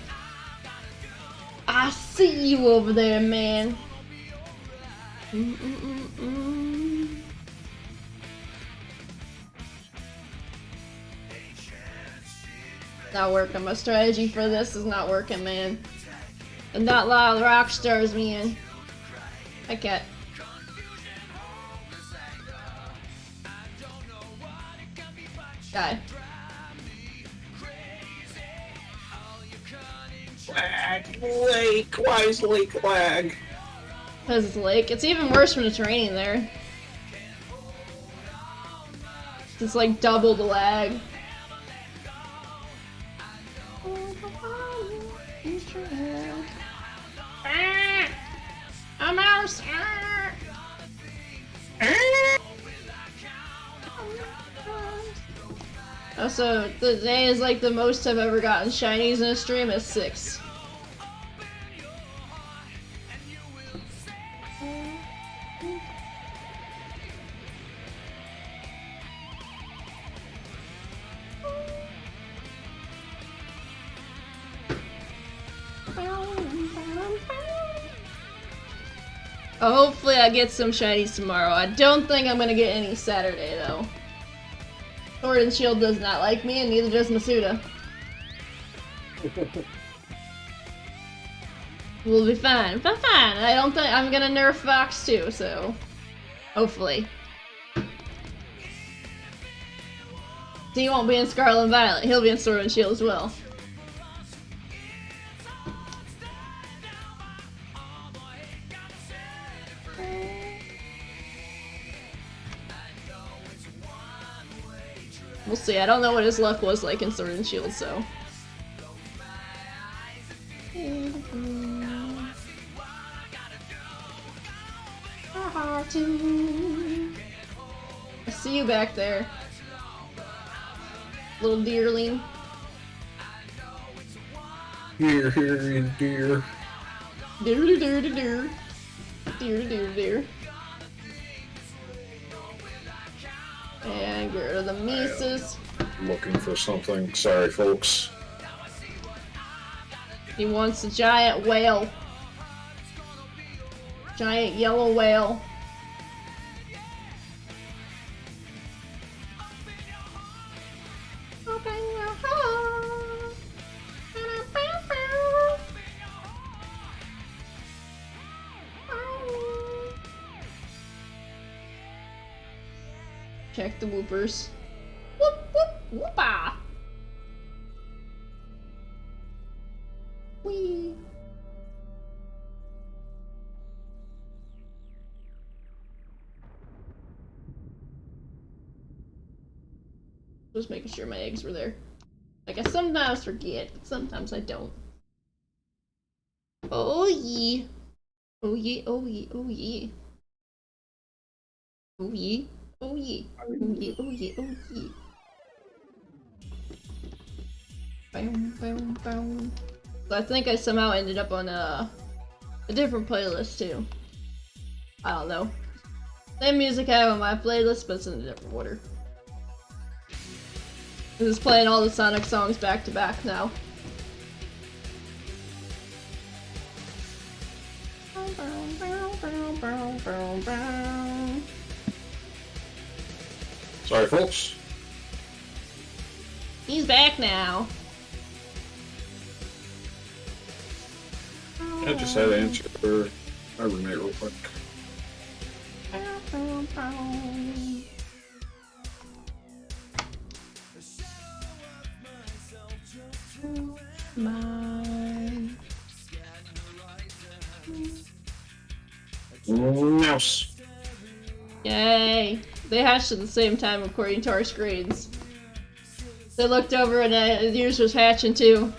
I see you over there, man. Not working. My strategy for this is not working, man. And not a lot of rock stars, man. I can't. Die. Lag Lake. Why is Lake lag? Because it's a lake. It's even worse when it's raining there. It's like double the lag. A mouse! Also, today is like the most I've ever gotten shinies in a stream is 6. Hopefully I get some shinies tomorrow. I don't think I'm gonna get any Saturday though. Sword and Shield does not like me, and neither does Masuda. We'll be fine. But fine. I don't think I'm gonna nerf Fox too, so hopefully. He won't be in Scarlet and Violet. He'll be in Sword and Shield as well. We'll see. I don't know what his luck was like in Sword and Shield, so. I see you back there. Little deerling. Here, dear. Deer, deer, deer, deer. Deer, deer, deer. And get rid of the Mises. Looking for something. Sorry, folks. He wants a giant whale. Giant yellow whale. Check the whoopers. Whoop whoop whoopa! Whee! Just making sure my eggs were there. Like I sometimes forget, but sometimes I don't. Oh yeah! Oh yeah! Oh yeah! Oh yeah! Oh yeah! Oh yeah, oh yeah, oh yeah, oh yeah. Boom, boom, boom. So I think I somehow ended up on a different playlist too. I don't know. Same music I have on my playlist, but it's in a different order. This is playing all the Sonic songs back to back now. Sorry, folks. He's back now. I just had to answer my roommate real quick. Mouse. Yay! They hatched at the same time according to our screens. They looked over and yours was hatching too.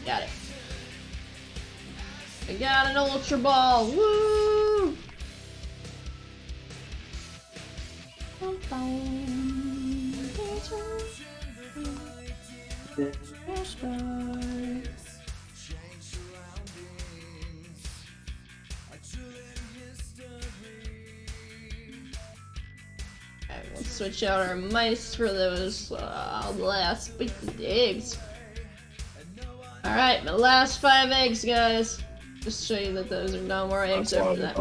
Got it. I got an Ultra Ball! Woo! Alright, we'll switch out our mice for those last big eggs. Alright, my last 5 eggs, guys. Just show you that those are no more eggs That's after a lot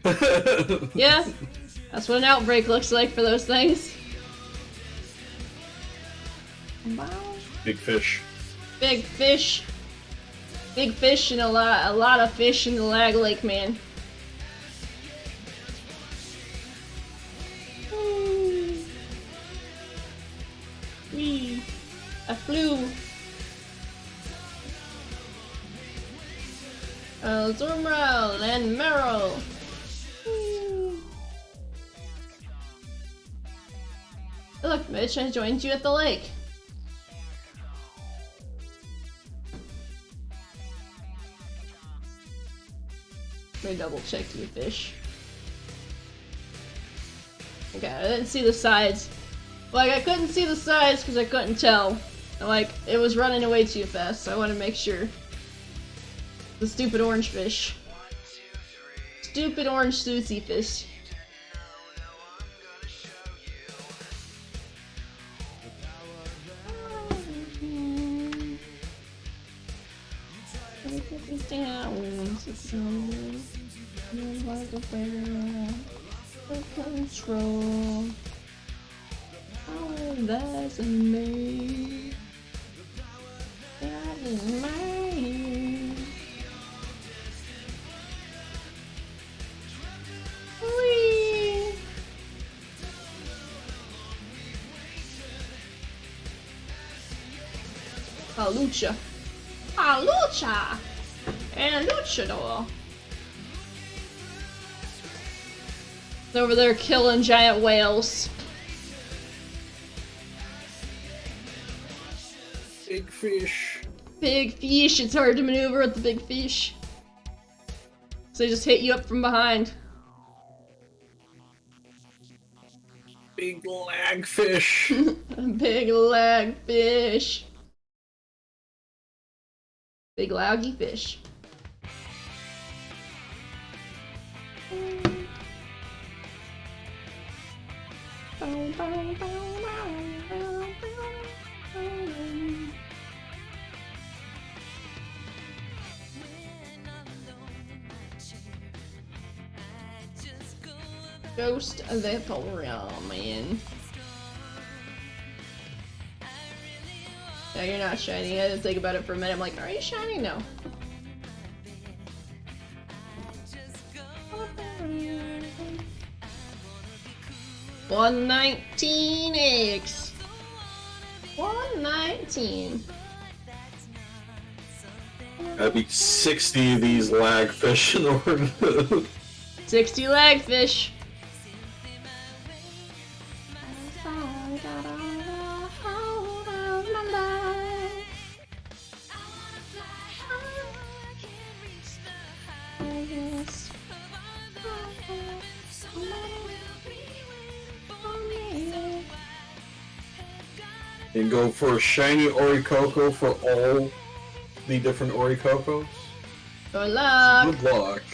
that. of Yeah. That's what an outbreak looks like for those things. Wow. Big fish. Big fish. Big fish and a lot of fish in the Lag Lake, man. Wee. I flew. Zoomerl and Meryl. Look, Mitch, I joined you at the lake. Let me double check you, fish. Okay, I didn't see the sides. Like, I couldn't see the sides because I couldn't tell. Like, it was running away too fast, so I want to make sure. The stupid orange fish. Stupid orange Susie fish. Control. Oh, that's me. That is mine. Whee! A lucha. A lucha! And a luchador. They're over there killing giant whales. Big fish. Big fish, it's hard to maneuver with the big fish. So they just hit you up from behind. Big lag fish. Big lag fish. Big laggy fish. Ghost of the man. No, you're not shiny. I had to think about it for a minute. I'm like, are you shiny? No. $119X. 119. That'd be 60 of these lag fish in order to... 60 lagfish. And go for a shiny Oricoko for all the different Oricokos. Good luck. Good luck.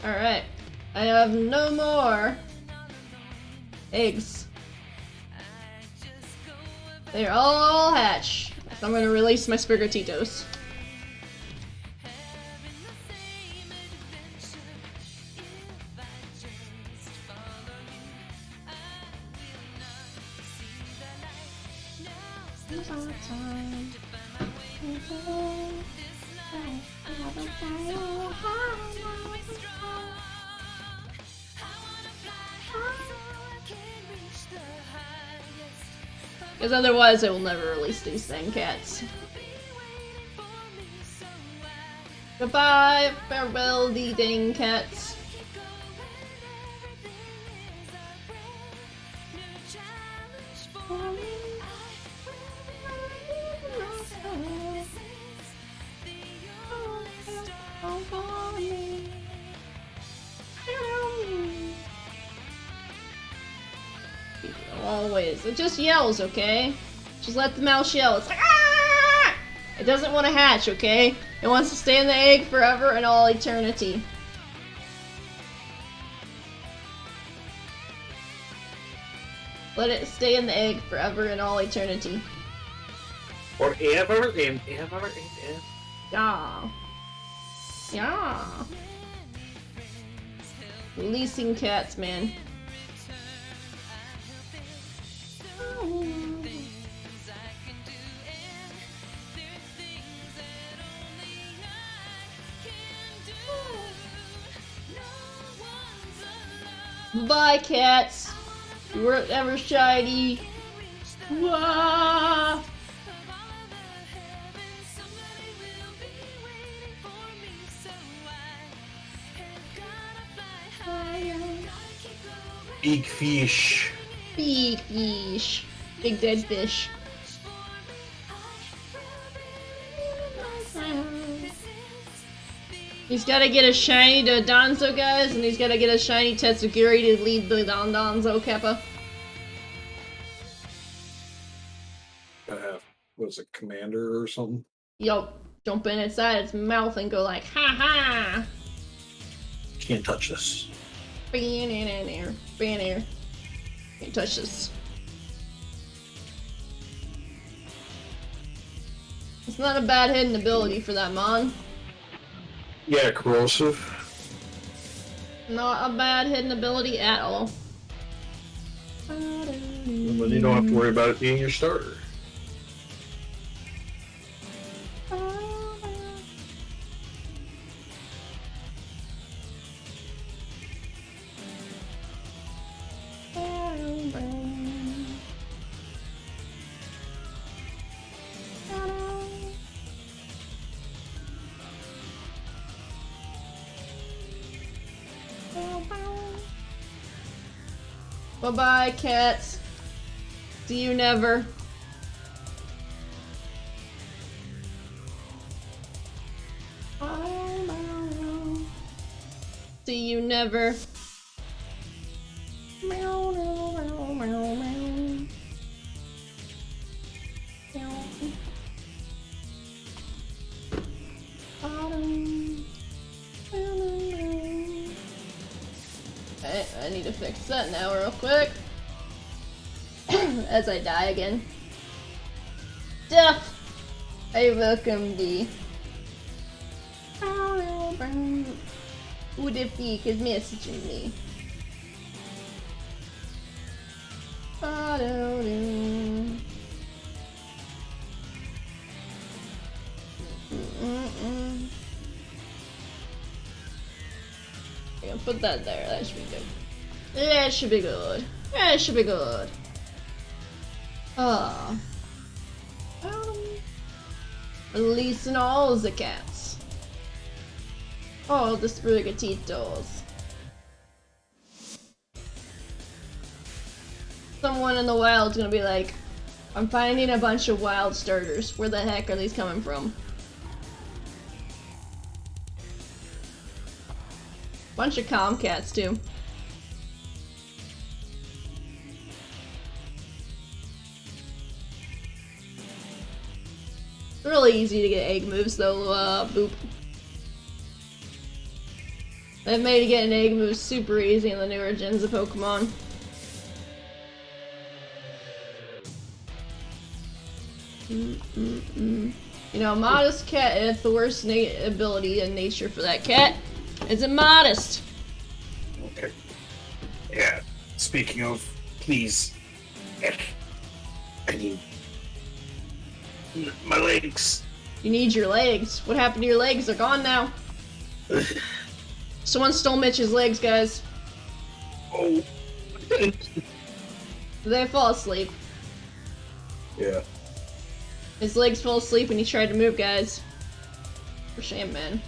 Alright. I have no more eggs. They're all hatched. So I'm gonna release my Spirititos. Because otherwise I will never release these thing cats. Goodbye, farewell, the dang cats. Always. It just yells, okay? Just let the mouse yell. It's like, ah! It doesn't want to hatch, okay? It wants to stay in the egg forever and all eternity. Let it stay in the egg forever and all eternity. Forever and ever and ever. Yeah. Yeah. Releasing cats, man. Bye, cats. You weren't ever shiny. Wah! Big fish. Big fish. Big dead fish. He's gotta get a shiny to Donzo, guys, and he's gotta get a shiny Tetsugiri to lead the Donzo Kappa. What is it, Commander or something? Yup. Jump in inside its mouth and go like, ha ha! Can't touch this. Banner. Can't touch this. It's not a bad hidden ability for that mon. Yeah, corrosive. Not a bad hidden ability at all. But you don't have to worry about it being your starter. Bye-bye, cats. See you never. See you never. Meow, meow, meow, meow, meow. Meow. I need to fix that now real quick. As I die again. Death! I welcome thee. Who the freak is messaging me? Yeah, put that there. That should be good. That should be good. That should be good. Releasing all the cats. All the Sprigatitos. Someone in the wild's gonna be like, I'm finding a bunch of wild starters. Where the heck are these coming from? Bunch of Comcats too. It's really easy to get egg moves though, boop. They've made getting egg moves super easy in the newer gens of Pokemon. You know, modest cat, if the worst ability in nature for that cat is it modest. Okay. Yeah. Speaking of, please. I need my legs. You need your legs. What happened to your legs? They're gone now. Someone stole Mitch's legs, guys. Oh. They fall asleep. Yeah. His legs fell asleep and he tried to move, guys. For shame, man.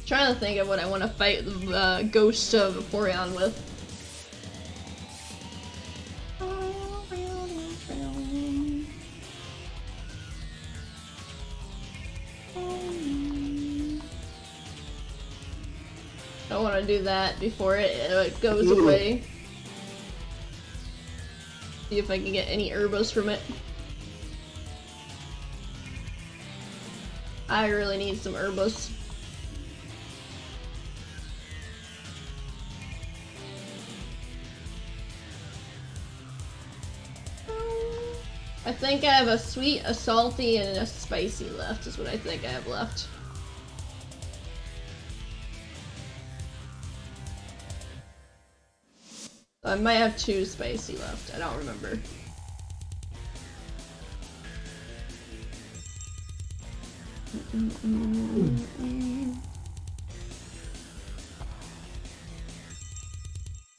Trying to think of what I want to fight the ghost of Vaporeon with. I want to do that before it goes away. See if I can get any herbos from it. I really need some herbos. I think I have a sweet, a salty, and a spicy left, is what I think I have left. I might have 2 spicy left, I don't remember.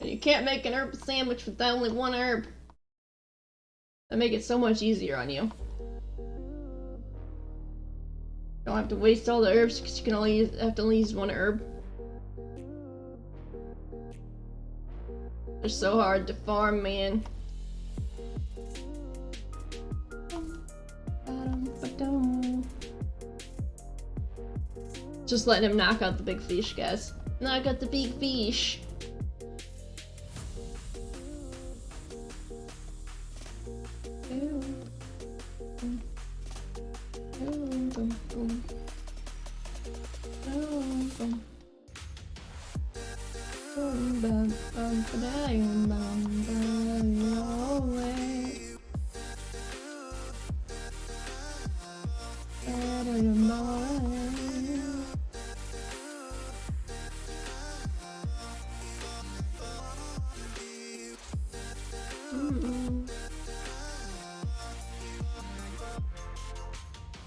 And you can't make an herb sandwich with only 1 herb. That make it so much easier on you. Don't have to waste all the herbs because you can only only use 1 herb. They're so hard to farm, man. Just letting him knock out the big fish, guys. Knock out the big fish.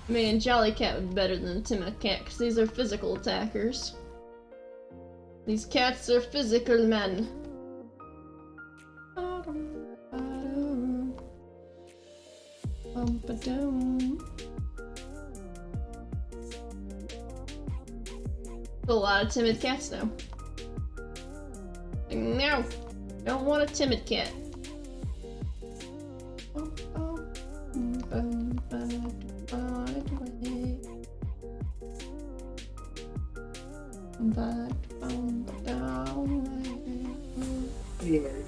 I mean, Jellycat would be better than Timid Cat because these are physical attackers. These cats are physical men. A lot of timid cats now. No, don't want a timid cat.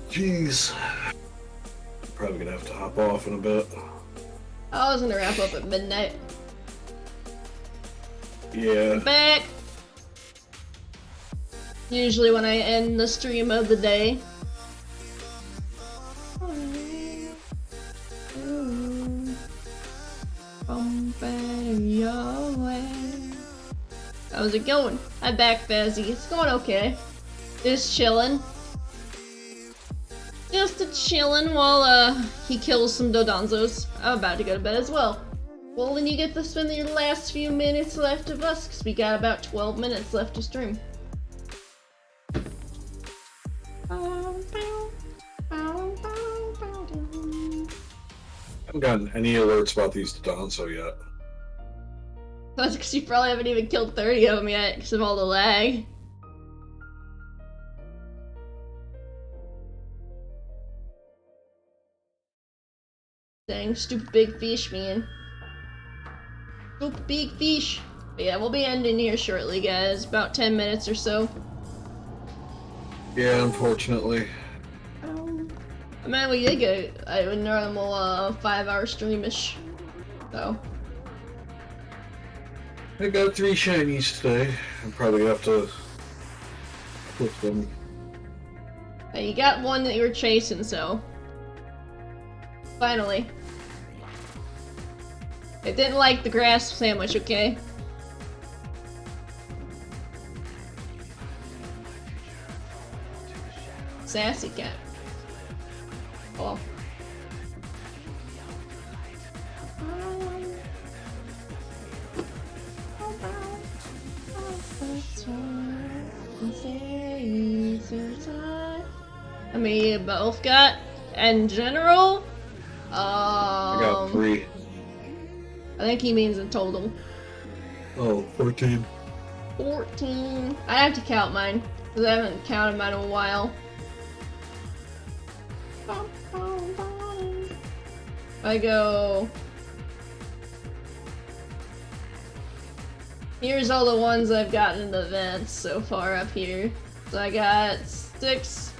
Jeez. I'm probably gonna have to hop off in a bit. I was gonna wrap up at midnight. Yeah. Back! Usually when I end the stream of the day. How's it going? I'm back, Fazzy. It's going okay. Just chillin'. Just chillin' while he kills some Dodonzos. I'm about to go to bed as well. Well, then you get to spend your last few minutes left of us, because we got about 12 minutes left to stream. I haven't gotten any alerts about these Dodonzo yet. That's because you probably haven't even killed 30 of them yet, because of all the lag. Dang, stupid big fish, man. Stupid big fish. But yeah, we'll be ending here shortly, guys. About 10 minutes or so. Yeah, unfortunately. Man, we did get a normal 5-hour streamish. So. I got 3 shinies today. I'm probably gonna have to flip them. Hey, you got one that you were chasing, so. Finally. I didn't like the grass sandwich, okay? Sassy cat. Oh. I mean, you both got, in general, I got 3. I think he means in total. Oh, 14. 14. I have to count mine, because I haven't counted mine in a while. I go... Here's all the ones I've gotten in the events so far up here. So I got 6,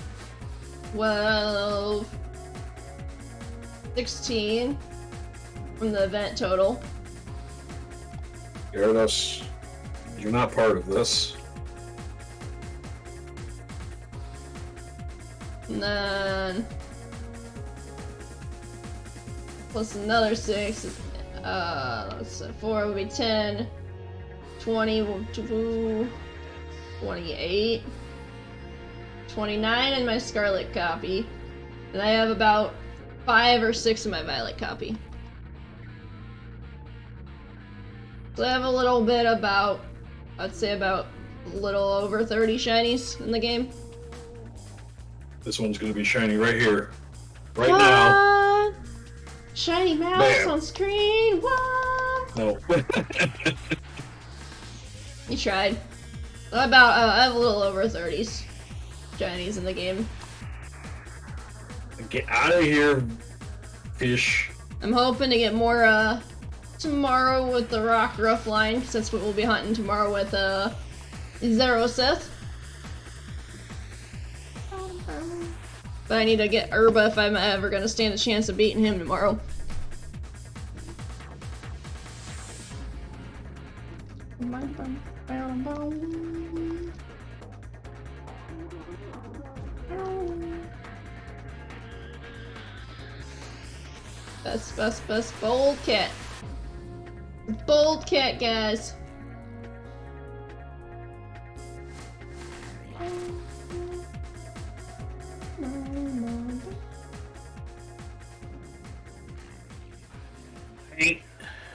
12, 16 from the event total. Gyarados, you're not part of this. And then plus another 6. Let's say 4 would be 10. 20 will do 28. 29 in my Scarlet copy. And I have about 5 or 6 in my Violet copy. So I have a little bit about, I'd say about a little over 30 shinies in the game. This one's gonna be shiny right here. Right now. Shiny mouse Bam. on screen. What? No. You tried. About, I have a little over 30s shinies in the game. Get out of here, fish. I'm hoping to get more, tomorrow with the Rock Ruff line, since we'll be hunting tomorrow with, Zero Sith. But I need to get Herba if I'm ever gonna stand a chance of beating him tomorrow. Best, bold cat. Bold cat, guys.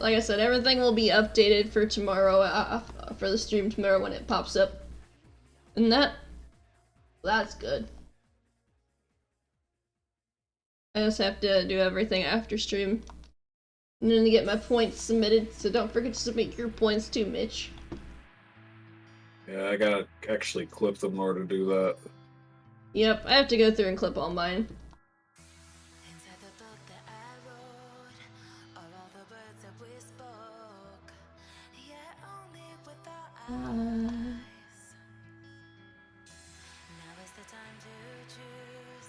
Like I said, everything will be updated for tomorrow, for the stream tomorrow when it pops up. And that's good. I just have to do everything after stream. And then to get my points submitted, so don't forget to submit your points too, Mitch. Yeah, I gotta actually clip them in order to do that. Yep, I have to go through and clip all mine. Inside the book that I wrote, all the words that we spoke, yet only with our eyes. Now is the time to choose.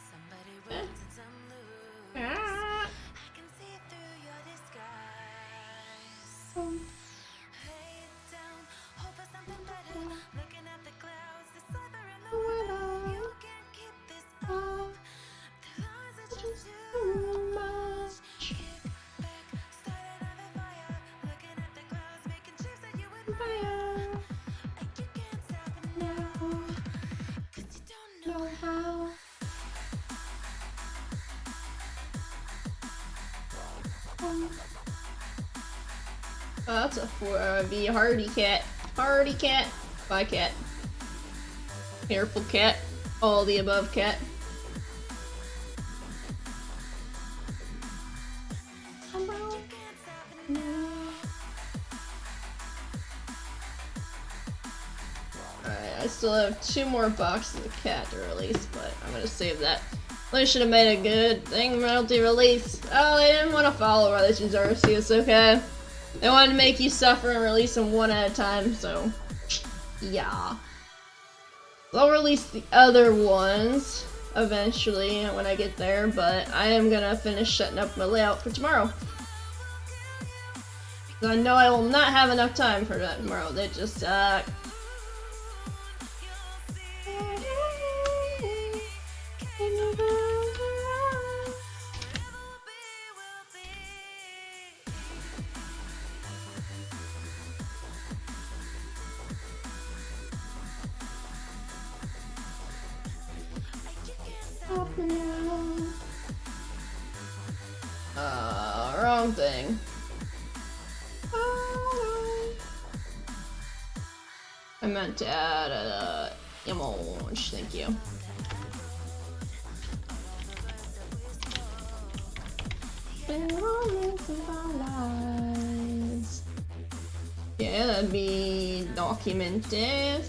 Somebody wins and some lose. I can see through your disguise. Head down, hope for something better. Looking at the clouds, the silver in the weather. You can't keep this up. The lies are just too much. Kick back, start another fire. Looking at the clouds, making chips that you admire. And you can't stop it now, 'cause you don't know how. Oh, that's a 4V hardy cat. Hardy cat. Bye cat. Careful cat. All the above cat. Alright, I still have 2 more boxes of cat to release, but I'm gonna save that. They should have made a good thing multi-release. Oh, they didn't want to follow Relations Arceus, okay? They wanted to make you suffer and release them one at a time, so yeah. I'll release the other ones eventually when I get there, but I am gonna finish setting up my layout for tomorrow. So I know I will not have enough time for that tomorrow. They just suck. Wrong thing. I meant to add a emoji, thank you. Yeah, that'd be documented.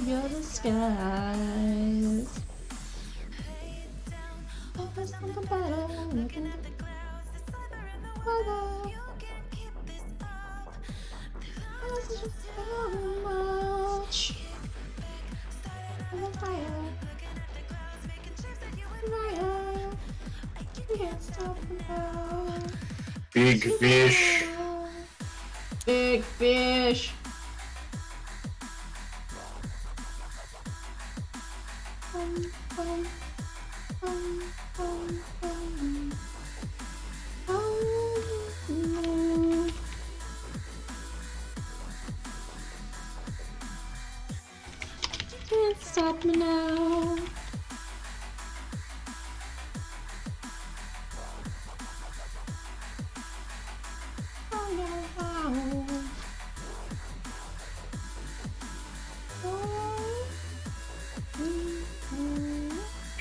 You're the skies. Over something better, looking at the clouds, the silver in the weather. You can't keep this up. The lies are just too much. On the fire. Looking at Big fish. Big fish. Can't stop me now.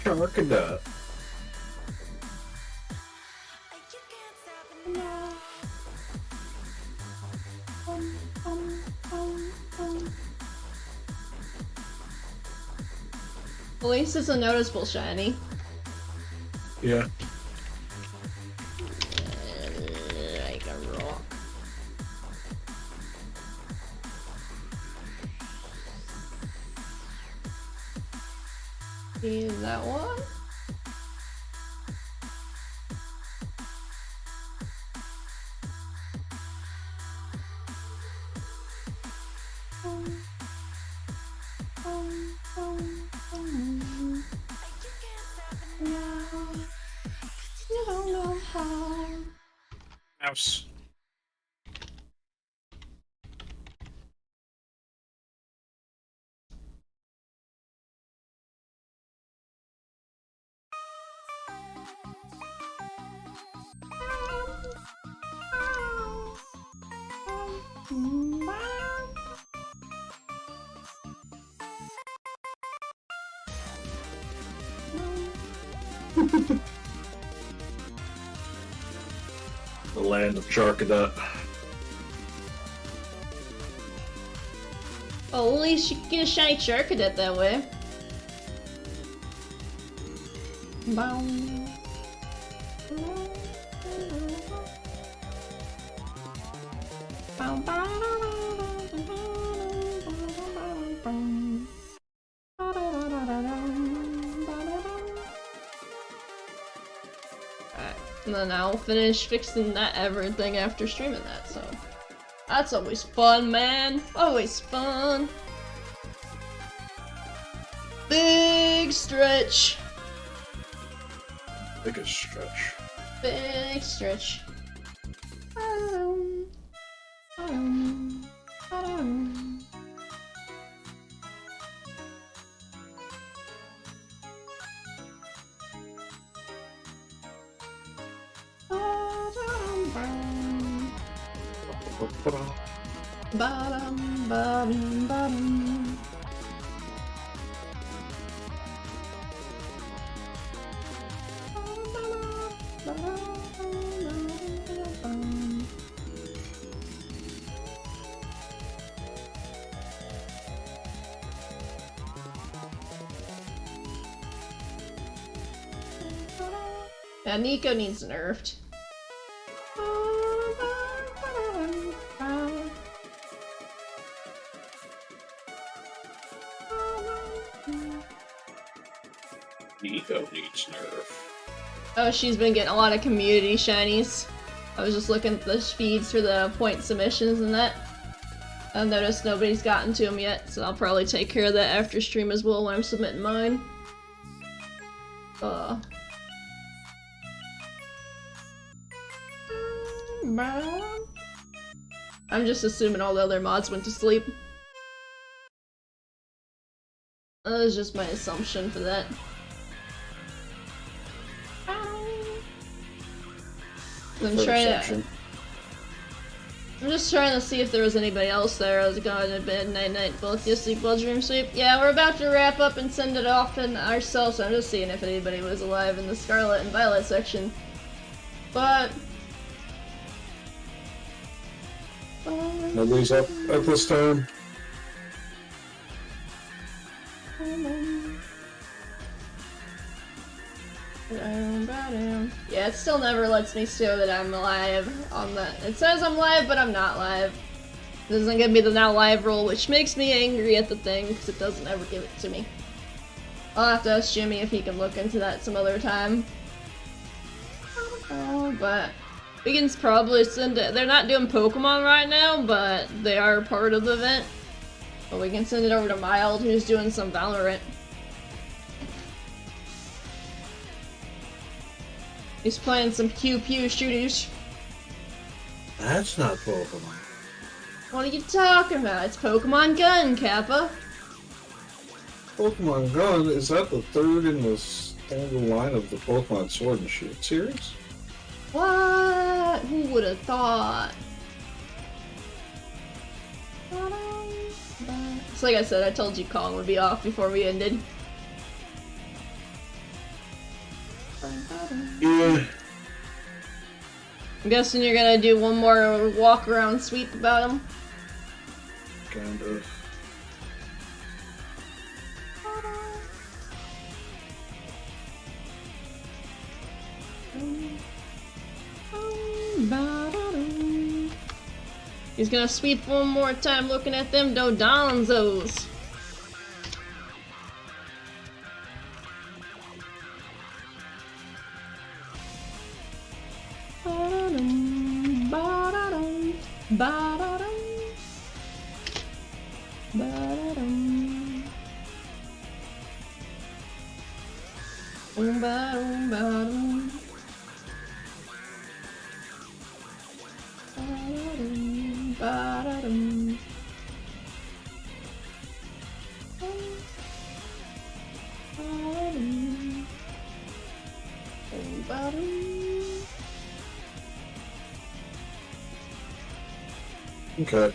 Charkadot. At least it's a noticeable shiny. Yeah. Like a rock. Is that one? You don't know how. Mouse. The land of Charkadot. Well, at least you can get a shiny Charcadet that way. And then I'll finish fixing that everything after streaming that, so that's always fun, man. Always fun. Big stretch. Biggest stretch. Big stretch. Bottom, bottom, bottom. Yeah, Nico needs nerfed. Nico needs nerf. Oh, she's been getting a lot of community shinies. I was just looking at the feeds for the point submissions and that. I've noticed nobody's gotten to them yet, so I'll probably take care of that after stream as well when I'm submitting mine. I'm just assuming all the other mods went to sleep. That was just my assumption for that. I'm just trying to see if there was anybody else there. I was going to bed, night, both you sleep, well, dream, sleep. Yeah, we're about to wrap up and send it off to ourselves, so I'm just seeing if anybody was alive in the Scarlet and Violet section. But... Nobody's up at this time. Yeah, it still never lets me show that I'm live on the... It says I'm live, but I'm not live. It doesn't give me the now live roll, which makes me angry at the thing, because it doesn't ever give it to me. I'll have to ask Jimmy if he can look into that some other time. Oh, but we can probably send it. They're not doing Pokemon right now, but they are part of the event. But we can send it over to Mild, who's doing some Valorant. He's playing some pew-pew shooters. That's not Pokemon. What are you talking about? It's Pokemon Gun, Kappa. Pokemon Gun, is that the third in the standard line of the Pokemon Sword and Shield series? What? Who would have thought? So like I said, I told you Kong would be off before we ended. Yeah. I'm guessing you're gonna do one more walk around sweep about him. Kind of. He's gonna sweep one more time looking at them Dodonzos. Ba-da-dum, ba-da-dum, ba-da-dum, ba-da-dum. Ba-dum, ba-dum. Ba-da-dum, ba-da-dum. Ba-da-dum, ba-dum. Okay.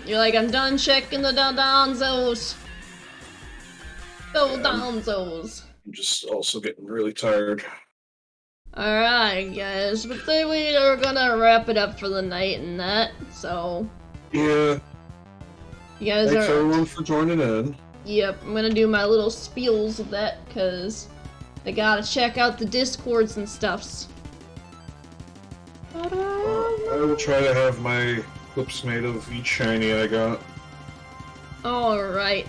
You're like, I'm done checking the Dodonzos. Dodonzos. I'm just also getting really tired. Alright, guys, but then we are gonna wrap it up for the night and that, so. Yeah. You guys Thanks are. everyone for joining in. Yep, I'm gonna do my little spiels of that, because I gotta check out the Discords and stuffs. I will try to have my clips made of each shiny I got. Alright.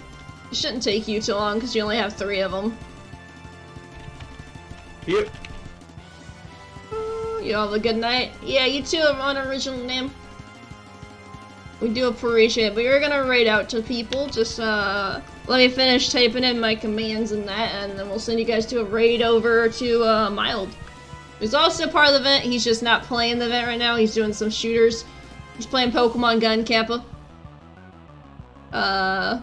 It shouldn't take you too long, because you only have 3 of them. Yep. You all have a good night. Yeah, you too have an original name. We do appreciate it, but you're gonna raid out to people. Just let me finish typing in my commands and that, and then we'll send you guys to a raid over to Mild. He's also part of the event. He's just not playing the event right now. He's doing some shooters. He's playing Pokemon Gun, Kappa. Yeah.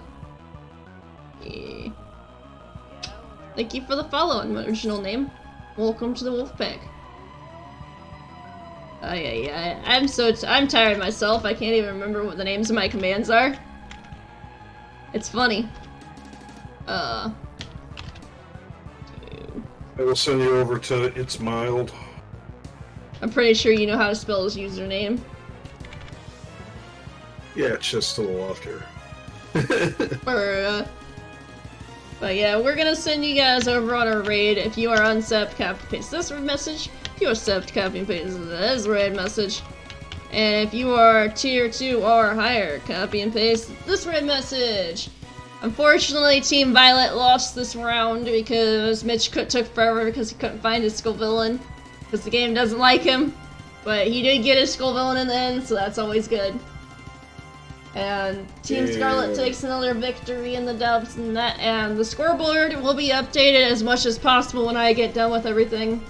Thank you for the follow on my original name. Welcome to the Wolfpack. Yeah. I'm tired myself. I can't even remember what the names of my commands are. It's funny. I will send you over to It's Mild. I'm pretty sure you know how to spell his username. Yeah, it's just to the left here. But yeah, we're gonna send you guys over on a raid. If you are unsubbed, copy and paste this message. If you are subbed, copy and paste this raid message. And if you are tier 2 or higher, copy and paste this raid message. Unfortunately, Team Violet lost this round because Mitch took forever because he couldn't find his Scovillain. Because the game doesn't like him. But he did get his Scovillain in the end, so that's always good. And Team Scarlet takes another victory in the dubs and that, and the scoreboard will be updated as much as possible when I get done with everything.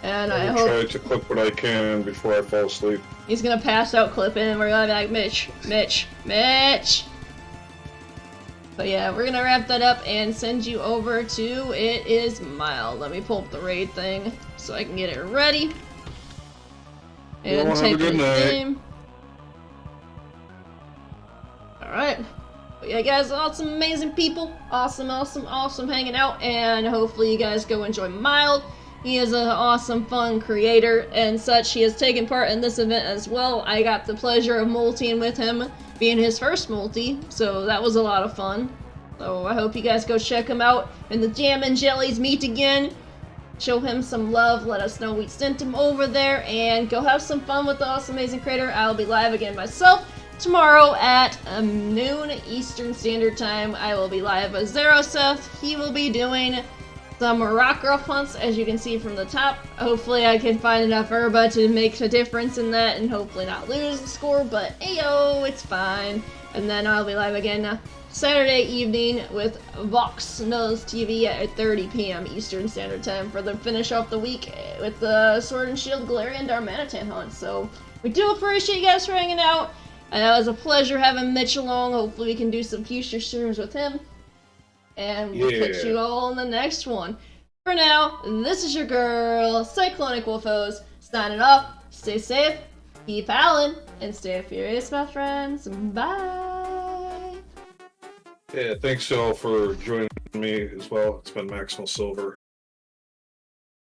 And I hope try to clip what I can before I fall asleep. he's gonna pass out clipping, and we're gonna be like, Mitch. But yeah, we're gonna wrap that up and send you over to It Is Mild. Let me pull up the raid thing so I can get it ready. And Well, have a type good in his night. name. Alright. But yeah, guys, awesome, amazing people. Awesome hanging out. And hopefully you guys go enjoy Mild. He is an awesome, fun creator and such. He has taken part in this event as well. I got the pleasure of multiing with him, being his first multi, so that was a lot of fun. So I hope you guys go check him out. And the Jam and Jellies meet again. Show him some love. Let us know we sent him over there. And go have some fun with the awesome, amazing creator. I'll be live again myself tomorrow at noon Eastern Standard Time. I will be live with Zeroseth. He will be doing some rock ruff hunts, as you can see from the top. Hopefully I can find enough herba to make a difference in that and hopefully not lose the score, but ayo, it's fine. And then I'll be live again Saturday evening with Vox Knows TV at 30 p.m. Eastern Standard Time for the finish off the week with the Sword and Shield Galarian Darmanitan hunt. So we do appreciate you guys for hanging out. It was a pleasure having Mitch along. Hopefully we can do some future streams with him. And we'll catch you all in the next one. For now, this is your girl, Cyclonic Wolfos, signing off. Stay safe, keep howling, and stay furious, my friends. Bye! Yeah, thanks y'all for joining me as well. It's been Maximal Silver.